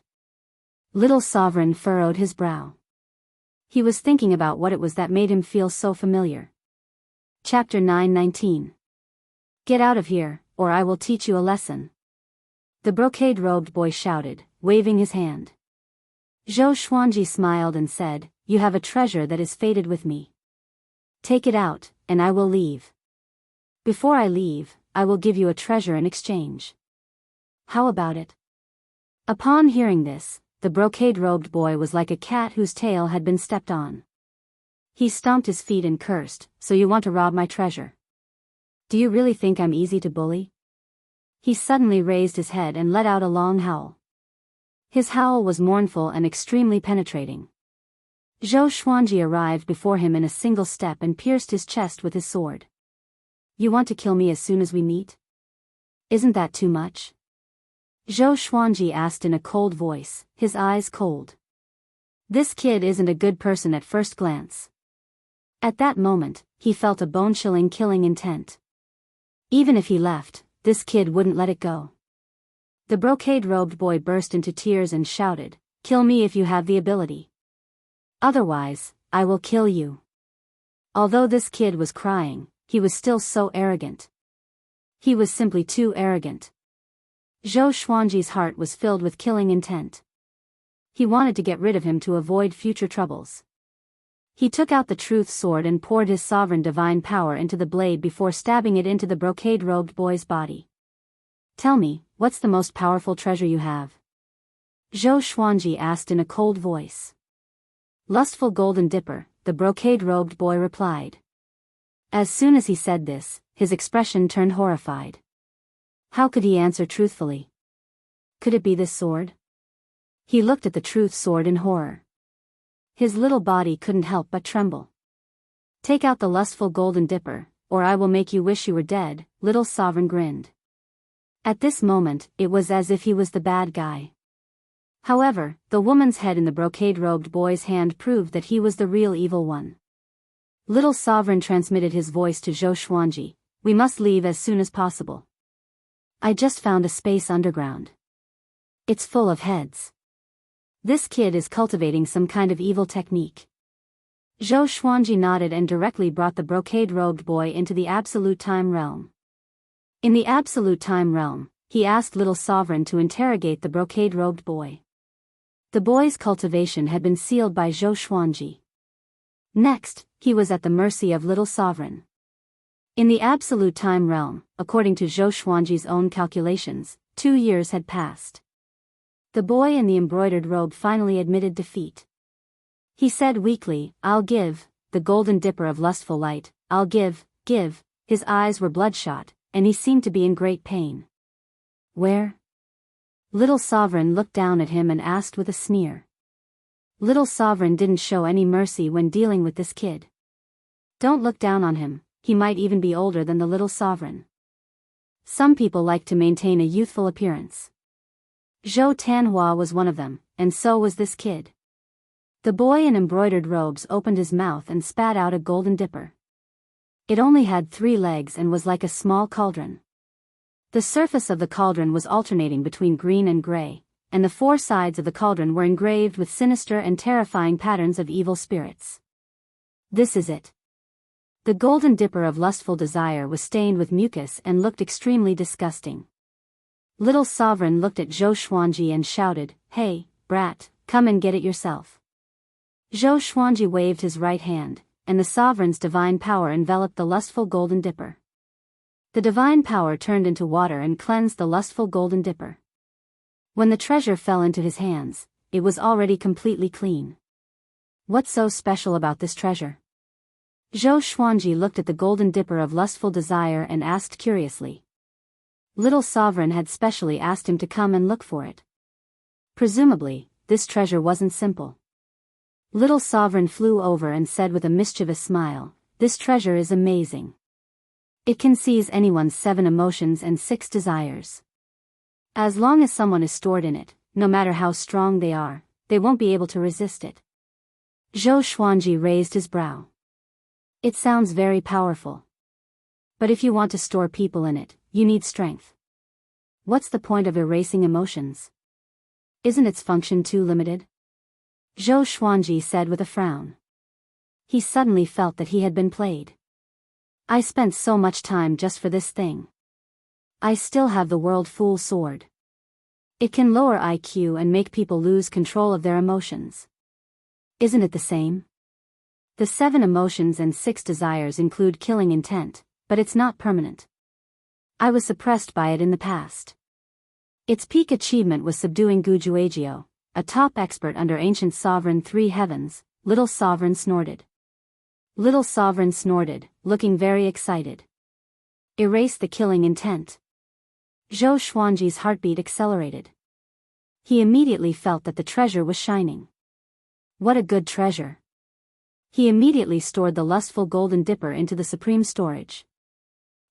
Little Sovereign furrowed his brow. He was thinking about what it was that made him feel so familiar. Chapter 9:19. Get out of here, or I will teach you a lesson. The brocade-robed boy shouted, waving his hand. Zhou Xuanji smiled and said, you have a treasure that is fated with me. Take it out, and I will leave. Before I leave, I will give you a treasure in exchange. How about it? Upon hearing this, the brocade-robed boy was like a cat whose tail had been stepped on. He stomped his feet and cursed, so you want to rob my treasure? Do you really think I'm easy to bully? He suddenly raised his head and let out a long howl. His howl was mournful and extremely penetrating. Zhou Xuanji arrived before him in a single step and pierced his chest with his sword. You want to kill me as soon as we meet? Isn't that too much? Zhou Xuanji asked in a cold voice, his eyes cold. This kid isn't a good person at first glance. At that moment, he felt a bone-chilling killing intent. Even if he left, this kid wouldn't let it go. The brocade-robed boy burst into tears and shouted, kill me if you have the ability. Otherwise, I will kill you. Although this kid was crying, he was still so arrogant. He was simply too arrogant. Zhou Xuanji's heart was filled with killing intent. He wanted to get rid of him to avoid future troubles. He took out the truth sword and poured his sovereign divine power into the blade before stabbing it into the brocade-robed boy's body. Tell me, what's the most powerful treasure you have? Zhou Xuanji asked in a cold voice. Lustful golden dipper, the brocade-robed boy replied. As soon as he said this, his expression turned horrified. How could he answer truthfully? Could it be this sword? He looked at the truth sword in horror. His little body couldn't help but tremble. Take out the lustful golden dipper, or I will make you wish you were dead, little sovereign grinned. At this moment, it was as if he was the bad guy. However, the woman's head in the brocade-robed boy's hand proved that he was the real evil one. Little Sovereign transmitted his voice to Zhou Xuanji. We must leave as soon as possible. I just found a space underground. It's full of heads. This kid is cultivating some kind of evil technique. Zhou Xuanji nodded and directly brought the brocade-robed boy into the Absolute Time Realm. In the Absolute Time Realm, he asked Little Sovereign to interrogate the brocade-robed boy. The boy's cultivation had been sealed by Zhou Xuanji. Next, he was at the mercy of Little Sovereign. In the Absolute Time Realm, according to Zhou Xuanji's own calculations, 2 years had passed. The boy in the embroidered robe finally admitted defeat. He said weakly, I'll give, the golden dipper of lustful light, I'll give. His eyes were bloodshot, and he seemed to be in great pain. Where? Little Sovereign looked down at him and asked with a sneer. Little Sovereign didn't show any mercy when dealing with this kid. Don't look down on him, he might even be older than the Little Sovereign. Some people like to maintain a youthful appearance. Zhou Tanhua was one of them, and so was this kid. The boy in embroidered robes opened his mouth and spat out a golden dipper. It only had 3 legs and was like a small cauldron. The surface of the cauldron was alternating between green and gray, and the 4 sides of the cauldron were engraved with sinister and terrifying patterns of evil spirits. This is it. The golden dipper of lustful desire was stained with mucus and looked extremely disgusting. Little Sovereign looked at Zhou Xuanji and shouted, Hey, brat, come and get it yourself. Zhou Xuanji waved his right hand, and the Sovereign's divine power enveloped the lustful golden dipper. The divine power turned into water and cleansed the lustful golden dipper. When the treasure fell into his hands, it was already completely clean. What's so special about this treasure? Zhou Xuanji looked at the golden dipper of lustful desire and asked curiously. Little Sovereign had specially asked him to come and look for it. Presumably, this treasure wasn't simple. Little Sovereign flew over and said with a mischievous smile, This treasure is amazing. It can seize anyone's 7 emotions and 6 desires. As long as someone is stored in it, no matter how strong they are, they won't be able to resist it. Zhou Xuanji raised his brow. It sounds very powerful. But if you want to store people in it, you need strength. What's the point of erasing emotions? Isn't its function too limited? Zhou Xuanji said with a frown. He suddenly felt that he had been played. I spent so much time just for this thing. I still have the World Fool Sword. It can lower IQ and make people lose control of their emotions. Isn't it the same? The 7 emotions and 6 desires include killing intent, but it's not permanent. I was suppressed by it in the past. Its peak achievement was subduing Gujuagio, a top expert under ancient sovereign 3 heavens. Little Sovereign snorted. Little Sovereign snorted, looking very excited. Erase the killing intent. Zhou Xuanji's heartbeat accelerated. He immediately felt that the treasure was shining. What a good treasure. He immediately stored the lustful golden dipper into the supreme storage.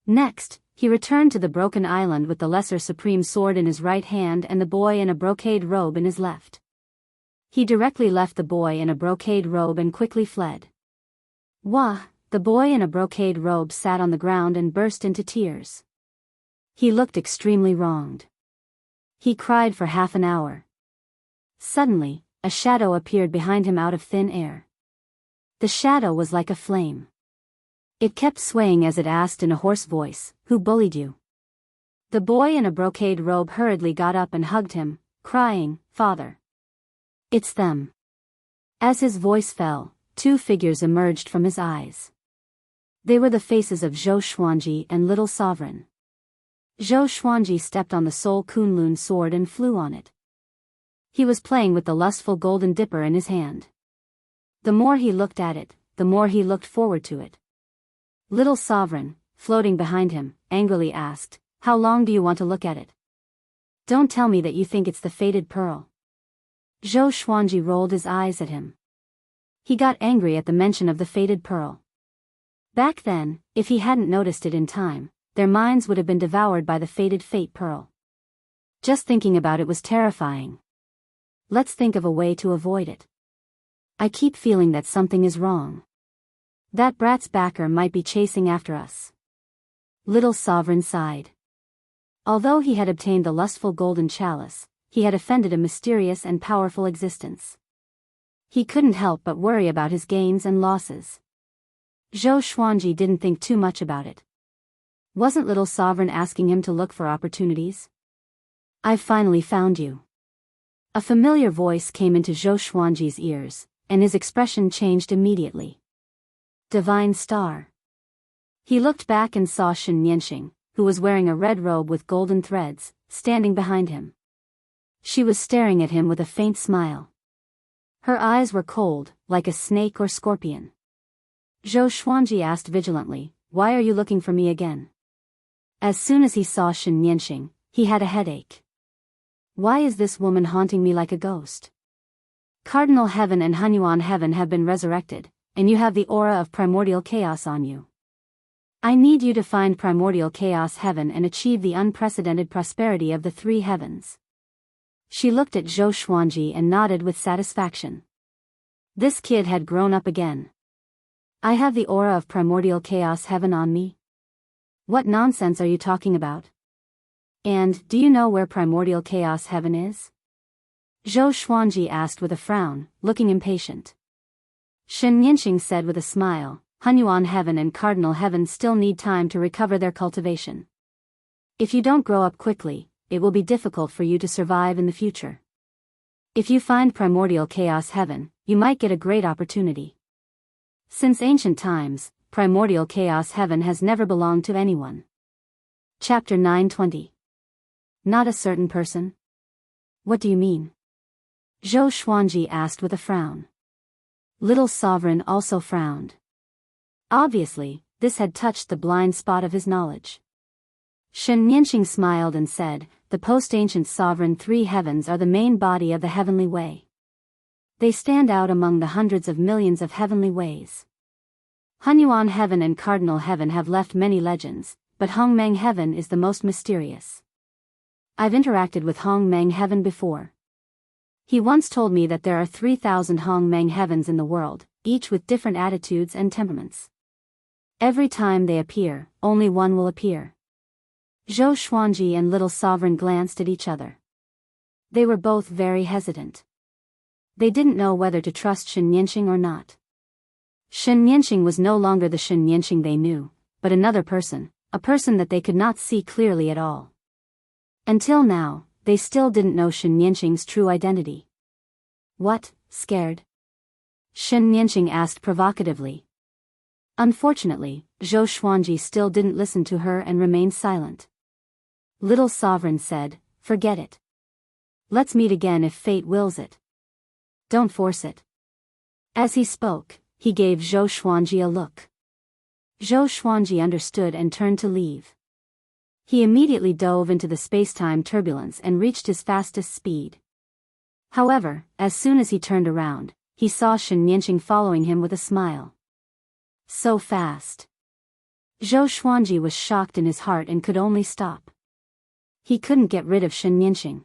Next, he returned to the broken island with the lesser supreme sword in his right hand and the boy in a brocade robe in his left. He directly left the boy in a brocade robe and quickly fled. Wah! The boy in a brocade robe sat on the ground and burst into tears. He looked extremely wronged. He cried for half an hour. Suddenly, a shadow appeared behind him out of thin air. The shadow was like a flame. It kept swaying as it asked in a hoarse voice, Who bullied you? The boy in a brocade robe hurriedly got up and hugged him, crying, Father. It's them. As his voice fell, 2 figures emerged from his eyes. They were the faces of Zhou Xuanji and Little Sovereign. Zhou Xuanji stepped on the Soul Kunlun sword and flew on it. He was playing with the lustful golden dipper in his hand. The more he looked at it, the more he looked forward to it. Little Sovereign, floating behind him, angrily asked, "How long do you want to look at it? Don't tell me that you think it's the fated pearl." Zhou Xuanji rolled his eyes at him. He got angry at the mention of the fated pearl. Back then, if he hadn't noticed it in time, their minds would have been devoured by the fated fate pearl. Just thinking about it was terrifying. Let's think of a way to avoid it. I keep feeling that something is wrong. That brat's backer might be chasing after us. Little Sovereign sighed. Although he had obtained the lustful golden chalice, he had offended a mysterious and powerful existence. He couldn't help but worry about his gains and losses. Zhou Xuanji didn't think too much about it. Wasn't Little Sovereign asking him to look for opportunities? "I've finally found you." A familiar voice came into Zhou Xuanji's ears, and his expression changed immediately. Divine Star. He looked back and saw Shen Nianxing, who was wearing a red robe with golden threads, standing behind him. She was staring at him with a faint smile. Her eyes were cold, like a snake or scorpion. Zhou Xuanji asked vigilantly, "Why are you looking for me again?" As soon as he saw Shen Nianxing, he had a headache. Why is this woman haunting me like a ghost? Cardinal Heaven and Hunyuan Heaven have been resurrected, and you have the aura of primordial chaos on you. I need you to find primordial chaos heaven and achieve the unprecedented prosperity of the three heavens. She looked at Zhou Xuanji and nodded with satisfaction. This kid had grown up again. I have the aura of primordial chaos heaven on me? What nonsense are you talking about? And, do you know where primordial chaos heaven is? Zhou Xuanji asked with a frown, looking impatient. Shen Nianxing said with a smile, Hunyuan Heaven and Cardinal Heaven still need time to recover their cultivation. If you don't grow up quickly, it will be difficult for you to survive in the future. If you find primordial chaos heaven, you might get a great opportunity. Since ancient times, primordial chaos heaven has never belonged to anyone. Chapter 920. Not a certain person? What do you mean? Zhou Xuanji asked with a frown. Little Sovereign also frowned. Obviously, this had touched the blind spot of his knowledge. Shen Nianxing smiled and said, "The post-ancient sovereign three heavens are the main body of the heavenly way. They stand out among the hundreds of millions of heavenly ways. Hunyuan Heaven and Cardinal Heaven have left many legends, but Hongmeng Heaven is the most mysterious. I've interacted with Hongmeng Heaven before. He once told me that there are 3,000 Hongmeng Heavens in the world, each with different attitudes and temperaments. Every time they appear, only one will appear." Zhou Xuanji and Little Sovereign glanced at each other. They were both very hesitant. They didn't know whether to trust Shen Nianxing or not. Shen Nianxing was no longer the Shen Nianxing they knew, but another person, a person that they could not see clearly at all. Until now, they still didn't know Shen Nianxing's true identity. "What, scared?" Shen Nianxing asked provocatively. Unfortunately, Zhou Xuanji still didn't listen to her and remained silent. Little Sovereign said, "Forget it. Let's meet again if fate wills it. Don't force it." As he spoke, he gave Zhou Xuanji a look. Zhou Xuanji understood and turned to leave. He immediately dove into the space-time turbulence and reached his fastest speed. However, as soon as he turned around, he saw Shen Nianxing following him with a smile. So fast. Zhou Xuanji was shocked in his heart and could only stop. He couldn't get rid of Shen Nianxing.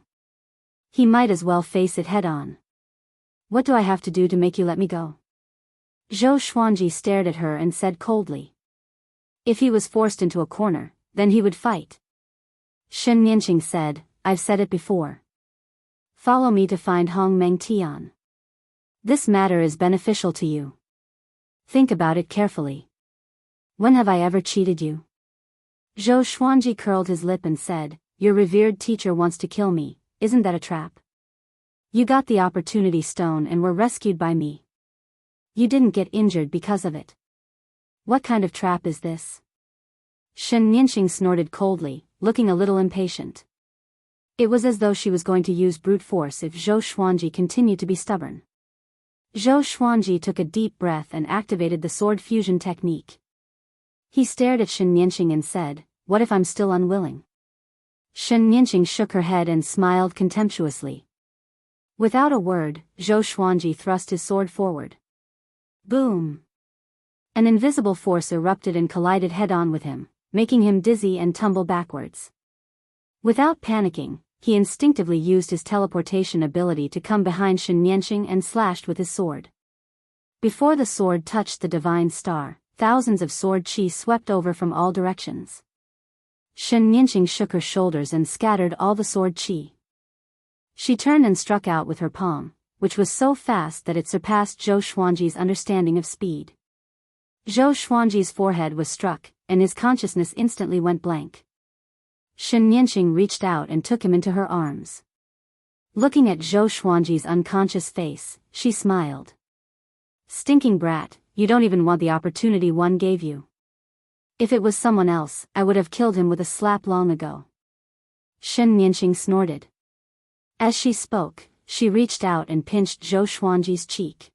He might as well face it head-on. "What do I have to do to make you let me go?" Zhou Xuanji stared at her and said coldly. If he was forced into a corner, then he would fight. Shen Nianxing said, "I've said it before. Follow me to find Hongmeng Tian. This matter is beneficial to you. Think about it carefully. When have I ever cheated you?" Zhou Xuanji curled his lip and said, "Your revered teacher wants to kill me, isn't that a trap? You got the opportunity stone and were rescued by me. You didn't get injured because of it. What kind of trap is this?" Shen Nianxing snorted coldly, looking a little impatient. It was as though she was going to use brute force if Zhou Xuanji continued to be stubborn. Zhou Xuanji took a deep breath and activated the sword fusion technique. He stared at Shen Nianqing and said, "What if I'm still unwilling?" Shen Nianqing shook her head and smiled contemptuously. Without a word, Zhou Xuanji thrust his sword forward. Boom! An invisible force erupted and collided head-on with him, making him dizzy and tumble backwards. Without panicking, he instinctively used his teleportation ability to come behind Shen Nianqing and slashed with his sword. Before the sword touched the divine star, thousands of sword chi swept over from all directions. Shen Nianqing shook her shoulders and scattered all the sword chi. She turned and struck out with her palm, which was so fast that it surpassed Zhou Xuanji's understanding of speed. Zhou Xuanji's forehead was struck, and his consciousness instantly went blank. Shen Nianqing reached out and took him into her arms. Looking at Zhou Xuanji's unconscious face, she smiled. "Stinking brat, you don't even want the opportunity one gave you. If it was someone else, I would have killed him with a slap long ago." Shen Nianqing snorted. As she spoke, she reached out and pinched Zhou Xuanji's cheek.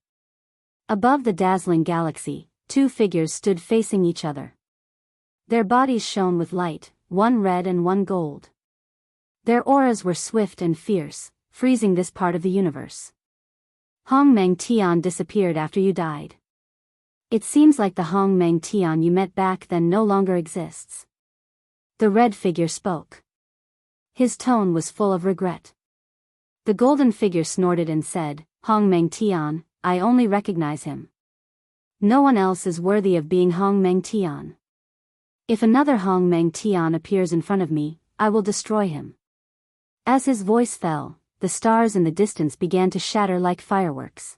Above the dazzling galaxy, two figures stood facing each other. Their bodies shone with light, one red and one gold. Their auras were swift and fierce, freezing this part of the universe. "Hong Meng Tian disappeared after you died. It seems like the Hong Meng Tian you met back then no longer exists." The red figure spoke. His tone was full of regret. The golden figure snorted and said, "Hong Meng Tian, I only recognize him. No one else is worthy of being Hong Meng Tian. If another Hong Meng Tian appears in front of me, I will destroy him." As his voice fell, the stars in the distance began to shatter like fireworks.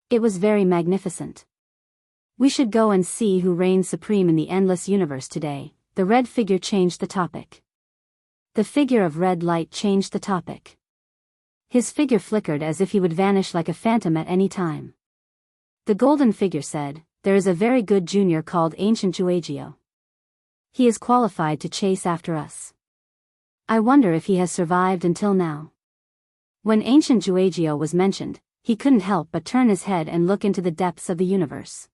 It was very magnificent. "We should go and see who reigns supreme in the endless universe today." The red figure changed the topic. The figure of red light changed the topic. His figure flickered as if he would vanish like a phantom at any time. The golden figure said, "There is a very good junior called Ancient Juegio. He is qualified to chase after us. I wonder if he has survived until now." When Ancient Juegio was mentioned, he couldn't help but turn his head and look into the depths of the universe.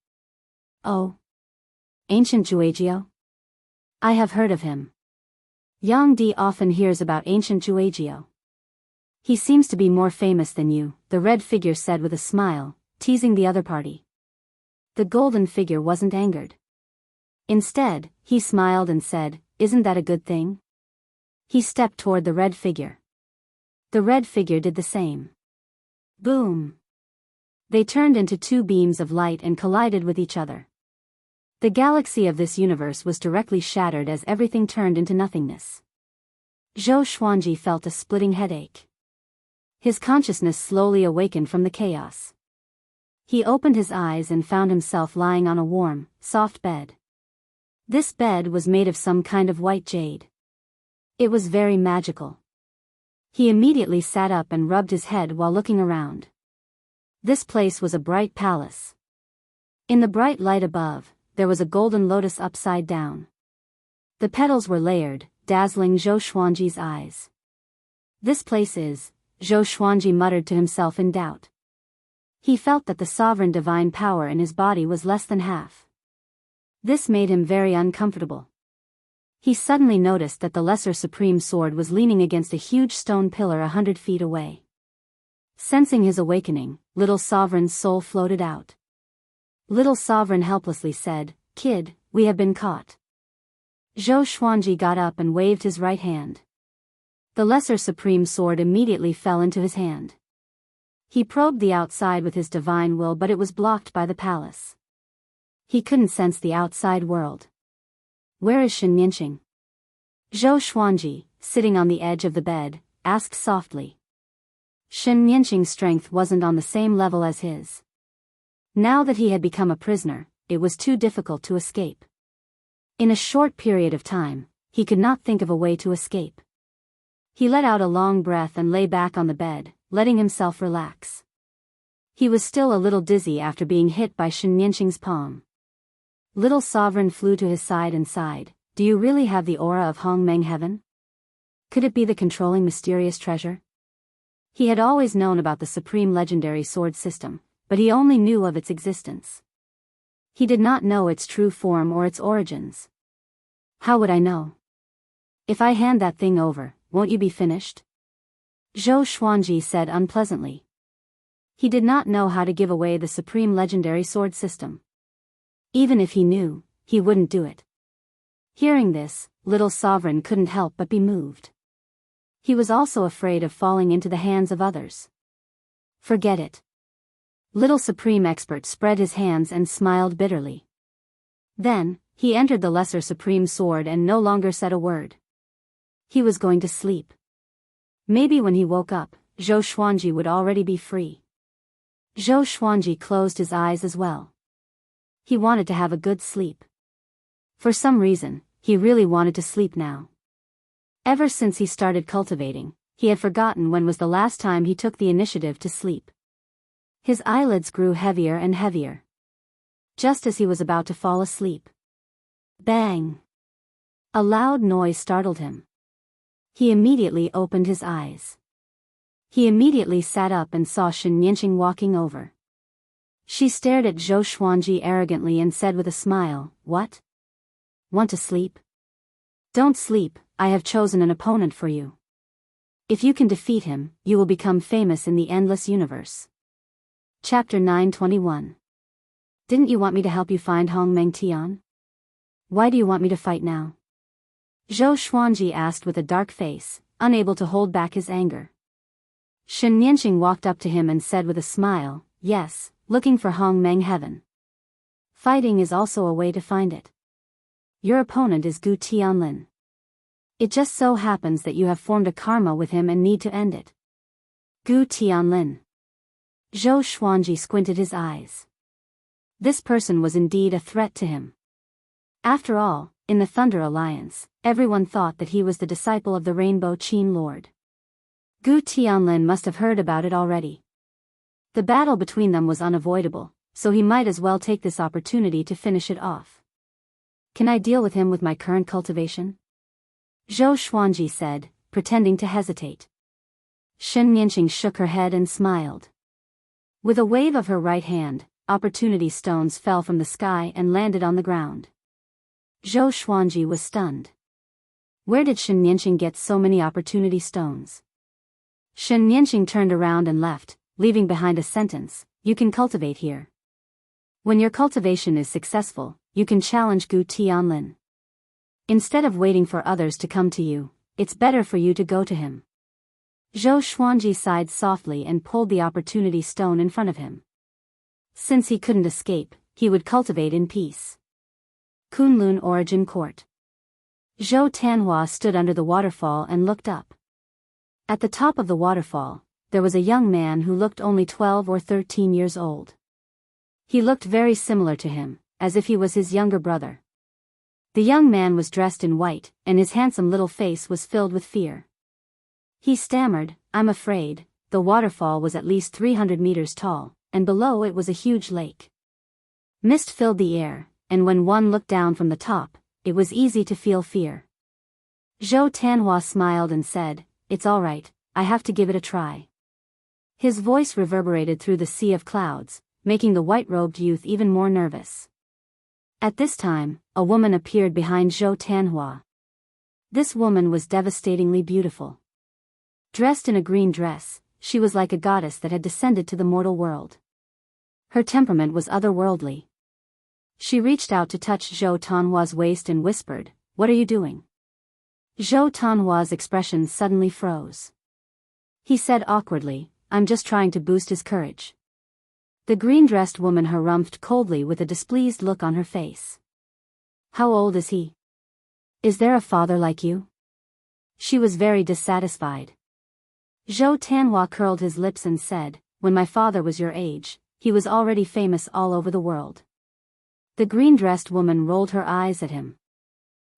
"Oh. Ancient Juegio? I have heard of him. Yang Di often hears about Ancient Juegio. He seems to be more famous than you," the red figure said with a smile, teasing the other party. The golden figure wasn't angered. Instead, he smiled and said, "Isn't that a good thing?" He stepped toward the red figure. The red figure did the same. Boom! They turned into two beams of light and collided with each other. The galaxy of this universe was directly shattered as everything turned into nothingness. Zhou Xuanji felt a splitting headache. His consciousness slowly awakened from the chaos. He opened his eyes and found himself lying on a warm, soft bed. This bed was made of some kind of white jade. It was very magical. He immediately sat up and rubbed his head while looking around. This place was a bright palace. In the bright light above, there was a golden lotus upside down. The petals were layered, dazzling Zhou Xuanji's eyes. "This place is," Zhou Xuanji muttered to himself in doubt. He felt that the sovereign divine power in his body was less than half. This made him very uncomfortable. He suddenly noticed that the lesser supreme sword was leaning against a huge stone pillar 100 feet away. Sensing his awakening, Little Sovereign's soul floated out. Little Sovereign helplessly said, "Kid, we have been caught." Zhou Xuanji got up and waved his right hand. The lesser supreme sword immediately fell into his hand. He probed the outside with his divine will, but it was blocked by the palace. He couldn't sense the outside world. "Where is Shen Nianqing?" Zhou Xuanji, sitting on the edge of the bed, asked softly. Shen Nianqing's strength wasn't on the same level as his. Now that he had become a prisoner, it was too difficult to escape. In a short period of time, he could not think of a way to escape. He let out a long breath and lay back on the bed, letting himself relax. He was still a little dizzy after being hit by Shen Nianqing's palm. Little Sovereign flew to his side and sighed, "Do you really have the aura of Hong Meng Heaven?" Could it be the controlling mysterious treasure? He had always known about the supreme legendary sword system, but he only knew of its existence. He did not know its true form or its origins. How would I know? If I hand that thing over, won't you be finished? Zhou Xuanji said unpleasantly. He did not know how to give away the supreme legendary sword system. Even if he knew, he wouldn't do it. Hearing this, little sovereign couldn't help but be moved. He was also afraid of falling into the hands of others. Forget it. Little supreme expert spread his hands and smiled bitterly. Then, he entered the lesser supreme sword and no longer said a word. He was going to sleep. Maybe when he woke up, Zhou Xuanji would already be free. Zhou Xuanji closed his eyes as well. He wanted to have a good sleep. For some reason, he really wanted to sleep now. Ever since he started cultivating, he had forgotten when was the last time he took the initiative to sleep. His eyelids grew heavier and heavier. Just as he was about to fall asleep. Bang! A loud noise startled him. He immediately opened his eyes. He immediately sat up and saw Shen Yanqing walking over. She stared at Zhou Xuanji arrogantly and said with a smile, "What? Want to sleep? Don't sleep, I have chosen an opponent for you. If you can defeat him, you will become famous in the endless universe." Chapter 921. Didn't you want me to help you find Hong Meng Tian? Why do you want me to fight now? Zhou Xuanji asked with a dark face, unable to hold back his anger. Shen Yanqing walked up to him and said with a smile, "Yes, looking for Hong Meng Heaven. Fighting is also a way to find it. Your opponent is Gu Tianlin. It just so happens that you have formed a karma with him and need to end it." Gu Tianlin. Zhou Xuanji squinted his eyes. This person was indeed a threat to him. After all, in the Thunder Alliance, everyone thought that he was the disciple of the Rainbow Qin Lord. Gu Tianlin must have heard about it already. The battle between them was unavoidable, so he might as well take this opportunity to finish it off. Can I deal with him with my current cultivation? Zhou Xuanji said, pretending to hesitate. Shen Yanqing shook her head and smiled. With a wave of her right hand, opportunity stones fell from the sky and landed on the ground. Zhou Xuanji was stunned. Where did Shen Yanqing get so many opportunity stones? Shen Yanqing turned around and left, leaving behind a sentence, "You can cultivate here. When your cultivation is successful, you can challenge Gu Tianlin. Instead of waiting for others to come to you, it's better for you to go to him." Zhou Xuanji sighed softly and pulled the opportunity stone in front of him. Since he couldn't escape, he would cultivate in peace. Kunlun Origin Court. Zhou Tanhua stood under the waterfall and looked up. At the top of the waterfall, there was a young man who looked only 12 or 13 years old. He looked very similar to him, as if he was his younger brother. The young man was dressed in white, and his handsome little face was filled with fear. He stammered, "I'm afraid." The waterfall was at least 300 meters tall, and below it was a huge lake. Mist filled the air, and when one looked down from the top, it was easy to feel fear. Zhou Tanhua smiled and said, "It's all right, I have to give it a try." His voice reverberated through the sea of clouds, making the white-robed youth even more nervous. At this time, a woman appeared behind Zhou Tanhua. This woman was devastatingly beautiful. Dressed in a green dress, she was like a goddess that had descended to the mortal world. Her temperament was otherworldly. She reached out to touch Zhou Tanhua's waist and whispered, "What are you doing?" Zhou Tanhua's expression suddenly froze. He said awkwardly, "I'm just trying to boost his courage." The green-dressed woman harumphed coldly with a displeased look on her face. "How old is he? Is there a father like you?" She was very dissatisfied. Zhou Tanhua curled his lips and said, "When my father was your age, he was already famous all over the world." The green-dressed woman rolled her eyes at him.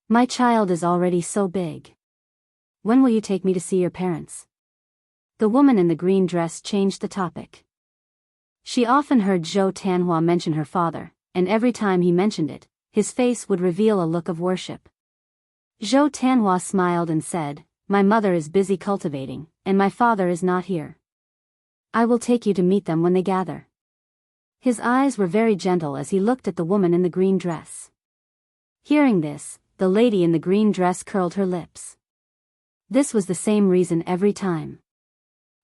"My child is already so big. When will you take me to see your parents?" The woman in the green dress changed the topic. She often heard Zhou Tanhua mention her father, and every time he mentioned it, his face would reveal a look of worship. Zhou Tanhua smiled and said, my mother is busy cultivating, and my father is not here. I will take you to meet them when they gather." His eyes were very gentle as he looked at the woman in the green dress. Hearing this, the lady in the green dress curled her lips. This was the same reason every time.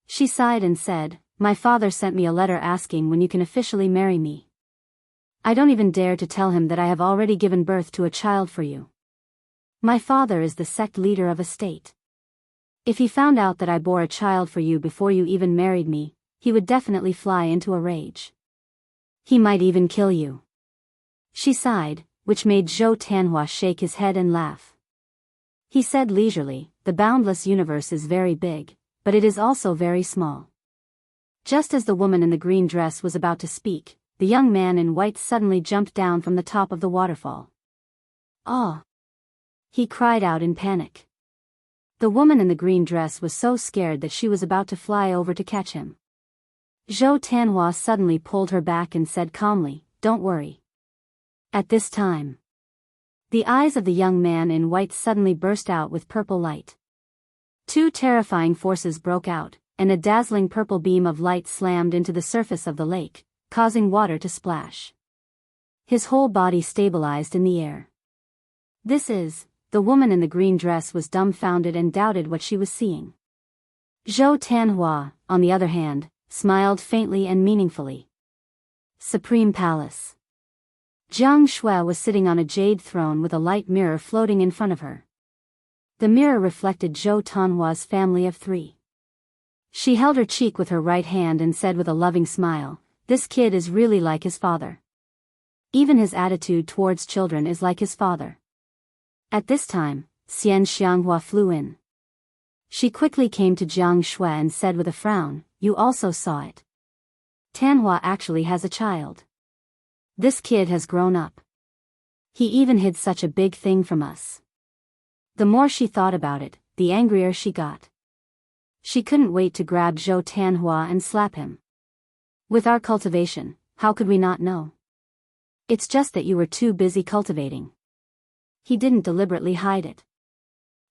She sighed and said, "My father sent me a letter asking when you can officially marry me. I don't even dare to tell him that I have already given birth to a child for you. My father is the sect leader of a state. If he found out that I bore a child for you before you even married me, he would definitely fly into a rage. He might even kill you." She sighed, which made Zhou Tianhua shake his head and laugh. He said leisurely, "The boundless universe is very big, but it is also very small." Just as the woman in the green dress was about to speak, the young man in white suddenly jumped down from the top of the waterfall. "Ah!" he cried out in panic. The woman in the green dress was so scared that she was about to fly over to catch him. Zhou Tianhua suddenly pulled her back and said calmly, "Don't worry." At this time, the eyes of the young man in white suddenly burst out with purple light. Two terrifying forces broke out, and a dazzling purple beam of light slammed into the surface of the lake, causing water to splash. His whole body stabilized in the air. The woman in the green dress was dumbfounded and doubted what she was seeing. Zhou Tianhua, on the other hand, smiled faintly and meaningfully. Supreme Palace. Jiang Shui was sitting on a jade throne with a light mirror floating in front of her. The mirror reflected Zhou Tianhua's family of 3. She held her cheek with her right hand and said with a loving smile, "This kid is really like his father. Even his attitude towards children is like his father." At this time, Xian Xianghua flew in. She quickly came to Jiang Shui and said with a frown, "You also saw it. Tianhua actually has a child. This kid has grown up. He even hid such a big thing from us." The more she thought about it, the angrier she got. She couldn't wait to grab Zhou Tianhua and slap him. "With our cultivation, how could we not know? It's just that you were too busy cultivating." He didn't deliberately hide it.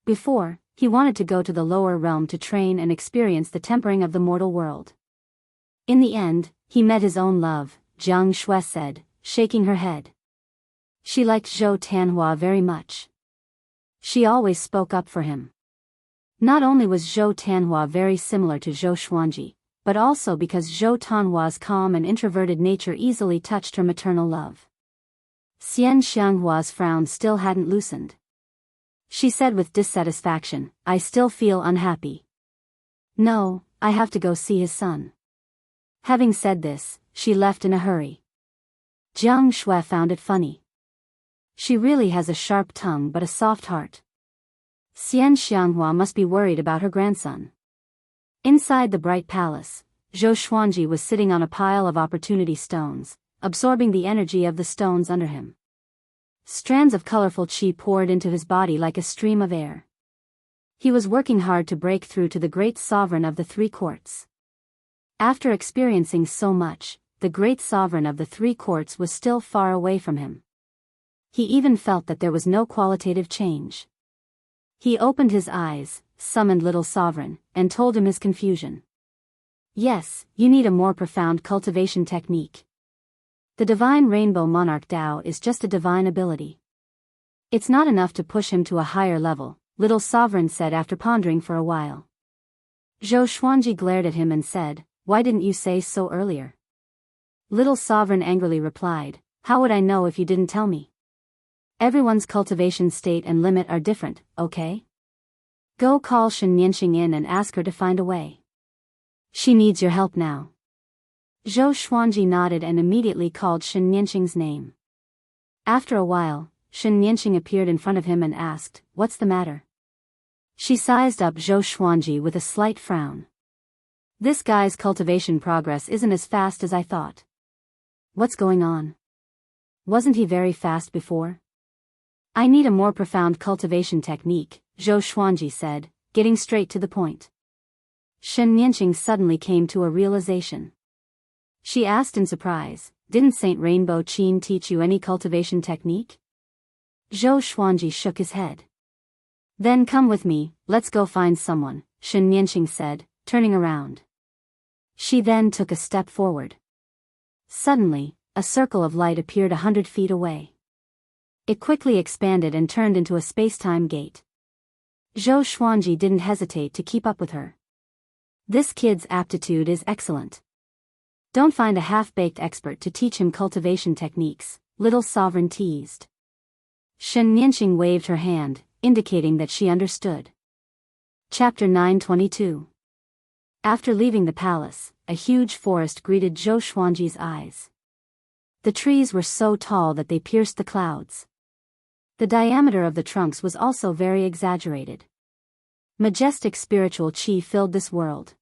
Before, he wanted to go to the lower realm to train and experience the tempering of the mortal world. In the end, he met his own love, Jiang Shui said, shaking her head. She liked Zhou Tianhua very much. She always spoke up for him. Not only was Zhou Tianhua very similar to Zhou Xuanji, but also because Zhou Tianhua's calm and introverted nature easily touched her maternal love. Xian Xianghua's frown still hadn't loosened. She said with dissatisfaction, "I still feel unhappy. No, I have to go see his son." Having said this, she left in a hurry. Jiang Shui found it funny. She really has a sharp tongue but a soft heart. Xian Xianghua must be worried about her grandson. Inside the bright palace, Zhou Xuanji was sitting on a pile of opportunity stones, absorbing the energy of the stones under him. Strands of colorful qi poured into his body like a stream of air. He was working hard to break through to the great sovereign of the 3 courts. After experiencing so much, the great sovereign of the 3 courts was still far away from him. He even felt that there was no qualitative change. He opened his eyes, summoned little sovereign, and told him his confusion. "Yes, you need a more profound cultivation technique. The divine rainbow monarch Dao is just a divine ability. It's not enough to push him to a higher level," little sovereign said after pondering for a while. Zhou Xuanji glared at him and said, "Why didn't you say so earlier?" Little sovereign angrily replied, "How would I know if you didn't tell me? Everyone's cultivation state and limit are different, okay? Go call Shen Nianxing in and ask her to find a way. She needs your help now." Zhou Xuanji nodded and immediately called Shen Nianxing's name. After a while, Shen Nianxing appeared in front of him and asked, "What's the matter?" She sized up Zhou Xuanji with a slight frown. "This guy's cultivation progress isn't as fast as I thought. What's going on? Wasn't he very fast before?" "I need a more profound cultivation technique," Zhou Xuanji said, getting straight to the point. Shen Nianxing suddenly came to a realization. She asked in surprise, "Didn't Saint Rainbow Qin teach you any cultivation technique?" Zhou Xuanji shook his head. Then come with me, let's go find someone, Shen Nianqing said, turning around. She then took a step forward. Suddenly, a circle of light appeared 100 feet away. It quickly expanded and turned into a space-time gate. Zhou Xuanji didn't hesitate to keep up with her. This kid's aptitude is excellent. Don't find a half-baked expert to teach him cultivation techniques, little sovereign teased. Shen Nianqing waved her hand, indicating that she understood. Chapter 922. After leaving the palace, a huge forest greeted Zhou Xuanji's eyes. The trees were so tall that they pierced the clouds. The diameter of the trunks was also very exaggerated. Majestic spiritual qi filled this world.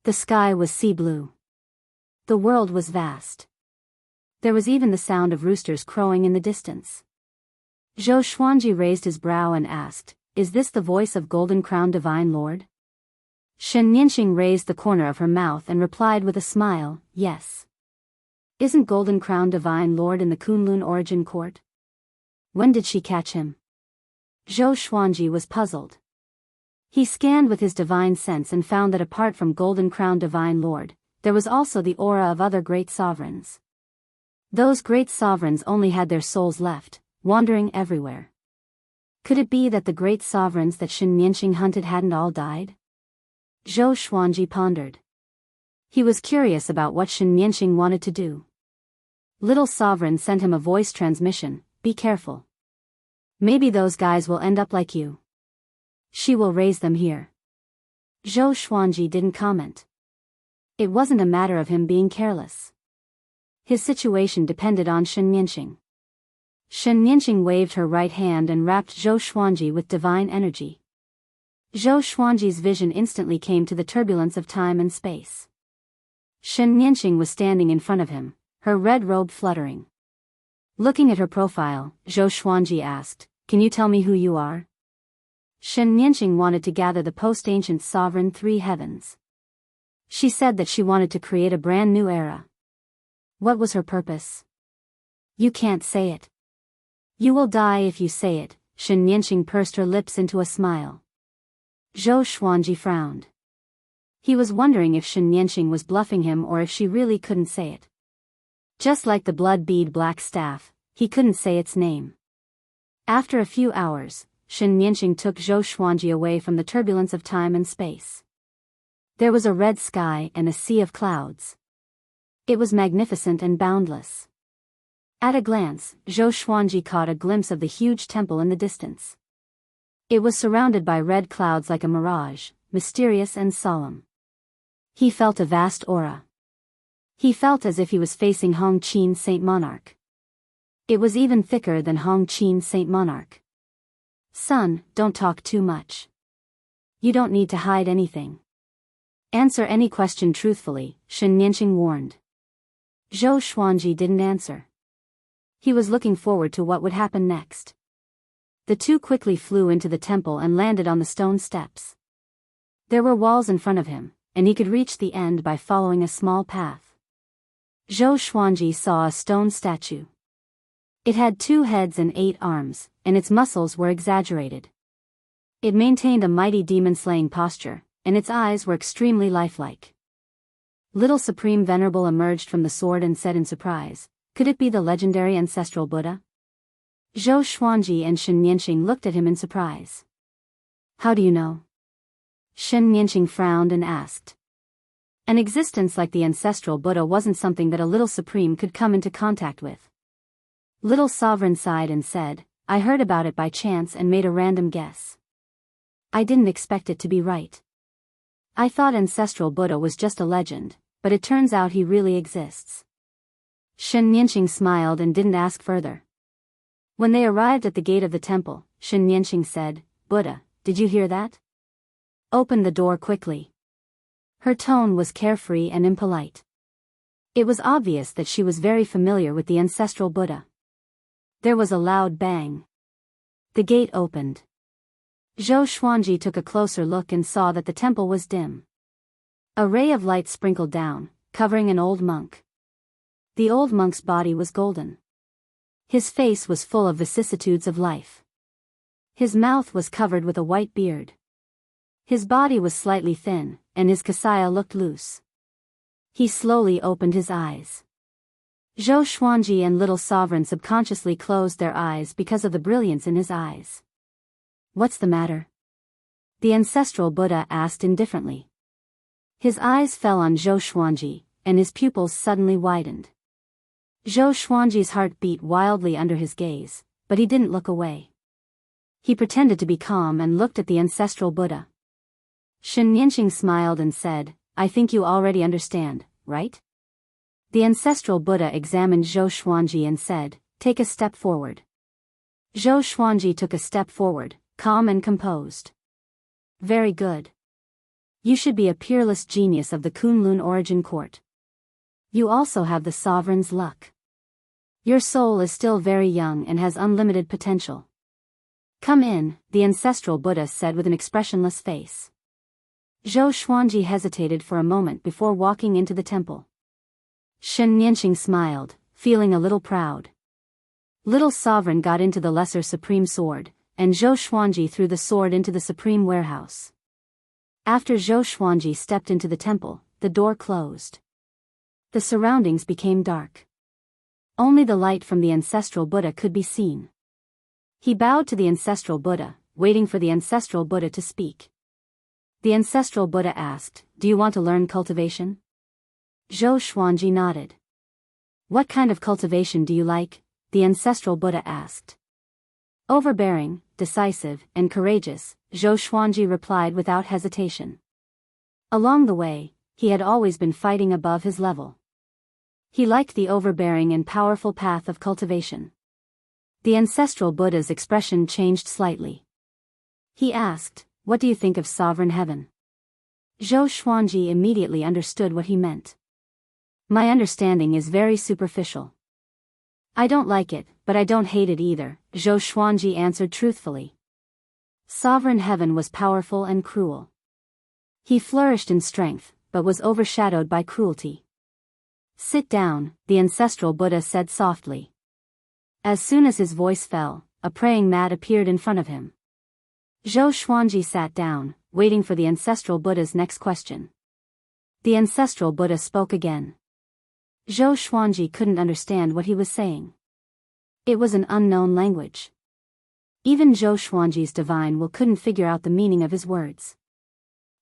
The sky was sea blue. The world was vast. There was even the sound of roosters crowing in the distance. Zhou Xuanji raised his brow and asked, "Is this the voice of Golden Crown Divine Lord?" Shen Nianqing raised the corner of her mouth and replied with a smile, "Yes. Isn't Golden Crown Divine Lord in the Kunlun Origin Court? When did she catch him?" Zhou Xuanji was puzzled. He scanned with his divine sense and found that apart from Golden Crown Divine Lord, there was also the aura of other great sovereigns. Those great sovereigns only had their souls left, wandering everywhere. Could it be that the great sovereigns that Shen Nianqing hunted hadn't all died? Zhou Xuanji pondered. He was curious about what Shen Nianqing wanted to do. Little Sovereign sent him a voice transmission, "Be careful. Maybe those guys will end up like you. She will raise them here." Zhou Xuanji didn't comment. It wasn't a matter of him being careless. His situation depended on Shen Nianqing. Shen Nianqing waved her right hand and wrapped Zhou Xuanji with divine energy. Zhou Xuanji's vision instantly came to the turbulence of time and space. Shen Nianqing was standing in front of him, her red robe fluttering. Looking at her profile, Zhou Xuanji asked, "Can you tell me who you are?" Shen Nianqing wanted to gather the post-ancient sovereign three heavens. She said that she wanted to create a brand new era. What was her purpose? "You can't say it. You will die if you say it," Shen Nianqing pursed her lips into a smile. Zhou Xuanji frowned. He was wondering if Shen Nianqing was bluffing him or if she really couldn't say it. Just like the blood bead black staff, he couldn't say its name. After a few hours, Shen Nianqing took Zhou Xuanji away from the turbulence of time and space. There was a red sky and a sea of clouds. It was magnificent and boundless. At a glance, Zhou Xuanji caught a glimpse of the huge temple in the distance. It was surrounded by red clouds like a mirage, mysterious and solemn. He felt a vast aura. He felt as if he was facing Hong Qin Saint Monarch. It was even thicker than Hong Qin Saint Monarch. "Son, don't talk too much. You don't need to hide anything. Answer any question truthfully," Shen Nianqing warned. Zhou Xuanji didn't answer. He was looking forward to what would happen next. The two quickly flew into the temple and landed on the stone steps. There were walls in front of him, and he could reach the end by following a small path. Zhou Xuanji saw a stone statue. It had 2 heads and 8 arms, and its muscles were exaggerated. It maintained a mighty demon-slaying posture, and its eyes were extremely lifelike. Little Supreme Venerable emerged from the sword and said in surprise, "Could it be the legendary ancestral Buddha?" Zhou Xuanji and Shen Nianqing looked at him in surprise. "How do you know?" Shen Nianqing frowned and asked. An existence like the ancestral Buddha wasn't something that a little supreme could come into contact with. Little Sovereign sighed and said, "I heard about it by chance and made a random guess. I didn't expect it to be right. I thought ancestral Buddha was just a legend, but it turns out he really exists." Shen Nianqing smiled and didn't ask further. When they arrived at the gate of the temple, Shen Nianqing said, "Buddha, did you hear that? Open the door quickly." Her tone was carefree and impolite. It was obvious that she was very familiar with the ancestral Buddha. There was a loud bang. The gate opened. Zhou Xuanji took a closer look and saw that the temple was dim. A ray of light sprinkled down, covering an old monk. The old monk's body was golden. His face was full of vicissitudes of life. His mouth was covered with a white beard. His body was slightly thin, and his kasaya looked loose. He slowly opened his eyes. Zhou Xuanji and Little Sovereign subconsciously closed their eyes because of the brilliance in his eyes. "What's the matter?" the ancestral Buddha asked indifferently. His eyes fell on Zhou Xuanji, and his pupils suddenly widened. Zhou Xuanji's heart beat wildly under his gaze, but he didn't look away. He pretended to be calm and looked at the ancestral Buddha. Shen Yanqing smiled and said, "I think you already understand, right?" The ancestral Buddha examined Zhou Xuanji and said, "Take a step forward." Zhou Xuanji took a step forward, calm and composed. "Very good. You should be a peerless genius of the Kunlun origin court. You also have the sovereign's luck. Your soul is still very young and has unlimited potential. Come in," the ancestral Buddha said with an expressionless face. Zhou Xuanji hesitated for a moment before walking into the temple. Shen Yanqing smiled, feeling a little proud. Little Sovereign got into the lesser supreme sword, and Zhou Xuanji threw the sword into the supreme warehouse. After Zhou Xuanji stepped into the temple, the door closed. The surroundings became dark. Only the light from the ancestral Buddha could be seen. He bowed to the ancestral Buddha, waiting for the ancestral Buddha to speak. The ancestral Buddha asked, "Do you want to learn cultivation?" Zhou Xuanji nodded. "What kind of cultivation do you like?" the ancestral Buddha asked. "Overbearing, decisive, and courageous," Zhou Xuanji replied without hesitation. Along the way, he had always been fighting above his level. He liked the overbearing and powerful path of cultivation. The ancestral Buddha's expression changed slightly. He asked, "What do you think of sovereign heaven?" Zhou Xuanji immediately understood what he meant. "My understanding is very superficial. I don't like it, but I don't hate it either," Zhou Xuanji answered truthfully. Sovereign heaven was powerful and cruel. He flourished in strength, but was overshadowed by cruelty. "Sit down," the ancestral Buddha said softly. As soon as his voice fell, a praying mat appeared in front of him. Zhou Xuanji sat down, waiting for the ancestral Buddha's next question. The ancestral Buddha spoke again. Zhou Xuanji couldn't understand what he was saying. It was an unknown language. Even Zhou Xuanji's divine will couldn't figure out the meaning of his words.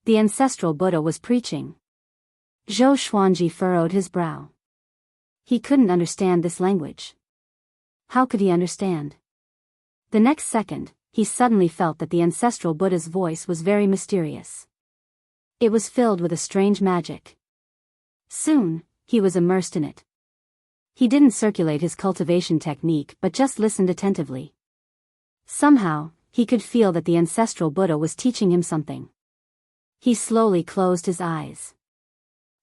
The ancestral Buddha was preaching. Zhou Xuanji furrowed his brow. He couldn't understand this language. How could he understand? The next second, he suddenly felt that the ancestral Buddha's voice was very mysterious. It was filled with a strange magic. Soon, he was immersed in it. He didn't circulate his cultivation technique but just listened attentively. Somehow, he could feel that the ancestral Buddha was teaching him something. He slowly closed his eyes.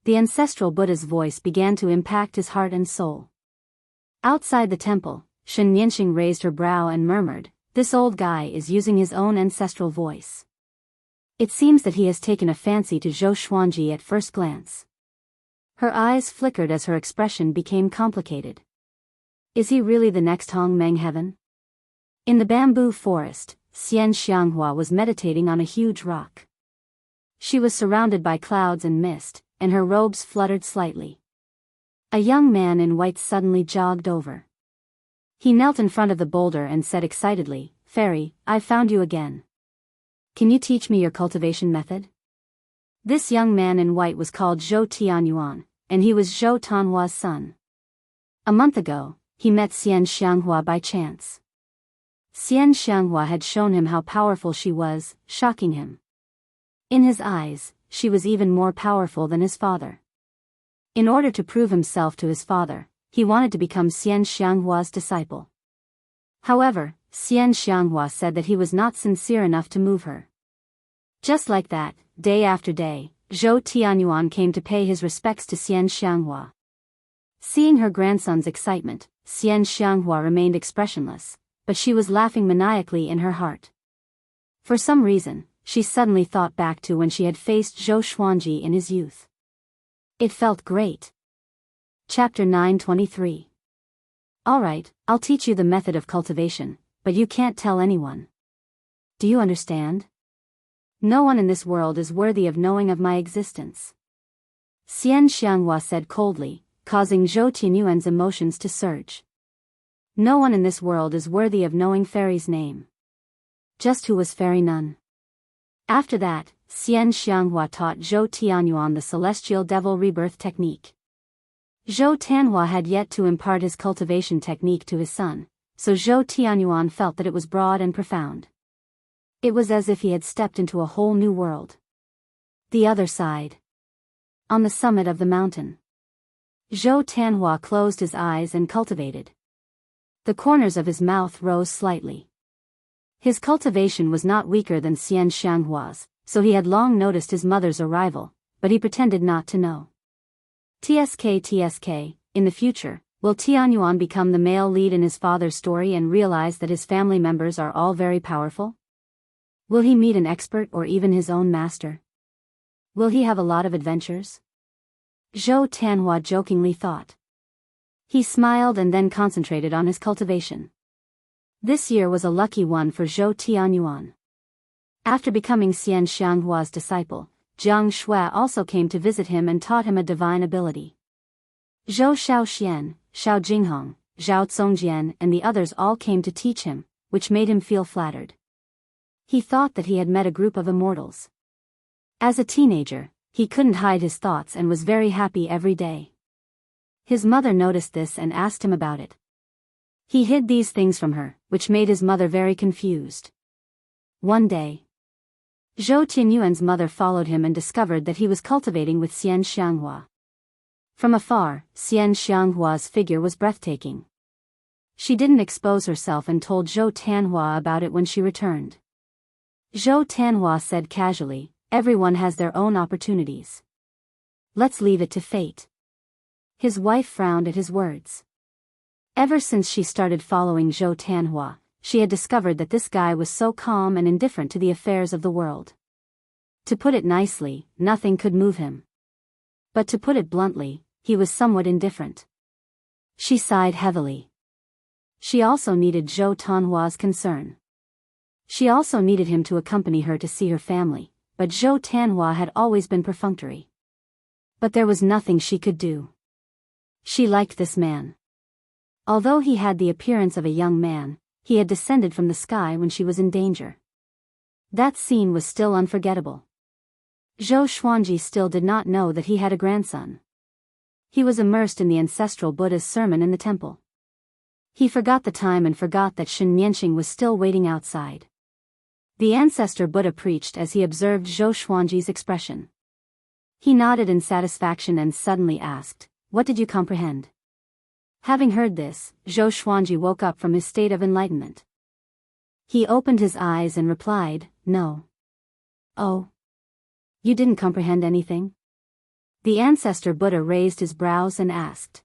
The ancestral Buddha's voice began to impact his heart and soul. Outside the temple, Shen Yanqing raised her brow and murmured, "This old guy is using his own ancestral voice. It seems that he has taken a fancy to Zhou Xuanji at first glance." Her eyes flickered as her expression became complicated. Is he really the next Hong Meng heaven? In the bamboo forest, Xian Xianghua was meditating on a huge rock. She was surrounded by clouds and mist, and her robes fluttered slightly. A young man in white suddenly jogged over. He knelt in front of the boulder and said excitedly, "Fairy, I've found you again. Can you teach me your cultivation method?" This young man in white was called Zhou Tianyuan, and he was Zhou Tanhua's son. A month ago, he met Xian Xianghua by chance. Xian Xianghua had shown him how powerful she was, shocking him. In his eyes, she was even more powerful than his father. In order to prove himself to his father, he wanted to become Xian Xianghua's disciple. However, Xian Xianghua said that he was not sincere enough to move her. Just like that, day after day, Zhou Tianyuan came to pay his respects to Xian Xianghua. Seeing her grandson's excitement, Xian Xianghua remained expressionless, but she was laughing maniacally in her heart. For some reason, she suddenly thought back to when she had faced Zhou Xuanji in his youth. It felt great. Chapter 923. Alright, I'll teach you the method of cultivation, but you can't tell anyone. Do you understand? No one in this world is worthy of knowing of my existence. Xian Xianghua said coldly, causing Zhou Tianyuan's emotions to surge. No one in this world is worthy of knowing Fairy's name. Just who was Fairy Nun? After that, Xian Xianghua taught Zhou Tianyuan the celestial devil rebirth technique. Zhou Tianhua had yet to impart his cultivation technique to his son, so Zhou Tianyuan felt that it was broad and profound. It was as if he had stepped into a whole new world. The other side. On the summit of the mountain. Zhou Tianhua closed his eyes and cultivated. The corners of his mouth rose slightly. His cultivation was not weaker than Xian Xianghua's, so he had long noticed his mother's arrival, but he pretended not to know. TSK, in the future, will Tianyuan become the male lead in his father's story and realize that his family members are all very powerful? Will he meet an expert or even his own master? Will he have a lot of adventures? Zhou Tianhua jokingly thought. He smiled and then concentrated on his cultivation. This year was a lucky one for Zhou Tianyuan. After becoming Xian Xianghua's disciple, Jiang Shui also came to visit him and taught him a divine ability. Zhou Shaoxian, Xiao Jinghong, Zhao Zongjian and the others all came to teach him, which made him feel flattered. He thought that he had met a group of immortals. As a teenager, he couldn't hide his thoughts and was very happy every day. His mother noticed this and asked him about it. He hid these things from her, which made his mother very confused. One day, Zhou Tianyuan's mother followed him and discovered that he was cultivating with Xian Xianghua. From afar, Xian Xianghua's figure was breathtaking. She didn't expose herself and told Zhou Tianhua about it when she returned. Zhou Tianhua said casually, "Everyone has their own opportunities. Let's leave it to fate." His wife frowned at his words. Ever since she started following Zhou Tianhua, she had discovered that this guy was so calm and indifferent to the affairs of the world. To put it nicely, nothing could move him. But to put it bluntly, he was somewhat indifferent. She sighed heavily. She also needed Zhou Tianhua's concern. She also needed him to accompany her to see her family, but Zhou Tianhua had always been perfunctory. But there was nothing she could do. She liked this man. Although he had the appearance of a young man, he had descended from the sky when she was in danger. That scene was still unforgettable. Zhou Xuanji still did not know that he had a grandson. He was immersed in the ancestral Buddha's sermon in the temple. He forgot the time and forgot that Shen Nianqing was still waiting outside. The ancestor Buddha preached as he observed Zhou Xuanji's expression. He nodded in satisfaction and suddenly asked, "What did you comprehend?" Having heard this, Zhou Xuanji woke up from his state of enlightenment. He opened his eyes and replied, "No." "Oh. You didn't comprehend anything?" The ancestor Buddha raised his brows and asked.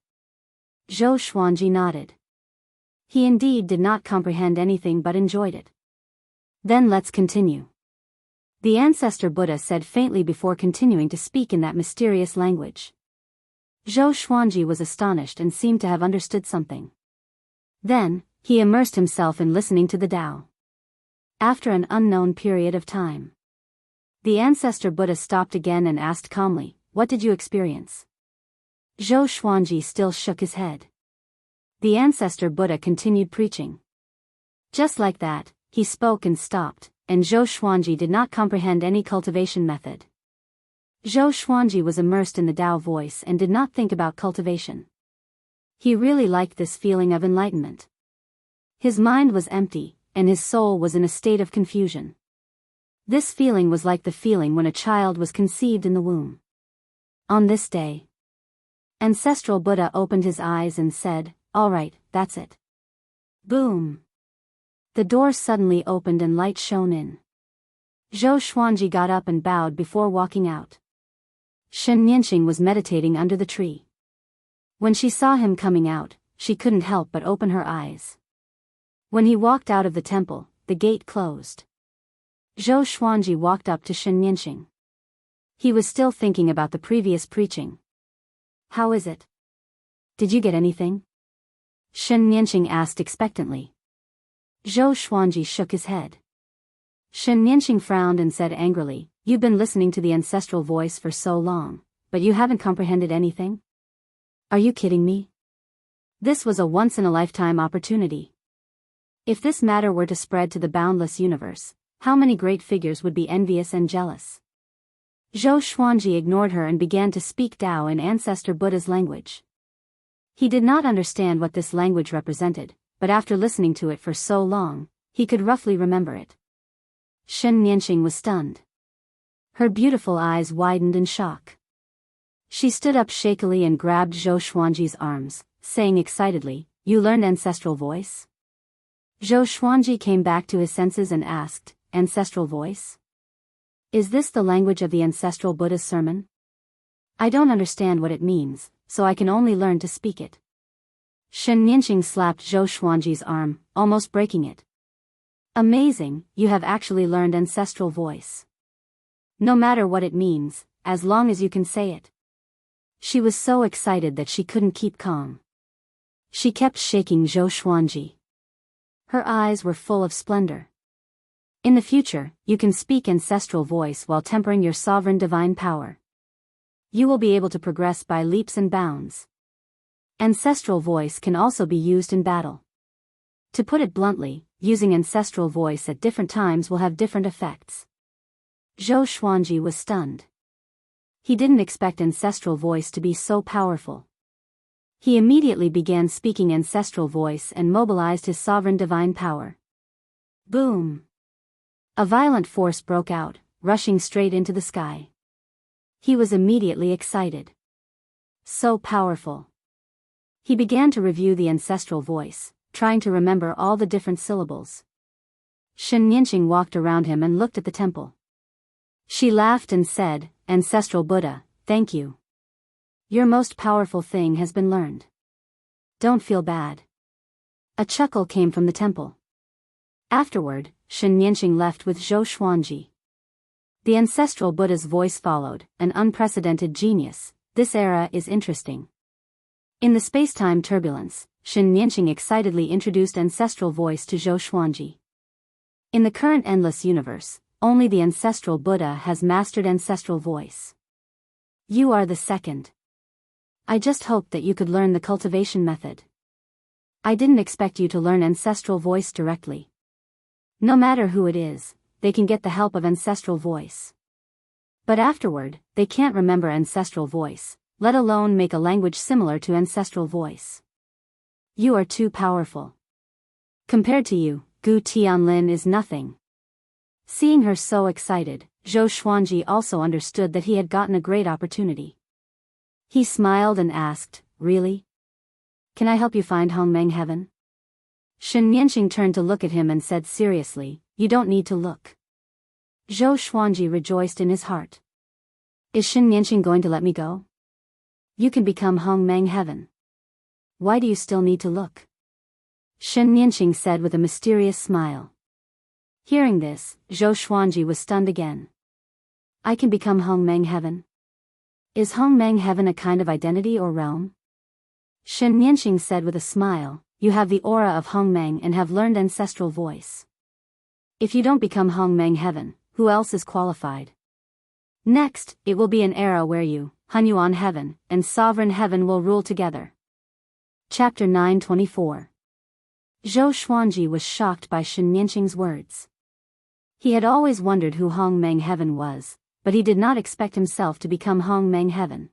Zhou Xuanji nodded. He indeed did not comprehend anything but enjoyed it. "Then let's continue." The ancestor Buddha said faintly before continuing to speak in that mysterious language. Zhou Xuanji was astonished and seemed to have understood something. Then, he immersed himself in listening to the Tao. After an unknown period of time, the ancestor Buddha stopped again and asked calmly, "What did you experience?" Zhou Xuanji still shook his head. The ancestor Buddha continued preaching. Just like that, he spoke and stopped, and Zhou Xuanji did not comprehend any cultivation method. Zhou Xuanji was immersed in the Tao voice and did not think about cultivation. He really liked this feeling of enlightenment. His mind was empty, and his soul was in a state of confusion. This feeling was like the feeling when a child was conceived in the womb. On this day, ancestral Buddha opened his eyes and said, "All right, that's it." Boom! The door suddenly opened and light shone in. Zhou Xuanji got up and bowed before walking out. Shen Nianqing was meditating under the tree. When she saw him coming out, she couldn't help but open her eyes. When he walked out of the temple, the gate closed. Zhou Xuanji walked up to Shen Nianqing. He was still thinking about the previous preaching. "How is it? Did you get anything?" Shen Nianqing asked expectantly. Zhou Xuanji shook his head. Shen Nianqing frowned and said angrily, "You've been listening to the ancestral voice for so long, but you haven't comprehended anything? Are you kidding me? This was a once-in-a-lifetime opportunity. If this matter were to spread to the boundless universe, how many great figures would be envious and jealous?" Zhou Xuanji ignored her and began to speak Tao in Ancestor Buddha's language. He did not understand what this language represented, but after listening to it for so long, he could roughly remember it. Shen Nianqing was stunned. Her beautiful eyes widened in shock. She stood up shakily and grabbed Zhou Xuanji's arms, saying excitedly, "You learned ancestral voice?" Zhou Xuanji came back to his senses and asked, "Ancestral voice? Is this the language of the ancestral Buddha's sermon? I don't understand what it means, so I can only learn to speak it." Shen Nianqing slapped Zhou Xuanji's arm, almost breaking it. "Amazing, you have actually learned ancestral voice. No matter what it means, as long as you can say it." She was so excited that she couldn't keep calm. She kept shaking Zhou Xuanji. Her eyes were full of splendor. "In the future, you can speak ancestral voice while tempering your sovereign divine power. You will be able to progress by leaps and bounds. Ancestral voice can also be used in battle. To put it bluntly, using ancestral voice at different times will have different effects." Zhou Xuanji was stunned. He didn't expect ancestral voice to be so powerful. He immediately began speaking ancestral voice and mobilized his sovereign divine power. Boom! A violent force broke out, rushing straight into the sky. He was immediately excited. So powerful. He began to review the ancestral voice, trying to remember all the different syllables. Shen Nianqing walked around him and looked at the temple. She laughed and said, "Ancestral Buddha, thank you. Your most powerful thing has been learned. Don't feel bad." A chuckle came from the temple. Afterward, Shen Nianqing left with Zhou Xuanji. The ancestral Buddha's voice followed, "An unprecedented genius, this era is interesting." In the space-time turbulence, Shen Nianqing excitedly introduced ancestral voice to Zhou Xuanji. In the current endless universe, only the ancestral Buddha has mastered ancestral voice. You are the second. I just hoped that you could learn the cultivation method. I didn't expect you to learn ancestral voice directly. No matter who it is, they can get the help of ancestral voice. But afterward, they can't remember ancestral voice, let alone make a language similar to ancestral voice. You are too powerful. Compared to you, Gu Tianlin is nothing. Seeing her so excited, Zhou Xuanji also understood that he had gotten a great opportunity. He smiled and asked, "Really? Can I help you find Hongmeng Heaven?" Shen Nianqing turned to look at him and said seriously, "You don't need to look." Zhou Xuanji rejoiced in his heart. "Is Shen Nianqing going to let me go? You can become Hongmeng Heaven. Why do you still need to look?" Shen Nianqing said with a mysterious smile. Hearing this, Zhou Xuanji was stunned again. "I can become Hongmeng Heaven? Is Hongmeng Heaven a kind of identity or realm?" Shen Nianqing said with a smile, "You have the aura of Hongmeng and have learned ancestral voice. If you don't become Hongmeng Heaven, who else is qualified? Next, it will be an era where you, Hunyuan Heaven, and Sovereign Heaven will rule together." Chapter 924. Zhou Xuanji was shocked by Shen Nianqing's words. He had always wondered who Hongmeng Heaven was, but he did not expect himself to become Hongmeng Heaven.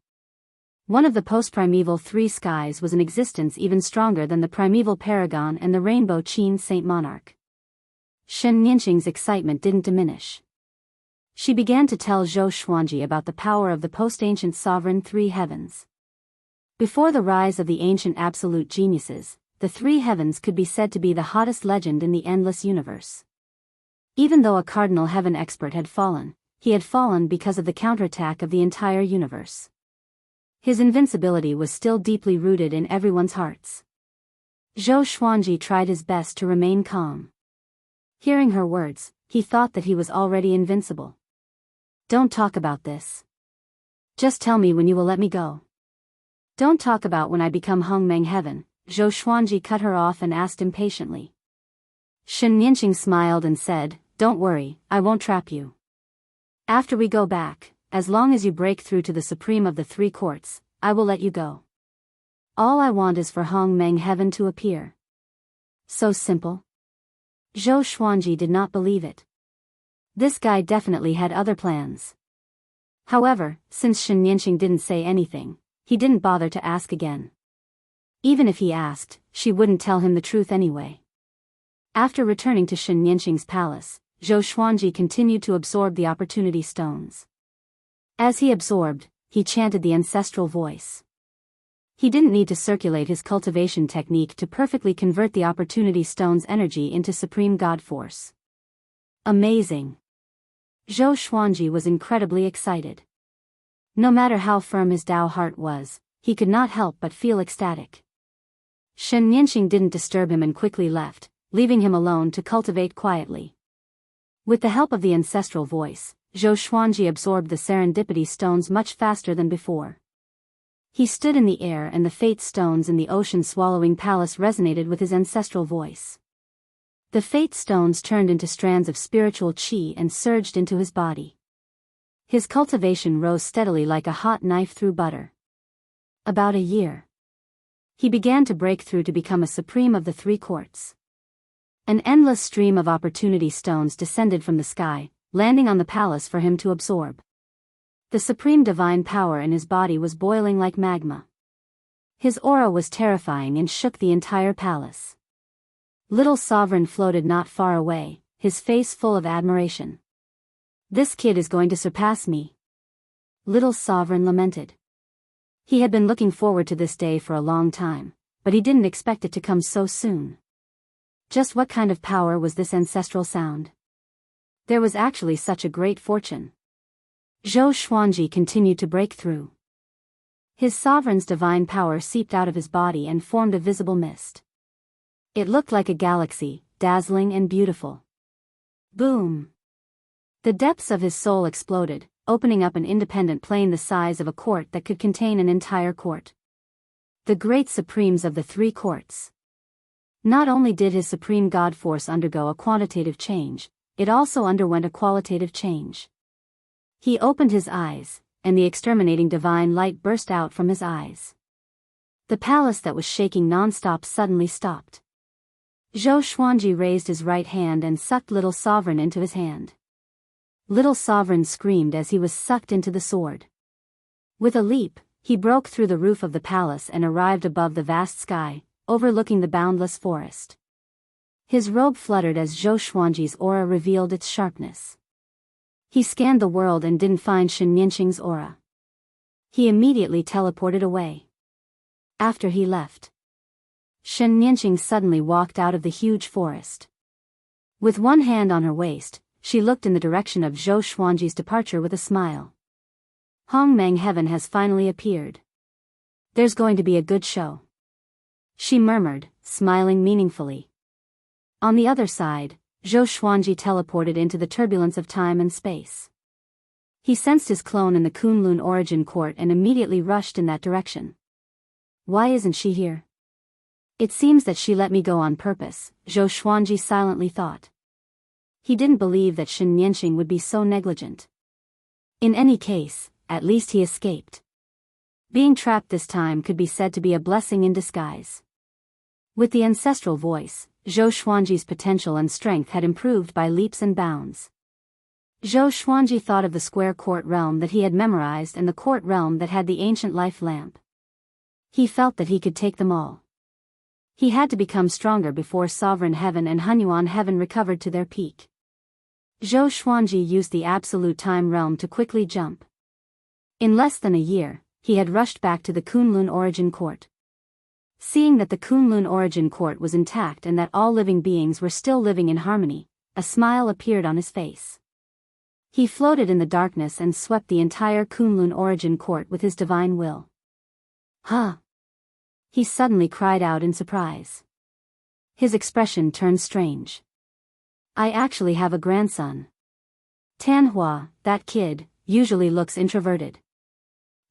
One of the post-primeval three skies was in existence even stronger than the primeval paragon and the rainbow Qin Saint Monarch. Shen Nianqing's excitement didn't diminish. She began to tell Zhou Xuanji about the power of the post-ancient sovereign three heavens. Before the rise of the ancient absolute geniuses, the three heavens could be said to be the hottest legend in the endless universe. Even though a cardinal heaven expert had fallen, he had fallen because of the counterattack of the entire universe. His invincibility was still deeply rooted in everyone's hearts. Zhou Xuanji tried his best to remain calm. Hearing her words, he thought that he was already invincible. "Don't talk about this. Just tell me when you will let me go." "Don't talk about when I become Hongmeng Heaven," Zhou Xuanji cut her off and asked impatiently. Shen Nianqing smiled and said, don't worry, I won't trap you. After we go back, as long as you break through to the supreme of the three courts, I will let you go. All I want is for Hong Meng Heaven to appear. So simple? Zhou Xuanji did not believe it. This guy definitely had other plans. However, since Shen Yanqing didn't say anything, he didn't bother to ask again. Even if he asked, she wouldn't tell him the truth anyway. After returning to Shen Yanqing's palace, Zhou Xuanji continued to absorb the opportunity stones. As he absorbed, he chanted the ancestral voice. He didn't need to circulate his cultivation technique to perfectly convert the opportunity stone's energy into supreme god force. Amazing! Zhou Xuanji was incredibly excited. No matter how firm his Tao heart was, he could not help but feel ecstatic. Shen Yanqing didn't disturb him and quickly left, leaving him alone to cultivate quietly. With the help of the ancestral voice, Zhou Xuanji absorbed the serendipity stones much faster than before. He stood in the air and the fate stones in the ocean-swallowing palace resonated with his ancestral voice. The fate stones turned into strands of spiritual qi and surged into his body. His cultivation rose steadily like a hot knife through butter. About a year. He began to break through to become a supreme of the three courts. An endless stream of opportunity stones descended from the sky, landing on the palace for him to absorb. The supreme divine power in his body was boiling like magma. His aura was terrifying and shook the entire palace. Little Sovereign floated not far away, his face full of admiration. This kid is going to surpass me. Little Sovereign lamented. He had been looking forward to this day for a long time, but he didn't expect it to come so soon. Just what kind of power was this ancestral sound? There was actually such a great fortune. Zhou Xuanji continued to break through. His sovereign's divine power seeped out of his body and formed a visible mist. It looked like a galaxy, dazzling and beautiful. Boom! The depths of his soul exploded, opening up an independent plane the size of a court that could contain an entire court. The great supremes of the three courts. Not only did his supreme god force undergo a quantitative change, it also underwent a qualitative change. He opened his eyes, and the exterminating divine light burst out from his eyes. The palace that was shaking non-stop suddenly stopped. Zhou Xuanji raised his right hand and sucked Little Sovereign into his hand. Little Sovereign screamed as he was sucked into the sword. With a leap, he broke through the roof of the palace and arrived above the vast sky, overlooking the boundless forest. His robe fluttered as Zhou Xuanji's aura revealed its sharpness. He scanned the world and didn't find Shen Yanqing's aura. He immediately teleported away. After he left, Shen Yanqing suddenly walked out of the huge forest. With one hand on her waist, she looked in the direction of Zhou Xuanji's departure with a smile. Hong Meng Heaven has finally appeared. There's going to be a good show, she murmured, smiling meaningfully. On the other side, Zhou Xuanji teleported into the turbulence of time and space. He sensed his clone in the Kunlun origin court and immediately rushed in that direction. Why isn't she here? It seems that she let me go on purpose, Zhou Xuanji silently thought. He didn't believe that Shen Yanqing would be so negligent. In any case, at least he escaped. Being trapped this time could be said to be a blessing in disguise. With the ancestral voice, Zhou Xuanji's potential and strength had improved by leaps and bounds. Zhou Xuanji thought of the square court realm that he had memorized and the court realm that had the ancient life lamp. He felt that he could take them all. He had to become stronger before Sovereign Heaven and Hunyuan Heaven recovered to their peak. Zhou Xuanji used the absolute time realm to quickly jump. In less than a year, he had rushed back to the Kunlun origin court. Seeing that the Kunlun origin court was intact and that all living beings were still living in harmony, a smile appeared on his face. He floated in the darkness and swept the entire Kunlun origin court with his divine will. Huh! He suddenly cried out in surprise. His expression turned strange. I actually have a grandson. Tanhua, that kid, usually looks introverted.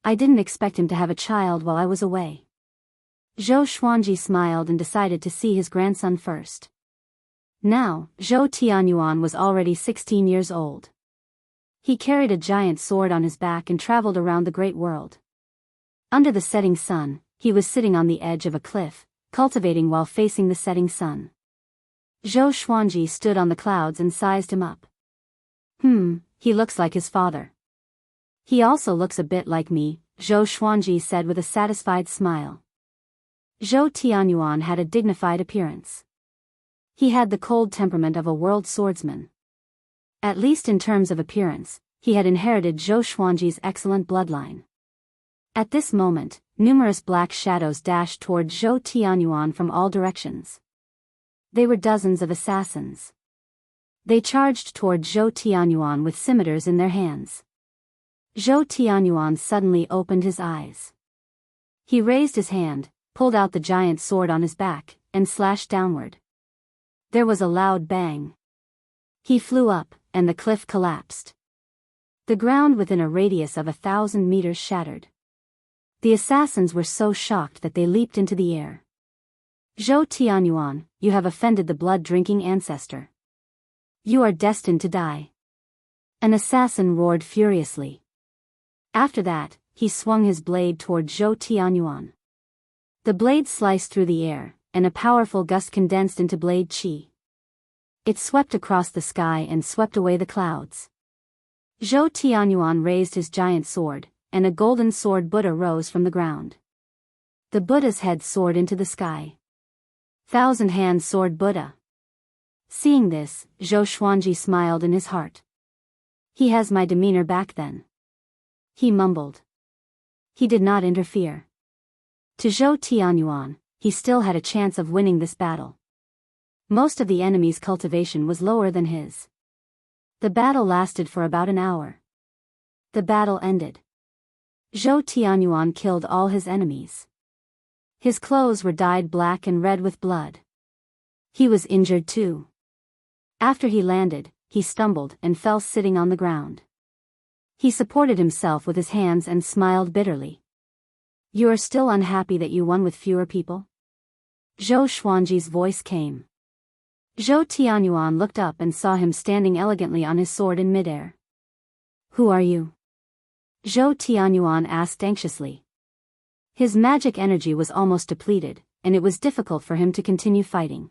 I didn't expect him to have a child while I was away. Zhou Xuanji smiled and decided to see his grandson first. Now, Zhou Tianyuan was already 16 years old. He carried a giant sword on his back and traveled around the great world. Under the setting sun, he was sitting on the edge of a cliff, cultivating while facing the setting sun. Zhou Xuanji stood on the clouds and sized him up. He looks like his father. He also looks a bit like me, Zhou Xuanji said with a satisfied smile. Zhou Tianyuan had a dignified appearance. He had the cold temperament of a world swordsman. At least in terms of appearance, he had inherited Zhou Xuanji's excellent bloodline. At this moment, numerous black shadows dashed toward Zhou Tianyuan from all directions. They were dozens of assassins. They charged toward Zhou Tianyuan with scimitars in their hands. Zhou Tianyuan suddenly opened his eyes. He raised his hand, pulled out the giant sword on his back, and slashed downward. There was a loud bang. He flew up, and the cliff collapsed. The ground within a radius of 1,000 meters shattered. The assassins were so shocked that they leaped into the air. Zhou Tianyuan, you have offended the blood-drinking ancestor. You are destined to die. An assassin roared furiously. After that, he swung his blade toward Zhou Tianyuan. The blade sliced through the air, and a powerful gust condensed into blade qi. It swept across the sky and swept away the clouds. Zhou Tianyuan raised his giant sword, and a golden sword Buddha rose from the ground. The Buddha's head soared into the sky. Thousand-hand sword Buddha. Seeing this, Zhou Xuanji smiled in his heart. He has my demeanor back then. He mumbled. He did not interfere. To Zhou Tianyuan, he still had a chance of winning this battle. Most of the enemy's cultivation was lower than his. The battle lasted for about an hour. The battle ended. Zhou Tianyuan killed all his enemies. His clothes were dyed black and red with blood. He was injured too. After he landed, he stumbled and fell sitting on the ground. He supported himself with his hands and smiled bitterly. You are still unhappy that you won with fewer people? Zhou Xuanji's voice came. Zhou Tianyuan looked up and saw him standing elegantly on his sword in midair. Who are you? Zhou Tianyuan asked anxiously. His magic energy was almost depleted, and it was difficult for him to continue fighting.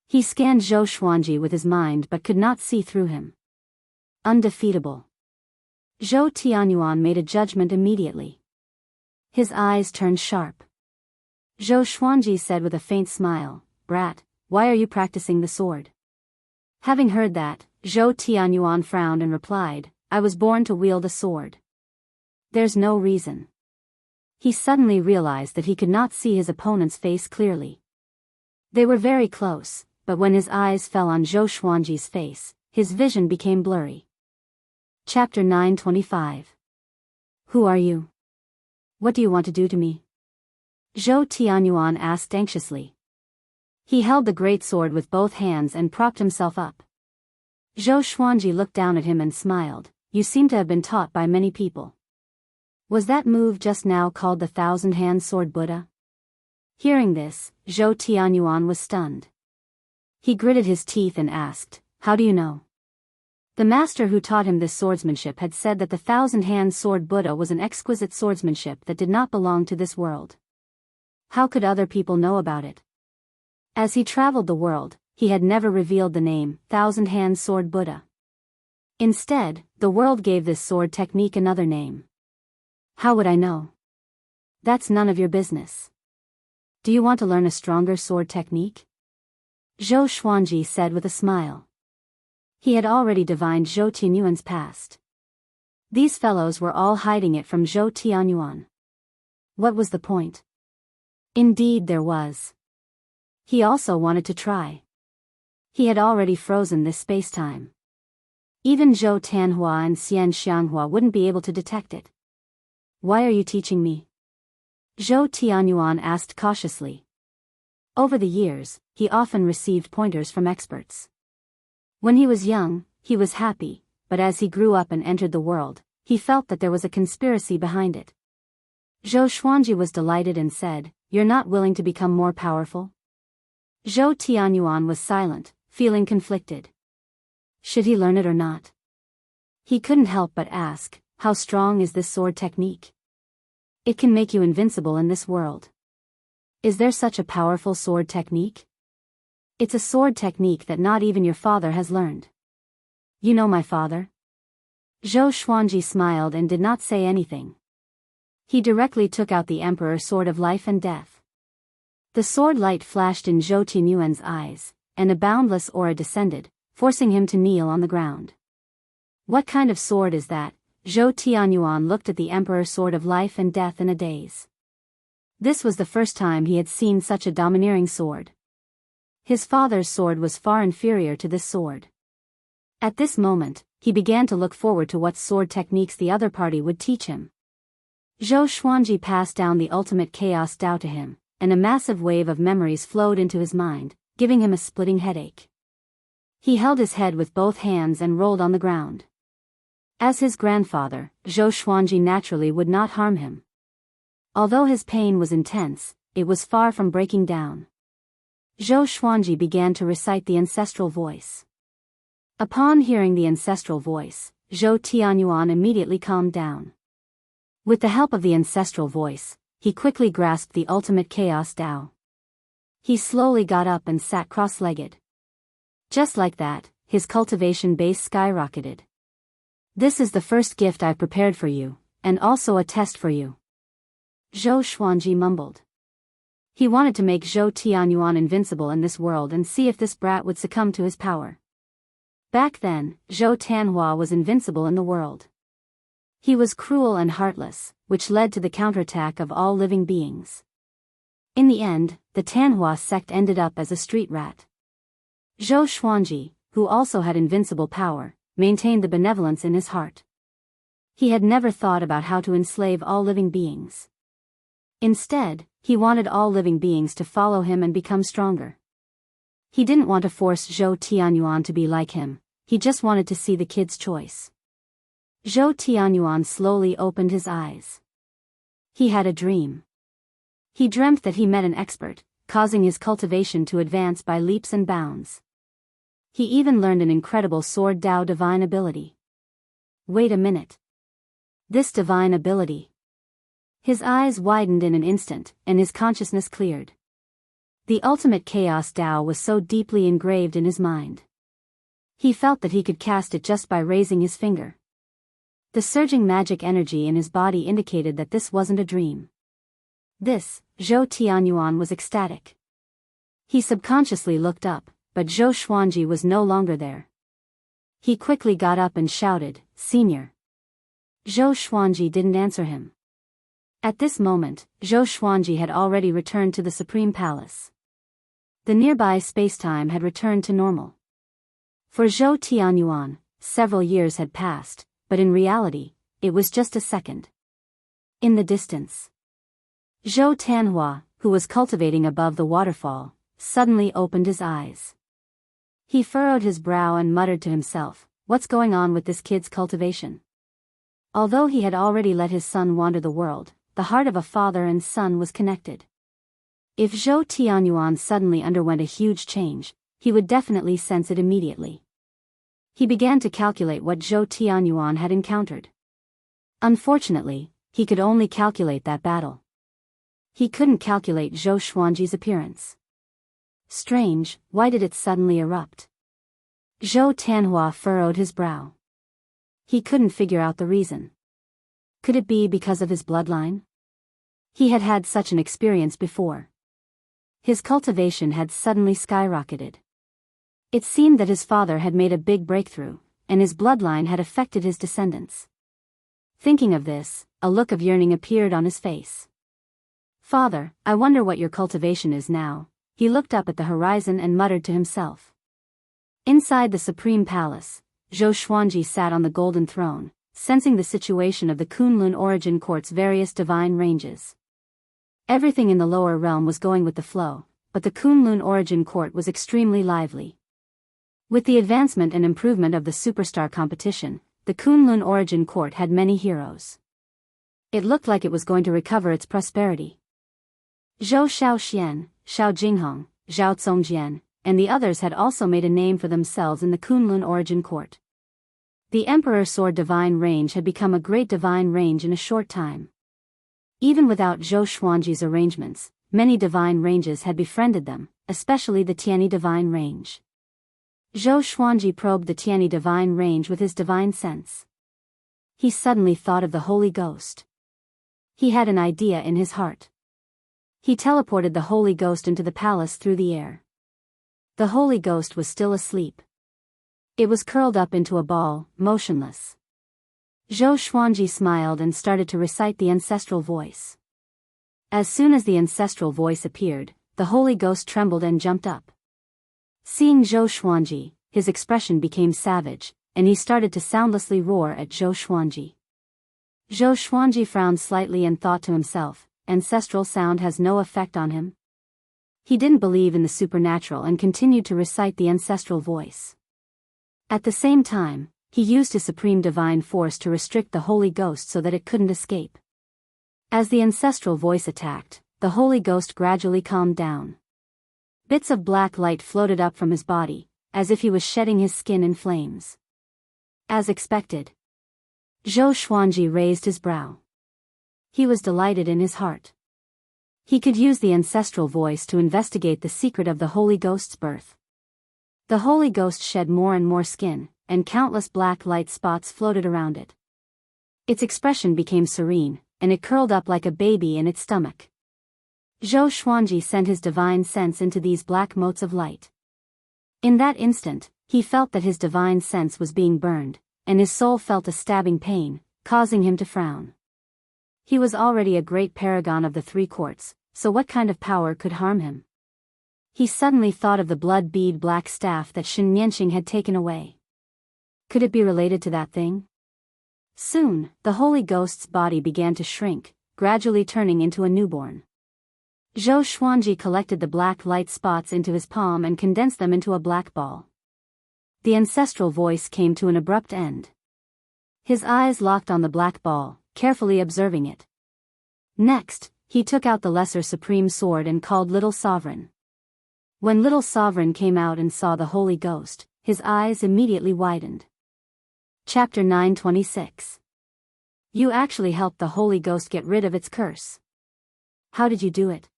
He scanned Zhou Xuanji with his mind but could not see through him. Undefeatable. Zhou Tianyuan made a judgment immediately. His eyes turned sharp. Zhou Xuanji said with a faint smile, Brat, why are you practicing the sword? Having heard that, Zhou Tianyuan frowned and replied, I was born to wield a sword. There's no reason. He suddenly realized that he could not see his opponent's face clearly. They were very close, but when his eyes fell on Zhou Xuanji's face, his vision became blurry. Chapter 925. Who are you? What do you want to do to me? Zhou Tianyuan asked anxiously. He held the great sword with both hands and propped himself up. Zhou Xuanji looked down at him and smiled. You seem to have been taught by many people. Was that move just now called the thousand-hand sword Buddha? Hearing this, Zhou Tianyuan was stunned. He gritted his teeth and asked, How do you know? The master who taught him this swordsmanship had said that the thousand-hand sword Buddha was an exquisite swordsmanship that did not belong to this world. How could other people know about it? As he traveled the world, he had never revealed the name, thousand-hand sword Buddha. Instead, the world gave this sword technique another name. How would I know? That's none of your business. Do you want to learn a stronger sword technique? Zhou Xuanji said with a smile. He had already divined Zhou Tianyuan's past. These fellows were all hiding it from Zhou Tianyuan. What was the point? Indeed there was. He also wanted to try. He had already frozen this space-time. Even Zhou Tanhua and Xian Xianghua wouldn't be able to detect it. Why are you teaching me? Zhou Tianyuan asked cautiously. Over the years, he often received pointers from experts. When he was young, he was happy, but as he grew up and entered the world, he felt that there was a conspiracy behind it. Zhou Xuanji was delighted and said, You're not willing to become more powerful? Zhou Tianyuan was silent, feeling conflicted. Should he learn it or not? He couldn't help but ask, how strong is this sword technique? It can make you invincible in this world. Is there such a powerful sword technique? It's a sword technique that not even your father has learned. You know my father? Zhou Xuanji smiled and did not say anything. He directly took out the Emperor's sword of life and death. The sword light flashed in Zhou Tianyuan's eyes, and a boundless aura descended, forcing him to kneel on the ground. What kind of sword is that? Zhou Tianyuan looked at the Emperor's sword of life and death in a daze. This was the first time he had seen such a domineering sword. His father's sword was far inferior to this sword. At this moment, he began to look forward to what sword techniques the other party would teach him. Zhou Xuanji passed down the ultimate chaos Dao to him, and a massive wave of memories flowed into his mind, giving him a splitting headache. He held his head with both hands and rolled on the ground. As his grandfather, Zhou Xuanji naturally would not harm him. Although his pain was intense, it was far from breaking down. Zhou Xuanji began to recite the ancestral voice. Upon hearing the ancestral voice, Zhou Tianyuan immediately calmed down. With the help of the ancestral voice, he quickly grasped the ultimate chaos Dao. He slowly got up and sat cross-legged. Just like that, his cultivation base skyrocketed. This is the first gift I prepared for you, and also a test for you. Zhou Xuanji mumbled. He wanted to make Zhou Tianyuan invincible in this world and see if this brat would succumb to his power. Back then, Zhou Tianhua was invincible in the world. He was cruel and heartless, which led to the counterattack of all living beings. In the end, the Tianhua sect ended up as a street rat. Zhou Xuanji, who also had invincible power, maintained the benevolence in his heart. He had never thought about how to enslave all living beings. Instead, he wanted all living beings to follow him and become stronger. He didn't want to force Zhou Tianyuan to be like him, he just wanted to see the kid's choice. Zhou Tianyuan slowly opened his eyes. He had a dream. He dreamt that he met an expert, causing his cultivation to advance by leaps and bounds. He even learned an incredible sword Dao divine ability. Wait a minute. This divine ability. His eyes widened in an instant, and his consciousness cleared. The ultimate chaos Dao was so deeply engraved in his mind. He felt that he could cast it just by raising his finger. The surging magic energy in his body indicated that this wasn't a dream. This, Zhou Tianyuan was ecstatic. He subconsciously looked up, but Zhou Xuanji was no longer there. He quickly got up and shouted, "Senior." Zhou Xuanji didn't answer him. At this moment, Zhou Xuanji had already returned to the Supreme Palace. The nearby spacetime had returned to normal. For Zhou Tianyuan, several years had passed, but in reality, it was just a second. In the distance, Zhou Tianhua, who was cultivating above the waterfall, suddenly opened his eyes. He furrowed his brow and muttered to himself, "What's going on with this kid's cultivation?" Although he had already let his son wander the world, the heart of a father and son was connected. If Zhou Tianyuan suddenly underwent a huge change, he would definitely sense it immediately. He began to calculate what Zhou Tianyuan had encountered. Unfortunately, he could only calculate that battle. He couldn't calculate Zhou Xuanji's appearance. Strange, why did it suddenly erupt? Zhou Tianhua furrowed his brow. He couldn't figure out the reason. Could it be because of his bloodline? He had had such an experience before. His cultivation had suddenly skyrocketed. It seemed that his father had made a big breakthrough, and his bloodline had affected his descendants. Thinking of this, a look of yearning appeared on his face. "Father, I wonder what your cultivation is now." He looked up at the horizon and muttered to himself. Inside the Supreme Palace, Zhou Xuanji sat on the golden throne, sensing the situation of the Kunlun Origin Court's various divine ranges. Everything in the lower realm was going with the flow, but the Kunlun Origin Court was extremely lively. With the advancement and improvement of the superstar competition, the Kunlun Origin Court had many heroes. It looked like it was going to recover its prosperity. Zhou Xiaoxian, Xiao Jinghong, Zhao Congjian, and the others had also made a name for themselves in the Kunlun origin court. The Emperor Sword Divine Range had become a great divine range in a short time. Even without Zhou Xuanji's arrangements, many divine ranges had befriended them, especially the Tianyi Divine Range. Zhou Xuanji probed the Tianyi Divine Range with his divine sense. He suddenly thought of the Holy Ghost. He had an idea in his heart. He teleported the Holy Ghost into the palace through the air. The Holy Ghost was still asleep. It was curled up into a ball, motionless. Zhou Xuanji smiled and started to recite the ancestral voice. As soon as the ancestral voice appeared, the Holy Ghost trembled and jumped up. Seeing Zhou Xuanji, his expression became savage, and he started to soundlessly roar at Zhou Xuanji. Zhou Xuanji frowned slightly and thought to himself, ancestral sound has no effect on him. He didn't believe in the supernatural and continued to recite the ancestral voice. At the same time, he used his supreme divine force to restrict the Holy Ghost so that it couldn't escape. As the ancestral voice attacked, the Holy Ghost gradually calmed down. Bits of black light floated up from his body, as if he was shedding his skin in flames. As expected, Zhou Xuanji raised his brow. He was delighted in his heart. He could use the ancestral voice to investigate the secret of the Holy Ghost's birth. The Holy Ghost shed more and more skin, and countless black light spots floated around it. Its expression became serene, and it curled up like a baby in its stomach. Zhou Xuanji sent his divine sense into these black motes of light. In that instant, he felt that his divine sense was being burned, and his soul felt a stabbing pain, causing him to frown. He was already a great paragon of the three courts, so what kind of power could harm him? He suddenly thought of the blood bead black staff that Shen Nianqing had taken away. Could it be related to that thing? Soon, the Holy Ghost's body began to shrink, gradually turning into a newborn. Zhou Xuanji collected the black light spots into his palm and condensed them into a black ball. The ancestral voice came to an abrupt end. His eyes locked on the black ball, carefully observing it. Next, he took out the Lesser Supreme Sword and called Little Sovereign. When Little Sovereign came out and saw the Holy Ghost, his eyes immediately widened. Chapter 926. You actually helped the Holy Ghost get rid of its curse. How did you do it?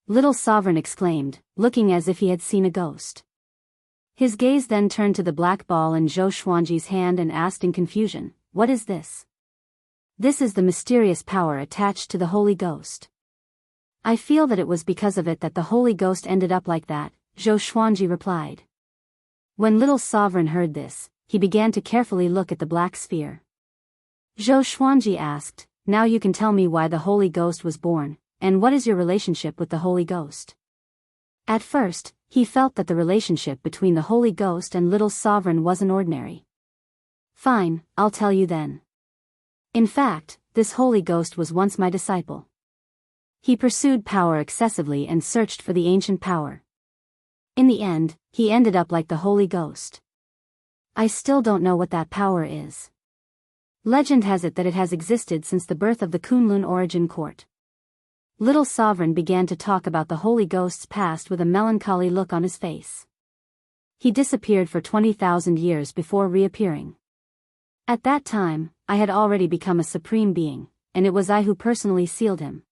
Little Sovereign exclaimed, looking as if he had seen a ghost. His gaze then turned to the black ball in Zhou Xuanji's hand and asked in confusion, "What is this?" "This is the mysterious power attached to the Holy Ghost. I feel that it was because of it that the Holy Ghost ended up like that," Zhou Xuanji replied. When Little Sovereign heard this, he began to carefully look at the black sphere. Zhou Xuanji asked, "Now you can tell me why the Holy Ghost was born, and what is your relationship with the Holy Ghost?" At first, he felt that the relationship between the Holy Ghost and Little Sovereign wasn't ordinary. "Fine, I'll tell you then. In fact, this Holy Ghost was once my disciple. He pursued power excessively and searched for the ancient power. In the end, he ended up like the Holy Ghost. I still don't know what that power is. Legend has it that it has existed since the birth of the Kunlun origin court." Little Sovereign began to talk about the Holy Ghost's past with a melancholy look on his face. He disappeared for 20,000 years before reappearing. At that time, I had already become a supreme being, and it was I who personally sealed him.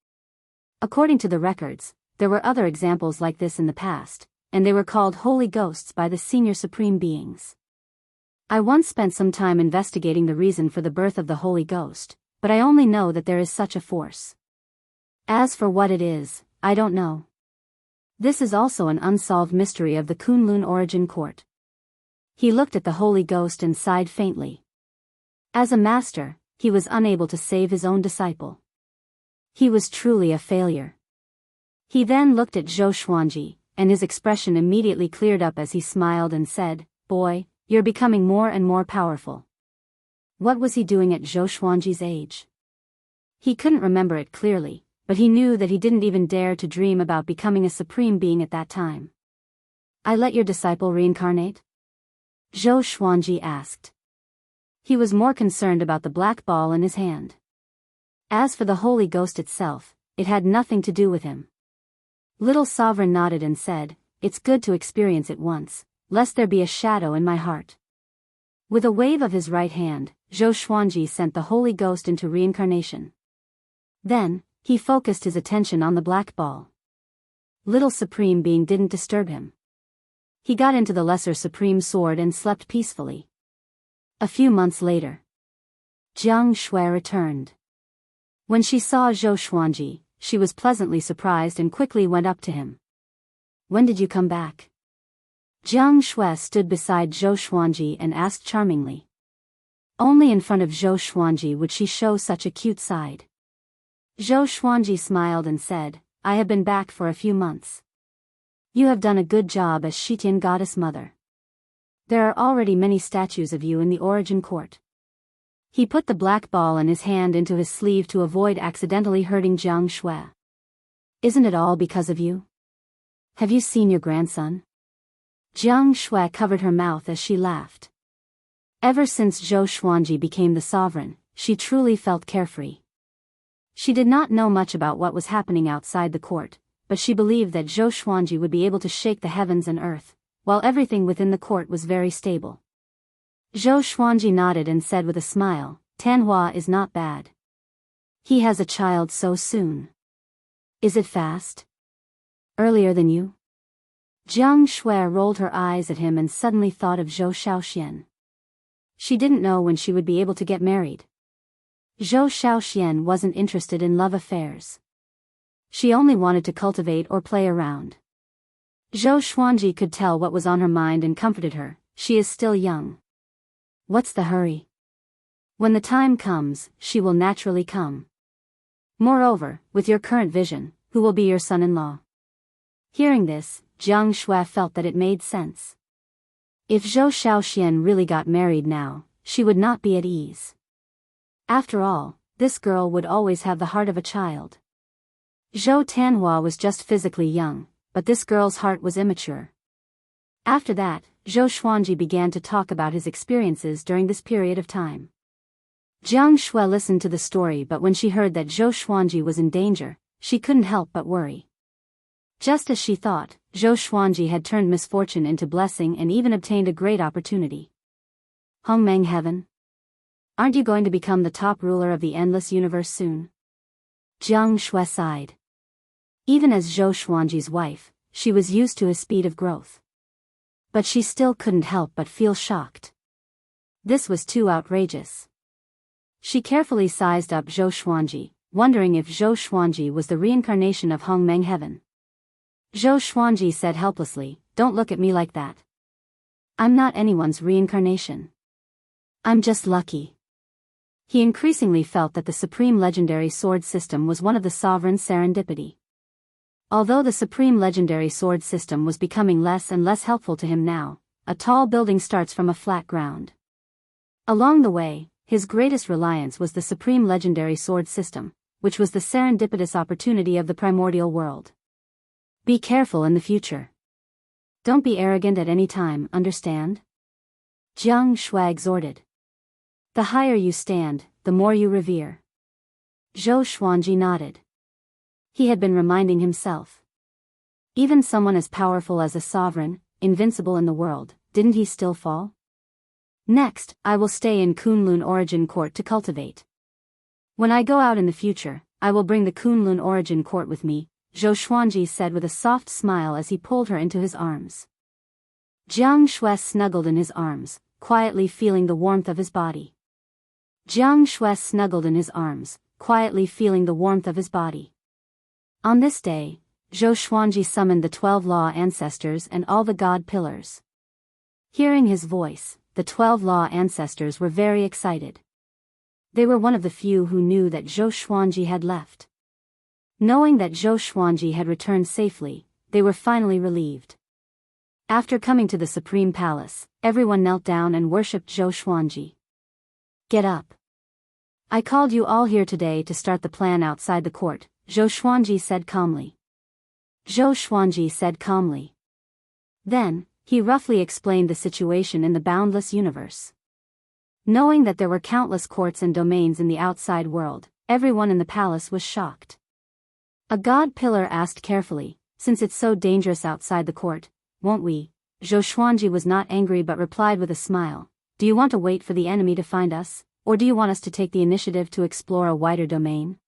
According to the records, there were other examples like this in the past, and they were called Holy Ghosts by the senior supreme beings. I once spent some time investigating the reason for the birth of the Holy Ghost, but I only know that there is such a force. As for what it is, I don't know. This is also an unsolved mystery of the Kunlun origin court. He looked at the Holy Ghost and sighed faintly. As a master, he was unable to save his own disciple. He was truly a failure. He then looked at Zhou Xuanji, and his expression immediately cleared up as he smiled and said, "Boy, you're becoming more and more powerful." What was he doing at Zhou Xuanji's age? He couldn't remember it clearly, but he knew that he didn't even dare to dream about becoming a supreme being at that time. "I let your disciple reincarnate?" Zhou Xuanji asked. He was more concerned about the black ball in his hand. As for the Holy Ghost itself, it had nothing to do with him. Little Sovereign nodded and said, it's good to experience it once, lest there be a shadow in my heart. With a wave of his right hand, Zhou Xuanji sent the Holy Ghost into reincarnation. Then, he focused his attention on the black ball. Little Supreme Being didn't disturb him. He got into the Lesser Supreme Sword and slept peacefully. A few months later, Jiang Shui returned. When she saw Zhou Xuanji, she was pleasantly surprised and quickly went up to him. "When did you come back?" Jiang Shui stood beside Zhou Xuanji and asked charmingly. Only in front of Zhou Xuanji would she show such a cute side. Zhou Xuanji smiled and said, "I have been back for a few months. You have done a good job as Shitian Goddess Mother. There are already many statues of you in the Origin Court." He put the black ball in his hand into his sleeve to avoid accidentally hurting Jiang Shui. "Isn't it all because of you? Have you seen your grandson?" Jiang Shui covered her mouth as she laughed. Ever since Zhou Xuanji became the sovereign, she truly felt carefree. She did not know much about what was happening outside the court, but she believed that Zhou Xuanji would be able to shake the heavens and earth, while everything within the court was very stable. Zhou Xuanji nodded and said with a smile, "Tanhua is not bad. He has a child so soon. Is it fast? Earlier than you?" Jiang Shui rolled her eyes at him and suddenly thought of Zhou Shaoxian. She didn't know when she would be able to get married. Zhou Shaoxian wasn't interested in love affairs. She only wanted to cultivate or play around. Zhou Xuanji could tell what was on her mind and comforted her. "She is still young. What's the hurry? When the time comes, she will naturally come. Moreover, with your current vision, who will be your son-in-law?" Hearing this, Jiang Shui felt that it made sense. If Zhou Shaoxian really got married now, she would not be at ease. After all, this girl would always have the heart of a child. Zhou Tanhua was just physically young, but this girl's heart was immature. After that, Zhou Xuanji began to talk about his experiences during this period of time. Jiang Shui listened to the story, but when she heard that Zhou Xuanji was in danger, she couldn't help but worry. Just as she thought, Zhou Xuanji had turned misfortune into blessing and even obtained a great opportunity. Hongmeng Heaven? Aren't you going to become the top ruler of the endless universe soon? Jiang Shui sighed. Even as Zhou Xuanji's wife, she was used to his speed of growth. But she still couldn't help but feel shocked. This was too outrageous. She carefully sized up Zhou Xuanji, wondering if Zhou Xuanji was the reincarnation of Hongmeng Heaven. Zhou Xuanji said helplessly, "Don't look at me like that. I'm not anyone's reincarnation. I'm just lucky." He increasingly felt that the Supreme Legendary Sword System was one of the sovereign's serendipity. Although the Supreme Legendary Sword System was becoming less and less helpful to him now, a tall building starts from a flat ground. Along the way, his greatest reliance was the Supreme Legendary Sword System, which was the serendipitous opportunity of the primordial world. Be careful in the future. Don't be arrogant at any time, understand? Jiang Shui exhorted. The higher you stand, the more you revere. Zhou Xuanji nodded. He had been reminding himself. Even someone as powerful as a sovereign, invincible in the world, didn't he still fall? Next, I will stay in Kunlun Origin Court to cultivate. When I go out in the future, I will bring the Kunlun Origin Court with me, Zhou Xuanji said with a soft smile as he pulled her into his arms. Jiang Shui snuggled in his arms, quietly feeling the warmth of his body. Jiang Shui snuggled in his arms, quietly feeling the warmth of his body. On this day, Zhou Xuanji summoned the 12 law ancestors and all the god pillars. Hearing his voice, the 12 law ancestors were very excited. They were one of the few who knew that Zhou Xuanji had left. Knowing that Zhou Xuanji had returned safely, they were finally relieved. After coming to the Supreme Palace, everyone knelt down and worshipped Zhou Xuanji. Get up. I called you all here today to start the plan outside the court, Zhou Xuanji said calmly. Zhou Xuanji said calmly. Then, he roughly explained the situation in the boundless universe. Knowing that there were countless courts and domains in the outside world, everyone in the palace was shocked. A god pillar asked carefully, since it's so dangerous outside the court, won't we? Zhou Xuanji was not angry but replied with a smile. Do you want to wait for the enemy to find us, or do you want us to take the initiative to explore a wider domain?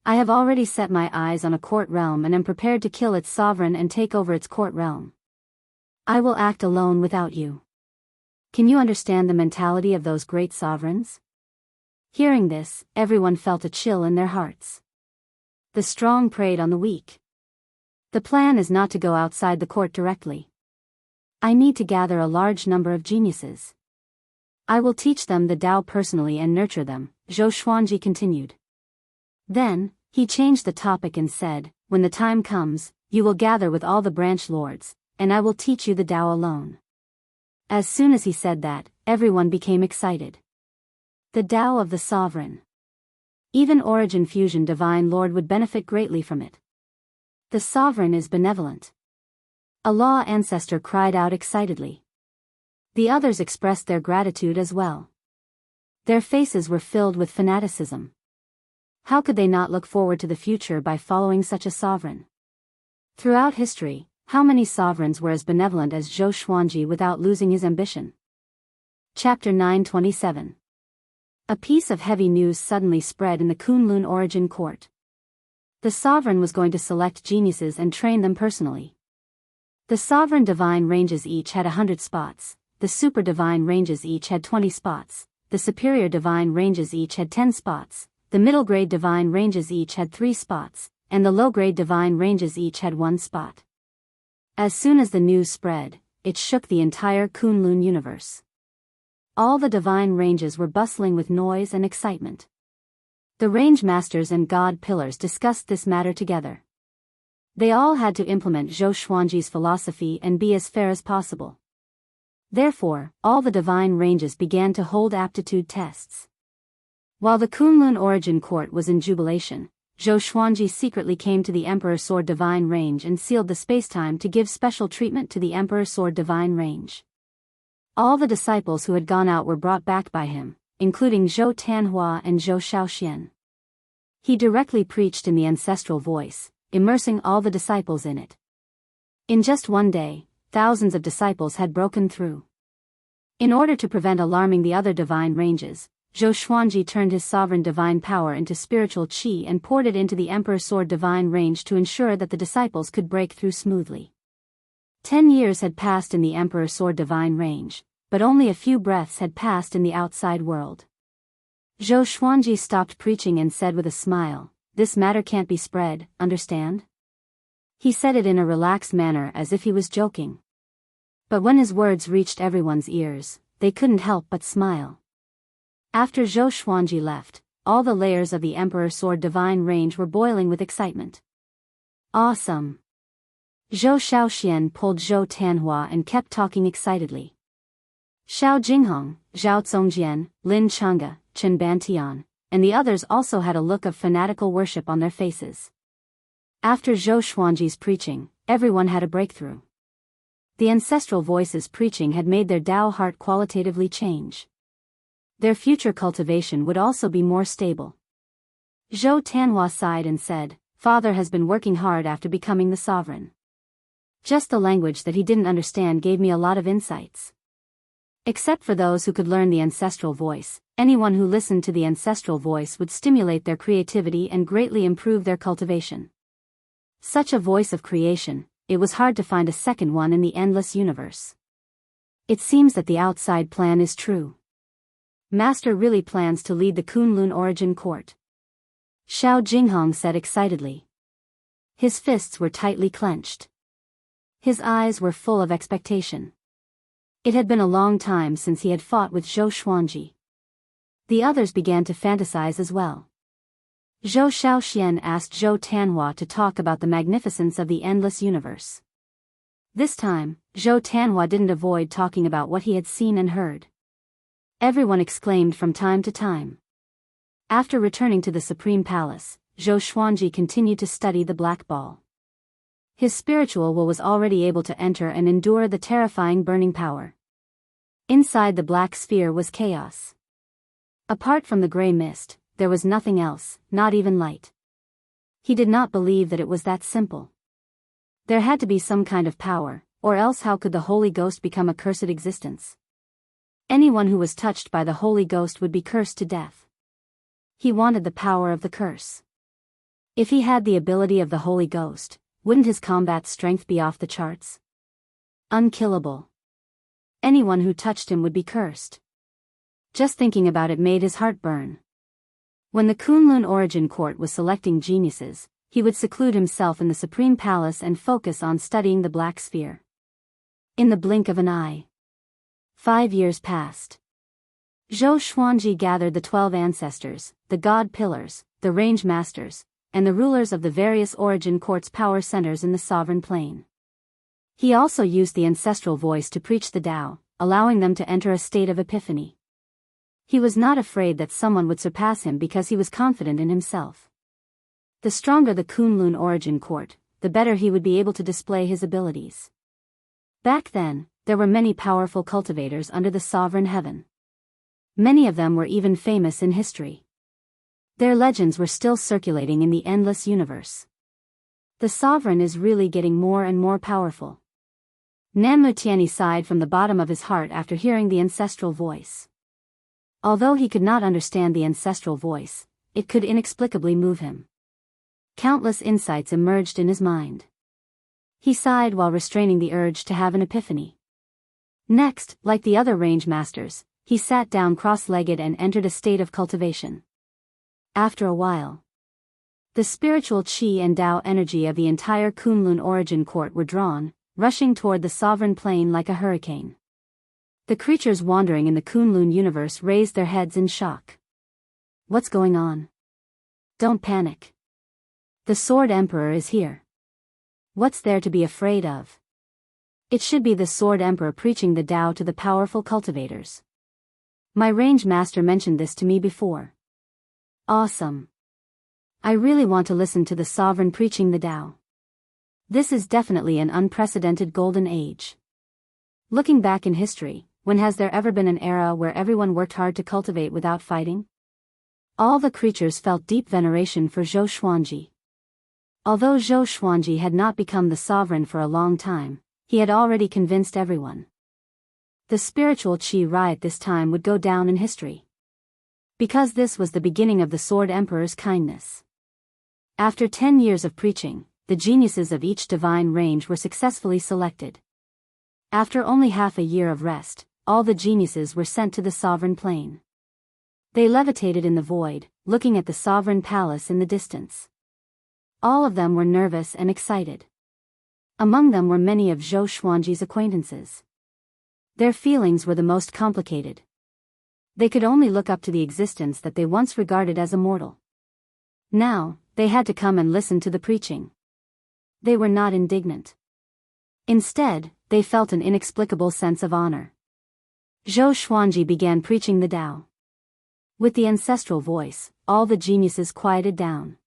I have already set my eyes on a court realm and am prepared to kill its sovereign and take over its court realm. I will act alone without you. Can you understand the mentality of those great sovereigns? Hearing this, everyone felt a chill in their hearts. The strong preyed on the weak. The plan is not to go outside the court directly. I need to gather a large number of geniuses. I will teach them the Tao personally and nurture them, Zhou Xuanji continued. Then, he changed the topic and said, when the time comes, you will gather with all the branch lords, and I will teach you the Tao alone. As soon as he said that, everyone became excited. The Tao of the Sovereign. Even Origin Fusion Divine Lord would benefit greatly from it. The Sovereign is benevolent. A Law ancestor cried out excitedly. The others expressed their gratitude as well. Their faces were filled with fanaticism. How could they not look forward to the future by following such a sovereign? Throughout history, how many sovereigns were as benevolent as Zhou Xuanji without losing his ambition? Chapter 927. A piece of heavy news suddenly spread in the Kunlun Origin Court. The sovereign was going to select geniuses and train them personally. The sovereign divine ranges each had 100 spots, the super divine ranges each had 20 spots, the superior divine ranges each had 10 spots, the middle grade divine ranges each had 3 spots, and the low grade divine ranges each had 1 spot. As soon as the news spread, it shook the entire Kunlun universe. All the divine ranges were bustling with noise and excitement. The range masters and god pillars discussed this matter together. They all had to implement Zhou Xuanji's philosophy and be as fair as possible. Therefore, all the divine ranges began to hold aptitude tests. While the Kunlun Origin Court was in jubilation, Zhou Xuanji secretly came to the Emperor Sword Divine Range and sealed the spacetime to give special treatment to the Emperor Sword Divine Range. All the disciples who had gone out were brought back by him, including Zhou Tanhua and Zhou Shaoxian. He directly preached in the ancestral voice, immersing all the disciples in it. In just one day, thousands of disciples had broken through. In order to prevent alarming the other divine ranges, Zhou Xuanji turned his sovereign divine power into spiritual qi and poured it into the Emperor Sword Divine Range to ensure that the disciples could break through smoothly. 10 years had passed in the Emperor Sword Divine Range, but only a few breaths had passed in the outside world. Zhou Xuanji stopped preaching and said with a smile, "This matter can't be spread, understand?" He said it in a relaxed manner as if he was joking. But when his words reached everyone's ears, they couldn't help but smile. After Zhou Xuanji left, all the layers of the Emperor Sword Divine Range were boiling with excitement. Awesome! Zhou Shaoxian pulled Zhou Tanhua and kept talking excitedly. Xiao Jinghong, Zhao Zongjian, Lin Changge, Chen Bantian, and the others also had a look of fanatical worship on their faces. After Zhou Xuanji's preaching, everyone had a breakthrough. The ancestral voices preaching had made their Tao heart qualitatively change. Their future cultivation would also be more stable. Zhou Tanhua sighed and said, "Father has been working hard after becoming the sovereign. Just the language that he didn't understand gave me a lot of insights." Except for those who could learn the ancestral voice, anyone who listened to the ancestral voice would stimulate their creativity and greatly improve their cultivation. Such a voice of creation, it was hard to find a second one in the endless universe. It seems that the outside plan is true. Master really plans to lead the Kunlun Origin Court. Xiao Jinghong said excitedly. His fists were tightly clenched. His eyes were full of expectation. It had been a long time since he had fought with Zhou Xuanji. The others began to fantasize as well. Zhou Shaoxian asked Zhou Tanhua to talk about the magnificence of the endless universe. This time, Zhou Tanhua didn't avoid talking about what he had seen and heard. Everyone exclaimed from time to time. After returning to the Supreme Palace, Zhou Xuanji continued to study the black ball. His spiritual will was already able to enter and endure the terrifying burning power. Inside the black sphere was chaos. Apart from the gray mist, there was nothing else, not even light. He did not believe that it was that simple. There had to be some kind of power, or else how could the Holy Ghost become a cursed existence? Anyone who was touched by the Holy Ghost would be cursed to death. He wanted the power of the curse. If he had the ability of the Holy Ghost, wouldn't his combat strength be off the charts? Unkillable. Anyone who touched him would be cursed. Just thinking about it made his heart burn. When the Kunlun Origin Court was selecting geniuses, he would seclude himself in the Supreme Palace and focus on studying the Black Sphere. In the blink of an eye. 5 years passed. Zhou Xuanji gathered the 12 ancestors, the God Pillars, the Range Masters, and the rulers of the various Origin Court's power centers in the Sovereign Plane. He also used the ancestral voice to preach the Tao, allowing them to enter a state of epiphany. He was not afraid that someone would surpass him because he was confident in himself. The stronger the Kunlun Origin Court, the better he would be able to display his abilities. Back then, there were many powerful cultivators under the sovereign heaven. Many of them were even famous in history. Their legends were still circulating in the endless universe. The sovereign is really getting more and more powerful. Namutiani sighed from the bottom of his heart after hearing the ancestral voice. Although he could not understand the ancestral voice, it could inexplicably move him. Countless insights emerged in his mind. He sighed while restraining the urge to have an epiphany. Next, like the other range masters, he sat down cross-legged and entered a state of cultivation. After a while, the spiritual qi and Tao energy of the entire Kunlun Origin Court were drawn, rushing toward the sovereign plane like a hurricane. The creatures wandering in the Kunlun universe raised their heads in shock. What's going on? Don't panic. The Sword Emperor is here. What's there to be afraid of? It should be the Sword Emperor preaching the Tao to the powerful cultivators. My range master mentioned this to me before. Awesome. I really want to listen to the sovereign preaching the Tao. This is definitely an unprecedented golden age. Looking back in history, when has there ever been an era where everyone worked hard to cultivate without fighting? All the creatures felt deep veneration for Zhou Xuanji. Although Zhou Xuanji had not become the sovereign for a long time, he had already convinced everyone. The spiritual qi riot this time would go down in history. Because this was the beginning of the Sword Emperor's kindness. After 10 years of preaching, the geniuses of each divine range were successfully selected. After only half a year of rest, all the geniuses were sent to the sovereign plane. They levitated in the void, looking at the sovereign palace in the distance. All of them were nervous and excited. Among them were many of Zhou Xuanji's acquaintances. Their feelings were the most complicated. They could only look up to the existence that they once regarded as immortal. Now, they had to come and listen to the preaching. They were not indignant. Instead, they felt an inexplicable sense of honor. Zhou Xuanji began preaching the Tao. With the ancestral voice, all the geniuses quieted down.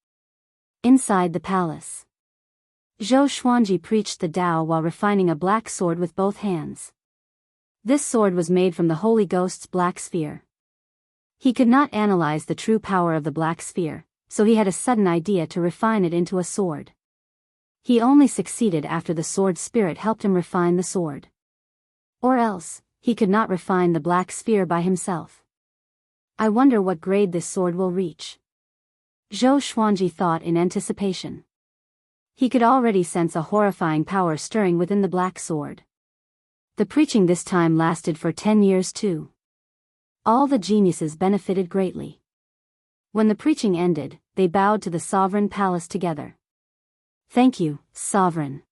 Inside the palace, Zhou Xuanji preached the Tao while refining a black sword with both hands. This sword was made from the Holy Ghost's black sphere. He could not analyze the true power of the black sphere, so he had a sudden idea to refine it into a sword. He only succeeded after the sword spirit helped him refine the sword. Or else, he could not refine the black sphere by himself. I wonder what grade this sword will reach. Zhou Xuanji thought in anticipation. He could already sense a horrifying power stirring within the black sword. The preaching this time lasted for 10 years too. All the geniuses benefited greatly. When the preaching ended, they bowed to the sovereign palace together. Thank you, sovereign.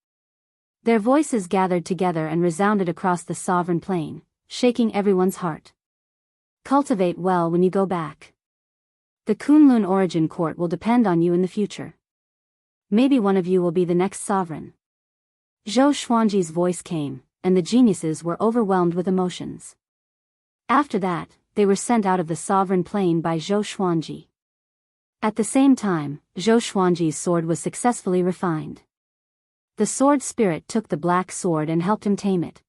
Their voices gathered together and resounded across the sovereign plane, shaking everyone's heart. Cultivate well when you go back. The Kunlun Origin Court will depend on you in the future. Maybe one of you will be the next sovereign. Zhou Xuanji's voice came, and the geniuses were overwhelmed with emotions. After that, they were sent out of the sovereign plane by Zhou Xuanji. At the same time, Zhou Xuanji's sword was successfully refined. The sword spirit took the black sword and helped him tame it.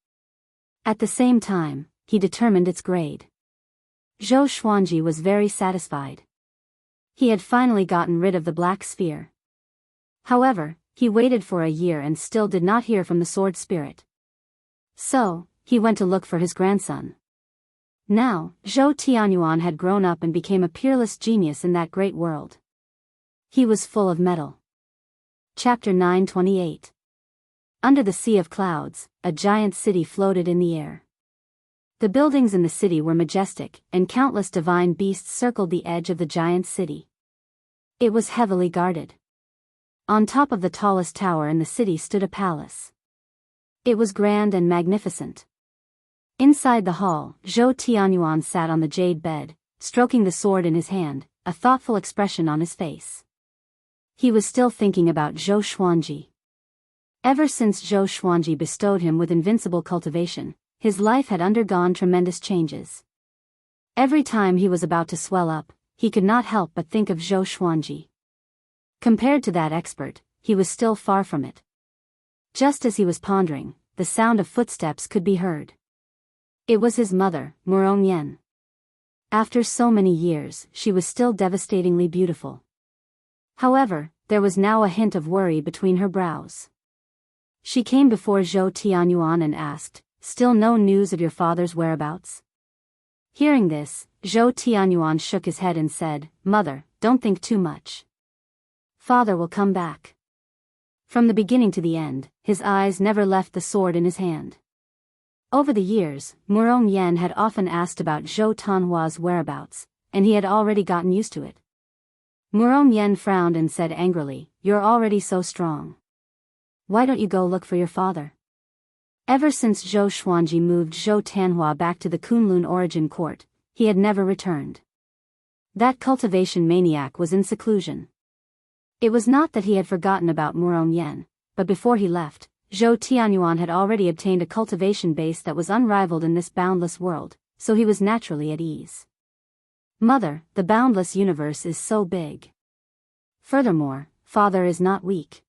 At the same time, he determined its grade. Zhou Xuanji was very satisfied. He had finally gotten rid of the black sphere. However, He waited for a year and still did not hear from the sword spirit. So, he went to look for his grandson. Now, Zhou Tianyuan had grown up and became a peerless genius in that great world. He was full of mettle. Chapter 928. Under the sea of clouds, a giant city floated in the air. The buildings in the city were majestic, and countless divine beasts circled the edge of the giant city. It was heavily guarded. On top of the tallest tower in the city stood a palace. It was grand and magnificent. Inside the hall, Zhou Tianyuan sat on the jade bed, stroking the sword in his hand, a thoughtful expression on his face. He was still thinking about Zhou Xuanji. Ever since Zhou Xuanji bestowed him with invincible cultivation, his life had undergone tremendous changes. Every time he was about to swell up, he could not help but think of Zhou Xuanji. Compared to that expert, he was still far from it. Just as he was pondering, the sound of footsteps could be heard. It was his mother, Murong Yen. After so many years, she was still devastatingly beautiful. However, there was now a hint of worry between her brows. She came before Zhou Tianyuan and asked, "Still no news of your father's whereabouts?" Hearing this, Zhou Tianyuan shook his head and said, "Mother, don't think too much. Father will come back." From the beginning to the end, his eyes never left the sword in his hand. Over the years, Murong Yen had often asked about Zhou Tanhua's whereabouts, and he had already gotten used to it. Murong Yen frowned and said angrily, "You're already so strong. Why don't you go look for your father?" Ever since Zhou Xuanji moved Zhou Tanhua back to the Kunlun origin court, he had never returned. That cultivation maniac was in seclusion. It was not that he had forgotten about Murong Yen, but before he left, Zhou Tianyuan had already obtained a cultivation base that was unrivaled in this boundless world, so he was naturally at ease. "Mother, the boundless universe is so big. Furthermore, father is not weak.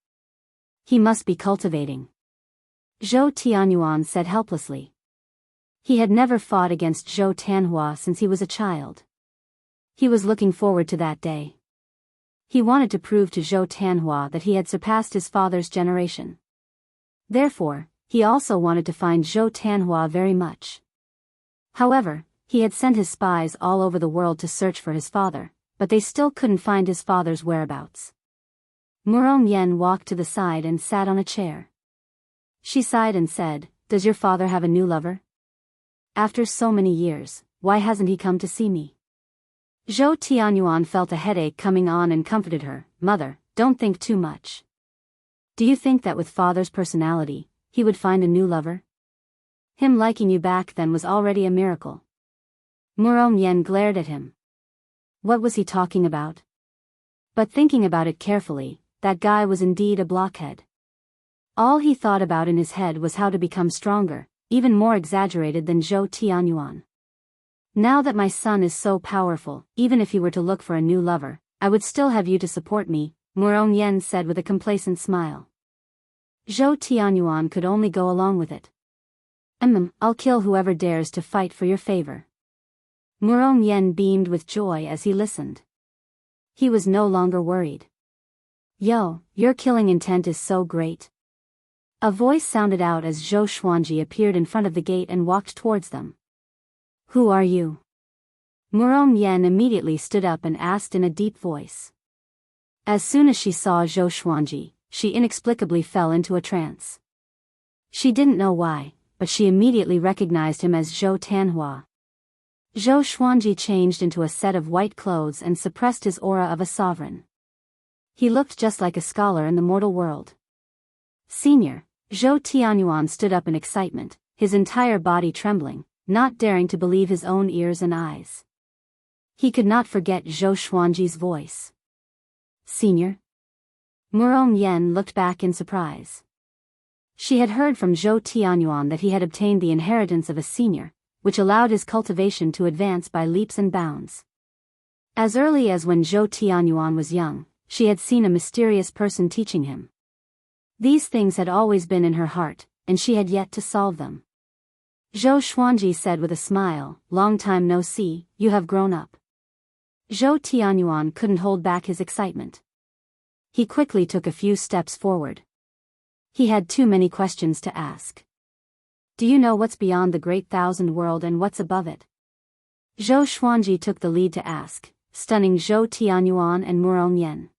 He must be cultivating." Zhou Tianyuan said helplessly. He had never fought against Zhou Tanhua since he was a child. He was looking forward to that day. He wanted to prove to Zhou Tanhua that he had surpassed his father's generation. Therefore, he also wanted to find Zhou Tanhua very much. However, he had sent his spies all over the world to search for his father, but they still couldn't find his father's whereabouts. Murong Yen walked to the side and sat on a chair. She sighed and said, "Does your father have a new lover? After so many years, why hasn't he come to see me?" Zhou Tianyuan felt a headache coming on and comforted her, "Mother, don't think too much. Do you think that with father's personality, he would find a new lover? Him liking you back then was already a miracle." Murong Yen glared at him. What was he talking about? But thinking about it carefully, that guy was indeed a blockhead. All he thought about in his head was how to become stronger, even more exaggerated than Zhou Tianyuan. "Now that my son is so powerful, even if he were to look for a new lover, I would still have you to support me," Murong Yen said with a complacent smile. Zhou Tianyuan could only go along with it. I'll kill whoever dares to fight for your favor." Murong Yen beamed with joy as he listened. He was no longer worried. "Yo, your killing intent is so great." A voice sounded out as Zhou Xuanji appeared in front of the gate and walked towards them. "Who are you?" Murong Yen immediately stood up and asked in a deep voice. As soon as she saw Zhou Xuanji, she inexplicably fell into a trance. She didn't know why, but she immediately recognized him as Zhou Tanhua. Zhou Xuanji changed into a set of white clothes and suppressed his aura of a sovereign. He looked just like a scholar in the mortal world. "Senior," Zhou Tianyuan stood up in excitement, his entire body trembling, not daring to believe his own ears and eyes. He could not forget Zhou Xuanji's voice. "Senior?" Murong Yen looked back in surprise. She had heard from Zhou Tianyuan that he had obtained the inheritance of a senior, which allowed his cultivation to advance by leaps and bounds. As early as when Zhou Tianyuan was young, she had seen a mysterious person teaching him. These things had always been in her heart, and she had yet to solve them. Zhou Xuanji said with a smile, "Long time no see, you have grown up." Zhou Tianyuan couldn't hold back his excitement. He quickly took a few steps forward. He had too many questions to ask. Do you know what's beyond the Great Thousand World and what's above it? Zhou Xuanji took the lead to ask, stunning Zhou Tianyuan and Murong Yen.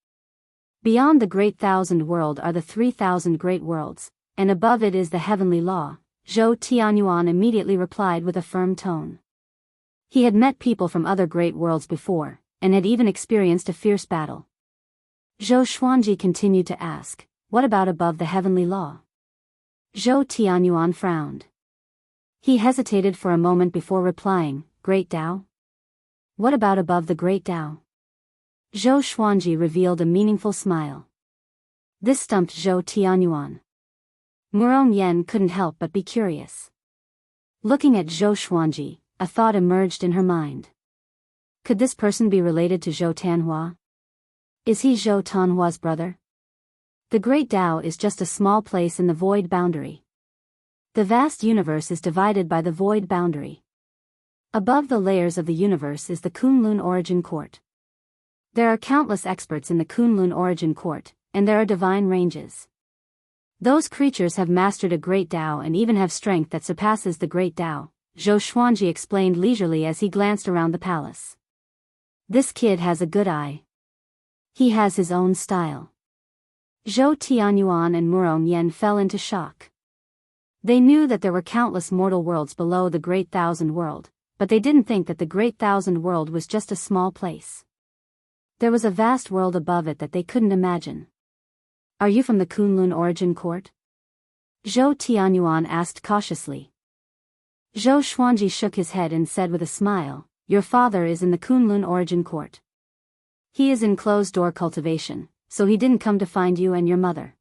Beyond the Great Thousand World are the 3,000 great worlds, and above it is the heavenly law, Zhou Tianyuan immediately replied with a firm tone. He had met people from other great worlds before, and had even experienced a fierce battle. Zhou Xuanji continued to ask, what about above the heavenly law? Zhou Tianyuan frowned. He hesitated for a moment before replying, Great Tao? What about above the Great Tao? Zhou Xuanji revealed a meaningful smile. This stumped Zhou Tianyuan. Murong Yen couldn't help but be curious. Looking at Zhou Xuanji, a thought emerged in her mind. Could this person be related to Zhou Tanhua? Is he Zhou Tanhua's brother? The Great Tao is just a small place in the void boundary. The vast universe is divided by the void boundary. Above the layers of the universe is the Kunlun Origin Court. There are countless experts in the Kunlun Origin Court, and there are divine ranges. Those creatures have mastered a Great Tao and even have strength that surpasses the Great Tao, Zhou Xuanji explained leisurely as he glanced around the palace. This kid has a good eye. He has his own style. Zhou Tianyuan and Murong Yen fell into shock. They knew that there were countless mortal worlds below the Great Thousand World, but they didn't think that the Great Thousand World was just a small place. There was a vast world above it that they couldn't imagine. Are you from the Kunlun Origin Court? Zhou Tianyuan asked cautiously. Zhou Xuanji shook his head and said with a smile, Your father is in the Kunlun Origin Court. He is in closed-door cultivation, so he didn't come to find you and your mother.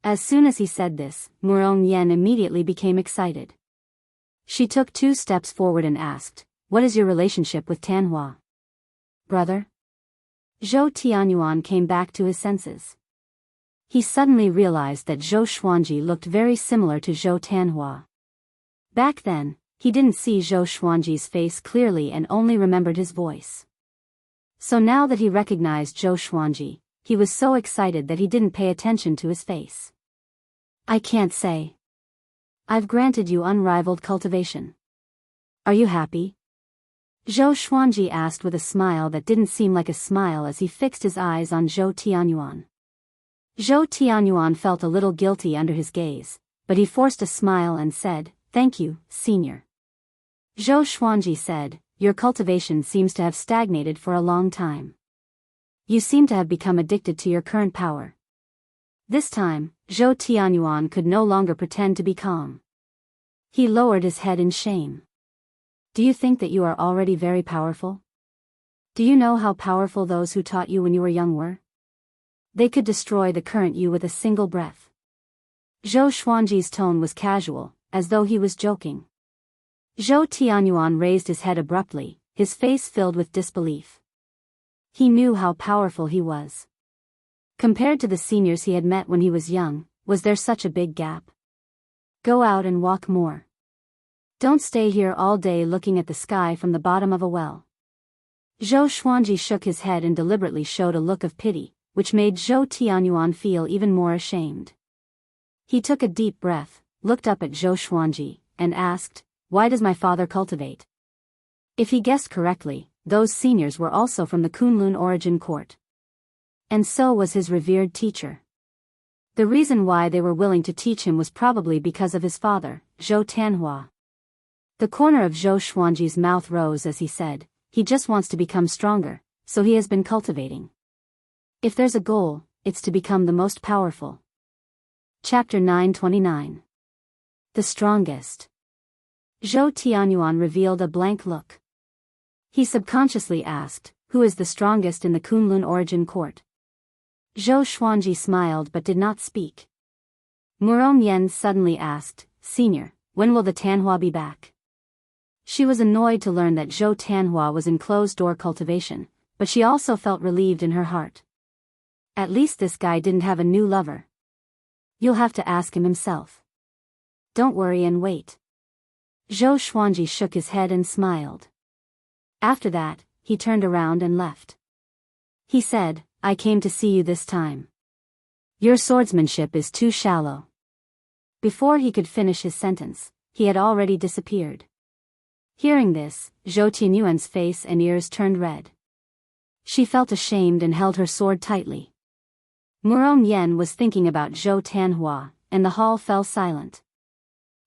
As soon as he said this, Murong Yen immediately became excited. She took 2 steps forward and asked, What is your relationship with Tanhua? Brother? Zhou Tianyuan came back to his senses. He suddenly realized that Zhou Xuanji looked very similar to Zhou Tanhua. Back then, he didn't see Zhou Xuanji's face clearly and only remembered his voice. So now that he recognized Zhou Xuanji, he was so excited that he didn't pay attention to his face. I can't say. I've granted you unrivaled cultivation. Are you happy? Zhou Xuanji asked with a smile that didn't seem like a smile as he fixed his eyes on Zhou Tianyuan. Zhou Tianyuan felt a little guilty under his gaze, but he forced a smile and said, Thank you, senior. Zhou Xuanji said, Your cultivation seems to have stagnated for a long time. You seem to have become addicted to your current power. This time, Zhou Tianyuan could no longer pretend to be calm. He lowered his head in shame. Do you think that you are already very powerful? Do you know how powerful those who taught you when you were young were? They could destroy the current you with a single breath. Zhou Xuanji's tone was casual, as though he was joking. Zhou Tianyuan raised his head abruptly, his face filled with disbelief. He knew how powerful he was. Compared to the seniors he had met when he was young, was there such a big gap? Go out and walk more. Don't stay here all day looking at the sky from the bottom of a well. Zhou Xuanji shook his head and deliberately showed a look of pity, which made Zhou Tianyuan feel even more ashamed. He took a deep breath, looked up at Zhou Xuanji, and asked, Why does my father cultivate? If he guessed correctly, those seniors were also from the Kunlun Origin Court. And so was his revered teacher. The reason why they were willing to teach him was probably because of his father, Zhou Tanhua. The corner of Zhou Xuanji's mouth rose as he said, He just wants to become stronger, so he has been cultivating. If there's a goal, it's to become the most powerful. Chapter 929. The Strongest. Zhou Tianyuan revealed a blank look. He subconsciously asked, Who is the strongest in the Kunlun Origin Court? Zhou Xuanji smiled but did not speak. Murong Yen suddenly asked, Senior, when will the Tanhua be back? She was annoyed to learn that Zhou Tanhua was in closed-door cultivation, but she also felt relieved in her heart. At least this guy didn't have a new lover. You'll have to ask him himself. Don't worry and wait. Zhou Xuanji shook his head and smiled. After that, he turned around and left. He said, I came to see you this time. Your swordsmanship is too shallow." Before he could finish his sentence, he had already disappeared. Hearing this, Zhou Tianyuan's face and ears turned red. She felt ashamed and held her sword tightly. Muron Yen was thinking about Zhou Tanhua, and the hall fell silent.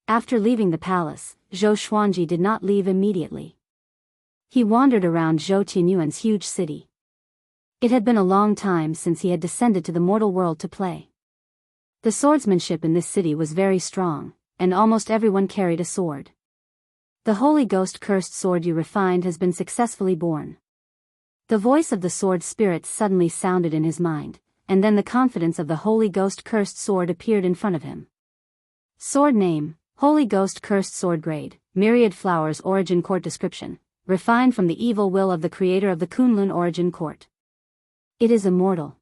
After leaving the palace, Zhou Xuanji did not leave immediately. He wandered around Zhou Tianyuan's huge city. It had been a long time since he had descended to the mortal world to play. The swordsmanship in this city was very strong, and almost everyone carried a sword. The Holy Ghost cursed sword you refined has been successfully born. The voice of the sword spirit suddenly sounded in his mind, and then the confidence of the Holy Ghost cursed sword appeared in front of him. Sword name, Holy Ghost cursed sword grade, myriad flowers origin court description, refined from the evil will of the creator of the Kunlun origin court. It is immortal.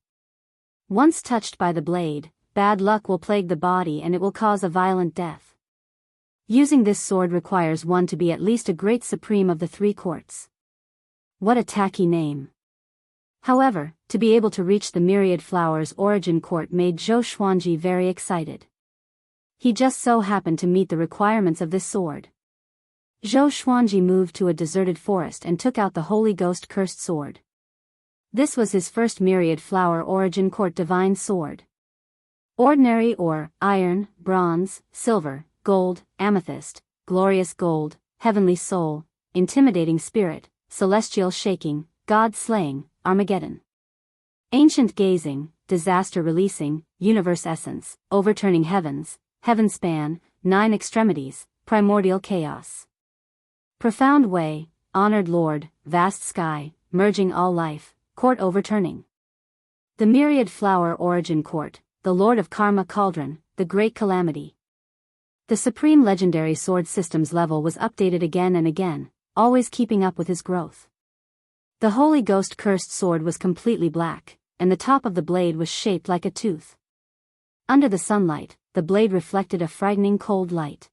Once touched by the blade, bad luck will plague the body and it will cause a violent death. Using this sword requires one to be at least a great supreme of the three courts. What a tacky name. However, to be able to reach the myriad flowers origin court made Zhou Xuanji very excited. He just so happened to meet the requirements of this sword. Zhou Xuanji moved to a deserted forest and took out the Holy Ghost cursed sword. This was his first myriad flower origin court divine sword. Ordinary ore, iron, bronze, silver, gold, amethyst, glorious gold, heavenly soul, intimidating spirit, celestial shaking, God slaying, Armageddon. Ancient gazing, disaster releasing, universe essence, overturning heavens, heaven span, 9 extremities, primordial chaos. Profound way, honored Lord, vast sky, merging all life, court overturning. The myriad flower origin court, the Lord of Karma cauldron, the great calamity. The supreme legendary sword systems level was updated again and again, always keeping up with his growth. The Holy Ghost cursed sword was completely black, and the top of the blade was shaped like a tooth. Under the sunlight, the blade reflected a frightening cold light.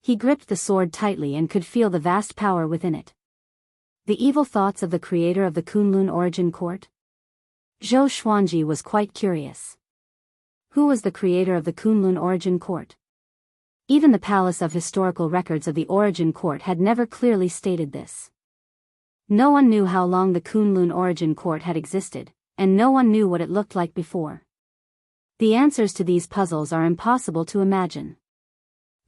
He gripped the sword tightly and could feel the vast power within it. The evil thoughts of the creator of the Kunlun origin court? Zhou Xuanji was quite curious. Who was the creator of the Kunlun origin court? Even the Palace of Historical Records of the Origin Court had never clearly stated this. No one knew how long the Kunlun Origin Court had existed, and no one knew what it looked like before. The answers to these puzzles are impossible to imagine.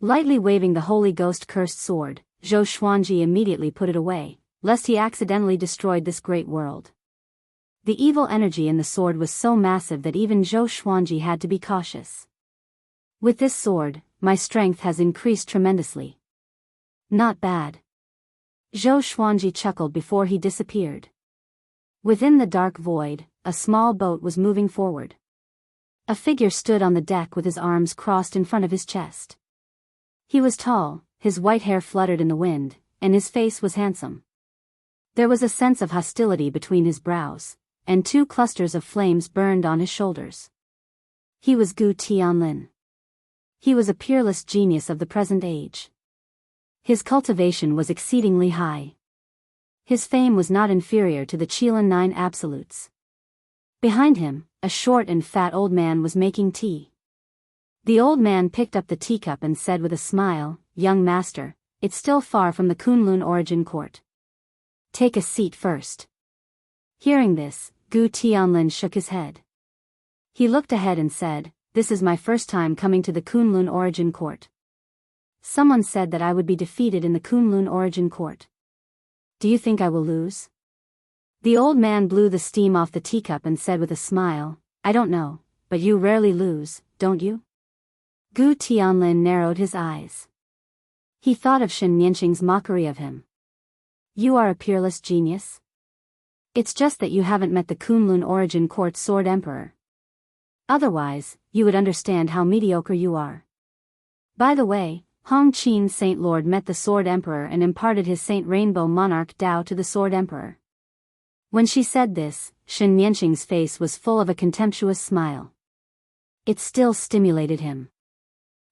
Lightly waving the Holy Ghost cursed sword, Zhou Xuanji immediately put it away, lest he accidentally destroyed this great world. The evil energy in the sword was so massive that even Zhou Xuanji had to be cautious. With this sword, my strength has increased tremendously. Not bad. Zhou Xuanji chuckled before he disappeared. Within the dark void, a small boat was moving forward. A figure stood on the deck with his arms crossed in front of his chest. He was tall, his white hair fluttered in the wind, and his face was handsome. There was a sense of hostility between his brows, and 2 clusters of flames burned on his shoulders. He was Gu Tianlin. He was a peerless genius of the present age. His cultivation was exceedingly high. His fame was not inferior to the Qilin 9 absolutes. Behind him, a short and fat old man was making tea. The old man picked up the teacup and said with a smile, "Young master, it's still far from the Kunlun origin court. Take a seat first." Hearing this, Gu Tianlin shook his head. He looked ahead and said, "This is my first time coming to the Kunlun origin court. Someone said that I would be defeated in the Kunlun origin court. Do you think I will lose?" The old man blew the steam off the teacup and said with a smile, "I don't know, but you rarely lose, don't you?" Gu Tianlin narrowed his eyes. He thought of Shen Nianqing's mockery of him. "You are a peerless genius? It's just that you haven't met the Kunlun origin court sword emperor. Otherwise, you would understand how mediocre you are. By the way, Hong Qin's Saint Lord met the Sword Emperor and imparted his Saint Rainbow Monarch Dao to the Sword Emperor." When she said this, Shen Nianqing's face was full of a contemptuous smile. It still stimulated him.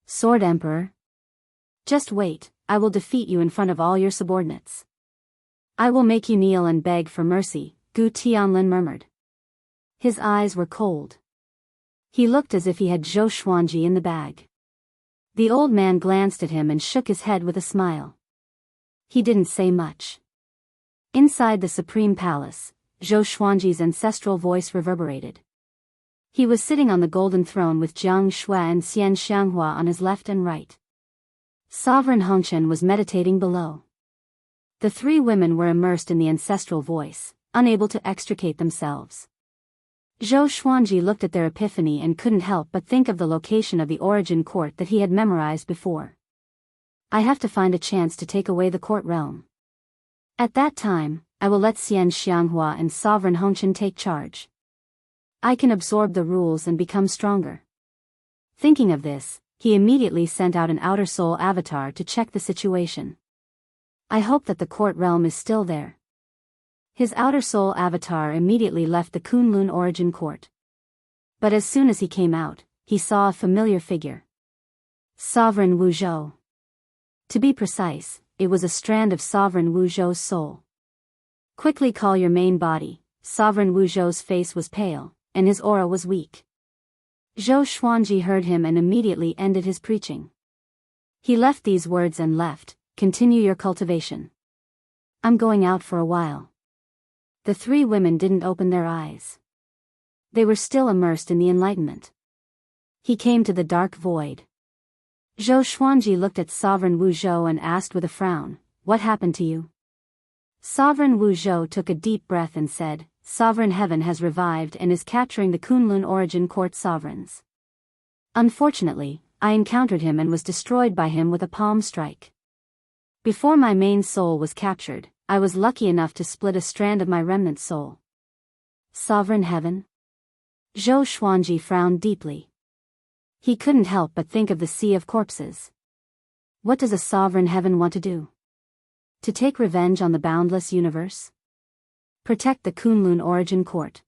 "Sword Emperor? Just wait, I will defeat you in front of all your subordinates. I will make you kneel and beg for mercy," Gu Tianlin murmured. His eyes were cold. He looked as if he had Zhou Xuanji in the bag. The old man glanced at him and shook his head with a smile. He didn't say much. Inside the Supreme Palace, Zhou Xuanji's ancestral voice reverberated. He was sitting on the golden throne with Jiang Shui and Xian Xianghua on his left and right. Sovereign Hongchen was meditating below. The three women were immersed in the ancestral voice, unable to extricate themselves. Zhou Xuanji looked at their epiphany and couldn't help but think of the location of the origin court that he had memorized before. I have to find a chance to take away the court realm. At that time, I will let Xian Xianghua and Sovereign Hongchen take charge. I can absorb the rules and become stronger. Thinking of this, he immediately sent out an outer soul avatar to check the situation. I hope that the court realm is still there. His outer soul avatar immediately left the Kunlun origin court. But as soon as he came out, he saw a familiar figure. Sovereign Wu Zhou. To be precise, it was a strand of Sovereign Wu Zhou's soul. Quickly call your main body. Sovereign Wu Zhou's face was pale, and his aura was weak. Zhou Xuanji heard him and immediately ended his preaching. He left these words and left. Continue your cultivation. I'm going out for a while. The three women didn't open their eyes. They were still immersed in the enlightenment. He came to the dark void. Zhou Xuanji looked at Sovereign Wu Zhou and asked with a frown, "What happened to you?" Sovereign Wu Zhou took a deep breath and said, "Sovereign Heaven has revived and is capturing the Kunlun origin court sovereigns. Unfortunately, I encountered him and was destroyed by him with a palm strike. Before my main soul was captured, I was lucky enough to split a strand of my remnant soul." Sovereign Heaven? Zhou Xuanji frowned deeply. He couldn't help but think of the sea of corpses. What does a Sovereign Heaven want to do? To take revenge on the boundless universe? Protect the Kunlun origin court.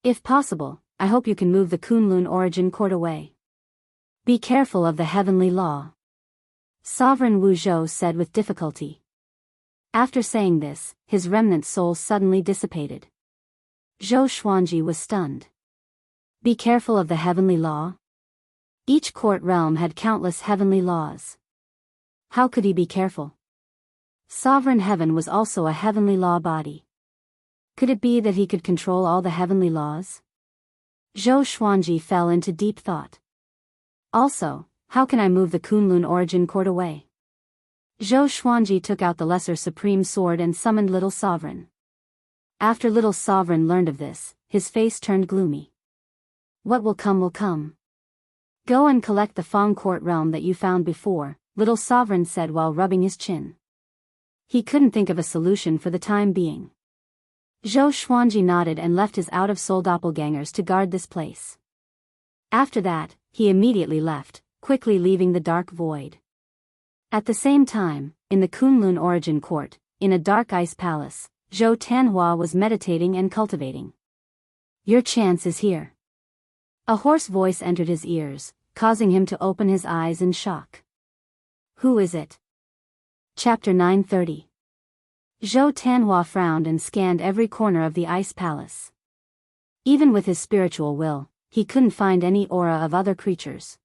If possible, I hope you can move the Kunlun origin court away. Be careful of the heavenly law. Sovereign Wu Zhou said with difficulty. After saying this, his remnant soul suddenly dissipated. Zhou Xuanji was stunned. Be careful of the heavenly law? Each court realm had countless heavenly laws. How could he be careful? Sovereign Heaven was also a heavenly law body. Could it be that he could control all the heavenly laws? Zhou Xuanji fell into deep thought. Also, how can I move the Kunlun origin court away? Zhou Xuanji took out the lesser supreme sword and summoned Little Sovereign. After Little Sovereign learned of this, his face turned gloomy. What will come will come. Go and collect the Fang court realm that you found before, Little Sovereign said while rubbing his chin. He couldn't think of a solution for the time being. Zhou Xuanji nodded and left his out-of-soul doppelgangers to guard this place. After that, he immediately left, quickly leaving the dark void. At the same time, in the Kunlun origin court, in a dark ice palace, Zhou Tanhua was meditating and cultivating. Your chance is here. A hoarse voice entered his ears, causing him to open his eyes in shock. Who is it? Chapter 930. Zhou Tanhua frowned and scanned every corner of the ice palace. Even with his spiritual will, he couldn't find any aura of other creatures.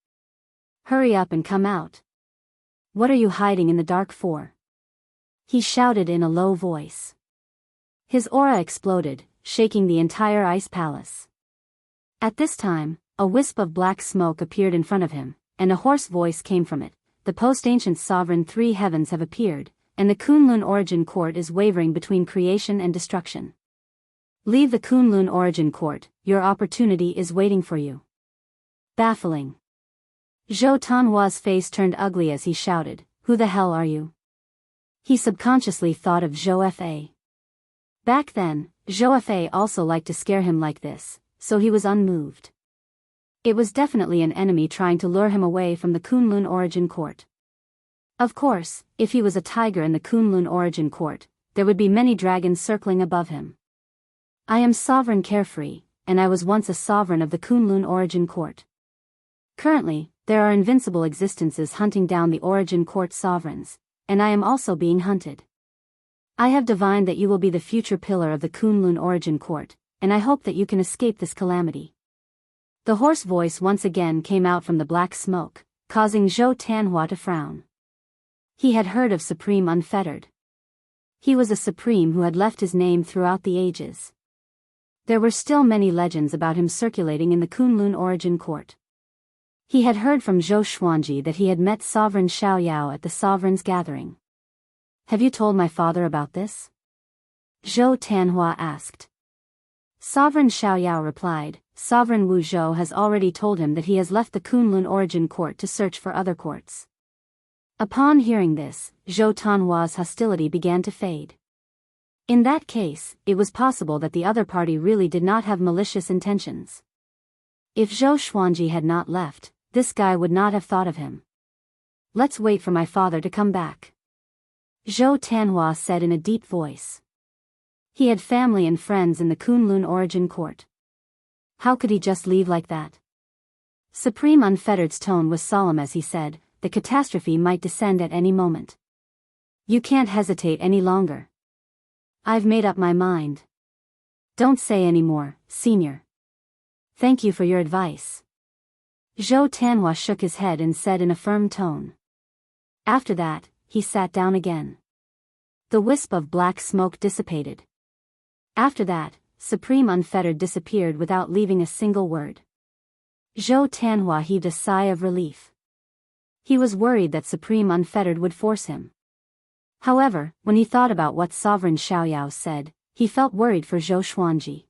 Hurry up and come out. What are you hiding in the dark for? He shouted in a low voice. His aura exploded, shaking the entire ice palace. At this time, a wisp of black smoke appeared in front of him, and a hoarse voice came from it. The post-ancient sovereign three heavens have appeared, and the Kunlun origin court is wavering between creation and destruction. Leave the Kunlun origin court, your opportunity is waiting for you. Baffling. Zhou Tanhua's face turned ugly as he shouted, Who the hell are you? He subconsciously thought of Zhou Fa. Back then, Zhou Fa also liked to scare him like this, so he was unmoved. It was definitely an enemy trying to lure him away from the Kunlun origin court. Of course, if he was a tiger in the Kunlun origin court, there would be many dragons circling above him. I am Sovereign Carefree, and I was once a sovereign of the Kunlun origin court. Currently, there are invincible existences hunting down the origin court sovereigns, and I am also being hunted. I have divined that you will be the future pillar of the Kunlun origin court, and I hope that you can escape this calamity." The hoarse voice once again came out from the black smoke, causing Zhou Tanhua to frown. He had heard of Supreme Unfettered. He was a supreme who had left his name throughout the ages. There were still many legends about him circulating in the Kunlun origin court. He had heard from Zhou Xuanji that he had met Sovereign Xiaoyao at the Sovereign's gathering. "Have you told my father about this?" Zhou Tanhua asked. Sovereign Xiaoyao replied, "Sovereign Wu Zhou has already told him that he has left the Kunlun origin court to search for other courts." Upon hearing this, Zhou Tanhua's hostility began to fade. In that case, it was possible that the other party really did not have malicious intentions. If Zhou Xuanji had not left, this guy would not have thought of him. "Let's wait for my father to come back," Zhou Tanhua said in a deep voice. He had family and friends in the Kunlun origin court. How could he just leave like that? Supreme Unfettered's tone was solemn as he said, "The catastrophe might descend at any moment. You can't hesitate any longer. I've made up my mind. Don't say any more, senior. Thank you for your advice." Zhou Tanhua shook his head and said in a firm tone. After that, he sat down again. The wisp of black smoke dissipated. After that, Supreme Unfettered disappeared without leaving a single word. Zhou Tanhua heaved a sigh of relief. He was worried that Supreme Unfettered would force him. However, when he thought about what Sovereign Xiaoyao said, he felt worried for Zhou Xuanji.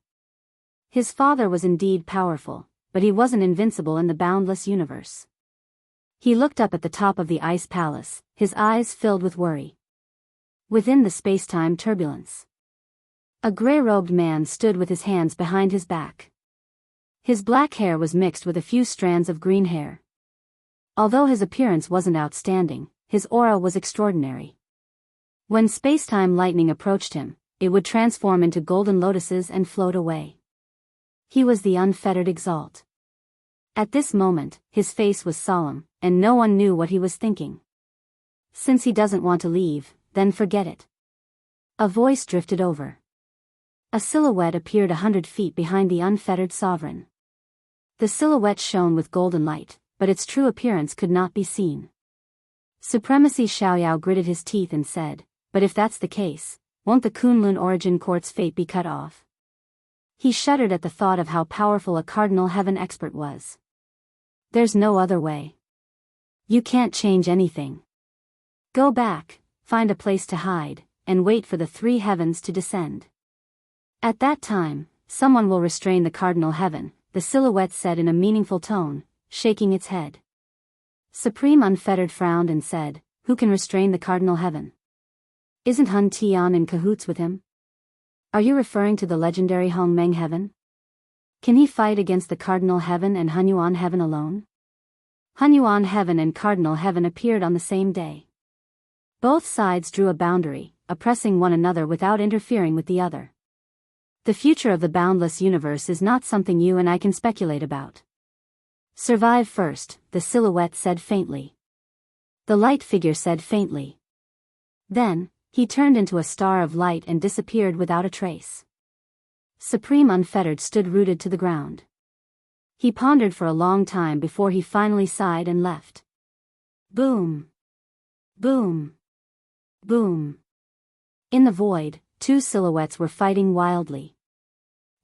His father was indeed powerful, but he wasn't invincible in the boundless universe. He looked up at the top of the ice palace, his eyes filled with worry. Within the space-time turbulence, a gray-robed man stood with his hands behind his back. His black hair was mixed with a few strands of green hair. Although his appearance wasn't outstanding, his aura was extraordinary. When space-time lightning approached him, it would transform into golden lotuses and float away. He was the unfettered Exalt. At this moment, his face was solemn, and no one knew what he was thinking. "Since he doesn't want to leave, then forget it." A voice drifted over. A silhouette appeared 100 feet behind the unfettered sovereign. The silhouette shone with golden light, but its true appearance could not be seen. Supremacy Xiaoyao gritted his teeth and said, "But if that's the case, won't the Kunlun origin court's fate be cut off?" He shuddered at the thought of how powerful a cardinal heaven expert was. "There's no other way. You can't change anything. Go back, find a place to hide, and wait for the three heavens to descend. At that time, someone will restrain the cardinal heaven," the silhouette said in a meaningful tone, shaking its head. Supreme Unfettered frowned and said, "Who can restrain the cardinal heaven? Isn't Hun Tian in cahoots with him? Are you referring to the legendary Hongmeng heaven? Can he fight against the cardinal heaven and Hunyuan heaven alone?" Hunyuan heaven and cardinal heaven appeared on the same day. Both sides drew a boundary, oppressing one another without interfering with the other. The future of the boundless universe is not something you and I can speculate about. "Survive first," the silhouette said faintly. The light figure said faintly. Then, he turned into a star of light and disappeared without a trace. Supreme Unfettered stood rooted to the ground. He pondered for a long time before he finally sighed and left. Boom! Boom! Boom! In the void, two silhouettes were fighting wildly.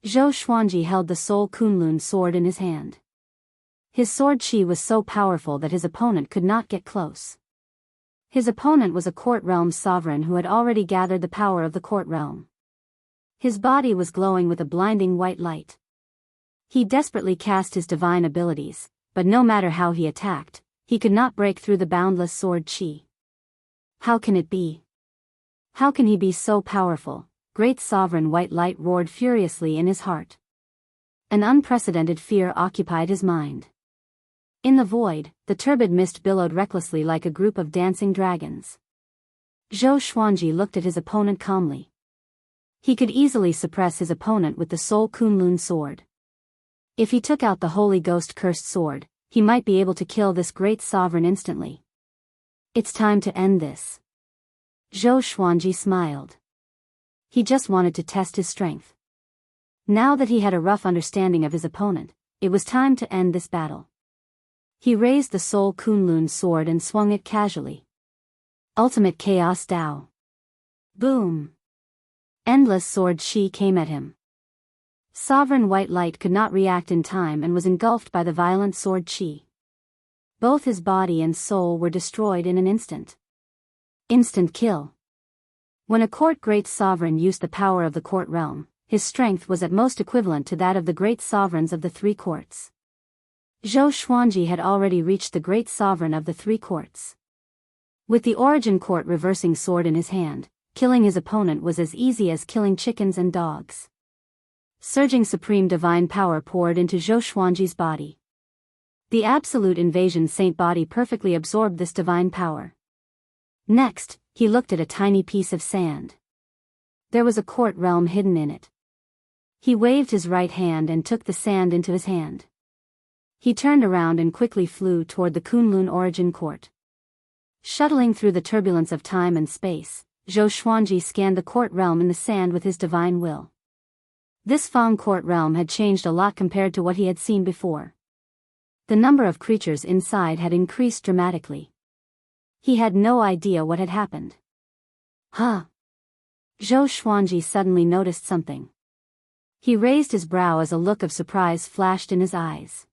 Zhou Xuanji held the Soul Kunlun sword in his hand. His sword chi was so powerful that his opponent could not get close. His opponent was a court realm sovereign who had already gathered the power of the court realm. His body was glowing with a blinding white light. He desperately cast his divine abilities, but no matter how he attacked, he could not break through the boundless sword chi. How can it be? How can he be so powerful? Great sovereign white light roared furiously in his heart. An unprecedented fear occupied his mind. In the void, the turbid mist billowed recklessly like a group of dancing dragons. Zhou Xuanji looked at his opponent calmly. He could easily suppress his opponent with the Soul Kunlun sword. If he took out the Holy Ghost cursed sword, he might be able to kill this great sovereign instantly. It's time to end this. Zhou Xuanji smiled. He just wanted to test his strength. Now that he had a rough understanding of his opponent, it was time to end this battle. He raised the Soul Kunlun sword and swung it casually. Ultimate Chaos Dao. Boom! Endless sword chi came at him. Sovereign white light could not react in time and was engulfed by the violent sword chi. Both his body and soul were destroyed in an instant. Instant kill. When a court great sovereign used the power of the court realm, his strength was at most equivalent to that of the great sovereigns of the three courts. Zhou Xuanji had already reached the great sovereign of the three courts. With the origin court reversing sword in his hand, killing his opponent was as easy as killing chickens and dogs. Surging supreme divine power poured into Zhou Xuanji's body. The absolute invasion saint body perfectly absorbed this divine power. Next, he looked at a tiny piece of sand. There was a court realm hidden in it. He waved his right hand and took the sand into his hand. He turned around and quickly flew toward the Kunlun origin court. Shuttling through the turbulence of time and space, Zhou Xuanji scanned the court realm in the sand with his divine will. This Fang court realm had changed a lot compared to what he had seen before. The number of creatures inside had increased dramatically. He had no idea what had happened. Huh? Zhou Xuanji suddenly noticed something. He raised his brow as a look of surprise flashed in his eyes.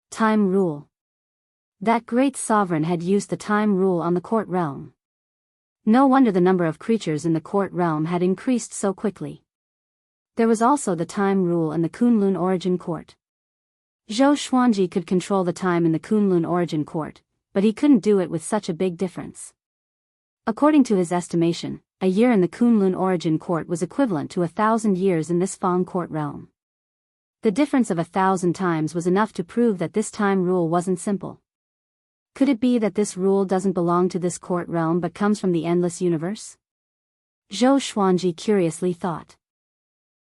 Time rule. That great sovereign had used the time rule on the court realm. No wonder the number of creatures in the court realm had increased so quickly. There was also the time rule in the Kunlun origin court. Zhou Xuanji could control the time in the Kunlun origin court, but he couldn't do it with such a big difference. According to his estimation, a year in the Kunlun origin court was equivalent to 1,000 years in this Fang court realm. The difference of 1,000 times was enough to prove that this time rule wasn't simple. Could it be that this rule doesn't belong to this court realm but comes from the endless universe? Zhou Xuanji curiously thought.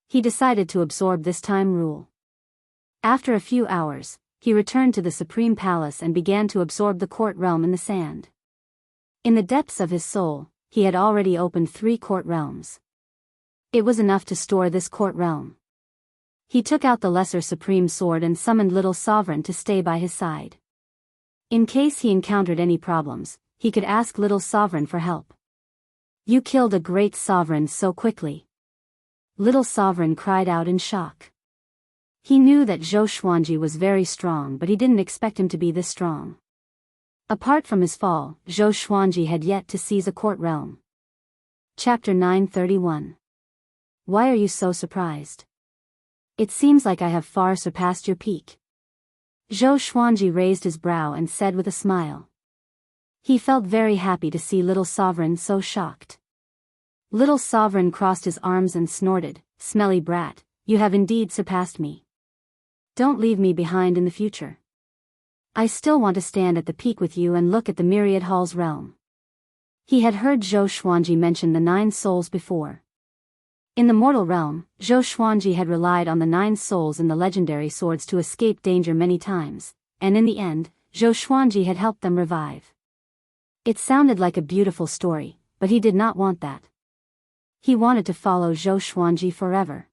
He decided to absorb this time rule. After a few hours, he returned to the Supreme Palace and began to absorb the court realm in the sand. In the depths of his soul, he had already opened 3 court realms. It was enough to store this court realm. He took out the lesser supreme sword and summoned Little Sovereign to stay by his side. In case he encountered any problems, he could ask Little Sovereign for help. You killed a great sovereign so quickly. Little Sovereign cried out in shock. He knew that Zhou Xuanji was very strong, but he didn't expect him to be this strong. Apart from his fall, Zhou Xuanji had yet to seize a court realm. Chapter 931. Why are you so surprised? It seems like I have far surpassed your peak. Zhou Xuanji raised his brow and said with a smile. He felt very happy to see Little Sovereign so shocked. Little Sovereign crossed his arms and snorted, "Smelly brat, you have indeed surpassed me. Don't leave me behind in the future. I still want to stand at the peak with you and look at the myriad halls realm." He had heard Zhou Xuanji mention the 9 souls before. In the mortal realm, Zhou Xuanji had relied on the 9 souls in the legendary swords to escape danger many times, and in the end, Zhou Xuanji had helped them revive. It sounded like a beautiful story, but he did not want that. He wanted to follow Zhou Xuanji forever.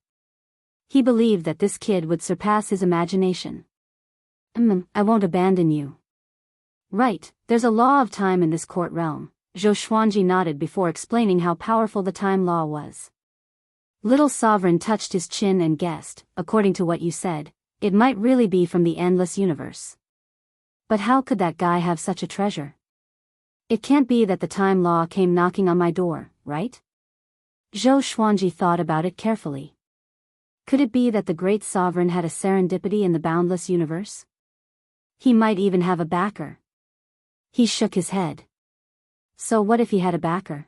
He believed that this kid would surpass his imagination. I won't abandon you. Right, there's a law of time in this court realm. Zhou Xuanji nodded before explaining how powerful the time law was. Little Sovereign touched his chin and guessed, according to what you said, it might really be from the endless universe. But how could that guy have such a treasure? It can't be that the time law came knocking on my door, right? Zhou Xuanji thought about it carefully. Could it be that the great sovereign had a serendipity in the boundless universe? He might even have a backer. He shook his head. So what if he had a backer?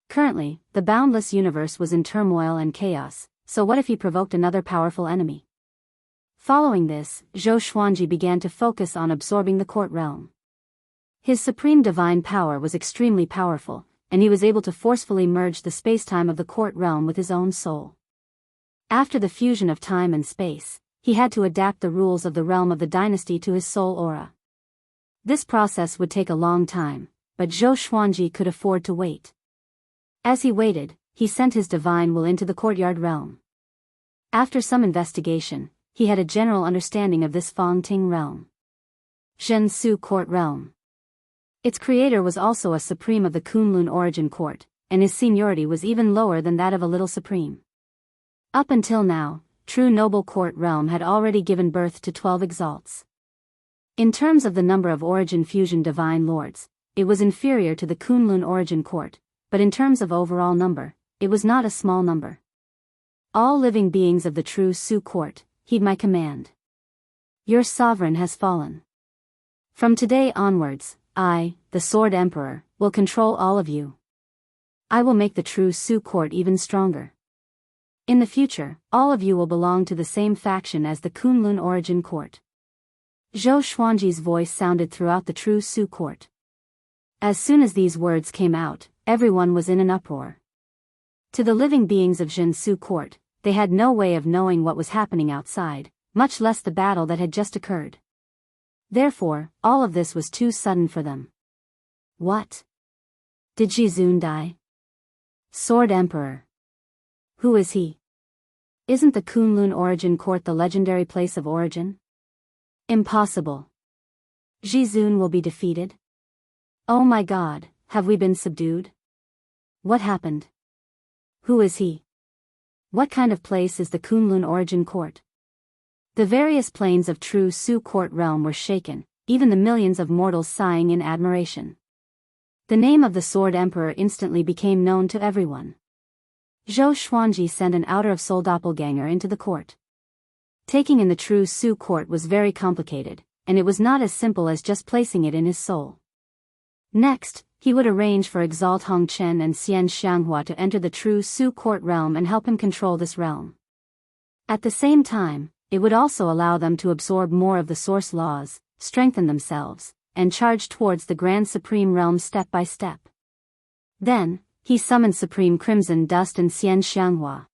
Currently, the boundless universe was in turmoil and chaos, so what if he provoked another powerful enemy? Following this, Zhou Xuanji began to focus on absorbing the court realm. His supreme divine power was extremely powerful, and he was able to forcefully merge the space-time of the court realm with his own soul. After the fusion of time and space, he had to adapt the rules of the realm of the dynasty to his soul aura. This process would take a long time, but Zhou Xuanji could afford to wait. As he waited, he sent his divine will into the courtyard realm. After some investigation, he had a general understanding of this Fong Ting realm. Zhensu Court realm. Its creator was also a supreme of the Kunlun origin court, and his seniority was even lower than that of a little supreme. Up until now, true noble court realm had already given birth to 12 exalts. In terms of the number of origin fusion divine lords, it was inferior to the Kunlun origin court, but in terms of overall number, it was not a small number. All living beings of the true Su court, heed my command. Your sovereign has fallen. From today onwards, I, the Sword Emperor, will control all of you. I will make the true Su court even stronger. In the future, all of you will belong to the same faction as the Kunlun origin court. Zhou Xuanji's voice sounded throughout the true Su court. As soon as these words came out, everyone was in an uproar. To the living beings of Zhensu court, they had no way of knowing what was happening outside, much less the battle that had just occurred. Therefore, all of this was too sudden for them. What? Did Jizun die? Sword Emperor. Who is he? Isn't the Kunlun origin court the legendary place of origin? Impossible. Jizun will be defeated? Oh my God, have we been subdued? What happened? Who is he? What kind of place is the Kunlun origin court? The various planes of true Su court realm were shaken, even the millions of mortals sighing in admiration. The name of the Sword Emperor instantly became known to everyone. Zhou Xuanji sent an outer of soul doppelganger into the court. Taking in the true Su court was very complicated, and it was not as simple as just placing it in his soul. Next, he would arrange for Exalt Hongchen and Xian Xianghua to enter the true Su court realm and help him control this realm. At the same time, it would also allow them to absorb more of the source laws, strengthen themselves, and charge towards the Grand Supreme Realm step by step. Then, he summoned Supreme Crimson Dust and Xian Xianghua.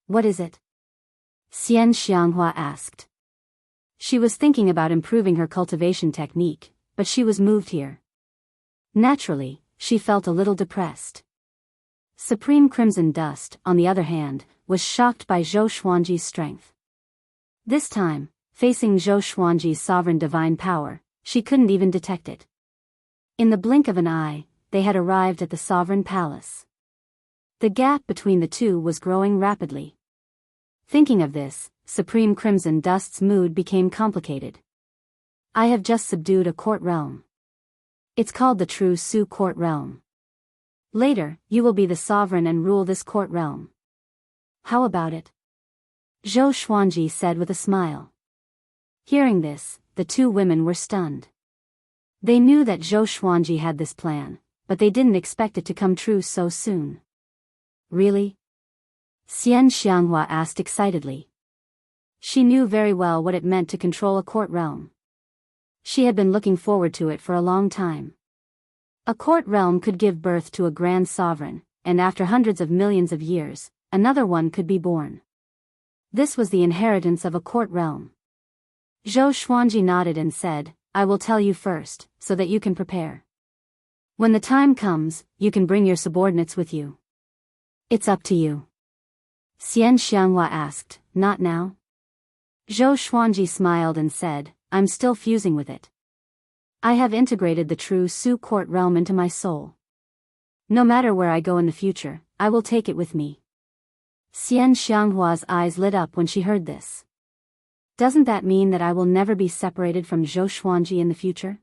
What is it? Xian Xianghua asked. She was thinking about improving her cultivation technique, but she was moved here. Naturally, she felt a little depressed. Supreme Crimson Dust, on the other hand, was shocked by Zhou Xuanji's strength. This time, facing Zhou Xuanji's sovereign divine power, she couldn't even detect it. In the blink of an eye, they had arrived at the sovereign palace. The gap between the two was growing rapidly. Thinking of this, Supreme Crimson Dust's mood became complicated. I have just subdued a court realm. It's called the true Su court realm. Later, you will be the sovereign and rule this court realm. How about it? Zhou Xuanji said with a smile. Hearing this, the two women were stunned. They knew that Zhou Xuanji had this plan, but they didn't expect it to come true so soon. Really? Xian Xianghua asked excitedly. She knew very well what it meant to control a court realm. She had been looking forward to it for a long time. A court realm could give birth to a grand sovereign, and after hundreds of millions of years, another one could be born. This was the inheritance of a court realm. Zhou Xuanji nodded and said, I will tell you first, so that you can prepare. When the time comes, you can bring your subordinates with you. It's up to you. Xian Xianghua asked, not now? Zhou Xuanji smiled and said, I'm still fusing with it. I have integrated the true Su court realm into my soul. No matter where I go in the future, I will take it with me. Xian Xianghua's eyes lit up when she heard this. Doesn't that mean that I will never be separated from Zhou Xuanji in the future?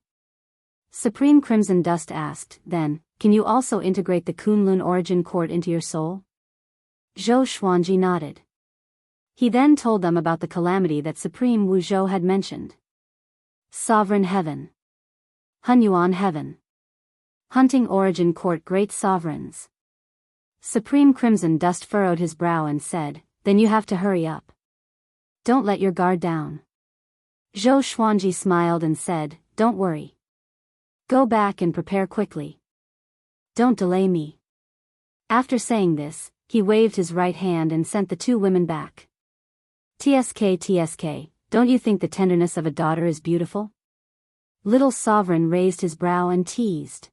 Supreme Crimson Dust asked, then, can you also integrate the Kunlun origin court into your soul? Zhou Xuanji nodded. He then told them about the calamity that Supreme Wu Zhou had mentioned. Sovereign Heaven. Hunyuan Heaven. Hunting Origin Court Great Sovereigns. Supreme Crimson Dust furrowed his brow and said, then you have to hurry up. Don't let your guard down. Zhou Xuanji smiled and said, don't worry. Go back and prepare quickly. Don't delay me. After saying this, he waved his right hand and sent the two women back. TSK, don't you think the tenderness of a daughter is beautiful? Little Sovereign raised his brow and teased.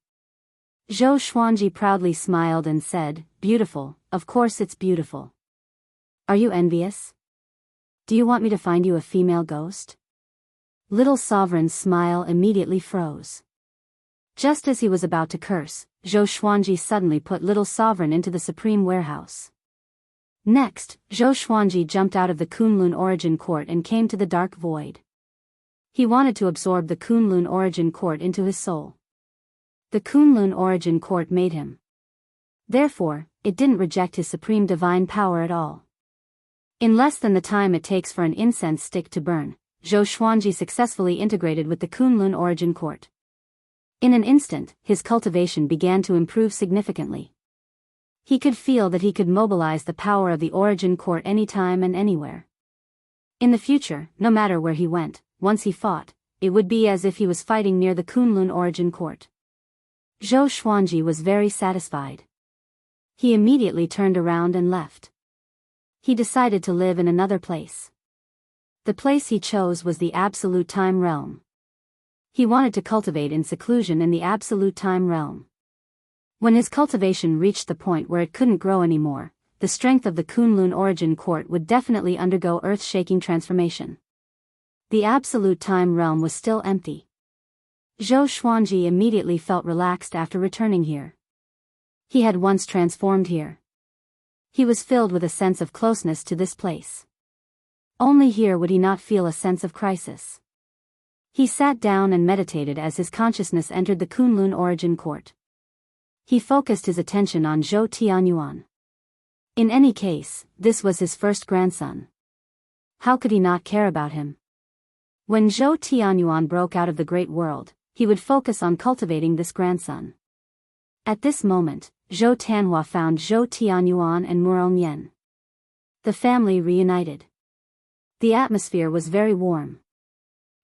Zhou Xuanji proudly smiled and said, beautiful, of course it's beautiful. Are you envious? Do you want me to find you a female ghost? Little Sovereign's smile immediately froze. Just as he was about to curse, Zhou Xuanji suddenly put Little Sovereign into the Supreme Warehouse. Next, Zhou Xuanji jumped out of the Kunlun Origin Court and came to the Dark Void. He wanted to absorb the Kunlun Origin Court into his soul. The Kunlun Origin Court made him. Therefore, it didn't reject his supreme divine power at all. In less than the time it takes for an incense stick to burn, Zhou Xuanji successfully integrated with the Kunlun Origin Court. In an instant, his cultivation began to improve significantly. He could feel that he could mobilize the power of the Origin Court anytime and anywhere. In the future, no matter where he went, once he fought, it would be as if he was fighting near the Kunlun Origin Court. Zhou Xuanji was very satisfied. He immediately turned around and left. He decided to live in another place. The place he chose was the Absolute Time Realm. He wanted to cultivate in seclusion in the Absolute Time Realm. When his cultivation reached the point where it couldn't grow anymore, the strength of the Kunlun Origin Court would definitely undergo earth-shaking transformation. The Absolute Time Realm was still empty. Zhou Xuanji immediately felt relaxed after returning here. He had once transformed here. He was filled with a sense of closeness to this place. Only here would he not feel a sense of crisis. He sat down and meditated as his consciousness entered the Kunlun Origin Court. He focused his attention on Zhou Tianyuan. In any case, this was his first grandson. How could he not care about him? When Zhou Tianyuan broke out of the great world, he would focus on cultivating this grandson. At this moment, Zhou Tanhua found Zhou Tianyuan and Murong Yen. The family reunited. The atmosphere was very warm.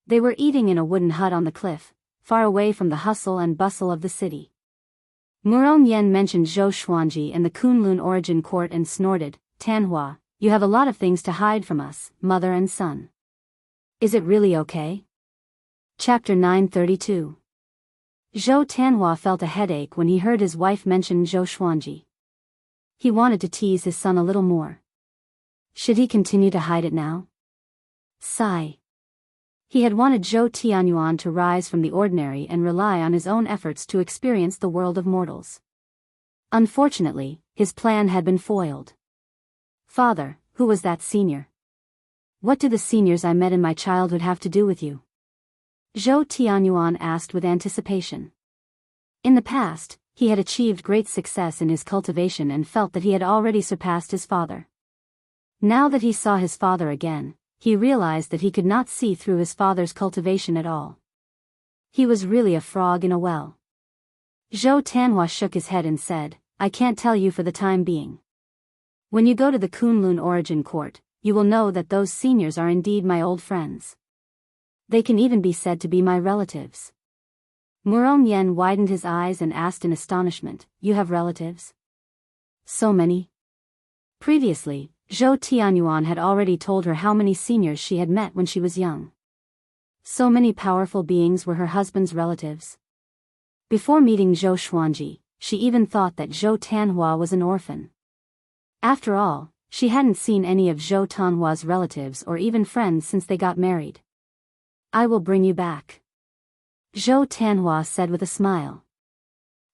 They were eating in a wooden hut on the cliff, far away from the hustle and bustle of the city. Murong Yen mentioned Zhou Xuanji and the Kunlun Origin Court and snorted, "Tanhua, you have a lot of things to hide from us, mother and son. Is it really okay?" Chapter 932. Zhou Tanhua felt a headache when he heard his wife mention Zhou Xuanji. He wanted to tease his son a little more. Should he continue to hide it now? Sigh. He had wanted Zhou Tianyuan to rise from the ordinary and rely on his own efforts to experience the world of mortals. Unfortunately, his plan had been foiled. "Father, who was that senior? What do the seniors I met in my childhood have to do with you?" Zhou Tianyuan asked with anticipation. In the past, he had achieved great success in his cultivation and felt that he had already surpassed his father. Now that he saw his father again, he realized that he could not see through his father's cultivation at all. He was really a frog in a well. Zhou Tanhua shook his head and said, "I can't tell you for the time being. When you go to the Kunlun Origin Court, you will know that those seniors are indeed my old friends. They can even be said to be my relatives." Murong Yen widened his eyes and asked in astonishment, "You have relatives? So many?" Previously, Zhou Tianyuan had already told her how many seniors she had met when she was young. So many powerful beings were her husband's relatives. Before meeting Zhou Xuanji, she even thought that Zhou Tanhua was an orphan. After all, she hadn't seen any of Zhou Tanhua's relatives or even friends since they got married. "I will bring you back," Zhou Tanhua said with a smile.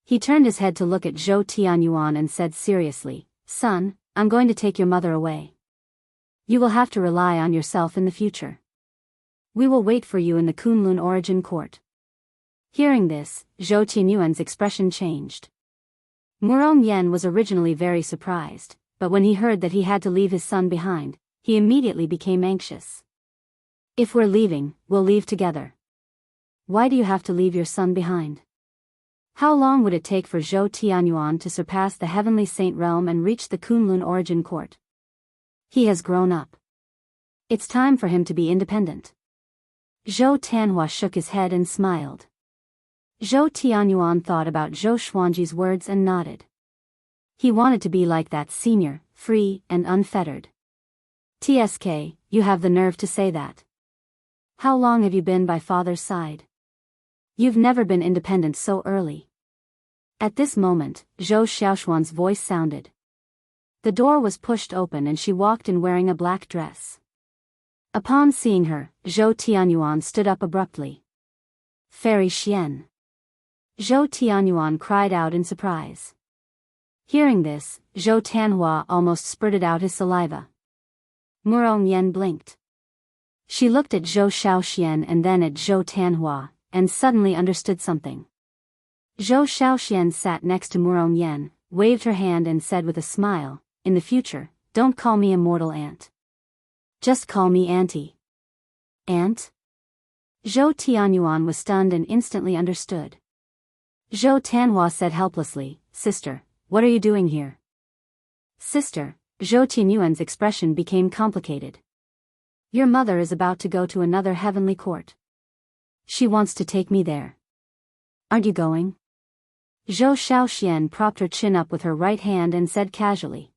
He turned his head to look at Zhou Tianyuan and said seriously, "Son, I'm going to take your mother away. You will have to rely on yourself in the future. We will wait for you in the Kunlun Origin Court." Hearing this, Zhou Tianyuan's expression changed. Murong Yen was originally very surprised, but when he heard that he had to leave his son behind, he immediately became anxious. "If we're leaving, we'll leave together. Why do you have to leave your son behind? How long would it take for Zhou Tianyuan to surpass the Heavenly Saint Realm and reach the Kunlun Origin Court? He has grown up. It's time for him to be independent." Zhou Tanhua shook his head and smiled. Zhou Tianyuan thought about Zhou Xuanji's words and nodded. He wanted to be like that senior, free and unfettered. "TSK, you have the nerve to say that. How long have you been by father's side? You've never been independent so early." At this moment, Zhou Xiaoshuan's voice sounded. The door was pushed open and she walked in wearing a black dress. Upon seeing her, Zhou Tianyuan stood up abruptly. Fairy Xian. Zhou Tianyuan cried out in surprise. Hearing this, Zhou Tanhua almost spurted out his saliva. Murong Yen blinked. She looked at Zhou Xiaoxian and then at Zhou Tanhua, and suddenly understood something. Zhou Xiaoxian sat next to Murong Yen, waved her hand and said with a smile, "In the future, don't call me immortal aunt. Just call me auntie." Aunt? Zhou Tianyuan was stunned and instantly understood. Zhou Tanhua said helplessly, "Sister, what are you doing here?" Sister, Zhou Tianyuan's expression became complicated. "Your mother is about to go to another heavenly court. She wants to take me there. Aren't you going?" Zhou Xiaoxian propped her chin up with her right hand and said casually.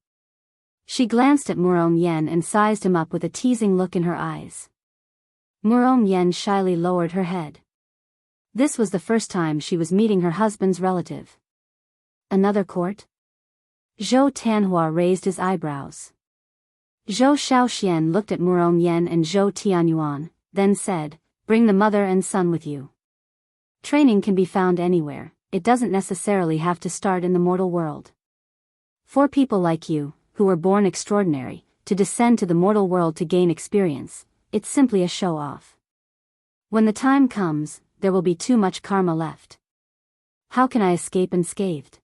She glanced at Murong Yen and sized him up with a teasing look in her eyes. Murong Yen shyly lowered her head. This was the first time she was meeting her husband's relative. Another court? Zhou Tanhua raised his eyebrows. Zhou Xiaoxian looked at Murong Yen and Zhou Tianyuan, then said, "Bring the mother and son with you. Training can be found anywhere, it doesn't necessarily have to start in the mortal world. For people like you, who were born extraordinary, to descend to the mortal world to gain experience, it's simply a show-off. When the time comes, there will be too much karma left. How can I escape unscathed?"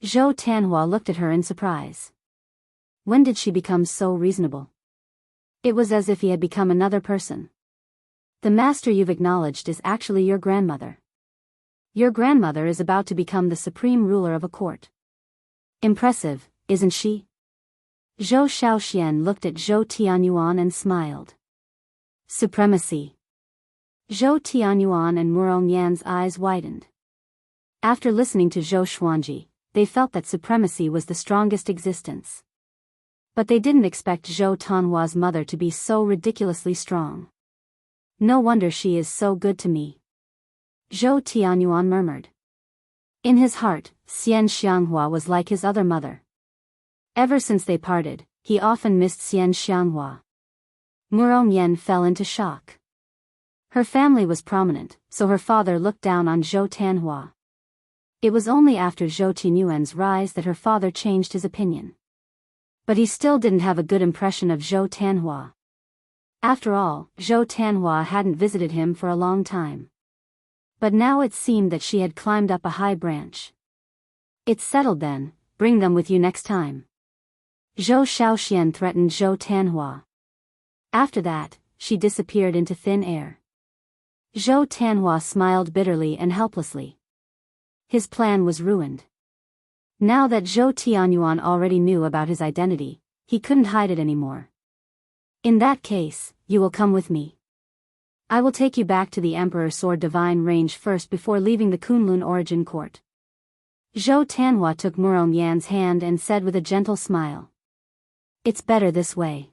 Zhou Tanhua looked at her in surprise. When did she become so reasonable? It was as if he had become another person. "The master you've acknowledged is actually your grandmother. Your grandmother is about to become the supreme ruler of a court. Impressive, isn't she?" Zhou Xiaoxian looked at Zhou Tianyuan and smiled. Supremacy. Zhou Tianyuan and Murong Yan's eyes widened. After listening to Zhou Xuanji, they felt that supremacy was the strongest existence. But they didn't expect Zhou Tanhua's mother to be so ridiculously strong. "No wonder she is so good to me," Zhou Tianyuan murmured. In his heart, Xian Xianghua was like his other mother. Ever since they parted, he often missed Xian Xianghua. Murong Yen fell into shock. Her family was prominent, so her father looked down on Zhou Tanhua. It was only after Zhou Tianyuan's rise that her father changed his opinion. But he still didn't have a good impression of Zhou Tanhua. After all, Zhou Tanhua hadn't visited him for a long time. But now it seemed that she had climbed up a high branch. "It's settled then, bring them with you next time." Zhou Xiaoxian threatened Zhou Tanhua. After that, she disappeared into thin air. Zhou Tanhua smiled bitterly and helplessly. His plan was ruined. Now that Zhou Tianyuan already knew about his identity, he couldn't hide it anymore. "In that case, you will come with me. I will take you back to the Emperor Sword Divine Range first before leaving the Kunlun Origin Court." Zhou Tanhua took Murong Yan's hand and said with a gentle smile. "It's better this way.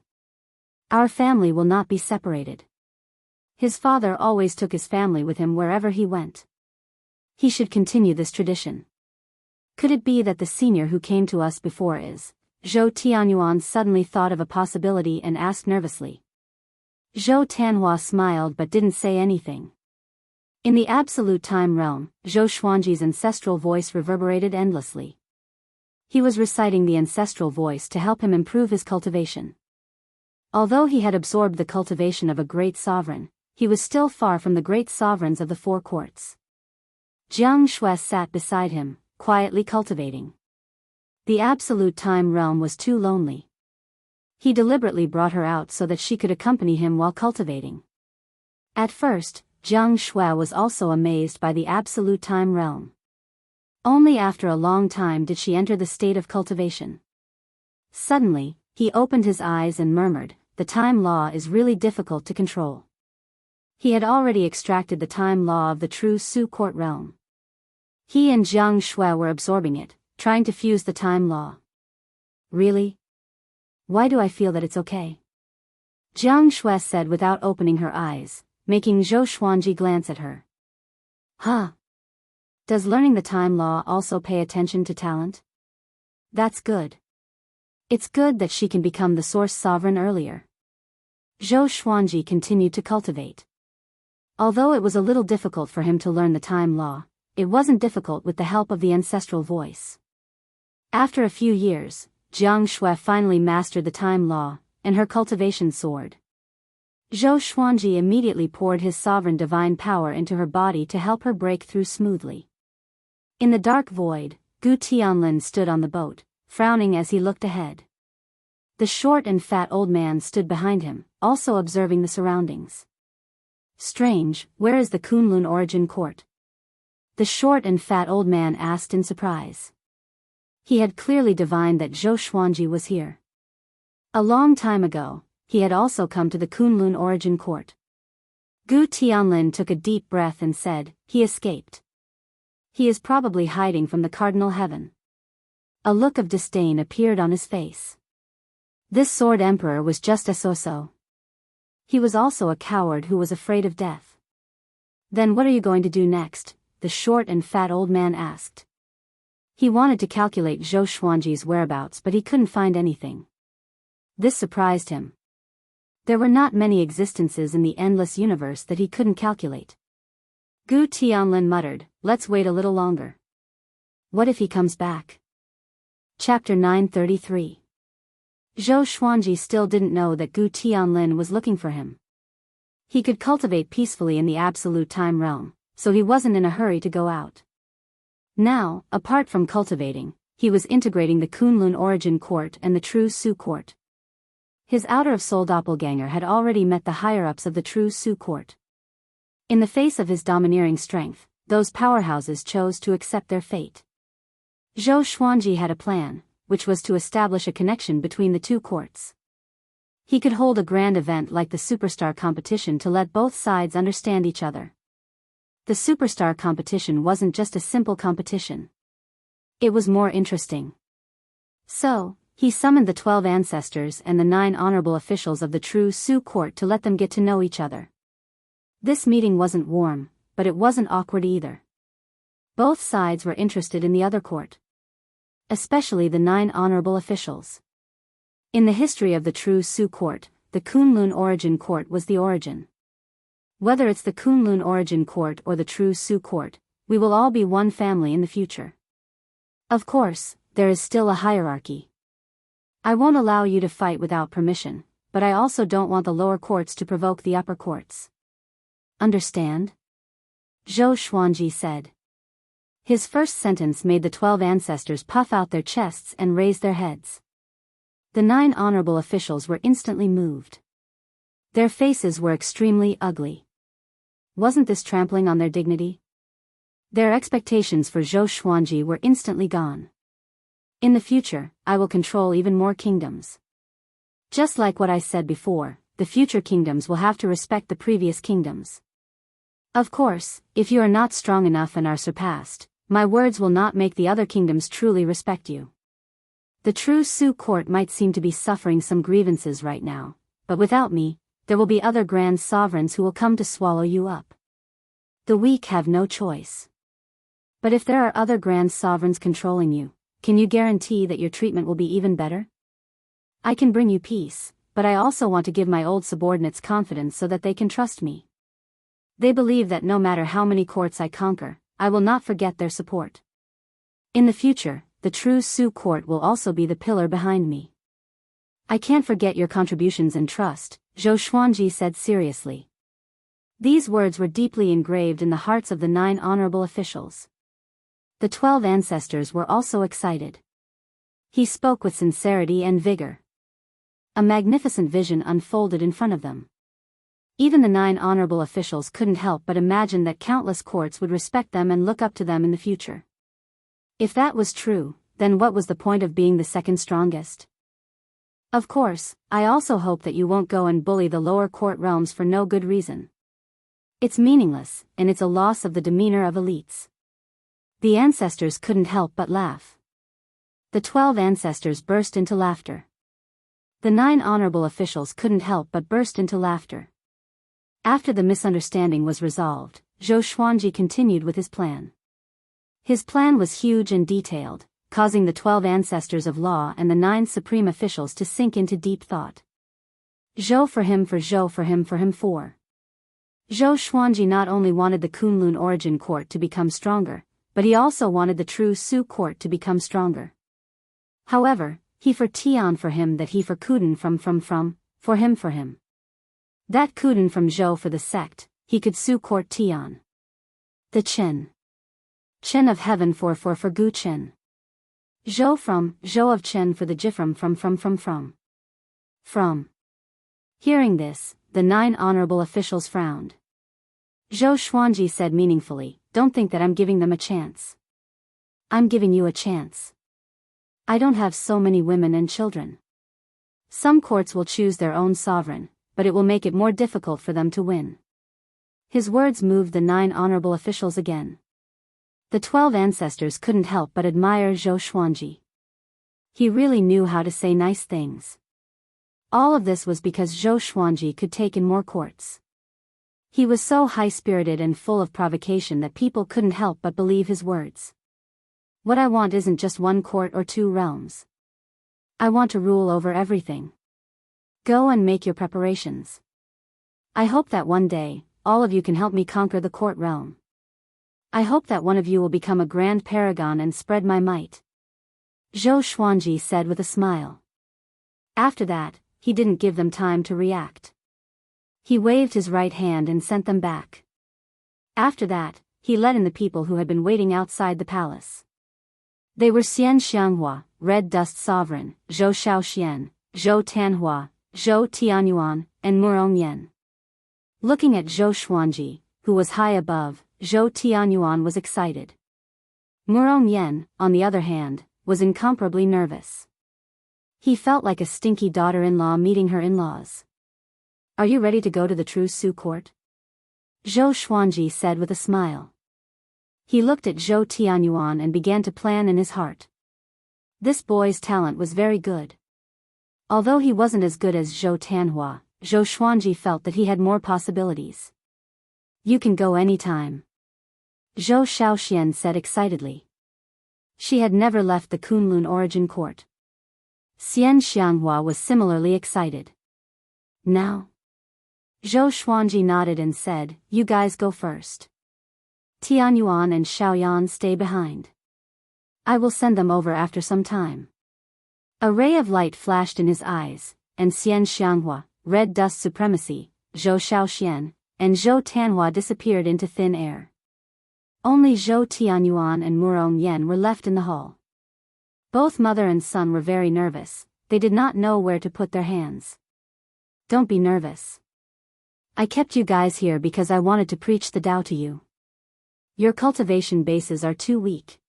Our family will not be separated." His father always took his family with him wherever he went. He should continue this tradition. Could it be that the senior who came to us before is? Zhou Tianyuan suddenly thought of a possibility and asked nervously. Zhou Tanhua smiled but didn't say anything. In the absolute time realm, Zhou Xuanji's ancestral voice reverberated endlessly. He was reciting the ancestral voice to help him improve his cultivation. Although he had absorbed the cultivation of a great sovereign, he was still far from the great sovereigns of the four courts. Jiang Shui sat beside him, quietly cultivating. The absolute time realm was too lonely. He deliberately brought her out so that she could accompany him while cultivating. At first, Jiang Shui was also amazed by the absolute time realm. Only after a long time did she enter the state of cultivation. Suddenly, he opened his eyes and murmured, "The time law is really difficult to control." He had already extracted the time law of the true Su Court realm. He and Jiang Shui were absorbing it, trying to fuse the time law. "Really? Why do I feel that it's okay?" Jiang Shui said without opening her eyes, making Zhou Xuanji glance at her. "Huh? Does learning the time law also pay attention to talent?" "That's good. It's good that she can become the source sovereign earlier." Zhou Xuanji continued to cultivate. Although it was a little difficult for him to learn the time law, it wasn't difficult with the help of the ancestral voice. After a few years, Jiang Shui finally mastered the time law, and her cultivation soared. Zhou Xuanji immediately poured his sovereign divine power into her body to help her break through smoothly. In the dark void, Gu Tianlin stood on the boat, frowning as he looked ahead. The short and fat old man stood behind him, also observing the surroundings. Strange, where is the Kunlun origin court? The short and fat old man asked in surprise. He had clearly divined that Zhou Xuanji was here. A long time ago, he had also come to the Kunlun origin court. Gu Tianlin took a deep breath and said, "He escaped. He is probably hiding from the cardinal heaven." A look of disdain appeared on his face. This sword emperor was just a so-so. He was also a coward who was afraid of death. "Then what are you going to do next?" the short and fat old man asked. He wanted to calculate Zhou Xuanji's whereabouts, but he couldn't find anything. This surprised him. There were not many existences in the endless universe that he couldn't calculate. Gu Tianlin muttered, "Let's wait a little longer. What if he comes back?" Chapter 933. Zhou Xuanji still didn't know that Gu Tianlin was looking for him. He could cultivate peacefully in the absolute time realm, so he wasn't in a hurry to go out. Now, apart from cultivating, he was integrating the Kunlun origin court and the True Su court. His outer-of-soul doppelganger had already met the higher-ups of the True Su court. In the face of his domineering strength, those powerhouses chose to accept their fate. Zhou Xuanji had a plan, which was to establish a connection between the two courts. He could hold a grand event like the Superstar competition to let both sides understand each other. The Superstar competition wasn't just a simple competition. It was more interesting. So, he summoned the 12 ancestors and the 9 honorable officials of the True Su court to let them get to know each other. This meeting wasn't warm, but it wasn't awkward either. Both sides were interested in the other court. Especially the 9 honorable officials. In the history of the True Su court, the Kunlun origin court was the origin. Whether it's the Kunlun origin court or the True Su court, we will all be one family in the future. Of course, there is still a hierarchy. I won't allow you to fight without permission, but I also don't want the lower courts to provoke the upper courts. Understand? Zhou Xuanji said. His first sentence made the 12 ancestors puff out their chests and raise their heads. The 9 honorable officials were instantly moved. Their faces were extremely ugly. Wasn't this trampling on their dignity? Their expectations for Zhou Xuanji were instantly gone. In the future, I will control even more kingdoms. Just like what I said before, the future kingdoms will have to respect the previous kingdoms. Of course, if you are not strong enough and are surpassed, my words will not make the other kingdoms truly respect you. The True Su court might seem to be suffering some grievances right now, but without me, there will be other grand sovereigns who will come to swallow you up. The weak have no choice. But if there are other grand sovereigns controlling you, can you guarantee that your treatment will be even better? I can bring you peace, but I also want to give my old subordinates confidence so that they can trust me. They believe that no matter how many courts I conquer, I will not forget their support. In the future, the True Su court will also be the pillar behind me. I can't forget your contributions and trust, Zhou Xuanji said seriously. These words were deeply engraved in the hearts of the 9 honorable officials. The 12 ancestors were also excited. He spoke with sincerity and vigor. A magnificent vision unfolded in front of them. Even the 9 honorable officials couldn't help but imagine that countless courts would respect them and look up to them in the future. If that was true, then what was the point of being the second strongest? Of course, I also hope that you won't go and bully the lower court realms for no good reason. It's meaningless, and it's a loss of the demeanor of elites. The ancestors couldn't help but laugh. The 12 ancestors burst into laughter. The 9 honorable officials couldn't help but burst into laughter. After the misunderstanding was resolved, Zhou Xuanji continued with his plan. His plan was huge and detailed, causing the 12 ancestors of law and the 9 supreme officials to sink into deep thought. Zhou for him for Zhou for him for him for. Zhou Xuanji not only wanted the Kunlun origin court to become stronger, but he also wanted the true Su court to become stronger. However, he for Tian for him that he for Kuden from for him. That Kuden from Zhou for the sect, he could Su court Tian. The Chen. Chen of heaven for Gu Chen. Zhou of Chen for the Jifram from. Hearing this, the 9 honorable officials frowned. Zhou Xuanji said meaningfully, "Don't think that I'm giving them a chance. I'm giving you a chance. I don't have so many women and children. Some courts will choose their own sovereign, but it will make it more difficult for them to win." His words moved the 9 honorable officials again. The 12 ancestors couldn't help but admire Zhou Xuanji. He really knew how to say nice things. All of this was because Zhou Xuanji could take in more courts. He was so high-spirited and full of provocation that people couldn't help but believe his words. What I want isn't just 1 court or 2 realms. I want to rule over everything. Go and make your preparations. I hope that one day, all of you can help me conquer the court realm. I hope that one of you will become a grand paragon and spread my might. Zhou Xuanji said with a smile. After that, he didn't give them time to react. He waved his right hand and sent them back. After that, he let in the people who had been waiting outside the palace. They were Xian Xianghua, Red Dust Sovereign, Zhou Shaoxian, Zhou Tanhua, Zhou Tianyuan, and Murong Yan. Looking at Zhou Xuanji, who was high above, Zhou Tianyuan was excited. Murong Yan, on the other hand, was incomparably nervous. He felt like a stinky daughter-in-law meeting her in-laws. "Are you ready to go to the true Su court?" Zhou Xuanji said with a smile. He looked at Zhou Tianyuan and began to plan in his heart. This boy's talent was very good. Although he wasn't as good as Zhou Tanhua, Zhou Xuanji felt that he had more possibilities. "You can go anytime," Zhou Shaoxian said excitedly. She had never left the Kunlun origin court. Xian Xianghua was similarly excited. "Now?" Zhou Xuanji nodded and said, "You guys go first. Tianyuan and Xiaoyan stay behind. I will send them over after some time." A ray of light flashed in his eyes, and Xian Xianghua, Red Dust Supremacy, Zhou Shaoxian, and Zhou Tanhua disappeared into thin air. Only Zhou Tianyuan and Murong Yan were left in the hall. Both mother and son were very nervous. They did not know where to put their hands. "Don't be nervous. I kept you guys here because I wanted to preach the Tao to you. Your cultivation bases are too weak,"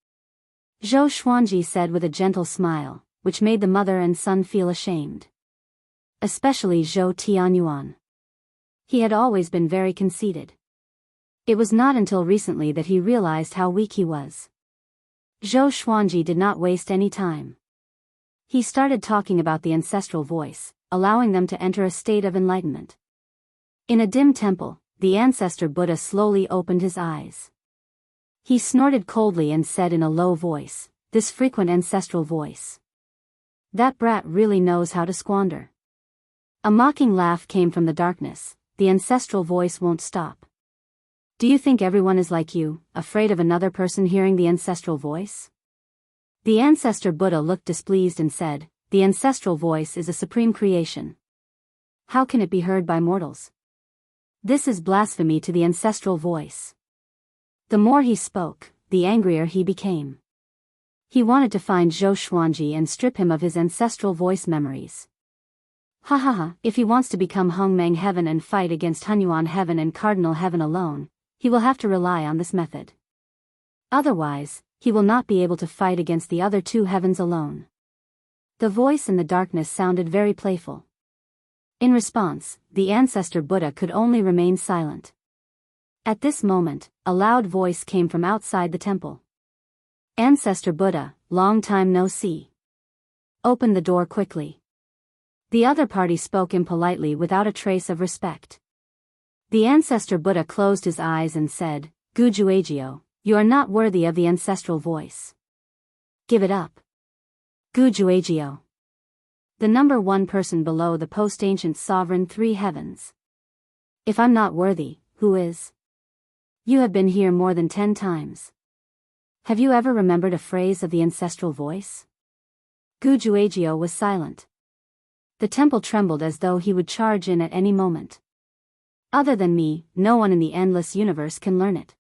Zhou Xuanji said with a gentle smile, which made the mother and son feel ashamed. Especially Zhou Tianyuan. He had always been very conceited. It was not until recently that he realized how weak he was. Zhou Xuanji did not waste any time. He started talking about the ancestral voice, allowing them to enter a state of enlightenment. In a dim temple, the ancestor Buddha slowly opened his eyes. He snorted coldly and said in a low voice, this frequent ancestral voice. "That brat really knows how to squander." A mocking laugh came from the darkness. The ancestral voice won't stop. "Do you think everyone is like you, afraid of another person hearing the ancestral voice?" The ancestor Buddha looked displeased and said, "The ancestral voice is a supreme creation. How can it be heard by mortals? This is blasphemy to the ancestral voice." The more he spoke, the angrier he became. He wanted to find Zhou Xuanji and strip him of his ancestral voice memories. Ha ha ha, if he wants to become Hongmeng Heaven and fight against Hunyuan Heaven and Cardinal Heaven alone, he will have to rely on this method. Otherwise, he will not be able to fight against the other 2 heavens alone. The voice in the darkness sounded very playful. In response, the ancestor Buddha could only remain silent. At this moment, a loud voice came from outside the temple. "Ancestor Buddha, long time no see. Open the door quickly." The other party spoke impolitely without a trace of respect. The ancestor Buddha closed his eyes and said, "Gujuagio, you are not worthy of the ancestral voice. Give it up. Gujuagio." The number one person below the post-ancient sovereign three heavens. If I'm not worthy, who is? You have been here more than 10 times. Have you ever remembered a phrase of the ancestral voice? Gujuagio was silent. The temple trembled as though he would charge in at any moment. Other than me, no one in the endless universe can learn it.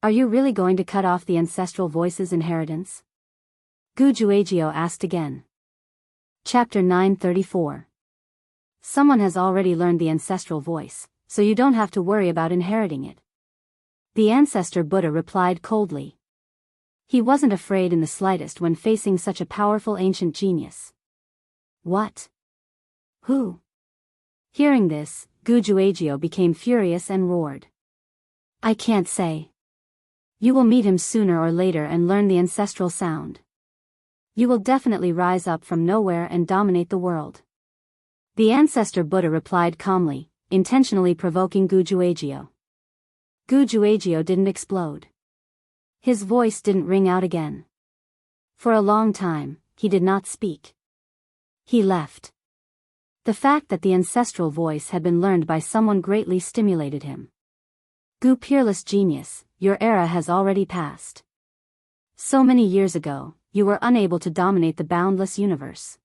Are you really going to cut off the ancestral voice's inheritance? Gujuagio asked again. Chapter 934. Someone has already learned the ancestral voice, so you don't have to worry about inheriting it. The ancestor Buddha replied coldly. He wasn't afraid in the slightest when facing such a powerful ancient genius. What? Who? Hearing this, Gujuagio became furious and roared. I can't say. You will meet him sooner or later and learn the ancestral sound. You will definitely rise up from nowhere and dominate the world. The ancestor Buddha replied calmly, intentionally provoking Gujuagio. Gujuagio didn't explode. His voice didn't ring out again. For a long time, he did not speak. He left. The fact that the ancestral voice had been learned by someone greatly stimulated him. Gu peerless genius, your era has already passed. So many years ago, you were unable to dominate the boundless universe.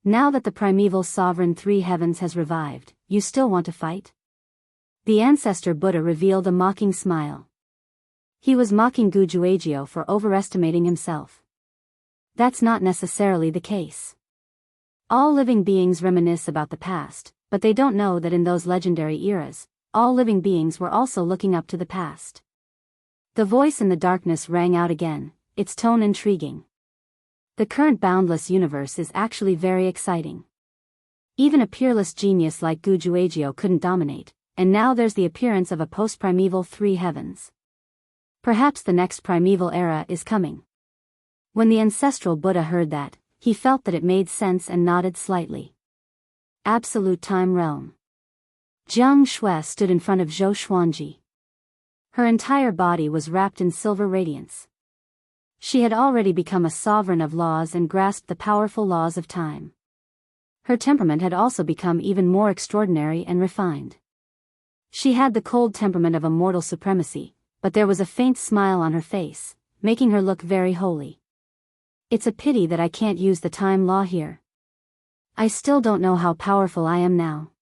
Now that the primeval sovereign three heavens has revived, you still want to fight? The ancestor Buddha revealed a mocking smile. He was mocking Gujuagio for overestimating himself. That's not necessarily the case. All living beings reminisce about the past, but they don't know that in those legendary eras, all living beings were also looking up to the past. The voice in the darkness rang out again, its tone intriguing. The current boundless universe is actually very exciting. Even a peerless genius like Gujuagio couldn't dominate, and now there's the appearance of a post-primeval three heavens. Perhaps the next primeval era is coming. When the ancestral Buddha heard that, he felt that it made sense and nodded slightly. Absolute Time Realm. Jiang Shui stood in front of Zhou Xuanji. Her entire body was wrapped in silver radiance. She had already become a sovereign of laws and grasped the powerful laws of time. Her temperament had also become even more extraordinary and refined. She had the cold temperament of a mortal supremacy, but there was a faint smile on her face, making her look very holy. It's a pity that I can't use the time law here. I still don't know how powerful I am now.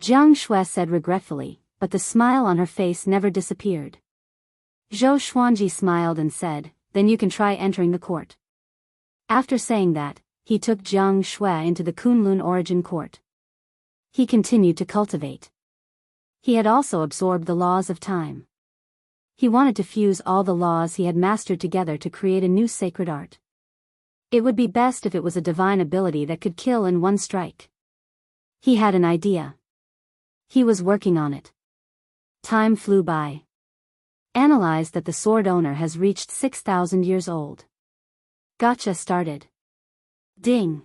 Jiang Shui said regretfully, but the smile on her face never disappeared. Zhou Xuanji smiled and said, then you can try entering the court. After saying that, he took Jiang Shui into the Kunlun origin court. He continued to cultivate. He had also absorbed the laws of time. He wanted to fuse all the laws he had mastered together to create a new sacred art. It would be best if it was a divine ability that could kill in one strike. He had an idea. He was working on it. Time flew by. Analyzed that the sword owner has reached 6,000 years old. Gotcha started. Ding.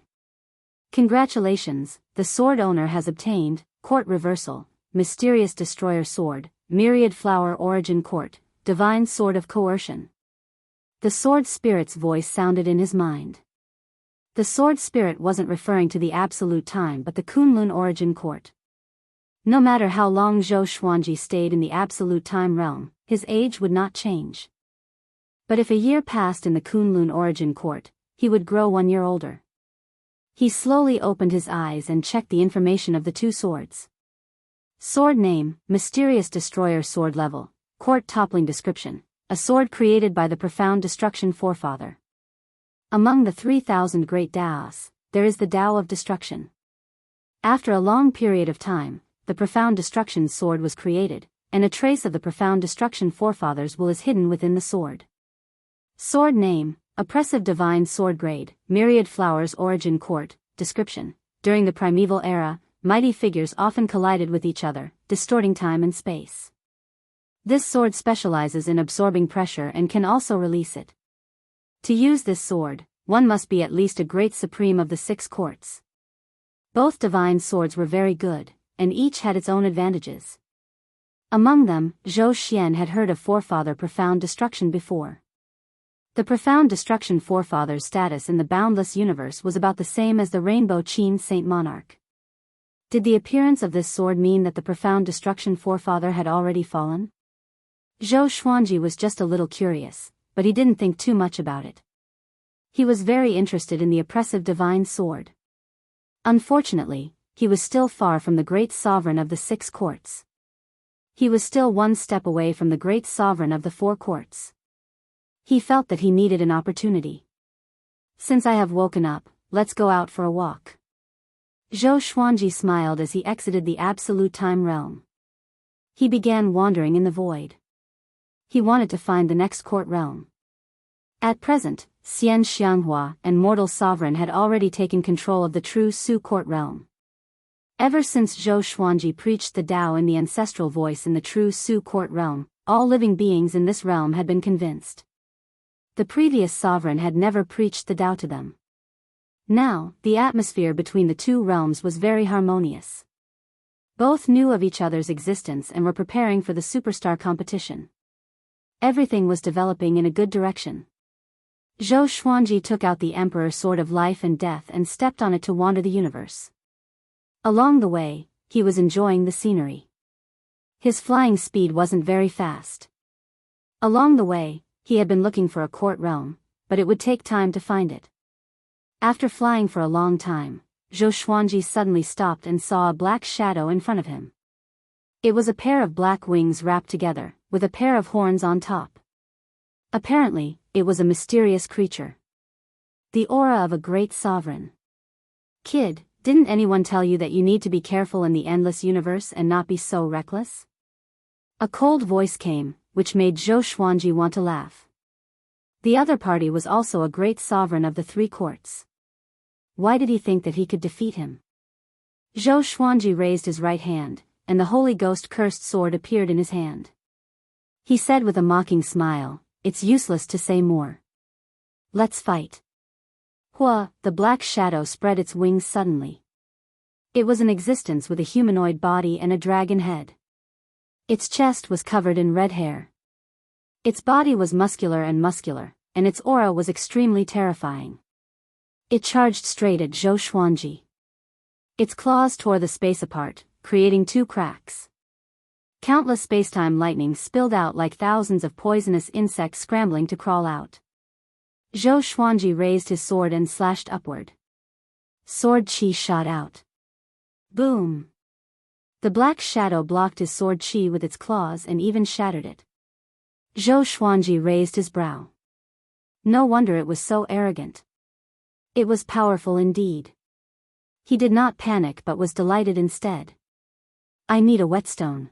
Congratulations, the sword owner has obtained, court reversal, mysterious destroyer sword, myriad flower origin court, divine sword of coercion. The sword spirit's voice sounded in his mind. The sword spirit wasn't referring to the absolute time but the Kunlun origin court. No matter how long Zhou Xuanji stayed in the absolute time realm, his age would not change. But if a year passed in the Kunlun origin court, he would grow 1 year older. He slowly opened his eyes and checked the information of the two swords. Sword name, Mysterious Destroyer sword level, court toppling description, a sword created by the Profound Destruction forefather. Among the 3,000 great Taos, there is the Tao of Destruction. After a long period of time, the Profound Destruction sword was created, and a trace of the Profound Destruction forefathers is hidden within the sword. Sword name, Oppressive Divine Sword Grade, Myriad Flowers Origin Court, Description. During the primeval era, mighty figures often collided with each other, distorting time and space. This sword specializes in absorbing pressure and can also release it. To use this sword, one must be at least a great supreme of the 6 courts. Both divine swords were very good, and each had its own advantages. Among them, Zhou Xian had heard of forefather Profound Destruction before. The profound destruction forefather's status in the boundless universe was about the same as the rainbow Qin Saint Monarch. Did the appearance of this sword mean that the profound destruction forefather had already fallen? Zhou Xuanji was just a little curious, but he didn't think too much about it. He was very interested in the oppressive divine sword. Unfortunately, he was still far from the great sovereign of the 6 courts. He was still one step away from the great sovereign of the 4 courts. He felt that he needed an opportunity. Since I have woken up, let's go out for a walk. Zhou Xuanji smiled as he exited the absolute time realm. He began wandering in the void. He wanted to find the next court realm. At present, Xian Xianghua and Mortal Sovereign had already taken control of the true Su court realm. Ever since Zhou Xuanji preached the Tao in the ancestral voice in the true Su court realm, all living beings in this realm had been convinced. The previous sovereign had never preached the Tao to them. Now, the atmosphere between the 2 realms was very harmonious. Both knew of each other's existence and were preparing for the superstar competition. Everything was developing in a good direction. Zhou Xuanji took out the Emperor's Sword of Life and Death and stepped on it to wander the universe. Along the way, he was enjoying the scenery. His flying speed wasn't very fast. Along the way, he had been looking for a court realm, but it would take time to find it. After flying for a long time, Zhou Xuanji suddenly stopped and saw a black shadow in front of him. It was a pair of black wings wrapped together, with a pair of horns on top. Apparently, it was a mysterious creature. The aura of a great sovereign. Kid, didn't anyone tell you that you need to be careful in the endless universe and not be so reckless? A cold voice came, which made Zhou Xuanji want to laugh. The other party was also a great sovereign of the 3 courts. Why did he think that he could defeat him? Zhou Xuanji raised his right hand, and the Holy Ghost cursed sword appeared in his hand. He said with a mocking smile, "It's useless to say more. Let's fight." Hua, the black shadow spread its wings suddenly. It was an existence with a humanoid body and a dragon head. Its chest was covered in red hair. Its body was muscular, and its aura was extremely terrifying. It charged straight at Zhou Xuanji. Its claws tore the space apart, creating 2 cracks. Countless spacetime lightning spilled out like thousands of poisonous insects scrambling to crawl out. Zhou Xuanji raised his sword and slashed upward. Sword chi shot out. Boom! The black shadow blocked his sword chi with its claws and even shattered it. Zhou Xuanji raised his brow. No wonder it was so arrogant. It was powerful indeed. He did not panic but was delighted instead. I need a whetstone.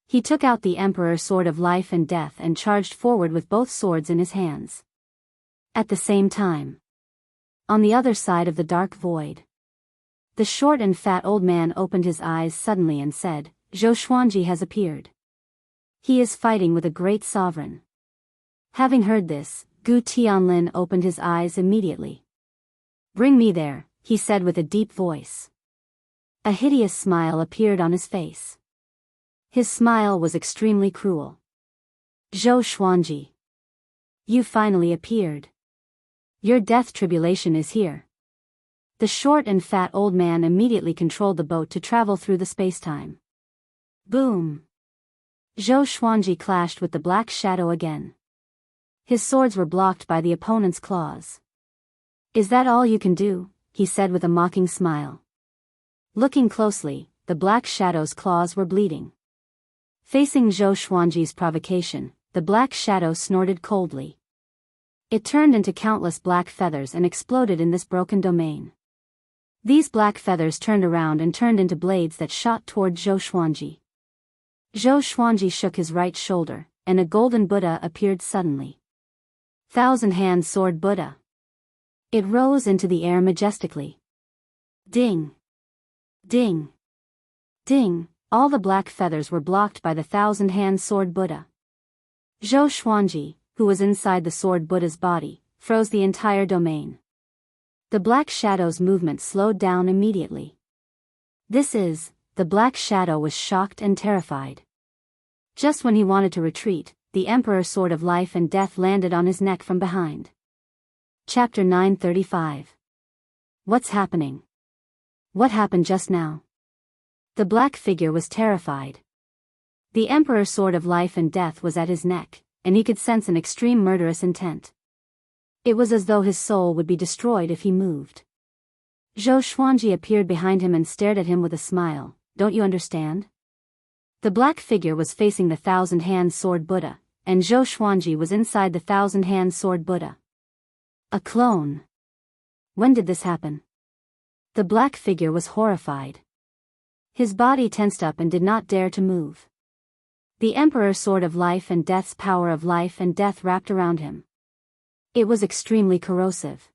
He took out the Emperor's Sword of Life and Death and charged forward with both swords in his hands. At the same time, on the other side of the dark void, the short and fat old man opened his eyes suddenly and said, Zhou Xuanji has appeared. He is fighting with a great sovereign. Having heard this, Gu Tianlin opened his eyes immediately. Bring me there, he said with a deep voice. A hideous smile appeared on his face. His smile was extremely cruel. Zhou Xuanji. You finally appeared. Your death tribulation is here. The short and fat old man immediately controlled the boat to travel through the spacetime. Boom! Zhou Xuanji clashed with the black shadow again. His swords were blocked by the opponent's claws. Is that all you can do? He said with a mocking smile. Looking closely, the black shadow's claws were bleeding. Facing Zhou Xuanji's provocation, the black shadow snorted coldly. It turned into countless black feathers and exploded in this broken domain. These black feathers turned around and turned into blades that shot toward Zhou Xuanji. Zhou Xuanji shook his right shoulder, and a golden Buddha appeared suddenly. Thousand-hand sword Buddha. It rose into the air majestically. Ding! Ding! Ding! All the black feathers were blocked by the thousand-hand sword Buddha. Zhou Xuanji, who was inside the sword Buddha's body, froze the entire domain. The black shadow's movement slowed down immediately. The black shadow was shocked and terrified. Just when he wanted to retreat, the Emperor's sword of life and death landed on his neck from behind. Chapter 935. What's happening? What happened just now? The black figure was terrified. The Emperor's sword of life and death was at his neck, and he could sense an extreme murderous intent. It was as though his soul would be destroyed if he moved. Zhou Xuanji appeared behind him and stared at him with a smile. Don't you understand? The black figure was facing the thousand-hand sword Buddha, and Zhou Xuanji was inside the thousand-hand sword Buddha. A clone. When did this happen? The black figure was horrified. His body tensed up and did not dare to move. The Emperor's sword of life and death's power of life and death wrapped around him. It was extremely corrosive.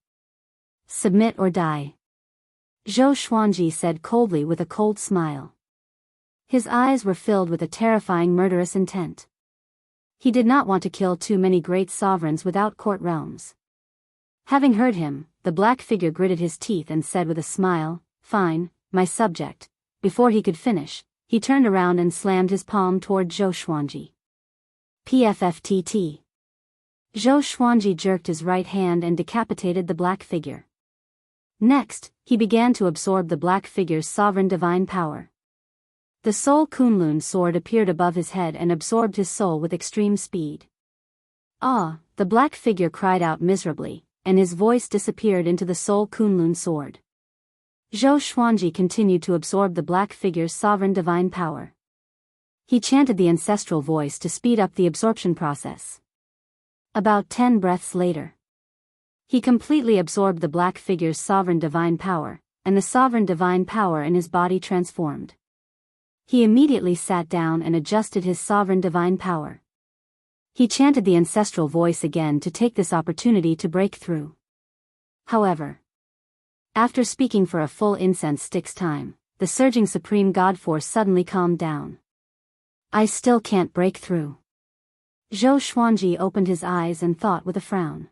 Submit or die. Zhou Xuanji said coldly with a cold smile. His eyes were filled with a terrifying murderous intent. He did not want to kill too many great sovereigns without court realms. Having heard him, the black figure gritted his teeth and said with a smile, "Fine, my subject." Before he could finish, he turned around and slammed his palm toward Zhou Xuanji. PFFTT. Zhou Xuanji jerked his right hand and decapitated the black figure. Next, he began to absorb the black figure's sovereign divine power. The Soul Kunlun sword appeared above his head and absorbed his soul with extreme speed. Ah! The black figure cried out miserably, and his voice disappeared into the Soul Kunlun sword. Zhou Xuanji continued to absorb the black figure's sovereign divine power. He chanted the ancestral voice to speed up the absorption process. About 10 breaths later, he completely absorbed the black figure's sovereign divine power, and the sovereign divine power in his body transformed. He immediately sat down and adjusted his sovereign divine power. He chanted the ancestral voice again to take this opportunity to break through. However, after speaking for a full incense stick's time, the surging supreme god force suddenly calmed down. I still can't break through. Zhou Xuanji opened his eyes and thought with a frown.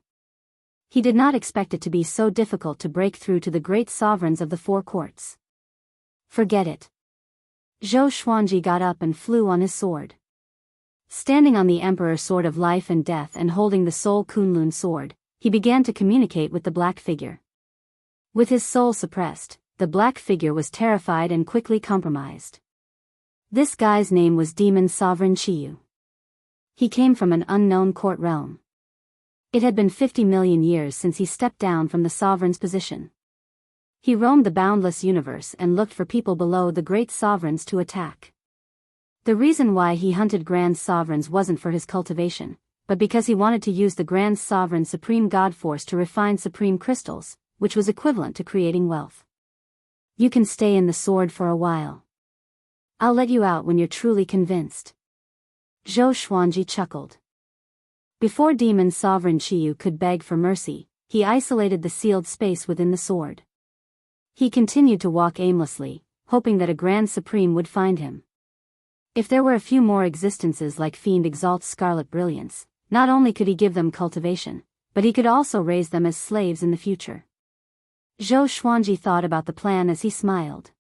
He did not expect it to be so difficult to break through to the great sovereigns of the four courts. Forget it. Zhou Xuanji got up and flew on his sword. Standing on the Emperor's sword of life and death and holding the Soul Kunlun sword, he began to communicate with the black figure. With his soul suppressed, the black figure was terrified and quickly compromised. This guy's name was Demon Sovereign Chiyu. He came from an unknown court realm. It had been 50 million years since he stepped down from the sovereign's position. He roamed the boundless universe and looked for people below the great sovereigns to attack. The reason why he hunted grand sovereigns wasn't for his cultivation, but because he wanted to use the grand sovereign supreme god force to refine supreme crystals, which was equivalent to creating wealth. You can stay in the sword for a while. I'll let you out when you're truly convinced. Zhou Xuanji chuckled. Before Demon Sovereign Chiyu could beg for mercy, he isolated the sealed space within the sword. He continued to walk aimlessly, hoping that a Grand Supreme would find him. If there were a few more existences like Fiend Exalt's Scarlet Brilliance, not only could he give them cultivation, but he could also raise them as slaves in the future. Zhou Xuanji thought about the plan as he smiled.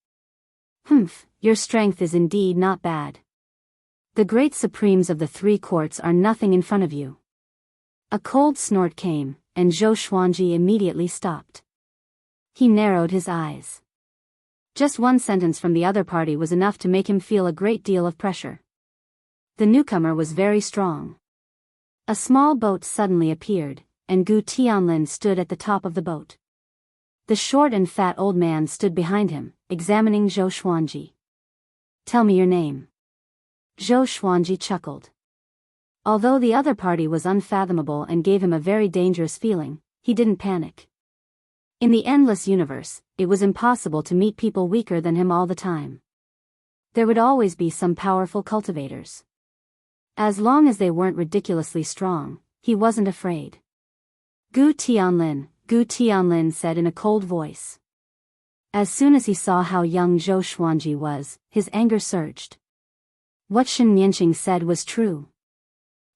Your strength is indeed not bad. The great supremes of the three courts are nothing in front of you. A cold snort came, and Zhou Xuanji immediately stopped. He narrowed his eyes. Just one sentence from the other party was enough to make him feel a great deal of pressure. The newcomer was very strong. A small boat suddenly appeared, and Gu Tianlin stood at the top of the boat. The short and fat old man stood behind him, examining Zhou Xuanji. Tell me your name. Zhou Xuanji chuckled. Although the other party was unfathomable and gave him a very dangerous feeling, he didn't panic. In the endless universe, it was impossible to meet people weaker than him all the time. There would always be some powerful cultivators. As long as they weren't ridiculously strong, he wasn't afraid. Gu Tianlin said in a cold voice. As soon as he saw how young Zhou Xuanji was, his anger surged. What Shen Nianqing said was true.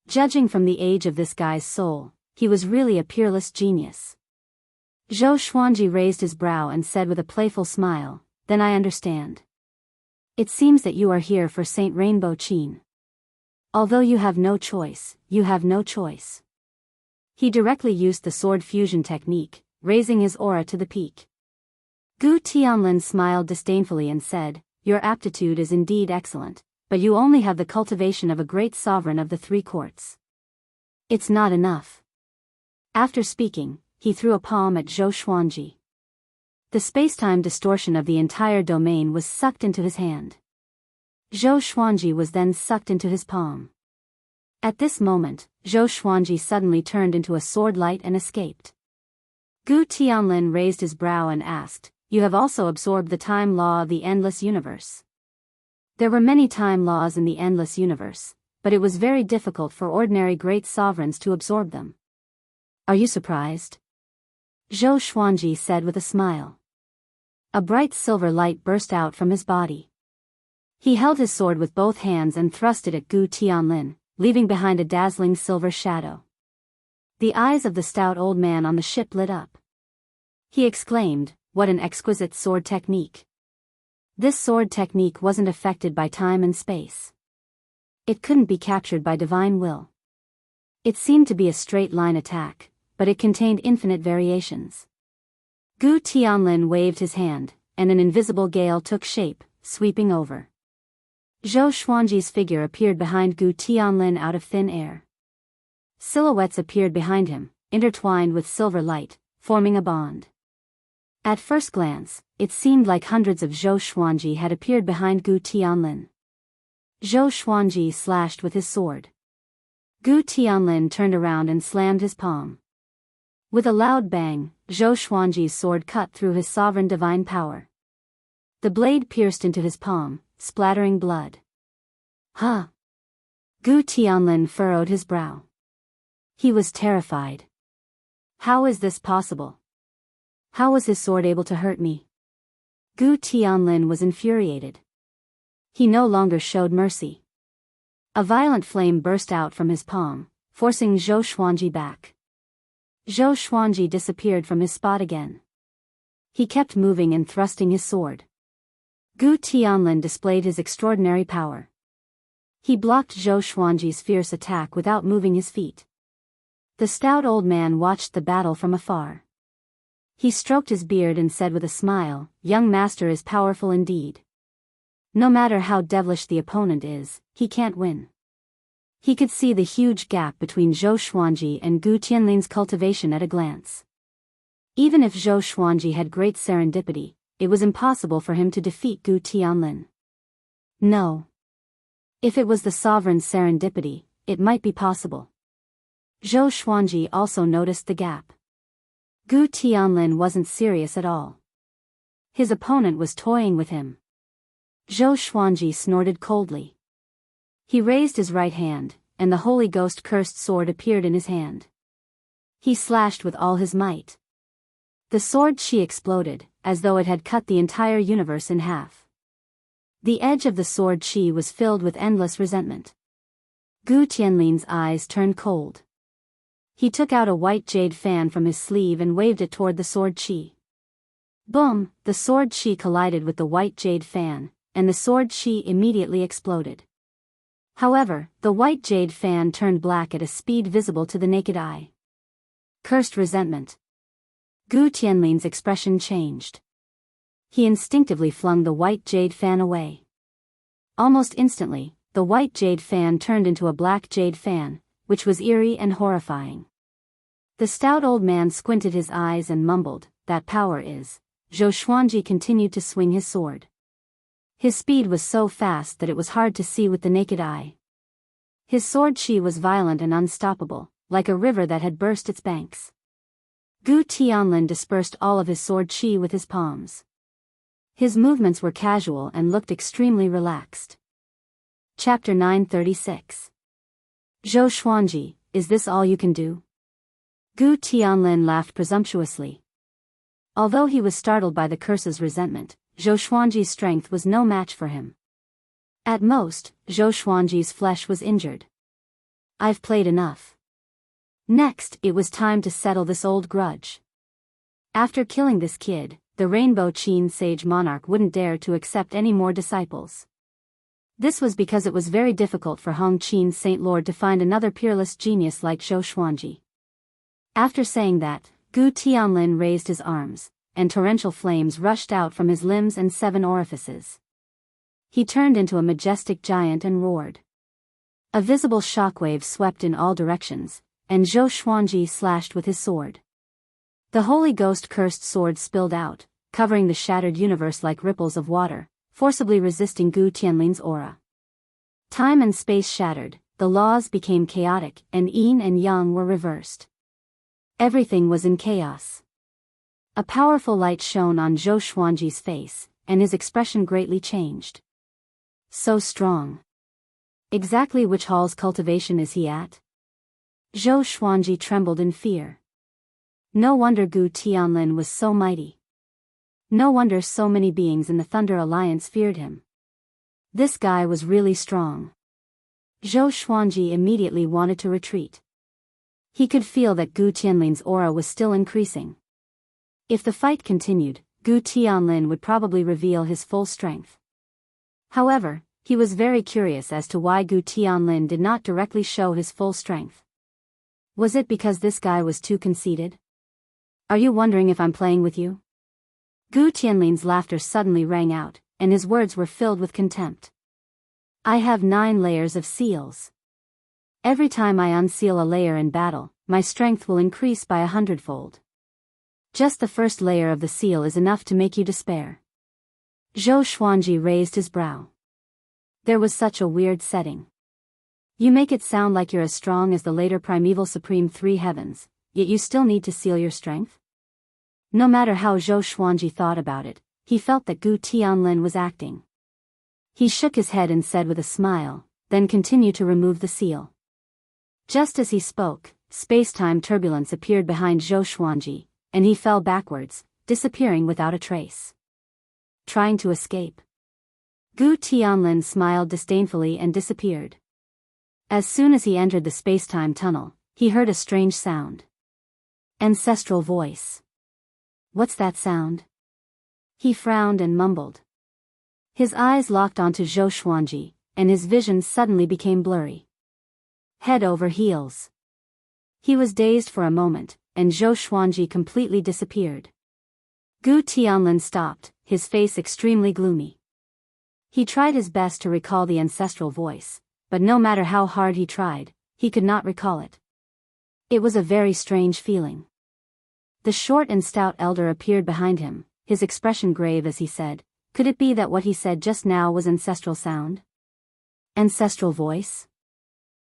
Judging from the age of this guy's soul, he was really a peerless genius. Zhou Xuanji raised his brow and said with a playful smile, "Then I understand. It seems that you are here for Saint Rainbow Qin." Although you have no choice, you have no choice. He directly used the sword fusion technique, raising his aura to the peak. Gu Tianlin smiled disdainfully and said, "Your aptitude is indeed excellent, but you only have the cultivation of a great sovereign of the three courts. It's not enough." After speaking, he threw a palm at Zhou Xuanji. The space-time distortion of the entire domain was sucked into his hand. Zhou Xuanji was then sucked into his palm. At this moment, Zhou Xuanji suddenly turned into a sword light and escaped. Gu Tianlin raised his brow and asked, "You have also absorbed the time law of the endless universe." There were many time laws in the endless universe, but it was very difficult for ordinary great sovereigns to absorb them. "Are you surprised?" Zhou Xuanji said with a smile. A bright silver light burst out from his body. He held his sword with both hands and thrust it at Gu Tianlin, leaving behind a dazzling silver shadow. The eyes of the stout old man on the ship lit up. He exclaimed, "What an exquisite sword technique!" This sword technique wasn't affected by time and space. It couldn't be captured by divine will. It seemed to be a straight-line attack, but it contained infinite variations. Gu Tianlin waved his hand, and an invisible gale took shape, sweeping over. Zhou Xuanji's figure appeared behind Gu Tianlin out of thin air. Silhouettes appeared behind him, intertwined with silver light, forming a bond. At first glance, it seemed like hundreds of Zhou Xuanji had appeared behind Gu Tianlin. Zhou Xuanji slashed with his sword. Gu Tianlin turned around and slammed his palm. With a loud bang, Zhou Xuanji's sword cut through his sovereign divine power. The blade pierced into his palm, splattering blood. "Huh!" Gu Tianlin furrowed his brow. He was terrified. How is this possible? How was his sword able to hurt me? Gu Tianlin was infuriated. He no longer showed mercy. A violent flame burst out from his palm, forcing Zhou Xuanji back. Zhou Xuanji disappeared from his spot again. He kept moving and thrusting his sword. Gu Tianlin displayed his extraordinary power. He blocked Zhou Xuanji's fierce attack without moving his feet. The stout old man watched the battle from afar. He stroked his beard and said with a smile, "Young master is powerful indeed. No matter how devilish the opponent is, he can't win." He could see the huge gap between Zhou Xuanji and Gu Tianlin's cultivation at a glance. Even if Zhou Xuanji had great serendipity, it was impossible for him to defeat Gu Tianlin. No. If it was the sovereign's serendipity, it might be possible. Zhou Xuanji also noticed the gap. Gu Tianlin wasn't serious at all. His opponent was toying with him. Zhou Xuanji snorted coldly. He raised his right hand, and the Holy Ghost cursed sword appeared in his hand. He slashed with all his might. The sword chi exploded, as though it had cut the entire universe in half. The edge of the sword chi was filled with endless resentment. Gu Tianlin's eyes turned cold. He took out a white jade fan from his sleeve and waved it toward the sword chi. Boom! The sword chi collided with the white jade fan, and the sword chi immediately exploded. However, the white jade fan turned black at a speed visible to the naked eye. Cursed resentment. Gu Tianlin's expression changed. He instinctively flung the white jade fan away. Almost instantly, the white jade fan turned into a black jade fan, which was eerie and horrifying. The stout old man squinted his eyes and mumbled, "That power is." Zhou Xuanji continued to swing his sword. His speed was so fast that it was hard to see with the naked eye. His sword chi was violent and unstoppable, like a river that had burst its banks. Gu Tianlin dispersed all of his sword chi with his palms. His movements were casual and looked extremely relaxed. Chapter 936. Zhou Xuanji, is this all you can do? Gu Tianlin laughed presumptuously. Although he was startled by the curse's resentment, Zhou Xuanji's strength was no match for him. At most, Zhou Xuanji's flesh was injured. "I've played enough. Next, it was time to settle this old grudge." After killing this kid, the Rainbow Qin Sage Monarch wouldn't dare to accept any more disciples. This was because it was very difficult for Hong Qin's Saint Lord to find another peerless genius like Zhou Xuanji. After saying that, Gu Tianlin raised his arms, and torrential flames rushed out from his limbs and 7 orifices. He turned into a majestic giant and roared. A visible shockwave swept in all directions, and Zhou Xuanji slashed with his sword. The Holy Ghost cursed sword spilled out, covering the shattered universe like ripples of water, forcibly resisting Gu Tianlin's aura. Time and space shattered, the laws became chaotic, and yin and yang were reversed. Everything was in chaos. A powerful light shone on Zhou Xuanji's face, and his expression greatly changed. So strong. Exactly which hall's cultivation is he at? Zhou Xuanji trembled in fear. No wonder Gu Tianlin was so mighty. No wonder so many beings in the Thunder Alliance feared him. This guy was really strong. Zhou Xuanji immediately wanted to retreat. He could feel that Gu Tianlin's aura was still increasing. If the fight continued, Gu Tianlin would probably reveal his full strength. However, he was very curious as to why Gu Tianlin did not directly show his full strength. Was it because this guy was too conceited? Are you wondering if I'm playing with you? Gu Tianlin's laughter suddenly rang out, and his words were filled with contempt. I have 9 layers of seals. Every time I unseal a layer in battle, my strength will increase by 100-fold. Just the first layer of the seal is enough to make you despair. Zhou Xuanji raised his brow. There was such a weird setting. You make it sound like you're as strong as the later primeval supreme 3 heavens, yet you still need to seal your strength? No matter how Zhou Xuanji thought about it, he felt that Gu Tianlin was acting. He shook his head and said with a smile, then continued to remove the seal. Just as he spoke, space-time turbulence appeared behind Zhou Xuanji, and he fell backwards, disappearing without a trace. Trying to escape. Gu Tianlin smiled disdainfully and disappeared. As soon as he entered the space-time tunnel, he heard a strange sound. Ancestral voice. What's that sound? He frowned and mumbled. His eyes locked onto Zhou Xuanji, and his vision suddenly became blurry. Head over heels. He was dazed for a moment, and Zhou Xuanji completely disappeared. Gu Tianlin stopped, his face extremely gloomy. He tried his best to recall the ancestral voice, but no matter how hard he tried, he could not recall it. It was a very strange feeling. The short and stout elder appeared behind him, his expression grave as he said, could it be that what he said just now was ancestral sound? Ancestral voice?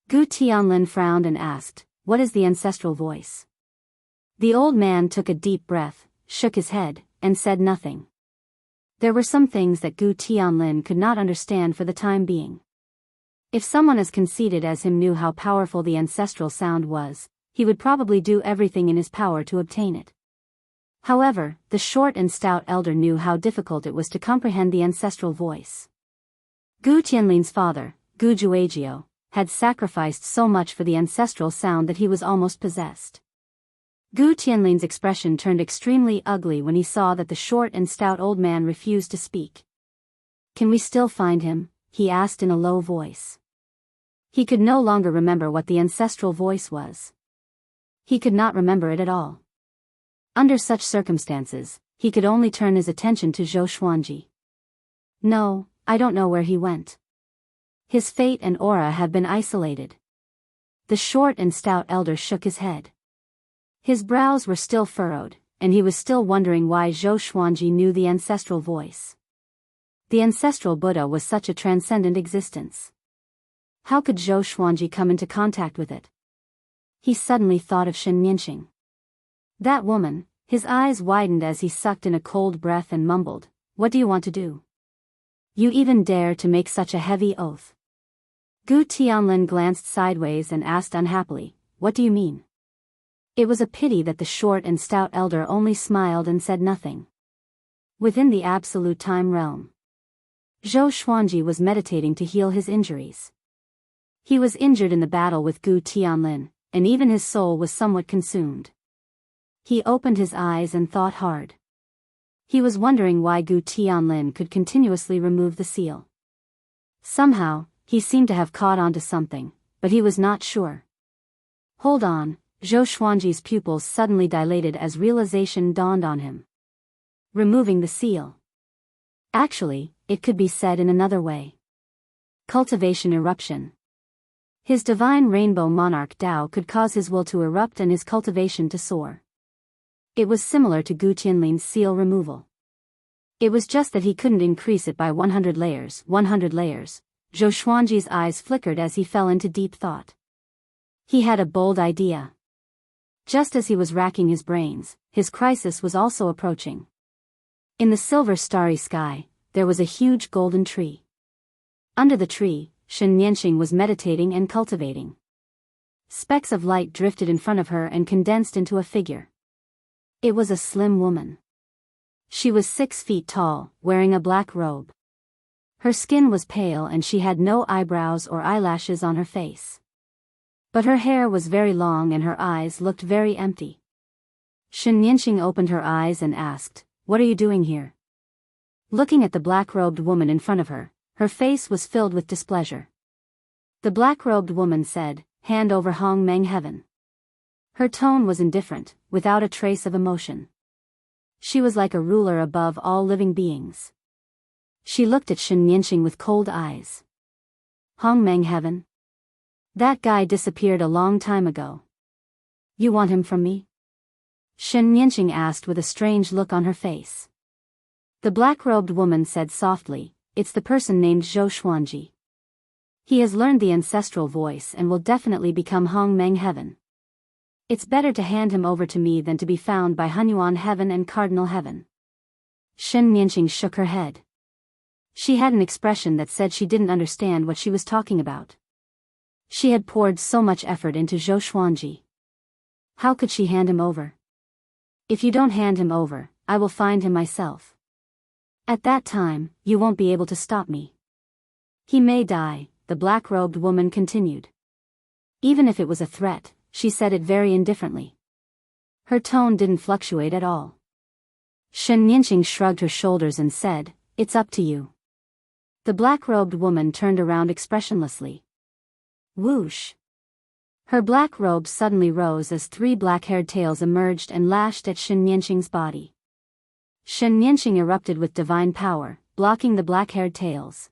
Gu Tianlin frowned and asked, what is the ancestral voice? The old man took a deep breath, shook his head, and said nothing. There were some things that Gu Tianlin could not understand for the time being. If someone as conceited as him knew how powerful the ancestral sound was, he would probably do everything in his power to obtain it. However, the short and stout elder knew how difficult it was to comprehend the ancestral voice. Gu Tianlin's father, Gu Juejiao, had sacrificed so much for the ancestral sound that he was almost possessed. Gu Tianlin's expression turned extremely ugly when he saw that the short and stout old man refused to speak. Can we still find him? He asked in a low voice. He could no longer remember what the ancestral voice was. He could not remember it at all. Under such circumstances, he could only turn his attention to Zhou Xuanji. No, I don't know where he went. His fate and aura have been isolated. The short and stout elder shook his head. His brows were still furrowed, and he was still wondering why Zhou Xuanji knew the ancestral voice. The ancestral Buddha was such a transcendent existence. How could Zhou Xuanji come into contact with it? He suddenly thought of Shen Nianqing. That woman, his eyes widened as he sucked in a cold breath and mumbled, what do you want to do? You even dare to make such a heavy oath. Gu Tianlin glanced sideways and asked unhappily, what do you mean? It was a pity that the short and stout elder only smiled and said nothing. Within the absolute time realm, Zhou Xuanji was meditating to heal his injuries. He was injured in the battle with Gu Tianlin, and even his soul was somewhat consumed. He opened his eyes and thought hard. He was wondering why Gu Tianlin could continuously remove the seal. Somehow, he seemed to have caught on to something, but he was not sure. Hold on, Zhou Xuanji's pupils suddenly dilated as realization dawned on him. Removing the seal. Actually, it could be said in another way. Cultivation eruption. His divine rainbow monarch Tao could cause his will to erupt and his cultivation to soar. It was similar to Gu Qianlin's seal removal. It was just that he couldn't increase it by 100 layers. 100 layers. Zhou Xuanji's eyes flickered as he fell into deep thought. He had a bold idea. Just as he was racking his brains, his crisis was also approaching. In the silver starry sky, there was a huge golden tree. Under the tree, Shen Nianxing was meditating and cultivating. Specks of light drifted in front of her and condensed into a figure. It was a slim woman. She was 6 feet tall, wearing a black robe. Her skin was pale and she had no eyebrows or eyelashes on her face. But her hair was very long and her eyes looked very empty. Shen Nianxing opened her eyes and asked, "What are you doing here?" Looking at the black-robed woman in front of her, her face was filled with displeasure. The black-robed woman said, "Hand over Hong Meng Heaven." Her tone was indifferent, without a trace of emotion. She was like a ruler above all living beings. She looked at Shen Nianxing with cold eyes. Hong Meng Heaven? That guy disappeared a long time ago. You want him from me? Shen Nianxing asked with a strange look on her face. The black-robed woman said softly, "It's the person named Zhou Xuanji. He has learned the ancestral voice and will definitely become Hong Meng Heaven. It's better to hand him over to me than to be found by Hunyuan Heaven and Cardinal Heaven." Shen Nianxing shook her head. She had an expression that said she didn't understand what she was talking about. She had poured so much effort into Zhou Xuanji. How could she hand him over? "If you don't hand him over, I will find him myself. At that time, you won't be able to stop me. He may die," the black-robed woman continued. Even if it was a threat, she said it very indifferently. Her tone didn't fluctuate at all. Shen Nianxing shrugged her shoulders and said, "It's up to you." The black-robed woman turned around expressionlessly. Whoosh! Her black robe suddenly rose as 3 black-haired tails emerged and lashed at Shen Nianxing's body. Shen Nianxing erupted with divine power, blocking the black-haired tails.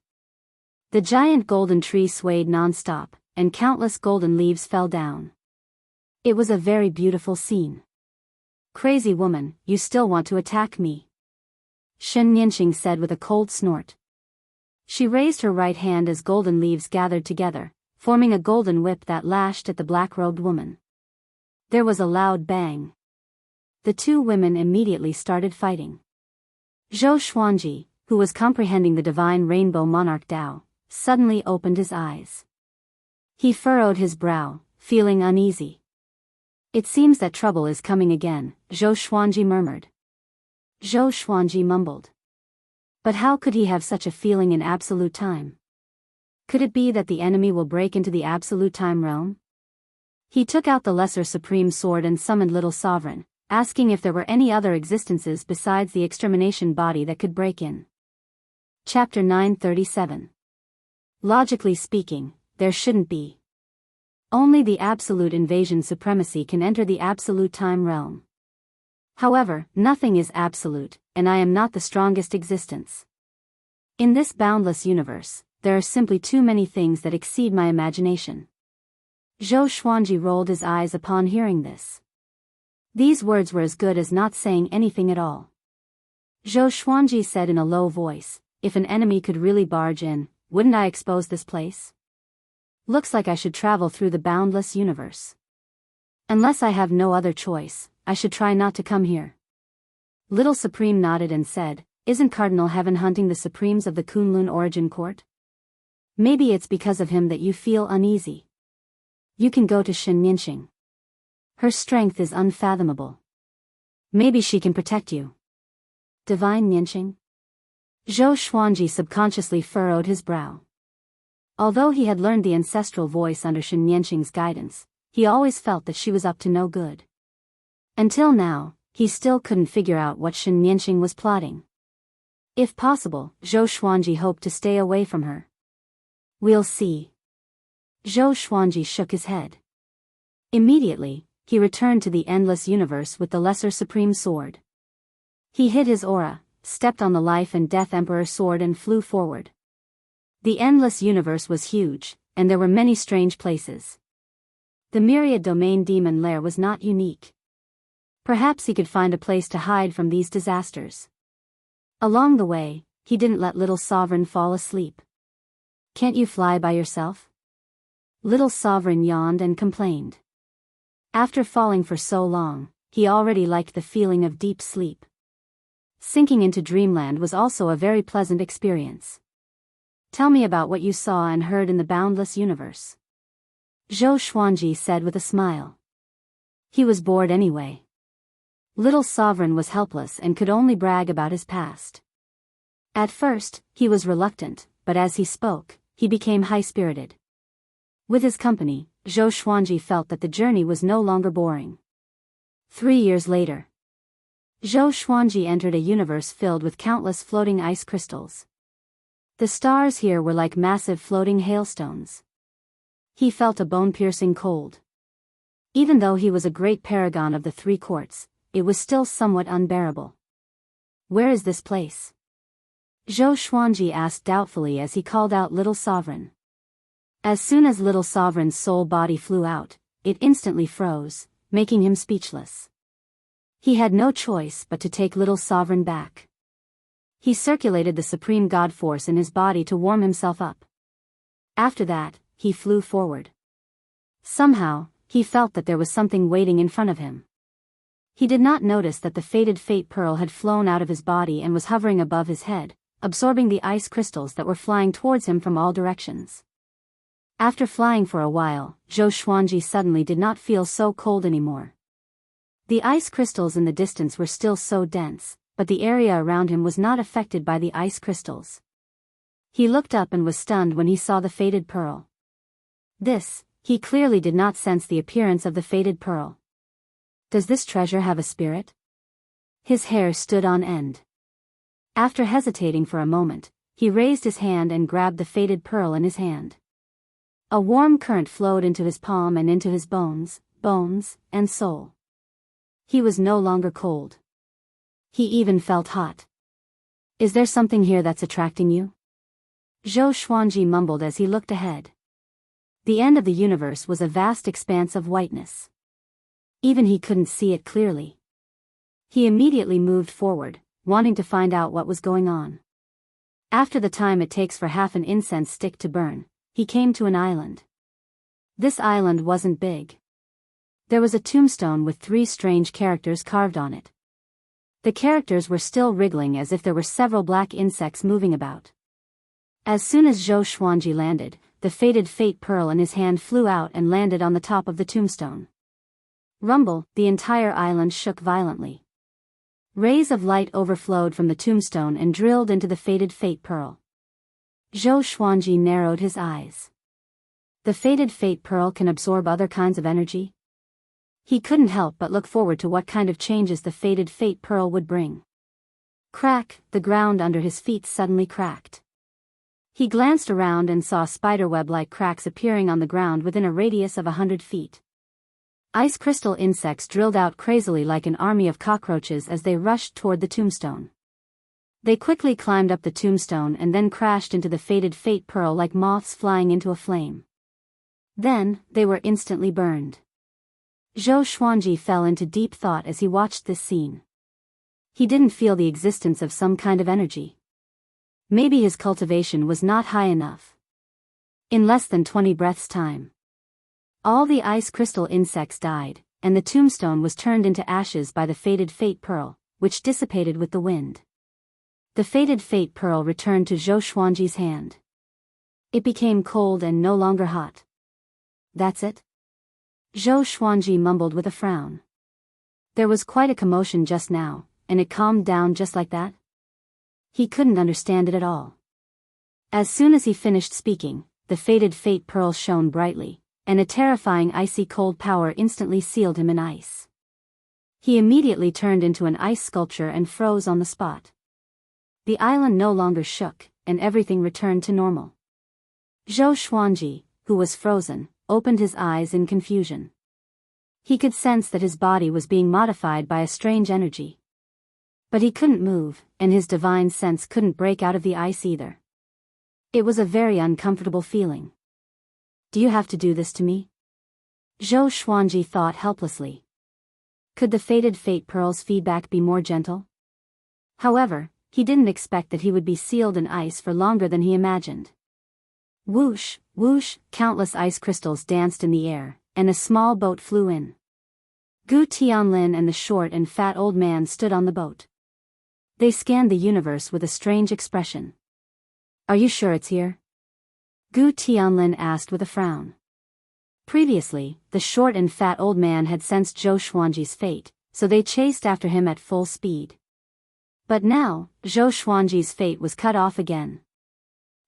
The giant golden tree swayed non-stop, and countless golden leaves fell down. It was a very beautiful scene. "Crazy woman, you still want to attack me?" Shen Nianxing said with a cold snort. She raised her right hand as golden leaves gathered together, forming a golden whip that lashed at the black-robed woman. There was a loud bang. The 2 women immediately started fighting. Zhou Xuanji, who was comprehending the divine rainbow monarch Tao, suddenly opened his eyes. He furrowed his brow, feeling uneasy. "It seems that trouble is coming again," Zhou Xuanji murmured. Zhou Xuanji mumbled. But how could he have such a feeling in absolute time? Could it be that the enemy will break into the absolute time realm? He took out the lesser supreme sword and summoned Little Sovereign, asking if there were any other existences besides the extermination body that could break in. Chapter 937. Logically speaking, there shouldn't be. Only the absolute invasion supremacy can enter the absolute time realm. However, nothing is absolute, and I am not the strongest existence. In this boundless universe, there are simply too many things that exceed my imagination. Zhou Xuanji rolled his eyes upon hearing this. These words were as good as not saying anything at all. Zhou Xuanji said in a low voice, "If an enemy could really barge in, wouldn't I expose this place? Looks like I should travel through the boundless universe. Unless I have no other choice, I should try not to come here." Little Supreme nodded and said, "Isn't Cardinal Heaven hunting the Supremes of the Kunlun Origin Court? Maybe it's because of him that you feel uneasy. You can go to Shen Nianxing. Her strength is unfathomable. Maybe she can protect you." Divine Nianxing? Zhou Xuanji subconsciously furrowed his brow. Although he had learned the ancestral voice under Shen Nianxing's guidance, he always felt that she was up to no good. Until now, he still couldn't figure out what Shen Nianxing was plotting. If possible, Zhou Xuanji hoped to stay away from her. We'll see. Zhou Xuanji shook his head. Immediately, he returned to the endless universe with the lesser supreme sword. He hid his aura, stepped on the life and death emperor sword and flew forward. The endless universe was huge, and there were many strange places. The myriad domain demon lair was not unique. Perhaps he could find a place to hide from these disasters. Along the way, he didn't let Little Sovereign fall asleep. Can't you fly by yourself? Little Sovereign yawned and complained. After falling for so long, he already liked the feeling of deep sleep. Sinking into dreamland was also a very pleasant experience. Tell me about what you saw and heard in the boundless universe. Zhou Xuanji said with a smile. He was bored anyway. Little Sovereign was helpless and could only brag about his past. At first, he was reluctant, but as he spoke, he became high-spirited. With his company, Zhou Xuanji felt that the journey was no longer boring. 3 years later, Zhou Xuanji entered a universe filled with countless floating ice crystals. The stars here were like massive floating hailstones. He felt a bone-piercing cold. Even though he was a great paragon of the 3 courts, it was still somewhat unbearable. Where is this place? Zhou Xuanji asked doubtfully as he called out Little Sovereign. As soon as Little Sovereign's soul body flew out, it instantly froze, making him speechless. He had no choice but to take Little Sovereign back. He circulated the supreme god force in his body to warm himself up. After that, he flew forward. Somehow, he felt that there was something waiting in front of him. He did not notice that the faded fate pearl had flown out of his body and was hovering above his head, absorbing the ice crystals that were flying towards him from all directions. After flying for a while, Zhou Xuanji suddenly did not feel so cold anymore. The ice crystals in the distance were still so dense, but the area around him was not affected by the ice crystals. He looked up and was stunned when he saw the faded pearl. He clearly did not sense the appearance of the faded pearl. Does this treasure have a spirit? His hair stood on end. After hesitating for a moment, he raised his hand and grabbed the faded pearl in his hand. A warm current flowed into his palm and into his bones, and soul. He was no longer cold. He even felt hot. Is there something here that's attracting you? Zhou Xuanji mumbled as he looked ahead. The end of the universe was a vast expanse of whiteness. Even he couldn't see it clearly. He immediately moved forward, wanting to find out what was going on. After the time it takes for half an incense stick to burn, he came to an island. This island wasn't big. There was a tombstone with 3 strange characters carved on it. The characters were still wriggling as if there were several black insects moving about. As soon as Zhou Xuanji landed, the faded fate pearl in his hand flew out and landed on the top of the tombstone. Rumble, the entire island shook violently. Rays of light overflowed from the tombstone and drilled into the faded fate pearl. Zhou Xuanji narrowed his eyes. The faded fate pearl can absorb other kinds of energy? He couldn't help but look forward to what kind of changes the faded fate pearl would bring. Crack, the ground under his feet suddenly cracked. He glanced around and saw spiderweb-like cracks appearing on the ground within a radius of 100 feet. Ice crystal insects drilled out crazily like an army of cockroaches as they rushed toward the tombstone. They quickly climbed up the tombstone and then crashed into the faded fate pearl like moths flying into a flame. Then, they were instantly burned. Zhou Xuanji fell into deep thought as he watched this scene. He didn't feel the existence of some kind of energy. Maybe his cultivation was not high enough. In less than 20 breaths' time, all the ice crystal insects died, and the tombstone was turned into ashes by the faded fate pearl, which dissipated with the wind. The faded fate pearl returned to Zhou Xuanji's hand. It became cold and no longer hot. That's it? Zhou Xuanji mumbled with a frown. There was quite a commotion just now, and it calmed down just like that? He couldn't understand it at all. As soon as he finished speaking, the faded fate pearl shone brightly, and a terrifying icy cold power instantly sealed him in ice. He immediately turned into an ice sculpture and froze on the spot. The island no longer shook, and everything returned to normal. Zhou Xuanji, who was frozen, opened his eyes in confusion. He could sense that his body was being modified by a strange energy. But he couldn't move, and his divine sense couldn't break out of the ice either. It was a very uncomfortable feeling. Do you have to do this to me? Zhou Xuanji thought helplessly. Could the fated fate pearl's feedback be more gentle? However, he didn't expect that he would be sealed in ice for longer than he imagined. Whoosh, whoosh, countless ice crystals danced in the air, and a small boat flew in. Gu Tianlin and the short and fat old man stood on the boat. They scanned the universe with a strange expression. Are you sure it's here? Gu Tianlin asked with a frown. Previously, the short and fat old man had sensed Zhou Xuanji's fate, so they chased after him at full speed. But now, Zhou Xuanji's fate was cut off again.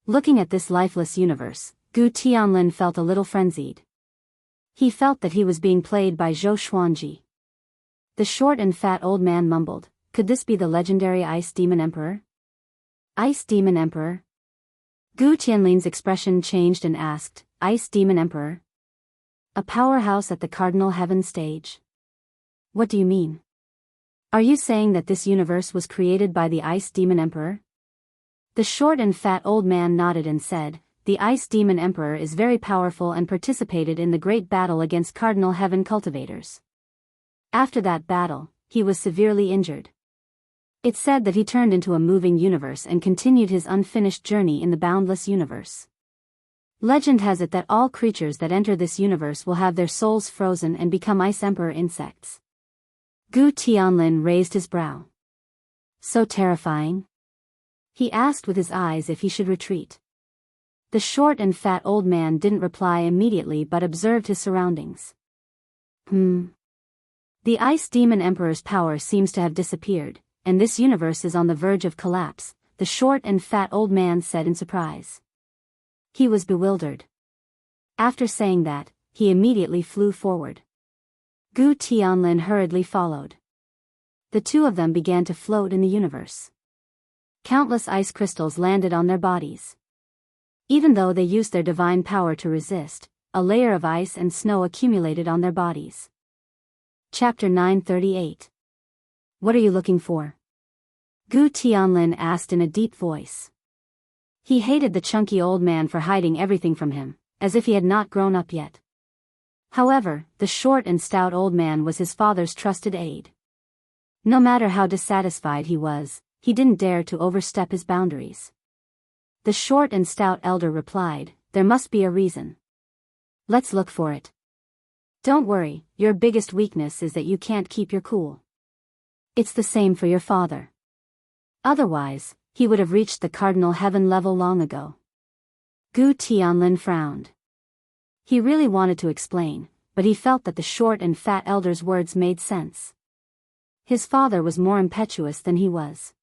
Looking at this lifeless universe, Gu Tianlin felt a little frenzied. He felt that he was being played by Zhou Xuanji. The short and fat old man mumbled, could this be the legendary Ice Demon Emperor? Ice Demon Emperor? Gu Tianlin's expression changed and asked, Ice Demon Emperor? A powerhouse at the Cardinal Heaven stage? What do you mean? Are you saying that this universe was created by the Ice Demon Emperor? The short and fat old man nodded and said, the Ice Demon Emperor is very powerful and participated in the great battle against Cardinal Heaven cultivators. After that battle, he was severely injured. It's said that he turned into a moving universe and continued his unfinished journey in the boundless universe. Legend has it that all creatures that enter this universe will have their souls frozen and become Ice Emperor insects. Gu Tianlin raised his brow. So terrifying? He asked with his eyes if he should retreat. The short and fat old man didn't reply immediately but observed his surroundings. The Ice Demon Emperor's power seems to have disappeared, and this universe is on the verge of collapse, the short and fat old man said in surprise. He was bewildered. After saying that, he immediately flew forward. Gu Tianlin hurriedly followed. The two of them began to float in the universe. Countless ice crystals landed on their bodies. Even though they used their divine power to resist, a layer of ice and snow accumulated on their bodies. Chapter 938. What are you looking for? Gu Tianlin asked in a deep voice. He hated the chunky old man for hiding everything from him, as if he had not grown up yet. However, the short and stout old man was his father's trusted aide. No matter how dissatisfied he was, he didn't dare to overstep his boundaries. The short and stout elder replied, there must be a reason. Let's look for it. Don't worry, your biggest weakness is that you can't keep your cool. It's the same for your father. Otherwise, he would have reached the Cardinal Heaven level long ago. Gu Tianlin frowned. He really wanted to explain, but he felt that the short and fat elder's words made sense. His father was more impetuous than he was.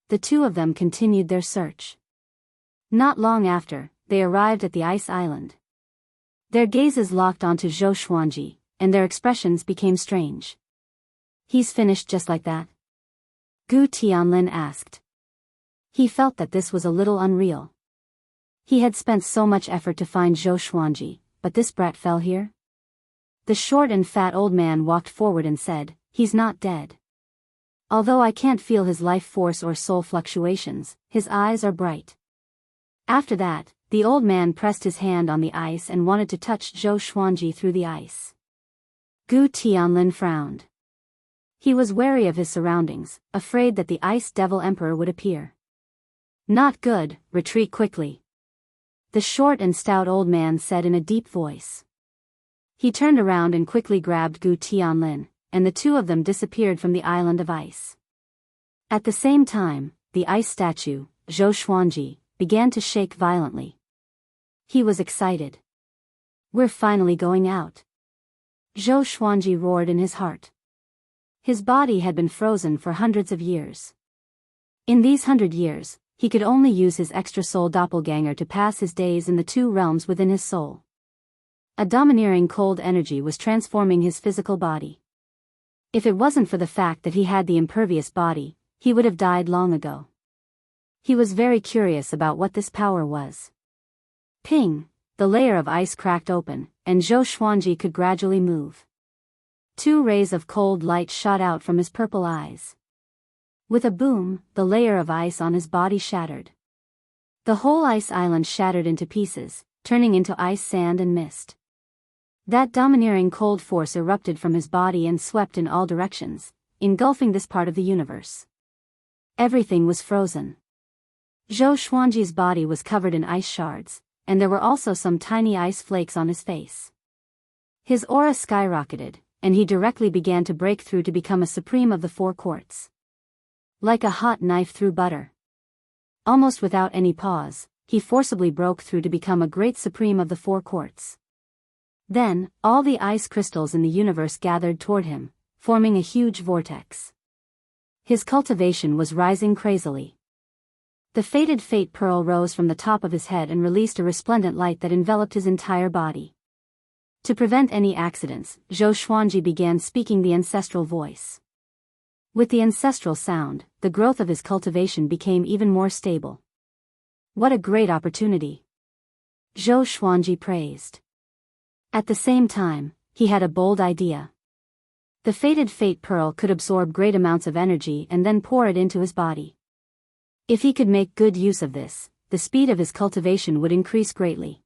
The two of them continued their search. Not long after, they arrived at the ice island. Their gazes locked onto Zhou Xuanji, and their expressions became strange. He's finished just like that? Gu Tianlin asked. He felt that this was a little unreal. He had spent so much effort to find Zhou Xuanji, but this brat fell here? The short and fat old man walked forward and said, he's not dead. Although I can't feel his life force or soul fluctuations, his eyes are bright. After that, the old man pressed his hand on the ice and wanted to touch Zhou Xuanji through the ice. Gu Tianlin frowned. He was wary of his surroundings, afraid that the Ice Devil Emperor would appear. Not good, retreat quickly. The short and stout old man said in a deep voice. He turned around and quickly grabbed Gu Tianlin, and the two of them disappeared from the island of ice. At the same time, the ice statue, Zhou Xuanji, began to shake violently. He was excited. We're finally going out. Zhou Xuanji roared in his heart. His body had been frozen for hundreds of years. In these 100 years, he could only use his extra soul doppelganger to pass his days in the two realms within his soul. A domineering cold energy was transforming his physical body. If it wasn't for the fact that he had the impervious body, he would have died long ago. He was very curious about what this power was. Ping! The layer of ice cracked open, and Zhou Xuanji could gradually move. 2 rays of cold light shot out from his purple eyes. With a boom, the layer of ice on his body shattered. The whole ice island shattered into pieces, turning into ice, sand and mist. That domineering cold force erupted from his body and swept in all directions, engulfing this part of the universe. Everything was frozen. Zhou Xuanji's body was covered in ice shards, and there were also some tiny ice flakes on his face. His aura skyrocketed, and he directly began to break through to become a supreme of the 4 courts. Like a hot knife through butter. Almost without any pause, he forcibly broke through to become a great supreme of the 4 courts. Then, all the ice crystals in the universe gathered toward him, forming a huge vortex. His cultivation was rising crazily. The fated fate pearl rose from the top of his head and released a resplendent light that enveloped his entire body. To prevent any accidents, Zhou Xuanji began speaking the ancestral voice. With the ancestral sound, the growth of his cultivation became even more stable. What a great opportunity! Zhou Xuanji praised. At the same time, he had a bold idea. The fated fate pearl could absorb great amounts of energy and then pour it into his body. If he could make good use of this, the speed of his cultivation would increase greatly.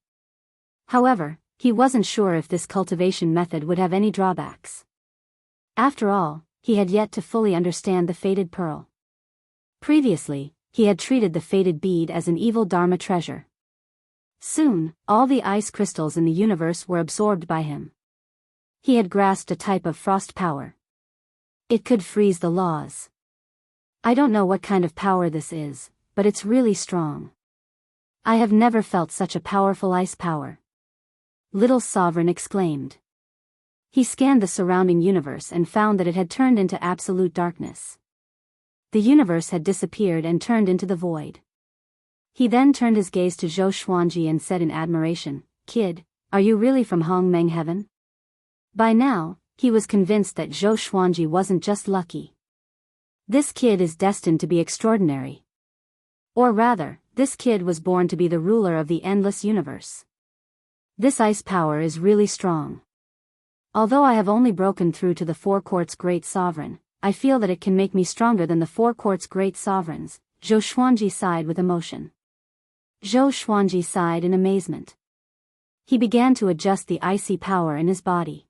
However, he wasn't sure if this cultivation method would have any drawbacks. After all, he had yet to fully understand the fated pearl. Previously, he had treated the fated bead as an evil Dharma treasure. Soon, all the ice crystals in the universe were absorbed by him. He had grasped a type of frost power. It could freeze the laws. I don't know what kind of power this is, but it's really strong. I have never felt such a powerful ice power. Little Sovereign exclaimed. He scanned the surrounding universe and found that it had turned into absolute darkness. The universe had disappeared and turned into the void. He then turned his gaze to Zhou Xuanji and said in admiration, "Kid, are you really from Hongmeng Heaven?" By now, he was convinced that Zhou Xuanji wasn't just lucky. This kid is destined to be extraordinary. Or rather, this kid was born to be the ruler of the endless universe. This ice power is really strong. Although I have only broken through to the 4 courts great sovereign, I feel that it can make me stronger than the 4 courts great sovereigns. Zhou Xuanji sighed with emotion. Zhou Xuanji sighed in amazement. He began to adjust the icy power in his body.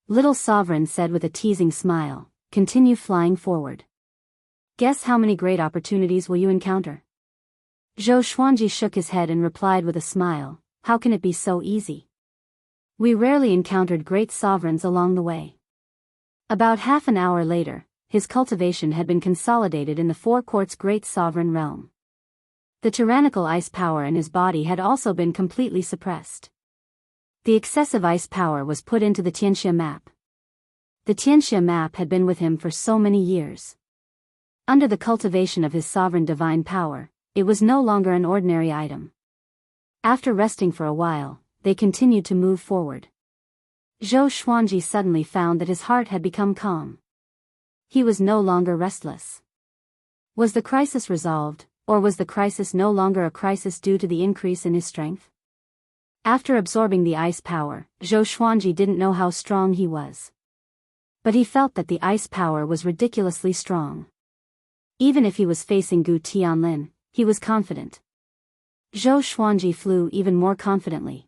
Little Sovereign said with a teasing smile, "Continue flying forward. Guess how many great opportunities will you encounter?" Zhou Xuanji shook his head and replied with a smile, "How can it be so easy? We rarely encountered great sovereigns along the way." About half an hour later, his cultivation had been consolidated in the 4 courts great sovereign realm. The tyrannical ice power in his body had also been completely suppressed. The excessive ice power was put into the Tianxia map. The Tianxia map had been with him for so many years. Under the cultivation of his sovereign divine power, it was no longer an ordinary item. After resting for a while, they continued to move forward. Zhou Xuanji suddenly found that his heart had become calm. He was no longer restless. Was the crisis resolved, or was the crisis no longer a crisis due to the increase in his strength? After absorbing the ice power, Zhou Xuanji didn't know how strong he was. But he felt that the ice power was ridiculously strong. Even if he was facing Gu Tianlin, he was confident. Zhou Xuanji flew even more confidently.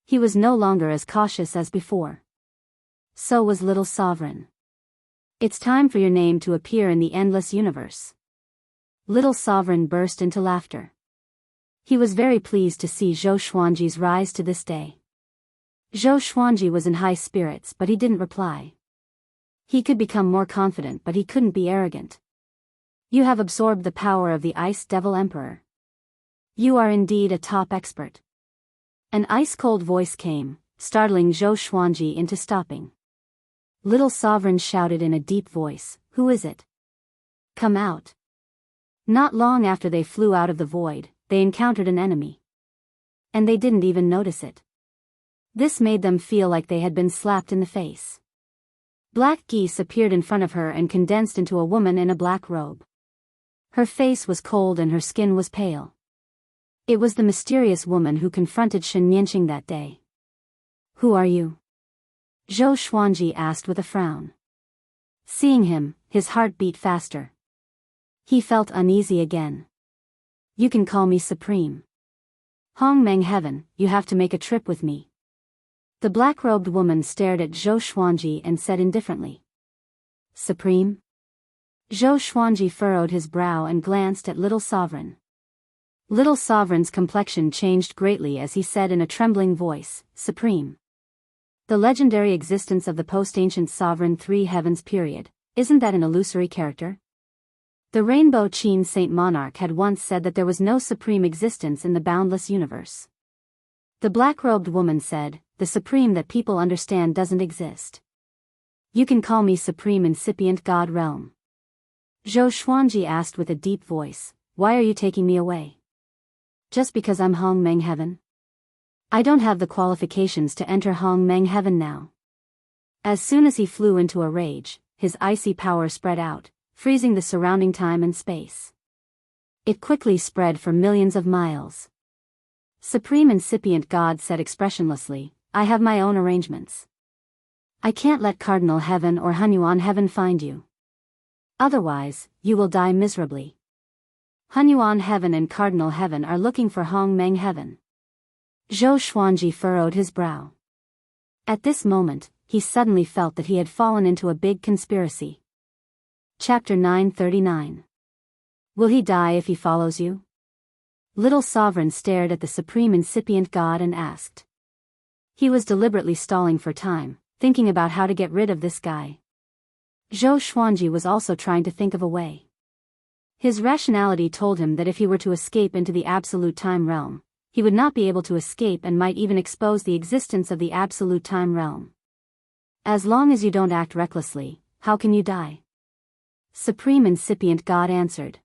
He was no longer as cautious as before. So was Little Sovereign. "It's time for your name to appear in the endless universe." Little Sovereign burst into laughter. He was very pleased to see Zhou Xuanji's rise to this day. Zhou Xuanji was in high spirits, but he didn't reply. He could become more confident, but he couldn't be arrogant. "You have absorbed the power of the Ice Devil Emperor. You are indeed a top expert." An ice-cold voice came, startling Zhou Xuanji into stopping. Little Sovereign shouted in a deep voice, "Who is it? Come out." Not long after they flew out of the void, they encountered an enemy. And they didn't even notice it. This made them feel like they had been slapped in the face. Black geese appeared in front of her and condensed into a woman in a black robe. Her face was cold and her skin was pale. It was the mysterious woman who confronted Shen Nianqing that day. "Who are you?" Zhou Xuanji asked with a frown. Seeing him, his heart beat faster. He felt uneasy again. "You can call me Supreme. Hong Meng Heaven, you have to make a trip with me." The black-robed woman stared at Zhou Xuanji and said indifferently. "Supreme?" Zhou Xuanji furrowed his brow and glanced at Little Sovereign. Little Sovereign's complexion changed greatly as he said in a trembling voice, "Supreme. The legendary existence of the post-ancient sovereign Three Heavens period, isn't that an illusory character? The Rainbow Qin Saint Monarch had once said that there was no supreme existence in the boundless universe." The black-robed woman said, "The supreme that people understand doesn't exist. You can call me Supreme Incipient God Realm." Zhou Xuanji asked with a deep voice, "Why are you taking me away? Just because I'm Hong Meng Heaven? I don't have the qualifications to enter Hong Meng Heaven now." As soon as he flew into a rage, his icy power spread out, freezing the surrounding time and space. It quickly spread for millions of miles. Supreme Incipient God said expressionlessly, "I have my own arrangements. I can't let Cardinal Heaven or Hunyuan Heaven find you. Otherwise, you will die miserably. Hunyuan Heaven and Cardinal Heaven are looking for Hong Meng Heaven." Zhou Xuanji furrowed his brow. At this moment, he suddenly felt that he had fallen into a big conspiracy. Chapter 939. Will he die if he follows you? Little Sovereign stared at the Supreme Incipient God and asked. He was deliberately stalling for time, thinking about how to get rid of this guy. Zhou Xuanji was also trying to think of a way. His rationality told him that if he were to escape into the Absolute Time Realm, he would not be able to escape and might even expose the existence of the Absolute Time Realm. As long as you don't act recklessly, how can you die? Supreme Incipient God answered.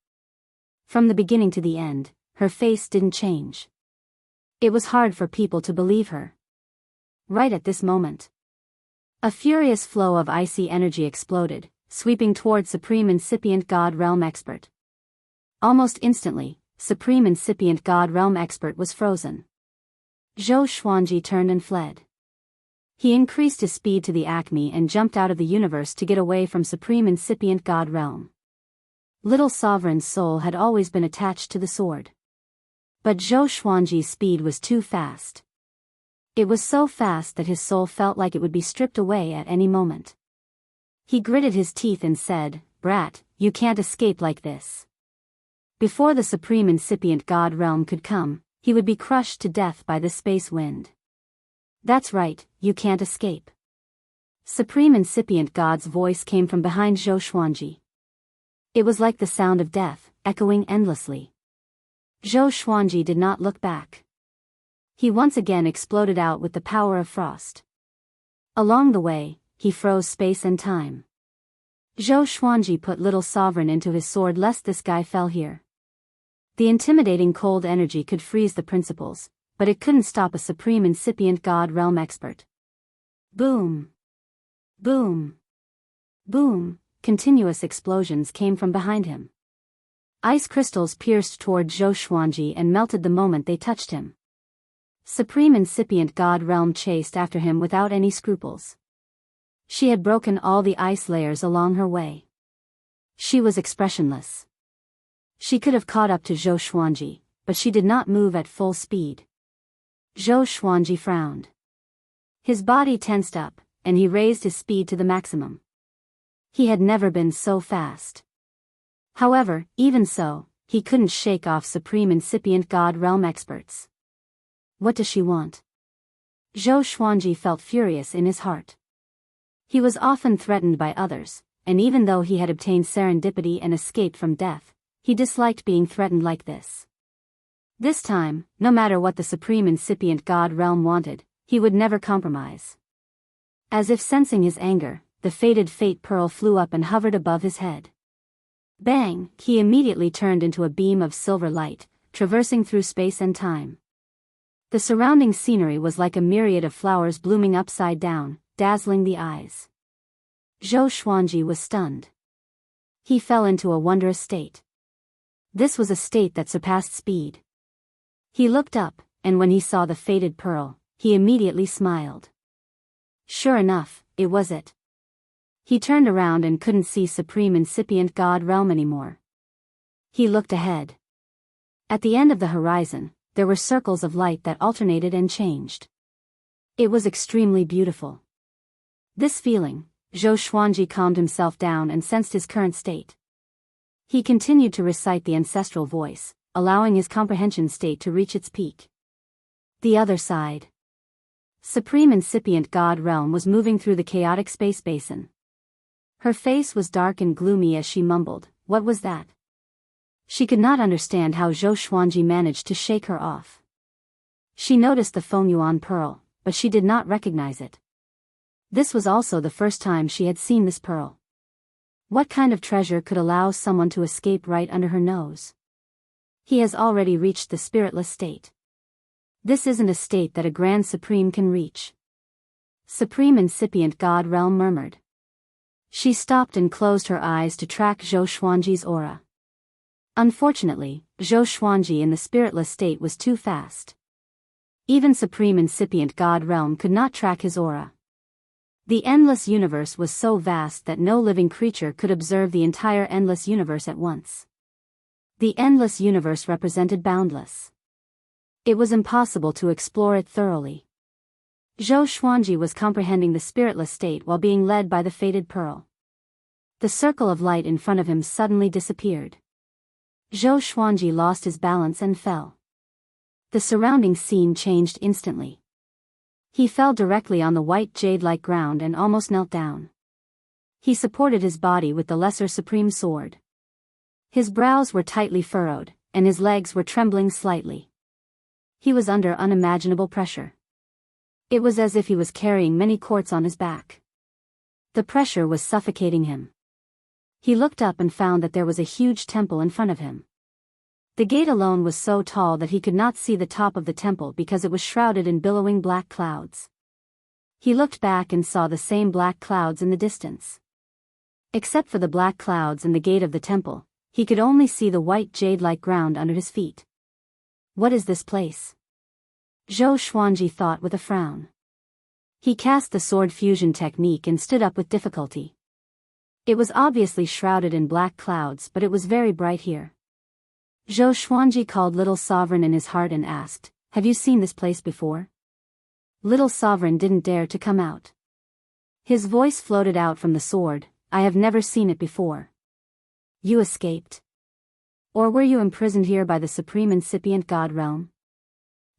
From the beginning to the end, her face didn't change. It was hard for people to believe her. Right at this moment, a furious flow of icy energy exploded, sweeping toward Supreme Incipient God Realm Expert. Almost instantly, Supreme Incipient God Realm Expert was frozen. Zhou Xuanji turned and fled. He increased his speed to the acme and jumped out of the universe to get away from Supreme Incipient God Realm. Little Sovereign's soul had always been attached to the sword. But Zhou Xuanji's speed was too fast. It was so fast that his soul felt like it would be stripped away at any moment. He gritted his teeth and said, "Brat, you can't escape like this." Before the Supreme Incipient God Realm could come, he would be crushed to death by the space wind. "That's right, you can't escape." Supreme Incipient God's voice came from behind Zhou Xuanji. It was like the sound of death, echoing endlessly. Zhou Xuanji did not look back. He once again exploded out with the power of frost. Along the way, he froze space and time. Zhou Xuanji put Little Sovereign into his sword lest this guy fell here. The intimidating cold energy could freeze the principles, but it couldn't stop a Supreme Incipient God Realm Expert. Boom! Boom! Boom! Continuous explosions came from behind him. Ice crystals pierced toward Zhou Xuanji and melted the moment they touched him. Supreme Incipient God Realm chased after him without any scruples. She had broken all the ice layers along her way. She was expressionless. She could have caught up to Zhou Xuanji, but she did not move at full speed. Zhou Xuanji frowned. His body tensed up, and he raised his speed to the maximum. He had never been so fast. However, even so, he couldn't shake off Supreme Incipient God Realm Experts. What does she want? Zhou Xuanji felt furious in his heart. He was often threatened by others, and even though he had obtained serendipity and escaped from death, he disliked being threatened like this. This time, no matter what the Supreme Incipient God Realm wanted, he would never compromise. As if sensing his anger, the fated Fate Pearl flew up and hovered above his head. Bang! He immediately turned into a beam of silver light, traversing through space and time. The surrounding scenery was like a myriad of flowers blooming upside down, dazzling the eyes. Zhou Xuanji was stunned. He fell into a wondrous state. This was a state that surpassed speed. He looked up, and when he saw the faded pearl, he immediately smiled. Sure enough, it was it. He turned around and couldn't see Supreme Incipient God Realm anymore. He looked ahead. At the end of the horizon, there were circles of light that alternated and changed. It was extremely beautiful. This feeling, Zhou Xuanji calmed himself down and sensed his current state. He continued to recite the ancestral voice, allowing his comprehension state to reach its peak. The other side. Supreme Incipient God Realm was moving through the chaotic space basin. Her face was dark and gloomy as she mumbled, "What was that?" She could not understand how Zhou Xuanji managed to shake her off. She noticed the Fengyuan pearl, but she did not recognize it. This was also the first time she had seen this pearl. What kind of treasure could allow someone to escape right under her nose? He has already reached the spiritless state. This isn't a state that a Grand Supreme can reach. Supreme Incipient God Realm murmured. She stopped and closed her eyes to track Zhou Xuanji's aura. Unfortunately, Zhou Xuanji in the spiritless state was too fast. Even Supreme Incipient God Realm could not track his aura. The endless universe was so vast that no living creature could observe the entire endless universe at once. The endless universe represented boundless. It was impossible to explore it thoroughly. Zhou Xuanji was comprehending the spiritless state while being led by the faded pearl. The circle of light in front of him suddenly disappeared. Zhou Xuanji lost his balance and fell. The surrounding scene changed instantly. He fell directly on the white jade-like ground and almost knelt down. He supported his body with the lesser supreme sword. His brows were tightly furrowed, and his legs were trembling slightly. He was under unimaginable pressure. It was as if he was carrying many quarts on his back. The pressure was suffocating him. He looked up and found that there was a huge temple in front of him. The gate alone was so tall that he could not see the top of the temple because it was shrouded in billowing black clouds. He looked back and saw the same black clouds in the distance. Except for the black clouds and the gate of the temple, he could only see the white jade-like ground under his feet. What is this place? Zhou Xuanji thought with a frown. He cast the sword fusion technique and stood up with difficulty. It was obviously shrouded in black clouds, but it was very bright here. Zhou Xuanji called Little Sovereign in his heart and asked, "Have you seen this place before?" Little Sovereign didn't dare to come out. His voice floated out from the sword, "I have never seen it before." You escaped? Or were you imprisoned here by the Supreme Incipient God Realm?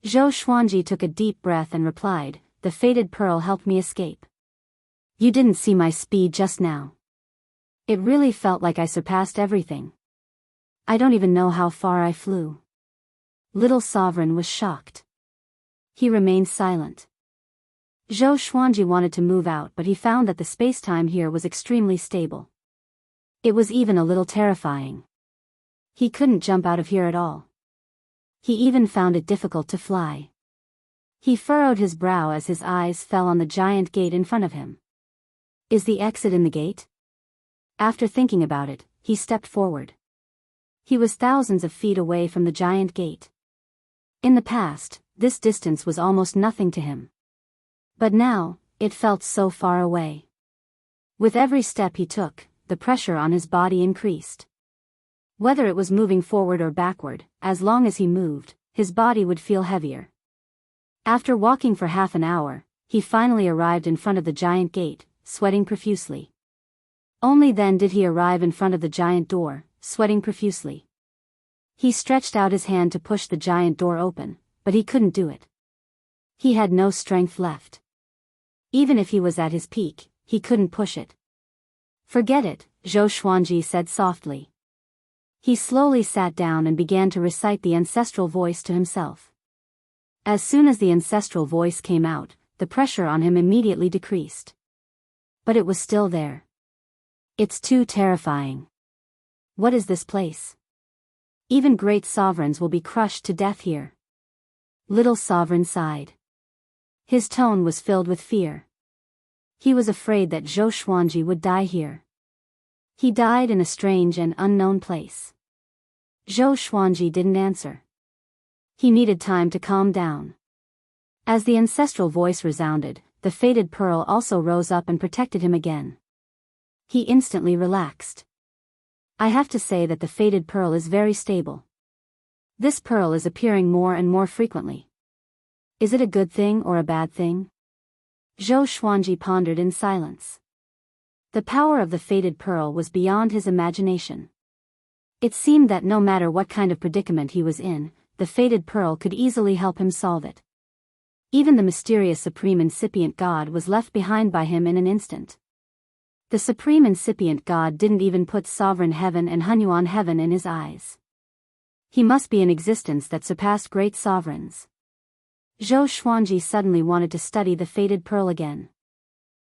Zhou Xuanji took a deep breath and replied, "The faded pearl helped me escape." You didn't see my speed just now. It really felt like I surpassed everything. I don't even know how far I flew. Little Sovereign was shocked. He remained silent. Zhou Xuanji wanted to move out, but he found that the space-time here was extremely stable. It was even a little terrifying. He couldn't jump out of here at all. He even found it difficult to fly. He furrowed his brow as his eyes fell on the giant gate in front of him. Is the exit in the gate? After thinking about it, he stepped forward. He was thousands of feet away from the giant gate. In the past, this distance was almost nothing to him. But now, it felt so far away. With every step he took, the pressure on his body increased. Whether it was moving forward or backward, as long as he moved, his body would feel heavier. After walking for half an hour, he finally arrived in front of the giant gate, sweating profusely. Only then did he arrive in front of the giant door, sweating profusely. He stretched out his hand to push the giant door open, but he couldn't do it. He had no strength left. Even if he was at his peak, he couldn't push it. Forget it, Zhou Xuanji said softly. He slowly sat down and began to recite the ancestral voice to himself. As soon as the ancestral voice came out, the pressure on him immediately decreased. But it was still there. It's too terrifying. What is this place? Even great sovereigns will be crushed to death here. Little Sovereign sighed. His tone was filled with fear. He was afraid that Zhou Xuanji would die here. He died in a strange and unknown place. Zhou Xuanji didn't answer. He needed time to calm down. As the ancestral voice resounded, the fated pearl also rose up and protected him again. He instantly relaxed. I have to say that the fated pearl is very stable. This pearl is appearing more and more frequently. Is it a good thing or a bad thing? Zhou Xuanji pondered in silence. The power of the fated pearl was beyond his imagination. It seemed that no matter what kind of predicament he was in, the fated pearl could easily help him solve it. Even the mysterious supreme incipient god was left behind by him in an instant. The supreme incipient god didn't even put sovereign heaven and Hunyuan heaven in his eyes. He must be an existence that surpassed great sovereigns. Zhou Xuanji suddenly wanted to study the fated pearl again.